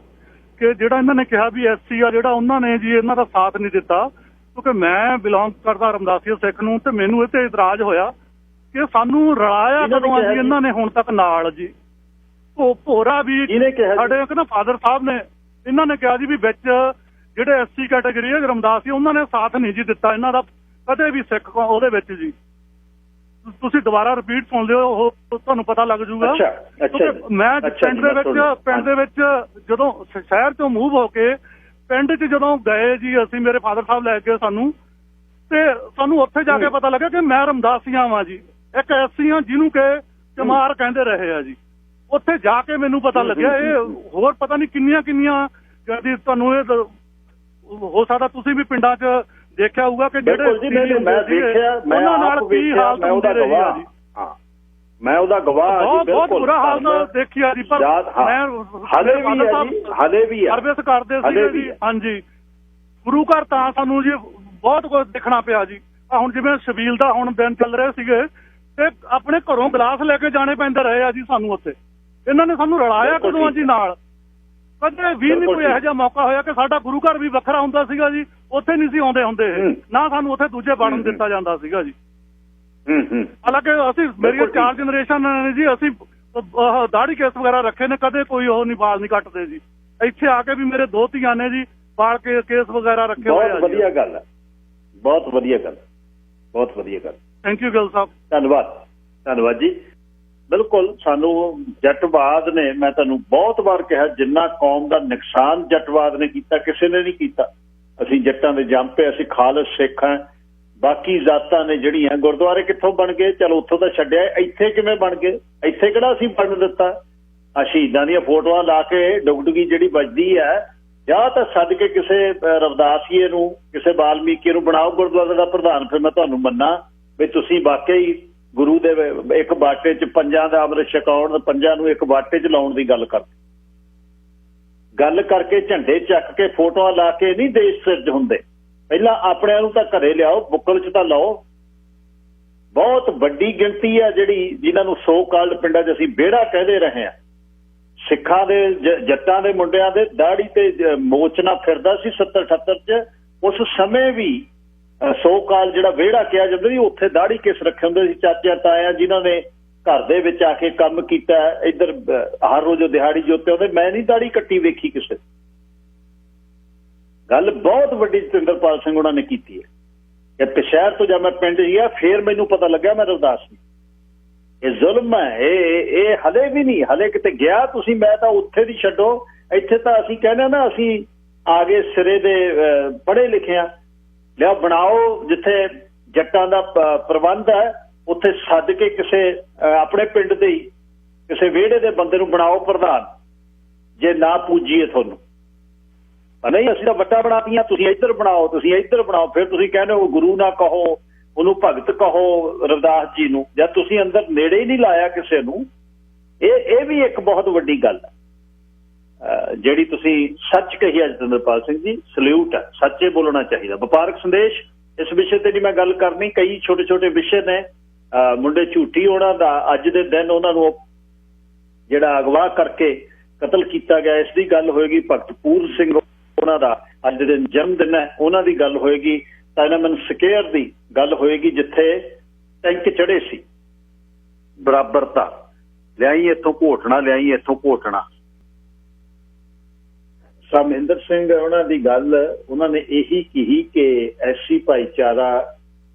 ਕਿ ਜਿਹੜਾ ਇਹਨਾਂ ਨੇ ਕਿਹਾ ਵੀ SC ਆ ਜਿਹੜਾ, ਉਹਨਾਂ ਨੇ ਜੀ ਇਹਨਾਂ ਦਾ ਸਾਥ ਨਹੀਂ ਦਿੱਤਾ। ਕਿਉਂਕਿ ਮੈਂ ਬਿਲੋਂਗ ਕਰਦਾ ਰਮਦਾਸੀਆ ਸਿੱਖ ਨੂੰ, ਤੇ ਮੈਨੂੰ ਇਹ ਤੇ ਇਤਰਾਜ਼ ਹੋਇਆ ਕਿ ਸਾਨੂੰ ਰਲਾਇਆ ਕਦੋਂ ਜੀ ਇਹਨਾਂ ਨੇ ਹੁਣ ਤੱਕ ਨਾਲ ਜੀ। ਭੋਰਾ ਵੀ ਸਾਡੇ ਨਾ ਫਾਦਰ ਸਾਹਿਬ ਨੇ, ਇਹਨਾਂ ਨੇ ਕਿਹਾ ਜੀ ਵੀ ਵਿੱਚ ਜਿਹੜੇ SC ਕੈਟਾਗਰੀ ਹੈ ਰਮਦਾਸੀਆ, ਉਹਨਾਂ ਨੇ ਸਾਥ ਨਹੀਂ ਜੀ ਦਿੱਤਾ ਇਹਨਾਂ ਦਾ ਕਦੇ ਵੀ ਸਿੱਖ ਉਹਦੇ ਵਿੱਚ ਜੀ। ਤੁਸੀਂ ਦੁਬਾਰਾ ਰਿਪੀਟ ਸੁਣ ਲਿਓ, ਉਹ ਤੁਹਾਨੂੰ ਪਤਾ ਲੱਗ ਜੂਗਾ। ਮੈਂ ਪਿੰਡ ਦੇ ਵਿੱਚ ਜਦੋਂ ਸ਼ਹਿਰ ਤੋਂ ਮੂਵ ਹੋ ਕੇ ਪਿੰਡ 'ਚ ਜਦੋਂ ਗਏ ਜੀ ਅਸੀਂ, ਮੇਰੇ ਫਾਦਰ ਸਾਹਿਬ ਲੈ ਕੇ ਸਾਨੂੰ, ਤੇ ਸਾਨੂੰ ਉੱਥੇ ਜਾ ਕੇ ਪਤਾ ਲੱਗਾ ਕਿ ਮੈਂ ਰਮਦਾਸੀਆ ਵਾਂ ਜੀ, ਇੱਕ SC ਆ ਜਿਹਨੂੰ ਕਿ ਚਮਾਰ ਕਹਿੰਦੇ ਰਹੇ ਆ ਜੀ। ਉੱਥੇ ਜਾ ਕੇ ਮੈਨੂੰ ਪਤਾ ਲੱਗਿਆ। ਇਹ ਹੋਰ ਪਤਾ ਨਹੀਂ ਕਿੰਨੀਆਂ ਤੁਹਾਨੂੰ ਇਹ ਹੋ ਸਕਦਾ ਤੁਸੀਂ ਵੀ ਪਿੰਡਾਂ 'ਚ ਦੇਖਿਆ ਹੋਊਗਾ ਕਿ ਜਿਹੜੇ ਉਹਨਾਂ ਨਾਲ ਕੀ ਹਾਲਤ ਹੁੰਦੀ ਰਹੀ ਆ ਜੀ। ਮੈਂ ਉਹਦਾ ਗਵਾਹ। ਬਹੁਤ ਬੁਰਾ ਹਾਲ ਤਾਂ ਦੇਖਿਆ ਜੀ, ਪਰ ਮੈਂ ਹਲੇ ਵੀ ਸਰਵਿਸ ਕਰਦੇ ਸੀਗੇ ਜੀ। ਹਾਂਜੀ, ਗੁਰੂ ਘਰ ਤਾਂ ਸਾਨੂੰ ਜੀ ਬਹੁਤ ਕੁਝ ਦੇਖਣਾ ਪਿਆ ਜੀ। ਹੁਣ ਜਿਵੇਂ ਸ਼ਬੀਲ ਦਾ ਹੁਣ ਦਿਨ ਚੱਲ ਰਹੇ ਸੀਗੇ, ਤੇ ਆਪਣੇ ਘਰੋਂ ਗਲਾਸ ਲੈ ਕੇ ਜਾਣੇ ਪੈਂਦੇ ਰਹੇ ਆ ਜੀ ਸਾਨੂੰ ਉੱਥੇ। ਇਹਨਾਂ ਨੇ ਸਾਨੂੰ ਰਲਾਇਆ ਕਦੋਂ ਆ ਜੀ ਨਾਲ? ਕਦੇ ਵੀ ਨਹੀਂ ਕੋਈ ਇਹੋ ਜਿਹਾ ਮੌਕਾ ਹੋਇਆ ਕਿ ਸਾਡਾ ਗੁਰੂ ਘਰ ਵੀ ਵੱਖਰਾ ਹੁੰਦਾ ਸੀਗਾ ਜੀ, ਉੱਥੇ ਨਹੀਂ ਸੀ ਆਉਂਦੇ ਹੁੰਦੇ, ਨਾ ਸਾਨੂੰ ਉੱਥੇ ਦੂਜੇ ਬਣਨ ਦਿੱਤਾ ਜਾਂਦਾ ਸੀਗਾ ਜੀ। ਹਾਲਾਂਕਿ ਅਸੀਂ, ਮੇਰੀਆਂ 4 ਜਨਰੇਸ਼ਨ ਨੇ ਜੀ, ਅਸੀਂ ਦਾੜੀ ਕੇਸ ਵਗੈਰਾ ਰੱਖੇ ਨੇ, ਕਦੇ ਕੋਈ ਉਹ ਨਹੀਂ, ਬਾਲ ਨਹੀਂ ਕੱਟਦੇ ਜੀ। ਇੱਥੇ ਆ ਕੇ ਵੀ ਮੇਰੇ 2 ਧੀਆਂ ਨੇ ਜੀ ਬਾਲ ਕੇਸ ਵਗੈਰਾ ਰੱਖੇ ਹੋਏ ਆ। ਬਹੁਤ ਵਧੀਆ ਗੱਲ ਹੈ, ਬਹੁਤ ਵਧੀਆ ਗੱਲ, ਬਹੁਤ ਵਧੀਆ ਗੱਲ। ਥੈਂਕ ਯੂ ਗਿੱਲ ਸਾਹਿਬ। ਧੰਨਵਾਦ ਜੀ। ਬਿਲਕੁਲ, ਸਾਨੂੰ ਜੱਟਵਾਦ ਨੇ, ਮੈਂ ਤੁਹਾਨੂੰ ਬਹੁਤ ਵਾਰ ਕਿਹਾ, ਜਿੰਨਾ ਕੌਮ ਦਾ ਨੁਕਸਾਨ ਜੱਟਵਾਦ ਨੇ ਕੀਤਾ ਕਿਸੇ ਨੇ ਨਹੀਂ ਕੀਤਾ। ਅਸੀਂ ਜੱਟਾਂ ਦੇ ਜੰਪੇ, ਅਸੀਂ ਖਾਲਸ ਸਿੱਖ ਹਾਂ। ਬਾਕੀ ਜ਼ਾਤਾਂ ਨੇ ਜਿਹੜੀਆਂ, ਗੁਰਦੁਆਰੇ ਕਿੱਥੋਂ ਬਣ ਗਏ? ਚਲੋ ਉੱਥੋਂ ਤਾਂ ਛੱਡਿਆ, ਇੱਥੇ ਕਿਵੇਂ ਬਣ ਗਏ? ਇੱਥੇ ਕਿਹੜਾ ਅਸੀਂ ਬਣ ਦਿੱਤਾ? ਆ ਸ਼ਹੀਦਾਂ ਦੀਆਂ ਫੋਟੋਆਂ ਲਾ ਕੇ ਡੁਗਡੁਗੀ ਜਿਹੜੀ ਵੱਜਦੀ ਹੈ, ਜਾਂ ਤਾਂ ਸੱਦ ਕੇ ਕਿਸੇ ਰਵਿਦਾਸੀਏ ਨੂੰ, ਕਿਸੇ ਵਾਲਮੀਕੀ ਨੂੰ ਬਣਾਓ ਗੁਰਦੁਆਰੇ ਦਾ ਪ੍ਰਧਾਨ। ਫਿਰ ਮੈਂ ਤੁਹਾਨੂੰ ਮੰਨਾਂ ਵੀ ਤੁਸੀਂ ਵਾਕਈ ਗੁਰੂ ਦੇ ਇੱਕ ਬਾਟੇ 'ਚ ਪੰਜਾਂ ਦਾ ਅੰਮ੍ਰਿਤ ਛਕਾਉਣ, ਪੰਜਾਂ ਨੂੰ ਇੱਕ ਬਾਟੇ 'ਚ ਲਾਉਣ ਦੀ ਗੱਲ ਕਰਕੇ ਝੰਡੇ ਚੱਕ ਕੇ ਫੋਟੋਆਂ ਲਾ ਕੇ ਨਹੀਂ ਦੇਸ਼ ਸਿਰਜ ਹੁੰਦੇ। ਪਹਿਲਾਂ ਆਪਣਿਆਂ ਨੂੰ ਤਾਂ ਘਰੇ ਲਿਆਓ, ਬੁੱਕਲ 'ਚ ਤਾਂ ਲਾਓ। ਬਹੁਤ ਵੱਡੀ ਗਿਣਤੀ ਆ ਜਿਹੜੀ, ਜਿਨ੍ਹਾਂ ਨੂੰ ਸੋ ਕਾਲਡ ਪਿੰਡਾਂ 'ਚ ਅਸੀਂ ਵਿਹੜਾ ਕਹਿੰਦੇ ਰਹੇ ਹਾਂ। ਸਿੱਖਾਂ ਦੇ, ਜੱਟਾਂ ਦੇ ਮੁੰਡਿਆਂ ਦੇ ਦਾੜੀ ਤੇ ਮੋਚਨਾ ਫਿਰਦਾ ਸੀ 70-78 'ਚ। ਉਸ ਸਮੇਂ ਵੀ ਸੋ ਕਾਲ ਜਿਹੜਾ ਵਿਹੜਾ ਕਿਹਾ ਜਾਂਦਾ ਸੀ, ਉੱਥੇ ਦਾੜੀ ਕਿਸ ਰੱਖੇ ਹੁੰਦੇ ਸੀ, ਚਾਚਾ ਤਾਇਆ ਜਿਨ੍ਹਾਂ ਨੇ ਘਰ ਦੇ ਵਿੱਚ ਆ ਕੇ ਕੰਮ ਕੀਤਾ। ਇੱਧਰ ਹਰ ਰੋਜ਼ ਦਿਹਾੜੀ ਜੋਤੇ ਆਉਂਦੇ, ਮੈਂ ਨਹੀਂ ਦਾੜੀ ਕੱਟੀ ਵੇਖੀ ਕਿਸੇ। ਗੱਲ ਬਹੁਤ ਵੱਡੀ ਜਤਿੰਦਰਪਾਲ ਸਿੰਘ ਉਹਨਾਂ ਨੇ ਕੀਤੀ ਹੈ ਕਿ ਸ਼ਹਿਰ ਤੋਂ ਜਦ ਮੈਂ ਪਿੰਡ ਗਿਆ, ਫੇਰ ਮੈਨੂੰ ਪਤਾ ਲੱਗਾ ਮੈਂ ਰਵਿਦਾਸ ਨਹੀਂ। ਇਹ ਜ਼ੁਲਮ ਹੈ, ਇਹ ਹਲੇ ਵੀ ਨਹੀਂ, ਹਲੇ ਕਿਤੇ ਗਿਆ ਤੁਸੀਂ। ਮੈਂ ਤਾਂ ਉੱਥੇ ਦੀ ਛੱਡੋ, ਇੱਥੇ ਤਾਂ ਅਸੀਂ ਕਹਿੰਦੇ ਨਾ, ਅਸੀਂ ਆ ਗਏ ਸਿਰੇ ਦੇ ਪੜ੍ਹੇ ਲਿਖੇ ਆ। ਲਿਆ ਬਣਾਓ, ਜਿੱਥੇ ਜੱਟਾਂ ਦਾ ਪ੍ਰਬੰਧ ਹੈ ਉੱਥੇ ਸੱਦ ਕੇ ਕਿਸੇ ਆਪਣੇ ਪਿੰਡ ਦੇ ਹੀ ਕਿਸੇ ਵਿਹੜੇ ਦੇ ਬੰਦੇ ਨੂੰ ਬਣਾਓ ਪ੍ਰਧਾਨ, ਜੇ ਨਾ ਪੂਜੀਏ ਤੁਹਾਨੂੰ। ਨਹੀਂ, ਅਸੀਂ ਤਾਂ ਵੱਡਾ ਬਣਾਤੀਆਂ, ਤੁਸੀਂ ਇੱਧਰ ਬਣਾਓ, ਤੁਸੀਂ ਇੱਧਰ ਬਣਾਓ। ਫਿਰ ਤੁਸੀਂ ਕਹਿੰਦੇ ਹੋ ਗੁਰੂ ਨਾ ਕਹੋ, ਉਹਨੂੰ ਭਗਤ ਕਹੋ ਰਵਿਦਾਸ ਜੀ ਨੂੰ, ਜਦ ਤੁਸੀਂ ਅੰਦਰ ਨੇੜੇ ਹੀ ਨਹੀਂ ਲਾਇਆ ਕਿਸੇ ਨੂੰ। ਇਹ ਵੀ ਇੱਕ ਬਹੁਤ ਵੱਡੀ ਗੱਲ ਹੈ ਜਿਹੜੀ ਤੁਸੀਂ ਸੱਚ ਕਹੀ ਹੈ ਜਤਿੰਦਰਪਾਲ ਸਿੰਘ ਜੀ। ਸਲੂਟ ਹੈ, ਸੱਚੇ ਬੋਲਣਾ ਚਾਹੀਦਾ। ਵਪਾਰਕ ਸੰਦੇਸ਼ ਇਸ ਵਿਸ਼ੇ ਤੇ ਜੀ ਮੈਂ ਗੱਲ ਕਰਨੀ। ਕਈ ਛੋਟੇ ਛੋਟੇ ਵਿਸ਼ੇ ਨੇ। ਮੁੰਡੇ ਝੂਠੀ ਉਹਨਾਂ ਦਾ ਅੱਜ ਦੇ ਦਿਨ ਉਹਨਾਂ ਨੂੰ ਜਿਹੜਾ ਅਗਵਾ ਕਰਕੇ ਕਤਲ ਕੀਤਾ ਗਿਆ, ਇਸ ਦੀ ਗੱਲ ਹੋਏਗੀ। ਭਗਤ ਪੂਰਨ ਸਿੰਘ ਉਹਨਾਂ ਦਾ ਅੱਜ ਦੇ ਦਿਨ ਜਨਮ ਦਿਨ ਹੈ, ਉਹਨਾਂ ਦੀ ਗੱਲ ਹੋਏਗੀ। ਟਾਇਨਾਮਨ ਸਕੁਅਰ ਦੀ ਗੱਲ ਹੋਏਗੀ, ਜਿੱਥੇ ਟੈਂਕ ਚੜੇ ਸੀ। ਬਰਾਬਰਤਾ ਲਿਆਈ ਇੱਥੋਂ ਘੋਟਣਾ, ਲਿਆਈ ਇੱਥੋਂ ਘੋਟਣਾ। ਮਹਿੰਦਰ ਸਿੰਘ ਉਹਨਾਂ ਦੀ ਗੱਲ, ਉਹਨਾਂ ਨੇ ਇਹੀ ਕਹੀ ਕਿ SC ਭਾਈਚਾਰਾ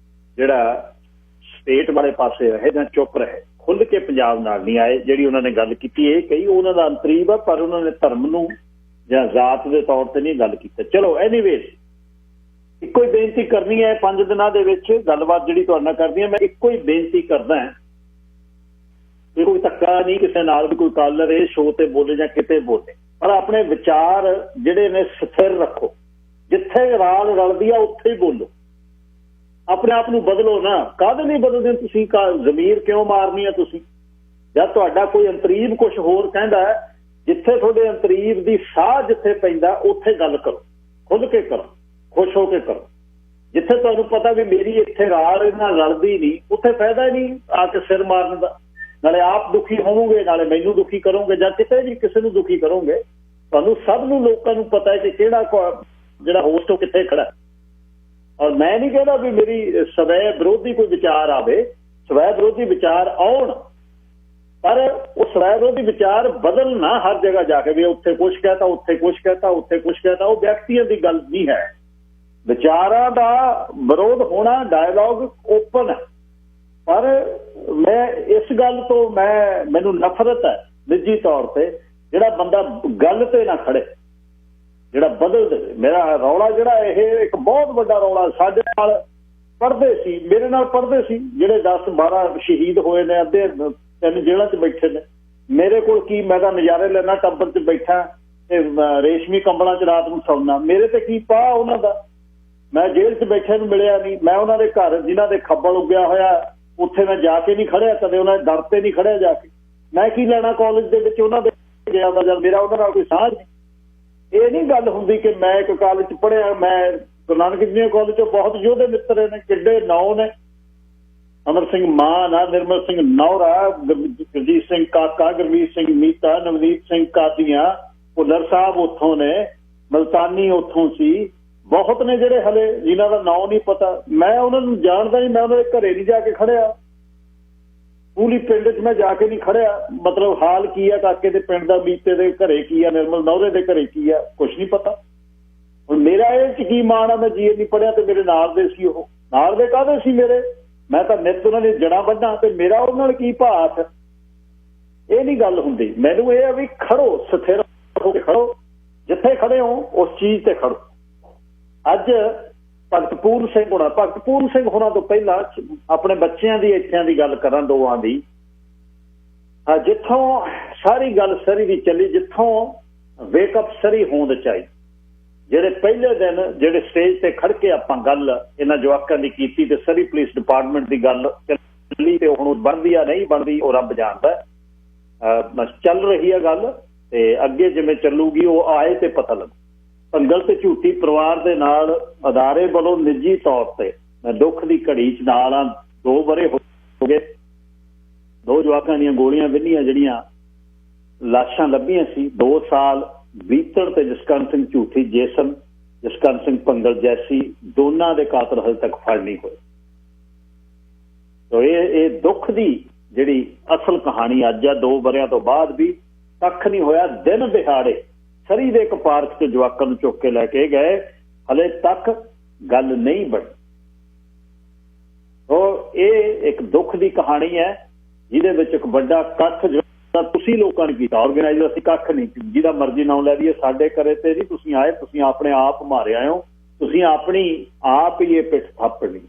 ਜਿਹੜਾ ਸਟੇਟ ਵਾਲੇ ਪਾਸੇ ਰਹੇ ਜਾਂ ਚੁੱਪ ਰਹੇ। ਖੁੱਲ੍ਹ ਕੇ ਪੰਜਾਬ ਨਾਲ ਨਹੀਂ ਆਏ। ਜਿਹੜੀ ਉਹਨਾਂ ਨੇ ਗੱਲ ਕੀਤੀ ਇਹ ਕਹੀ ਉਹਨਾਂ ਦਾ ਅੰਤਰੀਵ ਆ, ਪਰ ਉਹਨਾਂ ਨੇ ਧਰਮ ਨੂੰ ਜਾਂ ਜ਼ਾਤ ਦੇ ਤੌਰ ਤੇ ਨਹੀਂ ਗੱਲ ਕੀਤੀ। ਚਲੋ ਐਨੀਵੇਜ਼ ਇੱਕੋ ਹੀ ਬੇਨਤੀ ਕਰਨੀ ਹੈ 5 ਦਿਨਾਂ ਦੇ ਵਿੱਚ ਗੱਲਬਾਤ ਜਿਹੜੀ ਤੁਹਾਡੇ ਨਾਲ ਕਰਦੀ ਹਾਂ। ਮੈਂ ਇੱਕੋ ਹੀ ਬੇਨਤੀ ਕਰਦਾ ਕਿ ਕੋਈ ਧੱਕਾ ਨਹੀਂ ਕਿਸੇ ਨਾਲ ਵੀ, ਕੋਈ ਕਾਲਰ ਇਹ ਸ਼ੋਅ ਤੇ ਬੋਲੇ ਜਾਂ ਕਿਤੇ ਬੋਲੇ, ਪਰ ਆਪਣੇ ਵਿਚਾਰ ਜਿਹੜੇ ਨੇ ਸਥਿਰ ਰੱਖੋ। ਜਿੱਥੇ ਰਾਲ ਰਲਦੀ ਆ ਉੱਥੇ ਹੀ ਬੋਲੋ, ਆਪਣੇ ਆਪ ਨੂੰ ਬਦਲੋ ਨਾ। ਕਾਹਦੇ ਨਹੀਂ ਬਦਲਦੇ ਤੁਸੀਂ? ਜ਼ਮੀਰ ਕਿਉਂ ਮਾਰਨੀ ਹੈ ਤੁਸੀਂ? ਜਦ ਤੁਹਾਡਾ ਕੋਈ ਅੰਤਰੀਵ ਕੁਝ ਹੋਰ ਕਹਿੰਦਾ, ਜਿੱਥੇ ਤੁਹਾਡੇ ਅੰਤਰੀਵ ਦੀ ਸਾਹ ਜਿੱਥੇ ਪੈਂਦਾ ਉੱਥੇ ਗੱਲ ਕਰੋ, ਖੁੱਲ੍ਹ ਕੇ ਕਰੋ, ਖੁਸ਼ ਹੋ ਕੇ ਕਰੋ। ਜਿੱਥੇ ਤੁਹਾਨੂੰ ਪਤਾ ਵੀ ਮੇਰੀ ਇੱਥੇ ਰਾਲ ਇਹਨਾਂ ਰਲਦੀ ਨਹੀਂ, ਉੱਥੇ ਫਾਇਦਾ ਹੀ ਨਹੀਂ ਆ ਕੇ ਸਿਰ ਮਾਰਨ ਦਾ। ਨਾਲੇ ਆਪ ਦੁਖੀ ਹੋਵੋਗੇ, ਨਾਲੇ ਮੈਨੂੰ ਦੁਖੀ ਕਰੋਗੇ, ਜਾਂ ਕਿਤੇ ਵੀ ਕਿਸੇ ਨੂੰ ਦੁਖੀ ਕਰੋਗੇ। ਤੁਹਾਨੂੰ ਸਭ ਨੂੰ ਲੋਕਾਂ ਨੂੰ ਪਤਾ ਹੈ ਕਿ ਕਿਹੜਾ ਜਿਹੜਾ ਹੋਸਟ ਉਹ ਕਿੱਥੇ ਖੜਾ। ਔਰ ਮੈਂ ਨਹੀਂ ਕਹਿੰਦਾ ਵੀ ਮੇਰੀ ਸਵੈ ਵਿਰੋਧੀ ਕੋਈ ਵਿਚਾਰ ਆਵੇ, ਸਵੈ ਵਿਰੋਧੀ ਵਿਚਾਰ ਆਉਣ, ਪਰ ਉਹ ਸਵੈ ਵਿਰੋਧੀ ਵਿਚਾਰ ਬਦਲ ਨਾ ਹਰ ਜਗ੍ਹਾ ਜਾ ਕੇ ਵੀ ਉੱਥੇ ਕੁਛ ਕਹਿਤਾ, ਉੱਥੇ ਕੁਛ ਕਹਿਤਾ, ਉੱਥੇ ਕੁਛ ਕਹਿਤਾ। ਉਹ ਵਿਅਕਤੀਆਂ ਦੀ ਗੱਲ ਨਹੀਂ ਹੈ। ਵਿਚਾਰਾਂ ਦਾ ਵਿਰੋਧ ਹੋਣਾ, ਡਾਇਲੌਗ ਓਪਨ ਹੈ। ਪਰ ਮੈਂ ਇਸ ਗੱਲ ਤੋਂ ਮੈਨੂੰ ਨਫ਼ਰਤ ਹੈ ਨਿੱਜੀ ਤੌਰ ਤੇ, ਜਿਹੜਾ ਬੰਦਾ ਗੱਲ ਤੇ ਨਾ ਖੜੇ, ਜਿਹੜਾ ਬਦਲ ਦੇਵੇ। ਮੇਰਾ ਰੌਲਾ ਜਿਹੜਾ ਇਹ ਇੱਕ ਬਹੁਤ ਵੱਡਾ ਰੌਲਾ, ਸਾਡੇ ਨਾਲ ਪੜ੍ਹਦੇ ਸੀ, ਮੇਰੇ ਨਾਲ ਪੜ੍ਹਦੇ ਸੀ, ਜਿਹੜੇ 10-12 ਸ਼ਹੀਦ ਹੋਏ ਨੇ, ਅੱਧੇ 3 ਜੇਲ੍ਹਾਂ 'ਚ ਬੈਠੇ ਨੇ। ਮੇਰੇ ਕੋਲ ਕੀ, ਮੈਂ ਤਾਂ ਨਜ਼ਾਰੇ ਲੈਣਾ, ਟੱਬਰ 'ਚ ਬੈਠਾ ਤੇ ਰੇਸ਼ਮੀ ਕੰਬਲਾਂ 'ਚ ਰਾਤ ਨੂੰ ਸੌਣਾ। ਮੇਰੇ ਤੇ ਕੀ ਪਾ ਉਹਨਾਂ ਦਾ? ਮੈਂ ਜੇਲ੍ਹ 'ਚ ਬੈਠੇ ਨੂੰ ਮਿਲਿਆ ਨਹੀਂ। ਮੈਂ ਉਹਨਾਂ ਦੇ ਘਰ ਜਿਨ੍ਹਾਂ ਦੇ ਖੱਬਲ ਉੱਗਿਆ ਹੋਇਆ ਉੱਥੇ ਮੈਂ ਜਾ ਕੇ ਨਹੀਂ ਖੜਿਆ ਕਦੇ, ਉਹਨਾਂ ਦੇ ਦਰ ਤੇ ਨਹੀਂ ਖੜਿਆ ਜਾ ਕੇ। ਮੈਂ ਕੀ ਲੈਣਾ ਕਾਲਜ ਦੇ ਵਿੱਚ ਉਹਨਾਂ ਦੇ ਗਿਆ ਦਾ, ਜਦ ਮੇਰਾ ਉਹਨਾਂ ਨਾਲ ਕੋਈ ਸਾਂਝ ਨਹੀਂ। ਇਹ ਨਹੀਂ ਗੱਲ ਹੁੰਦੀ ਕਿ ਮੈਂ ਇੱਕ ਕਾਲਜ 'ਚ ਪੜ੍ਹਿਆ। ਮੈਂ ਗੁਰੂ ਨਾਨਕ ਇੰਜੀਨੀਅਰਿੰਗ ਕਾਲਜ 'ਚੋਂ ਬਹੁਤ ਯੋਧੇ ਮਿੱਤਰ ਨੇ, ਕਿੱਡੇ ਨਾਂ ਨੇ। ਅਮਰ ਸਿੰਘ ਮਾਨ ਆ, ਨਿਰਮਲ ਸਿੰਘ ਨੌਰਾ, ਗੁਰਜੀਤ ਸਿੰਘ ਕਾਕਾ, ਗੁਰਮੀਤ ਸਿੰਘ ਮੀਤਾ, ਨਵਨੀਤ ਸਿੰਘ ਕਾਦੀਆਂ, ਭੁੱਲਰ ਸਾਹਿਬ ਉੱਥੋਂ ਨੇ, ਮਲਤਾਨੀ ਉੱਥੋਂ ਸੀ। ਬਹੁਤ ਨੇ ਜਿਹੜੇ ਹਲੇ ਜਿਨ੍ਹਾਂ ਦਾ ਨਾਂ ਨਹੀਂ ਪਤਾ। ਮੈਂ ਉਹਨਾਂ ਨੂੰ ਜਾਣਦਾ ਨਹੀਂ, ਮੈਂ ਉਹਨਾਂ ਦੇ ਘਰੇ ਨਹੀਂ ਜਾ ਕੇ ਖੜਿਆ। ਪੂਰੀ ਪਿੰਡ 'ਚ ਮੈਂ ਜਾ ਕੇ ਨਹੀਂ ਖੜਿਆ। ਮਤਲਬ ਹਾਲ ਕੀ ਆ ਕਾਕੇ ਦੇ ਪਿੰਡ ਦਾ, ਮੀਤੇ ਦੇ ਘਰੇ ਕੀ ਆ, ਨਿਰਮਲ ਨੌਰੇ ਦੇ ਘਰੇ ਕੀ ਆ, ਕੁਛ ਨਹੀਂ ਪਤਾ। ਹੁਣ ਮੇਰਾ ਇਹ 'ਚ ਕੀ ਮਾਣ ਆ? ਮੈਂ ਜੀਏ ਨਹੀਂ ਪੜ੍ਹਿਆ ਤੇ ਮੇਰੇ ਨਾਲ ਦੇ ਸੀ। ਉਹ ਨਾਲ ਦੇ ਕਾਹਦੇ ਸੀ ਮੇਰੇ? ਮੈਂ ਤਾਂ ਨਿੱਤ ਉਹਨਾਂ ਨੇ ਜੜ੍ਹਾਂ ਵੱਢਾਂ ਤੇ ਮੇਰਾ ਉਹਨਾਂ ਨਾਲ ਕੀ ਭਾਤ? ਇਹ ਨਹੀਂ ਗੱਲ ਹੁੰਦੀ। ਮੈਨੂੰ ਇਹ ਆ ਵੀ ਖੜੋ, ਸਥਿਰ ਹੋ ਕੇ ਖੜੋ, ਜਿੱਥੇ ਖੜੇ ਹੋ ਉਸ ਚੀਜ਼ ਤੇ ਖੜੋ। ਅੱਜ ਭਗਤ ਪੂਰਨ ਸਿੰਘ ਹੋਣਾ ਤੋਂ ਪਹਿਲਾਂ ਆਪਣੇ ਬੱਚਿਆਂ ਦੀ ਇੱਛਿਆਂ ਦੀ ਗੱਲ ਕਰਾਂ, ਦੋਵਾਂ ਦੀ। ਜਿੱਥੋਂ ਸਾਰੀ ਗੱਲ ਸਰੀ ਦੀ ਚੱਲੀ, ਜਿੱਥੋਂ ਵੇਕਅਪ ਸਰੀ ਹੋਂਦ ਚਾਹੀਦੀ। ਜਿਹੜੇ ਪਹਿਲੇ ਦਿਨ ਜਿਹੜੇ ਸਟੇਜ ਤੇ ਖੜ ਕੇ ਆਪਾਂ ਗੱਲ ਇਹਨਾਂ ਜਵਾਕਾਂ ਦੀ ਕੀਤੀ ਤੇ ਸਰੀ ਪੁਲਿਸ ਡਿਪਾਰਟਮੈਂਟ ਦੀ ਗੱਲ ਚੱਲੀ, ਤੇ ਹੁਣ ਬਣਦੀ ਆ ਨਹੀਂ ਬਣਦੀ ਉਹ ਰੱਬ ਜਾਣਦਾ। ਚੱਲ ਰਹੀ ਆ ਗੱਲ, ਤੇ ਅੱਗੇ ਜਿਵੇਂ ਚੱਲੂਗੀ ਉਹ ਆਏ ਤੇ ਪਤਾ ਲੱਗੂ। ਭੰਗਲ ਤੇ ਝੂਟੀ ਪਰਿਵਾਰ ਦੇ ਨਾਲ ਅਦਾਰੇ ਵੱਲੋਂ ਨਿੱਜੀ ਤੌਰ ਤੇ ਮੈਂ ਦੁੱਖ ਦੀ ਘੜੀ 'ਚ ਨਾਲ ਆ। 2 ਵਰ੍ਹੇ ਹੋ ਗਏ, 2 ਜਵਾਕਾਂ ਦੀਆਂ ਗੋਲੀਆਂ ਵਿੰਨੀਆਂ, ਜਿਹੜੀਆਂ ਲਾਸ਼ਾਂ ਲੱਭੀਆਂ ਸੀ। 2 ਸਾਲ ਬੀਤਣ ਤੇ ਜਸਕਰਨ ਸਿੰਘ ਝੂਠੀ, ਜਸਕਰਨ ਸਿੰਘ ਭੰਗਲ ਜੈਸੀ, ਦੋਨਾਂ ਦੇ ਕਾਤਲ ਹਜੇ ਤੱਕ ਫੜ ਨਹੀਂ ਹੋਏ। ਤੋ ਇਹ ਦੁੱਖ ਦੀ ਜਿਹੜੀ ਅਸਲ ਕਹਾਣੀ ਅੱਜ ਆ, 2 ਵਰ੍ਹਿਆਂ ਤੋਂ ਬਾਅਦ ਵੀ ਕੱਖ ਨਹੀਂ ਹੋਇਆ। ਦਿਨ ਦਿਹਾੜੇ ਸਰੀ ਦੇ ਇੱਕ ਪਾਰਕ 'ਚ ਜਵਾਕਾਂ ਨੂੰ ਚੁੱਕ ਕੇ ਲੈ ਕੇ ਗਏ, ਹਲੇ ਤੱਕ ਗੱਲ ਨਹੀਂ ਬਣੀ। ਉਹ ਇਹ ਇੱਕ ਦੁੱਖ ਦੀ ਕਹਾਣੀ ਹੈ, ਜਿਹਦੇ ਵਿੱਚ ਇੱਕ ਵੱਡਾ ਕੱਖ ਜਿਹੜਾ ਤੁਸੀਂ ਲੋਕਾਂ ਨੇ ਕੀਤਾ। ਆਰਗੇਨਾਈਜ਼ਰ ਅਸੀਂ ਕੱਖ ਨਹੀਂ, ਜਿਹਦਾ ਮਰਜ਼ੀ ਨਾਮ ਲੈ ਲਈਏ, ਸਾਡੇ ਘਰੇ ਤੇ ਨਹੀਂ ਤੁਸੀਂ ਆਏ, ਤੁਸੀਂ ਆਪਣੇ ਆਪ ਮਾਰੇ ਆਏ ਹੋ, ਤੁਸੀਂ ਆਪਣੀ ਆਪ ਹੀ ਇਹ ਪਿੱਠ ਥਾਪਣੀ।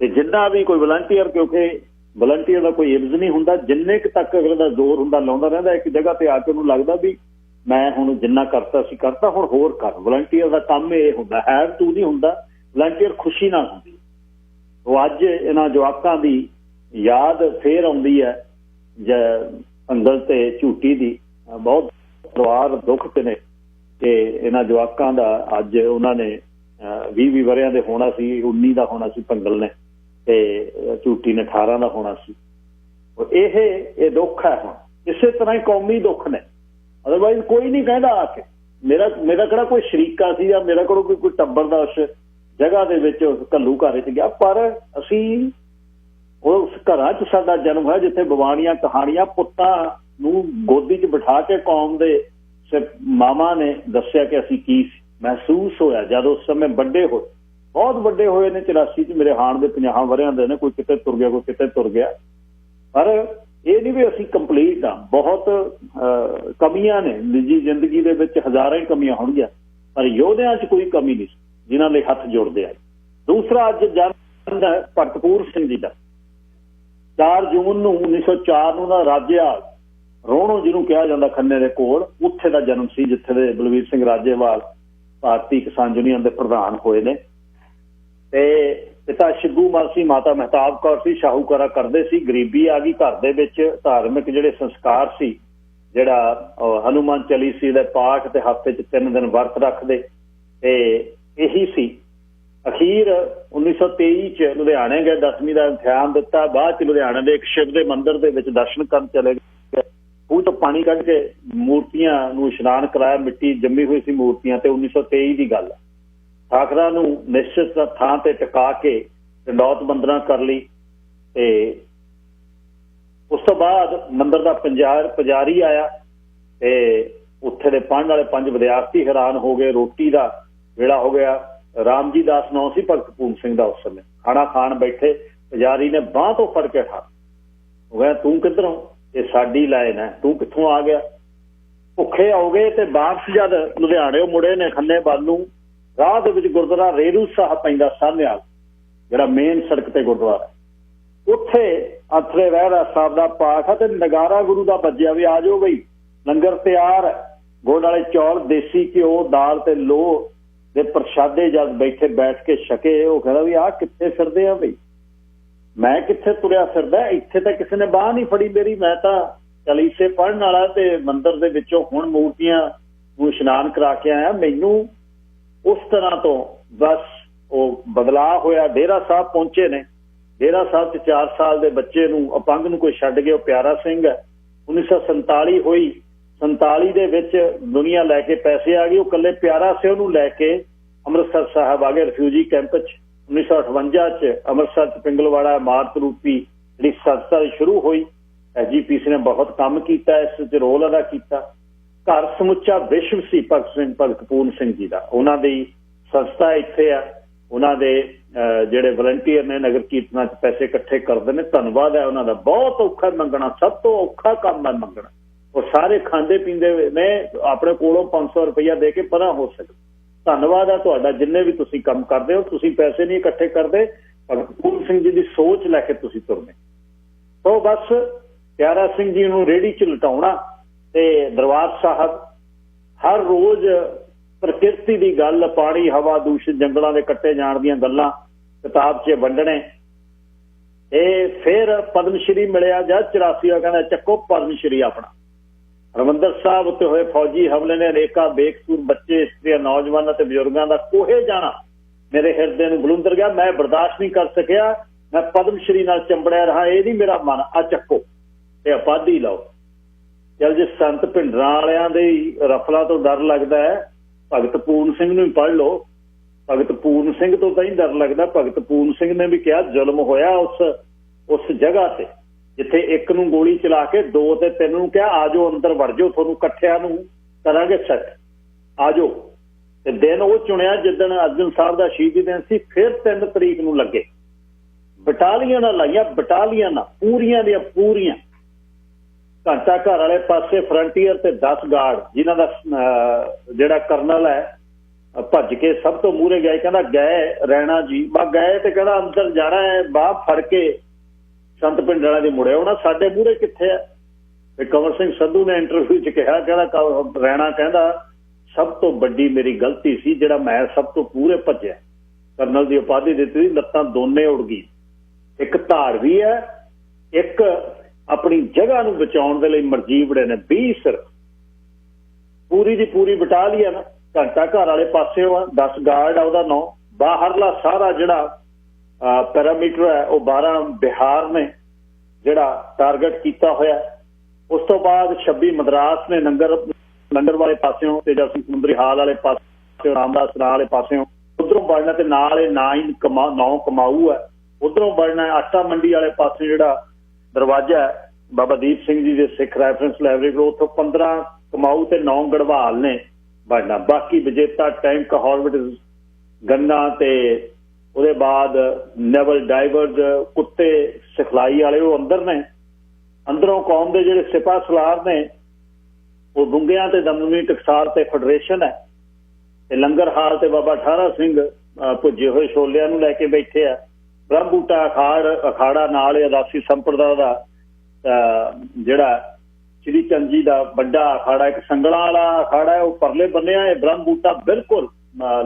ਤੇ ਜਿੰਨਾ ਵੀ ਕੋਈ ਵਲੰਟੀਅਰ, ਕਿਉਂਕਿ ਵਲੰਟੀਅਰ ਦਾ ਕੋਈ ਇਵਜ਼ ਨਹੀਂ ਹੁੰਦਾ, ਜਿੰਨੇ ਕੁ ਤੱਕ ਅਗਲੇ ਦਾ ਜ਼ੋਰ ਹੁੰਦਾ ਲਾਉਂਦਾ ਰਹਿੰਦਾ। ਇੱਕ ਜਗ੍ਹਾ ਤੇ ਆ ਕੇ ਉਹਨੂੰ ਲੱਗਦਾ ਵੀ ਮੈਂ ਹੁਣ ਜਿੰਨਾ ਕਰਤਾ ਸੀ ਕਰਤਾ, ਹੁਣ ਹੋਰ ਕਰ। ਵਲੰਟੀਅਰ ਦਾ ਕੰਮ ਇਹ ਹੁੰਦਾ, ਹੈਵ ਟੂ ਨਹੀਂ ਹੁੰਦਾ। ਵਲੰਟੀਅਰ ਖੁਸ਼ੀ ਨਾਲ ਹੁੰਦੀ। ਉਹ ਅੱਜ ਇਹਨਾਂ ਜਵਾਕਾਂ ਦੀ ਯਾਦ ਫੇਰ ਆਉਂਦੀ ਹੈ, ਭੰਗਲ ਤੇ ਝੂਟੀ ਦੀ। ਬਹੁਤ ਪਰਿਵਾਰ ਦੁੱਖ 'ਚ ਨੇ ਕਿ ਇਹਨਾਂ ਜਵਾਕਾਂ ਦਾ ਅੱਜ ਉਹਨਾਂ ਨੇ 20 ਵਰ੍ਹਿਆਂ ਦੇ ਹੋਣਾ ਸੀ, 19 ਦਾ ਹੋਣਾ ਸੀ ਭੰਗਲ ਨੇ, ਤੇ ਝੂਟੀ ਨੇ 18 ਦਾ ਹੋਣਾ ਸੀ। ਇਹ ਦੁੱਖ ਹੈ। ਹੁਣ ਇਸੇ ਤਰ੍ਹਾਂ ਹੀ ਕੌਮੀ ਦੁੱਖ ਨੇ। ਅਦਰਵਾਈਜ਼ ਕੋਈ ਨਹੀਂ ਕਹਿੰਦਾ ਆ ਕੇ ਮੇਰਾ ਕਿਹੜਾ ਕੋਈ ਸ਼ਰੀਕਾ ਸੀ ਜਾਂ ਮੇਰਾ ਕੋਲ ਕੋਈ ਟੱਬਰ ਦਾ ਉਸ ਜਗ੍ਹਾ ਦੇ ਵਿੱਚ ਘੱਲੂ ਘਰ 'ਚ ਗਿਆ। ਪਰ ਅਸੀਂ ਉਸ ਘਰਾਂ 'ਚ ਸਾਡਾ ਜਨਮ ਹੋਇਆ ਜਿੱਥੇ ਬਵਾਨੀਆਂ ਕਹਾਣੀਆਂ ਪੁੱਤਾਂ ਨੂੰ ਗੋਦੀ 'ਚ ਬਿਠਾ ਕੇ ਕੌਮ ਦੇ ਮਾਵਾਂ ਨੇ ਦੱਸਿਆ ਕਿ ਅਸੀਂ ਕੀ ਮਹਿਸੂਸ ਹੋਇਆ ਜਦ ਉਸ ਸਮੇਂ ਵੱਡੇ ਹੋਏ। ਬਹੁਤ ਵੱਡੇ ਹੋਏ ਨੇ। 84 'ਚ ਮੇਰੇ ਹਾਣ ਦੇ 50 ਵਰ੍ਹਿਆਂ ਦੇ ਨੇ। ਕੋਈ ਕਿਤੇ ਤੁਰ ਗਿਆ, ਕੋਈ ਕਿਤੇ ਤੁਰ ਗਿਆ। ਪਰ ਇਹ ਨਹੀਂ ਵੀ ਅਸੀਂ ਕੰਪਲੀਟ ਆ, ਬਹੁਤ ਕਮੀਆਂ ਨੇ ਨਿੱਜੀ ਜ਼ਿੰਦਗੀ ਦੇ ਵਿੱਚ, ਹਜ਼ਾਰਾਂ ਹੀ ਕਮੀਆਂ ਹੋਣਗੀਆਂ, ਪਰ ਯੋਧਿਆਂ 'ਚ ਕੋਈ ਕਮੀ ਨਹੀਂ ਜਿਨ੍ਹਾਂ ਲਈ ਹੱਥ ਜੋੜਦੇ ਆਏ। ਦੂਸਰਾ ਅੱਜ ਜਨਮ ਹੈ ਭਗਤ ਪੂਰਨ ਸਿੰਘ ਜੀ ਦਾ। 4 ਜੂਨ ਨੂੰ 1904 ਨੂੰ ਦਾ ਰਾਜੇਵਾਲ ਰੋਹਣੋ ਜਿਹਨੂੰ ਕਿਹਾ ਜਾਂਦਾ ਖੰਨੇ ਦੇ ਕੋਲ, ਉੱਥੇ ਦਾ ਜਨਮ ਸੀ ਜਿੱਥੇ ਦੇ ਬਲਵੀਰ ਸਿੰਘ ਰਾਜੇਵਾਲ ਭਾਰਤੀ ਕਿਸਾਨ ਯੂਨੀਅਨ ਦੇ ਪ੍ਰਧਾਨ ਹੋਏ ਨੇ। ਤੇ ਪਿਤਾ ਸ਼ਿੱਬੂ ਮਲ ਸੀ, ਮਾਤਾ ਮਹਿਤਾਬ ਕੌਰ ਸੀ, ਸ਼ਾਹੂਕਾਰਾ ਕਰਦੇ ਸੀ। ਗਰੀਬੀ ਆ ਗਈ ਘਰ ਦੇ ਵਿੱਚ। ਧਾਰਮਿਕ ਜਿਹੜੇ ਸੰਸਕਾਰ ਸੀ, ਜਿਹੜਾ ਹਨੂੰਮਾਨ ਚਾਲੀਸੀ ਦੇ ਪਾਠ ਤੇ ਹਫ਼ਤੇ 'ਚ 3 ਦਿਨ ਵਰਤ ਰੱਖਦੇ, ਤੇ ਇਹੀ ਸੀ। ਅਖੀਰ 1923 'ਚ ਲੁਧਿਆਣੇ ਗਏ, 10ਵੀਂ ਦਾ ਇਮਤਿਹਾਨ ਦਿੱਤਾ। ਬਾਅਦ 'ਚ ਲੁਧਿਆਣੇ ਦੇ ਇੱਕ ਸ਼ਿਵ ਦੇ ਮੰਦਿਰ ਦੇ ਵਿੱਚ ਦਰਸ਼ਨ ਕਰਨ ਚਲੇ ਗਏ। ਖੂਹ ਤੋਂ ਪਾਣੀ ਕੱਢ ਕੇ ਮੂਰਤੀਆਂ ਨੂੰ ਇਸ਼ਨਾਨ ਕਰਾਇਆ, ਮਿੱਟੀ ਜੰਮੀ ਹੋਈ ਸੀ ਮੂਰਤੀਆਂ ਤੇ। 1923 ਦੀ ਗੱਲ ਹੈ। ਠਾਕਰਾਂ ਨੂੰ ਨਿਸ਼ਚਿਤ ਥਾਂ ਤੇ ਟਿਕਾ ਕੇ ਡੰਡੌਤ ਬੰਦਨਾ ਕਰ ਲਈ। ਤੇ ਉਸ ਤੋਂ ਬਾਅਦ ਮੰਦਿਰ ਦਾ ਪੁਜਾਰੀ ਆਇਆ ਤੇ ਉੱਥੇ ਦੇ ਪੜ੍ਹਨ ਵਾਲੇ 5 ਵਿਦਿਆਰਥੀ ਹੈਰਾਨ ਹੋ ਗਏ। ਰੋਟੀ ਦਾ ਵੇਲਾ ਹੋ ਗਿਆ। ਰਾਮ ਜੀ ਦਾਸ ਨਾਂ ਸੀ ਭਗਤ ਪੂਰਨ ਸਿੰਘ ਦਾ। ਉਸ ਸਮੇਂ ਖਾਣਾ ਖਾਣ ਬੈਠੇ, ਪੁਜਾਰੀ ਨੇ ਬਾਂਹ ਤੋਂ ਫੜ ਕੇ ਠਾ ਹੋ ਗਿਆ, ਤੂੰ ਕਿੱਧਰੋਂ? ਇਹ ਸਾਡੀ ਲਾਈਨ ਹੈ, ਤੂੰ ਕਿੱਥੋਂ ਆ ਗਿਆ? ਭੁੱਖੇ ਆਓਗੇ। ਤੇ ਵਾਪਸ ਜਦ ਲੁਧਿਆਣੇ ਮੁੜੇ ਨੇ ਖੰਨੇ ਵੱਲ ਨੂੰ, ਰਾਹ ਦੇ ਵਿੱਚ ਗੁਰਦੁਆਰਾ ਰੇਰੂ ਸਾਹਿਬ ਪੈਂਦਾ ਸਾਹਨੇਵਾਲ, ਜਿਹੜਾ ਮੇਨ ਸੜਕ ਤੇ ਗੁਰਦੁਆਰਾ, ਉੱਥੇ ਅਥਰੇ ਰਹਿਰਾ ਸਾਹਿਬ ਦਾ ਪਾਠ ਆ ਤੇ ਨਗਾਰਾ ਗੁਰੂ ਦਾ ਵੱਜਿਆ ਵੀ ਆ ਜਾਓ ਬਈ, ਲੰਗਰ ਤਿਆਰ ਹੈ। ਗੁੜ ਵਾਲੇ ਚੌਲ, ਦੇਸੀ ਘਿਓ, ਦਾਲ ਤੇ ਲੋਹ ਦੇ ਪ੍ਰਸ਼ਾਦੇ ਜਦ ਬੈਠ ਕੇ ਛਕੇ। ਉਹ ਕਹਿੰਦਾ ਵੀ ਆਹ ਕਿੱਥੇ ਫਿਰਦੇ ਆ ਬਈ, ਮੈਂ ਕਿੱਥੇ ਤੁਰਿਆ ਫਿਰਦਾ? ਇੱਥੇ ਤਾਂ ਕਿਸੇ ਨੇ ਬਾਂਹ ਨਹੀਂ ਫੜੀ ਮੇਰੀ। ਮੈਂ ਤਾਂ ਚਾਲੀਸੇ ਪੜ੍ਹਨ ਵਾਲਾ ਤੇ ਮੰਦਿਰ ਦੇ ਵਿੱਚੋਂ ਹੁਣ ਮੂਰਤੀਆਂ ਨੂੰ ਇਸ਼ਨਾਨ ਕਰਾ ਕੇ ਆਇਆ। ਮੈਨੂੰ ਉਸ ਤਰ੍ਹਾਂ ਤੋਂ ਬਸ ਉਹ ਬਦਲਾਅ ਹੋਇਆ। ਡੇਰਾ ਸਾਹਿਬ ਪਹੁੰਚੇ ਨੇ। ਡੇਰਾ ਸਾਹਿਬ 'ਚ 4 ਸਾਲ ਦੇ ਬੱਚੇ ਨੂੰ, ਅਪੰਗ ਨੂੰ ਕੋਈ ਛੱਡ ਗਿਆ। ਉਹ ਪਿਆਰਾ ਸਿੰਘ ਹੈ। 1947 ਹੋਈ। 47 ਦੇ ਵਿੱਚ ਦੁਨੀਆ ਲੈ ਕੇ ਪੈਸੇ ਆ ਗਈ। ਉਹ ਇਕੱਲੇ ਪਿਆਰਾ ਸਿੰਘ ਨੂੰ ਲੈ ਕੇ ਅੰਮ੍ਰਿਤਸਰ ਸਾਹਿਬ ਆ ਗਏ ਰਿਫਿਊਜੀ ਕੈਂਪ 'ਚ। 1958 'ਚ ਅੰਮ੍ਰਿਤਸਰ 'ਚ ਪਿੰਗਲਵਾੜਾ ਇਮਾਰਤ ਰੂਪੀ ਜਿਹੜੀ ਸੰਸਥਾ ਸ਼ੁਰੂ ਹੋਈ। SGPC ਨੇ ਬਹੁਤ ਕੰਮ ਕੀਤਾ, ਇਸ 'ਚ ਰੋਲ ਅਦਾ ਕੀਤਾ। ਘਰ ਸਮੁੱਚਾ ਵਿਸ਼ਵ ਸੀ ਭਗਤ ਪੂਰਨ ਸਿੰਘ ਜੀ ਦਾ। ਉਹਨਾਂ ਦੀ ਸੰਸਥਾ ਇੱਥੇ ਆ। ਉਹਨਾਂ ਦੇ ਜਿਹੜੇ ਵਲੰਟੀਅਰ ਨੇ ਨਗਰ ਕੀਰਤਨਾਂ 'ਚ ਪੈਸੇ ਇਕੱਠੇ ਕਰਦੇ ਨੇ। ਧੰਨਵਾਦ ਹੈ ਉਹਨਾਂ ਦਾ। ਬਹੁਤ ਔਖਾ ਮੰਗਣਾ, ਸਭ ਤੋਂ ਔਖਾ ਕੰਮ ਹੈ ਮੰਗਣਾ। ਉਹ ਸਾਰੇ ਖਾਂਦੇ ਪੀਂਦੇ ਨੇ, ਆਪਣੇ ਕੋਲੋਂ 500 ਰੁਪਈਆ ਦੇ ਕੇ ਪਰਾਂ ਹੋ ਸਕਦੇ। ਧੰਨਵਾਦ ਹੈ ਤੁਹਾਡਾ, ਜਿੰਨੇ ਵੀ ਤੁਸੀਂ ਕੰਮ ਕਰਦੇ ਹੋ। ਤੁਸੀਂ ਪੈਸੇ ਨਹੀਂ ਇਕੱਠੇ ਕਰਦੇ, ਭਗਤ ਪੂਰਨ ਸਿੰਘ ਜੀ ਦੀ ਸੋਚ ਲੈ ਕੇ ਤੁਸੀਂ ਤੁਰਨੇ। ਸੋ ਬਸ ਪਿਆਰਾ ਸਿੰਘ ਜੀ ਨੂੰ ਰੇਹੜੀ 'ਚ ਲਟਾਉਣਾ ਤੇ ਦਰਬਾਰ ਸਾਹਿਬ ਹਰ ਰੋਜ਼ ਪ੍ਰਕਿਰਤੀ ਦੀ ਗੱਲ, ਪਾਣੀ, ਹਵਾ ਦੂਸ਼ਿਤ, ਜੰਗਲਾਂ ਦੇ ਕੱਟੇ ਜਾਣ ਦੀਆਂ ਗੱਲਾਂ ਕਿਤਾਬ 'ਚ ਵੰਡਣੇ। ਇਹ ਫਿਰ ਪਦਮ ਸ਼੍ਰੀ ਮਿਲਿਆ ਜਦ 84 ਕਹਿੰਦਾ ਚੱਕੋ ਪਦਮ ਸ਼੍ਰੀ ਆਪਣਾ। ਹਰਿਮੰਦਰ ਸਾਹਿਬ ਉੱਤੇ ਹੋਏ ਫੌਜੀ ਹਮਲੇ ਨੇ ਅਨੇਕਾਂ ਬੇਕਸੂਰ ਬੱਚੇ, ਇਸਤਰੀਆਂ, ਨੌਜਵਾਨਾਂ ਤੇ ਬਜ਼ੁਰਗਾਂ ਦਾ ਕੋਹੇ ਜਾਣਾ ਮੇਰੇ ਹਿਰਦੇ ਨੂੰ ਬਲੁੰਦਰ ਗਿਆ। ਮੈਂ ਬਰਦਾਸ਼ਤ ਨਹੀਂ ਕਰ ਸਕਿਆ। ਮੈਂ ਪਦਮ ਸ਼੍ਰੀ ਨਾਲ ਚੰਬੜਿਆ ਰਹਾ। ਇਹ ਨਹੀਂ ਮੇਰਾ ਮਨ। ਆ ਚੱਕੋ ਤੇ ਉਪਾਧੀ ਲਓ। ਚੱਲ ਜੇ ਸੰਤ ਭਿੰਡਰਾਂ ਵਾਲਿਆਂ ਦੇ ਰਫਲਾਂ ਤੋਂ ਡਰ ਲੱਗਦਾ ਹੈ, ਭਗਤ ਪੂਰਨ ਸਿੰਘ ਨੂੰ ਹੀ ਪੜ੍ਹ ਲਓ। ਭਗਤ ਪੂਰਨ ਸਿੰਘ ਤੋਂ ਤਾਂ ਹੀ ਡਰ ਲੱਗਦਾ। ਭਗਤ ਪੂਰਨ ਸਿੰਘ ਨੇ ਵੀ ਕਿਹਾ ਜ਼ੁਲਮ ਹੋਇਆ ਉਸ ਜਗ੍ਹਾ ਤੇ ਜਿੱਥੇ 1 ਨੂੰ ਗੋਲੀ ਚਲਾ ਕੇ 2 ਤੇ 3 ਨੂੰ ਕਿਹਾ ਆ ਜਾਓ ਅੰਦਰ ਵੜ ਜਾਓ, ਤੁਹਾਨੂੰ ਇਕੱਠਿਆਂ ਨੂੰ ਕਰਾਂਗੇ ਸੈੱਟ, ਆ ਜਾਓ। ਤੇ ਦਿਨ ਉਹ ਚੁਣਿਆ ਜਿੱਦਣ ਅਰਜਨ ਸਾਹਿਬ ਦਾ ਸ਼ਹੀਦੀ ਦਿਨ ਸੀ। ਫਿਰ 3 ਤਰੀਕ ਨੂੰ ਲੱਗੇ। ਬਟਾਲੀਆਂ ਨਾਲ ਲਾਈਆਂ, ਬਟਾਲੀਆਂ ਨਾਲ ਪੂਰੀਆਂ ਦੀਆਂ ਪੂਰੀਆਂ। ਘੰਟਾ ਘਰ ਵਾਲੇ ਪਾਸੇ ਫਰੰਟੀਅਰ ਤੇ 10 ਗਾਰਡ, ਜਿਨ੍ਹਾਂ ਦਾ ਜਿਹੜਾ ਕਰਨਲ ਹੈ ਭੱਜ ਕੇ ਸਭ ਤੋਂ ਮੂਹਰੇ ਗਏ। ਕਹਿੰਦਾ ਗਏ ਰੈਣਾ ਜੀ, ਬਾ ਗਏ ਤੇ ਕਹਿੰਦਾ ਅੰਦਰ ਜਾਣਾ ਹੈ। ਬਾਹ ਫੜ ਕੇ ਸੰਤ ਭਿੰਡਰਾਂ ਦੀ ਮੁੜਿਆ ਹੋਣਾ, ਸਾਡੇ ਮੂਹਰੇ ਕਿੱਥੇ ਆ? ਤੇ ਕੰਵਰ ਸਿੰਘ ਸੰਧੂ ਨੇ ਇੰਟਰਵਿਊ 'ਚ ਕਿਹਾ, ਕਹਿੰਦਾ ਰੈਣਾ ਕਹਿੰਦਾ ਸਭ ਤੋਂ ਵੱਡੀ ਮੇਰੀ ਗਲਤੀ ਸੀ ਜਿਹੜਾ ਮੈਂ ਸਭ ਤੋਂ ਪੂਰੇ ਭੱਜਿਆ। ਕਰਨਲ ਦੀ ਉਪਾਧੀ ਦਿੱਤੀ, ਲੱਤਾਂ ਦੋਨੇ ਉੜ ਗਈ। ਇੱਕ ਧਾੜਵੀ ਹੈ, ਇੱਕ ਆਪਣੀ ਜਗ੍ਹਾ ਨੂੰ ਬਚਾਉਣ ਦੇ ਲਈ ਮਰਜੀਵੜੇ ਨੇ। 20 ਸਿਰਫ ਪੂਰੀ ਦੀ ਪੂਰੀ ਬਟਾਲੀਅਨ। ਘੰਟਾ ਘਰ ਵਾਲੇ ਪਾਸੇ 10 ਗਾਰਡ ਆ, ਉਹਦਾ ਨਾਂ। ਬਾਹਰਲਾ ਸਾਰਾ ਜਿਹੜਾ ਪੈਰਾਮੀਟਰ ਹੈ ਉਹ 12 ਬਿਹਾਰ ਨੇ ਜਿਹੜਾ ਟਾਰਗੇਟ ਕੀਤਾ ਹੋਇਆ। ਉਸ ਤੋਂ ਬਾਅਦ 26 ਮਦਰਾਸ ਨੇ ਲੰਗਰ ਵਾਲੇ ਪਾਸਿਓਂ, ਤੇਜਾ ਸਿੰਘ ਸਮੁੰਦਰੀ ਹਾਲ ਵਾਲੇ ਪਾਸਿਓਂ, ਰਾਮਦਾਸ ਨਾਂ ਵਾਲੇ ਪਾਸਿਓਂ ਉਧਰੋਂ ਵੜਨਾ। ਤੇ ਨਾਲ ਇਹ 9 ਕਮਾਊ ਹੈ, ਉਧਰੋਂ ਵੜਨਾ। ਆਟਾ ਮੰਡੀ ਵਾਲੇ ਪਾਸੇ ਜਿਹੜਾ ਦਰਵਾਜ਼ਾ ਹੈ ਬਾਬਾ ਦੀਪ ਸਿੰਘ ਜੀ ਦੇ ਸਿੱਖ ਰੈਫਰੈਂਸ ਲਾਇਬ੍ਰੇਰੀ ਕੋਲ, ਉੱਥੋਂ 15 ਕਮਾਊ ਤੇ 9 ਗੜਵਾਲ ਨੇ ਵੜਨਾ। ਬਾਕੀ ਵਿਜੇਤਾ ਟੈਂਕ, ਹਾਰਵਿਟ, ਗੰਨਾ ਤੇ ਉਹਦੇ ਬਾਅਦ ਨੈਵਲ ਡਾਈਵਰਜ਼, ਕੁੱਤੇ ਸਿਖਲਾਈ ਵਾਲੇ ਉਹ ਅੰਦਰ ਨੇ। ਅੰਦਰੋਂ ਕੌਮ ਦੇ ਜਿਹੜੇ ਸਿਪਾਹ ਸਲਾਰ ਨੇ ਉਹ ਬੁੰਗਿਆਂ ਤੇ ਦਮਦਮੀ ਟਕਸਾਲ ਤੇ ਫੈਡਰੇਸ਼ਨ ਹੈ ਤੇ ਲੰਗਰ ਹਾਲ ਤੇ ਬਾਬਾ ਠਾਰਾ ਸਿੰਘ ਭੁੱਜੇ ਹੋਏ ਛੋਲਿਆਂ ਨੂੰ ਲੈ ਕੇ ਬੈਠੇ ਆ। ਬ੍ਰਹਮ ਬੂਟਾ ਅਖਾੜਾ ਨਾਲ ਅਦਾਸੀ ਸੰਪਰਦਾ ਦਾ ਜਿਹੜਾ ਸ਼੍ਰੀ ਚੰਦ ਜੀ ਦਾ ਵੱਡਾ ਅਖਾੜਾ, ਇੱਕ ਸੰਗਲਾਂ ਵਾਲਾ ਅਖਾੜਾ ਹੈ, ਉਹ ਪਰਲੇ ਬੰਨੇ ਆ। ਇਹ ਬ੍ਰਹਮ ਬੂਟਾ ਬਿਲਕੁਲ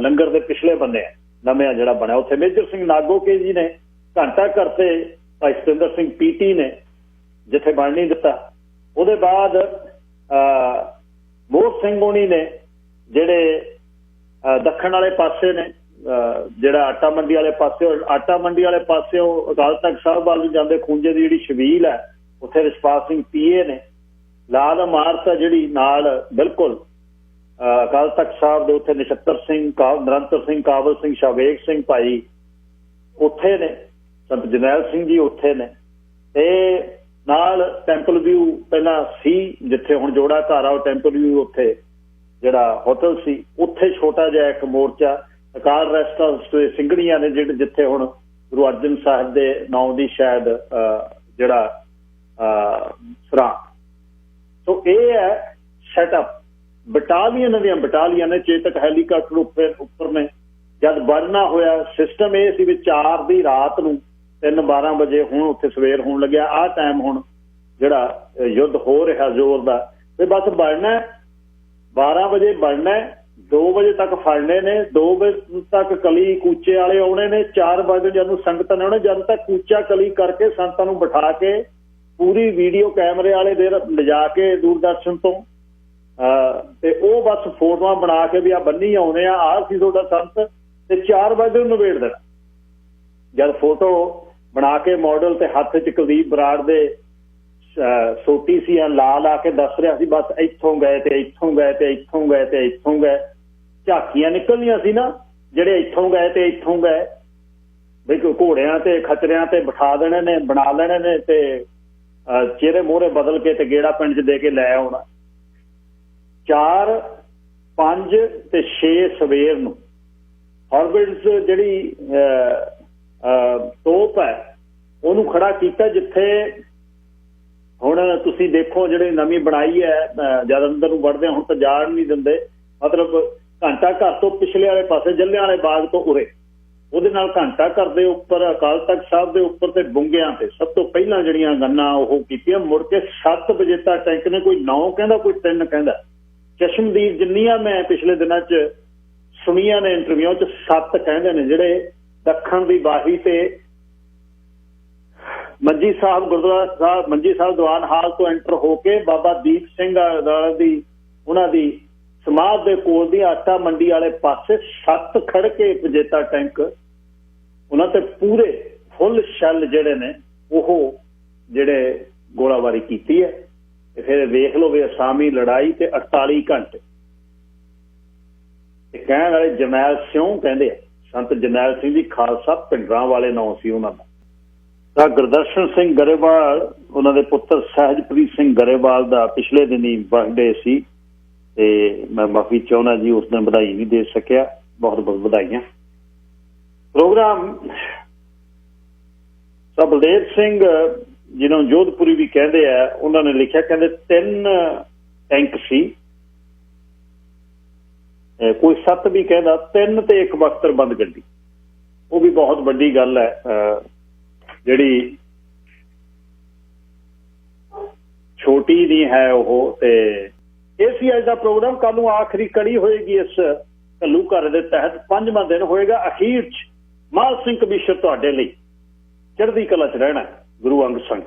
ਲੰਗਰ ਦੇ ਪਿਛਲੇ ਬੰਨੇ ਆ, ਨਵੇਂ ਜਿਹੜਾ ਬਣਿਆ। ਉੱਥੇ ਮੇਜਰ ਸਿੰਘ ਨਾਗੋਕੇ ਜੀ ਨੇ ਘੰਟਾ ਘਰ ਤੇ ਭਾਈ ਸਤਿੰਦਰ ਸਿੰਘ ਪੀਟੀ ਨੇ ਜਿੱਥੇ ਬਣ ਨਹੀਂ ਦਿੱਤਾ। ਉਹਦੇ ਬਾਅਦ ਮੋਹਰ ਸਿੰਘ ਹੋਣੀ ਨੇ ਜਿਹੜੇ ਦੱਖਣ ਵਾਲੇ ਪਾਸੇ ਨੇ, ਜਿਹੜਾ ਆਟਾ ਮੰਡੀ ਵਾਲੇ ਪਾਸਿਓਂ ਅਕਾਲ ਤਖਤ ਸਾਹਿਬ ਵੱਲ ਨੂੰ ਜਾਂਦੇ ਖੂੰਜੇ ਦੀ ਜਿਹੜੀ ਛਬੀਲ ਹੈ ਉੱਥੇ ਰਿਸ਼ਪਾਲ ਸਿੰਘ ਪੀਏ ਨੇ। ਲਾਲ ਇਮਾਰਤ ਹੈ ਜਿਹੜੀ ਨਾਲ ਬਿਲਕੁਲ ਅਕਾਲ ਤਖਤ ਸਾਹਿਬ ਦੇ, ਉੱਥੇ ਨਛੱਤਰ ਸਿੰਘ, ਨਿਰੰਤਰ ਸਿੰਘ, ਕਾਬਲ ਸਿੰਘ, ਸ਼ਾਵੇਕ ਸਿੰਘ ਭਾਈ ਉੱਥੇ ਨੇ, ਸੰਤ ਜਰਨੈਲ ਸਿੰਘ ਜੀ ਉੱਥੇ ਨੇ। ਤੇ ਨਾਲ ਟੈਂਪਲ ਵਿਊ ਪਹਿਲਾਂ ਸੀ ਜਿੱਥੇ ਹੁਣ ਜੋੜਾ ਘਰ ਆ, ਉਹ ਟੈਂਪਲ ਵਿਊ ਉੱਥੇ ਜਿਹੜਾ ਹੋਟਲ ਸੀ, ਉੱਥੇ ਛੋਟਾ ਜਿਹਾ ਇੱਕ ਮੋਰਚਾ। ਅਕਾਲ ਰੈਸਟ ਹਾਊਸ ਸਿੰਘੜੀਆਂ ਨੇ ਜਿੱਥੇ ਹੁਣ ਗੁਰੂ ਅਰਜਨ ਸਾਹਿਬ ਦੇ ਨਾਂ ਦੀ ਸ਼ਾਇਦ ਜਿਹੜਾ ਸਰਾਂ। ਸੋ ਇਹ ਹੈ ਸੈਟਅਪ। ਬਟਾਲੀਅਨ ਦੀਆਂ ਬਟਾਲੀਅਨ ਨੇ, ਚੇਤਕ ਹੈਲੀਕਾਪਟਰ ਉੱਪਰ ਨੇ। ਜਦ ਬਣਨਾ ਹੋਇਆ ਸਿਸਟਮ ਇਹ ਸੀ ਵੀ 4 ਦੀ ਰਾਤ ਨੂੰ 3:12 ਵਜੇ, ਹੁਣ ਉੱਥੇ ਸਵੇਰ ਹੋਣ ਲੱਗਿਆ। ਆਹ ਟਾਈਮ ਹੁਣ ਜਿਹੜਾ ਯੁੱਧ ਹੋ ਰਿਹਾ ਜ਼ੋਰ ਦਾ, ਤੇ ਬਸ ਬਣਨਾ 12 ਵਜੇ ਬਣਨਾ, 2 ਵਜੇ ਤੱਕ ਫੜਨੇ ਨੇ, 2 ਵਜੇ ਤੱਕ ਕਲੀ ਕੂਚੇ ਵਾਲੇ ਆਉਣੇ ਨੇ, 4 ਵਜੇ ਜਦੋਂ ਸੰਗਤਾਂ ਨੇ ਆਉਣੇ, ਜਦ ਤੱਕ ਕੂਚਾ ਕਲੀ ਕਰਕੇ ਸੰਤਾਂ ਨੂੰ ਬਿਠਾ ਕੇ ਪੂਰੀ ਵੀਡੀਓ ਕੈਮਰੇ ਵਾਲੇ ਦੇ ਲਿਜਾ ਕੇ ਦੂਰਦਰਸ਼ਨ ਤੋਂ ਤੇ ਉਹ ਬਸ ਫੋਟੋਆਂ ਬਣਾ ਕੇ ਵੀ ਆ ਬੰਨੀ ਆਉਣੇ ਆ, ਆਹ ਸੀ ਤੁਹਾਡਾ ਸੰਤ, ਤੇ 4 ਵਜੇ ਨੂੰ ਨਿਬੇੜ ਦੇਣਾ। ਜਦ ਫੋਟੋ ਬਣਾ ਕੇ ਮਾਡਲ ਤੇ ਹੱਥ 'ਚ ਕੁਲਦੀਪ ਬਰਾੜ ਦੇ ਸੋਟੀ ਸੀ, ਲਾ ਕੇ ਦੱਸ ਰਿਹਾ ਸੀ ਬਸ ਇੱਥੋਂ ਗਏ ਤੇ ਇੱਥੋਂ ਗਏ ਤੇ ਇੱਥੋਂ ਗਏ ਤੇ ਇੱਥੋਂ ਗਏ। ਝਾਕੀਆਂ ਨਿਕਲਣੀਆਂ ਸੀ ਨਾ, ਜਿਹੜੇ ਇੱਥੋਂ ਗਏ ਤੇ ਇੱਥੋਂ ਗਏ, ਬਈ ਘੋੜਿਆਂ ਤੇ ਖਚਰਿਆਂ ਤੇ ਬਿਠਾ ਦੇਣੇ ਨੇ, ਬਣਾ ਲੈਣੇ ਨੇ ਤੇ ਚਿਹਰੇ ਮੋਹਰੇ ਬਦਲ ਕੇ ਤੇ ਗੇੜਾ ਪਿੰਡ 'ਚ ਦੇ ਕੇ ਲੈ ਆਉਣਾ। 4, 5 ਤੇ 6 ਸਵੇਰ ਨੂੰ ਹੌਰਵਿਟਜ਼ ਜਿਹੜੀ ਤੋਪ ਹੈ ਉਹਨੂੰ ਖੜਾ ਕੀਤਾ, ਜਿੱਥੇ ਹੁਣ ਤੁਸੀਂ ਦੇਖੋ ਜਿਹੜੀ ਨਵੀਂ ਬਣਾਈ ਹੈ, ਜਦ ਅੰਦਰ ਨੂੰ ਵੜਦੇ ਹੁਣ ਤਾਂ ਜਾਣ ਨਹੀਂ ਦਿੰਦੇ, ਮਤਲਬ ਘੰਟਾ ਘਰ ਤੋਂ ਪਿਛਲੇ ਵਾਲੇ ਪਾਸੇ ਜੱਲਿਆਂ ਵਾਲੇ ਬਾਗ ਤੋਂ ਉਰੇ, ਉਹਦੇ ਨਾਲ ਘੰਟਾ ਘਰ ਦੇ ਉੱਪਰ ਅਕਾਲ ਤਖਤ ਸਾਹਿਬ ਦੇ ਉੱਪਰ ਤੇ ਬੁੰਗਿਆਂ ਤੇ ਸਭ ਤੋਂ ਪਹਿਲਾਂ ਜਿਹੜੀਆਂ ਗੰਨਾਂ ਉਹ ਕੀਤੀਆਂ। ਮੁੜ ਕੇ 7 ਵਜੇ ਤੱਕ ਟੈਂਕ ਨੇ, ਕੋਈ 9 ਕਹਿੰਦਾ, ਕੋਈ 3 ਕਹਿੰਦਾ। ਚਸ਼ਮਦੀਦ ਜਿੰਨੀਆਂ ਮੈਂ ਪਿਛਲੇ ਦਿਨਾਂ 'ਚ ਸੁਣੀਆਂ ਨੇ ਇੰਟਰਵਿਊ 'ਚ, 7 ਕਹਿੰਦੇ ਨੇ, ਜਿਹੜੇ ਦੱਖਣ ਦੀ ਬਾਹੀ ਤੇ ਮੰਜੀ ਸਾਹਿਬ ਗੁਰਦੁਆਰਾ ਸਾਹਿਬ, ਮੰਜੀ ਸਾਹਿਬ ਦੀਵਾਨ ਹਾਲ ਤੋਂ ਐਂਟਰ ਹੋ ਕੇ ਬਾਬਾ ਦੀਪ ਸਿੰਘ ਦੀ ਉਹਨਾਂ ਦੀ ਸਮਾਧ ਦੇ ਕੋਲ ਦੀ ਆਟਾ ਮੰਡੀ ਵਾਲੇ ਪਾਸੇ 7 ਖੜ ਕੇ ਪਜੇਤਾ ਟੈਂਕ, ਉਹਨਾਂ ਤੇ ਪੂਰੇ ਫੁੱਲ ਸ਼ੈੱਲ ਜਿਹੜੇ ਨੇ ਉਹ ਜਿਹੜੇ ਗੋਲਾਬਾਰੀ ਕੀਤੀ ਹੈ। ਤੇ ਫਿਰ ਵੇਖ ਲਓ ਵੀ ਅਸਾਮੀ ਲੜਾਈ ਤੇ 48 ਘੰਟੇ। ਤੇ ਕਹਿਣ ਵਾਲੇ ਜਰਨੈਲ ਸਿੰਘ ਕਹਿੰਦੇ ਆ, ਸੰਤ ਜਰਨੈਲ ਸਿੰਘ ਜੀ ਖਾਲਸਾ ਪਿੰਡਰਾਂ ਵਾਲੇ ਨਾਂ ਸੀ ਉਹਨਾਂ ਦਾ। ਤਾਂ ਗੁਰਦਰਸ਼ਨ ਸਿੰਘ ਗਰੇਵਾਲ, ਉਹਨਾਂ ਦੇ ਪੁੱਤਰ ਸਹਿਜਪ੍ਰੀਤ ਸਿੰਘ ਗਰੇਵਾਲ ਦਾ ਪਿਛਲੇ ਦਿਨੀ ਬਰਥਡੇ ਸੀ, ਤੇ ਮੈਂ ਮਾਫੀ ਚਾਹੁੰਦਾ ਜੀ, ਉਸ ਦਿਨ ਵਧਾਈ ਨਹੀਂ ਦੇ ਸਕਿਆ। ਬਹੁਤ ਬਹੁਤ ਵਧਾਈਆਂ। ਪ੍ਰੋਗਰਾਮ ਬਲਦੇਵ ਸਿੰਘ ਜਿਹਨੂੰ ਜੋਧਪੁਰੀ ਵੀ ਕਹਿੰਦੇ ਆ, ਉਹਨਾਂ ਨੇ ਲਿਖਿਆ, ਕਹਿੰਦੇ 3 ਟੈਂਕ ਸੀ, ਕੋਈ 7 ਵੀ ਕਹਿੰਦਾ, 3 ਤੇ 1 ਬਖਤਰਬੰਦ ਗੱਡੀ। ਉਹ ਵੀ ਬਹੁਤ ਵੱਡੀ ਗੱਲ ਹੈ, ਜਿਹੜੀ ਛੋਟੀ ਨਹੀਂ ਹੈ ਉਹ। ਤੇ ਇਹ ਸੀ ਅੱਜ ਦਾ ਪ੍ਰੋਗਰਾਮ। ਕੱਲ ਨੂੰ ਆਖਰੀ ਕੜੀ ਹੋਏਗੀ ਇਸ ਘੱਲੂ ਘਰ ਦੇ ਤਹਿਤ। 5ਵਾਂ ਦਿਨ ਹੋਏਗਾ। ਅਖੀਰ 'ਚ ਮਾਲ ਸਿੰਘ ਕਮਿਸ਼ਨ ਤੁਹਾਡੇ ਲਈ ਚੜ੍ਹਦੀ ਕਲਾ 'ਚ ਰਹਿਣਾ। ਗੁਰੂ ਅੰਗ ਸੰਗ।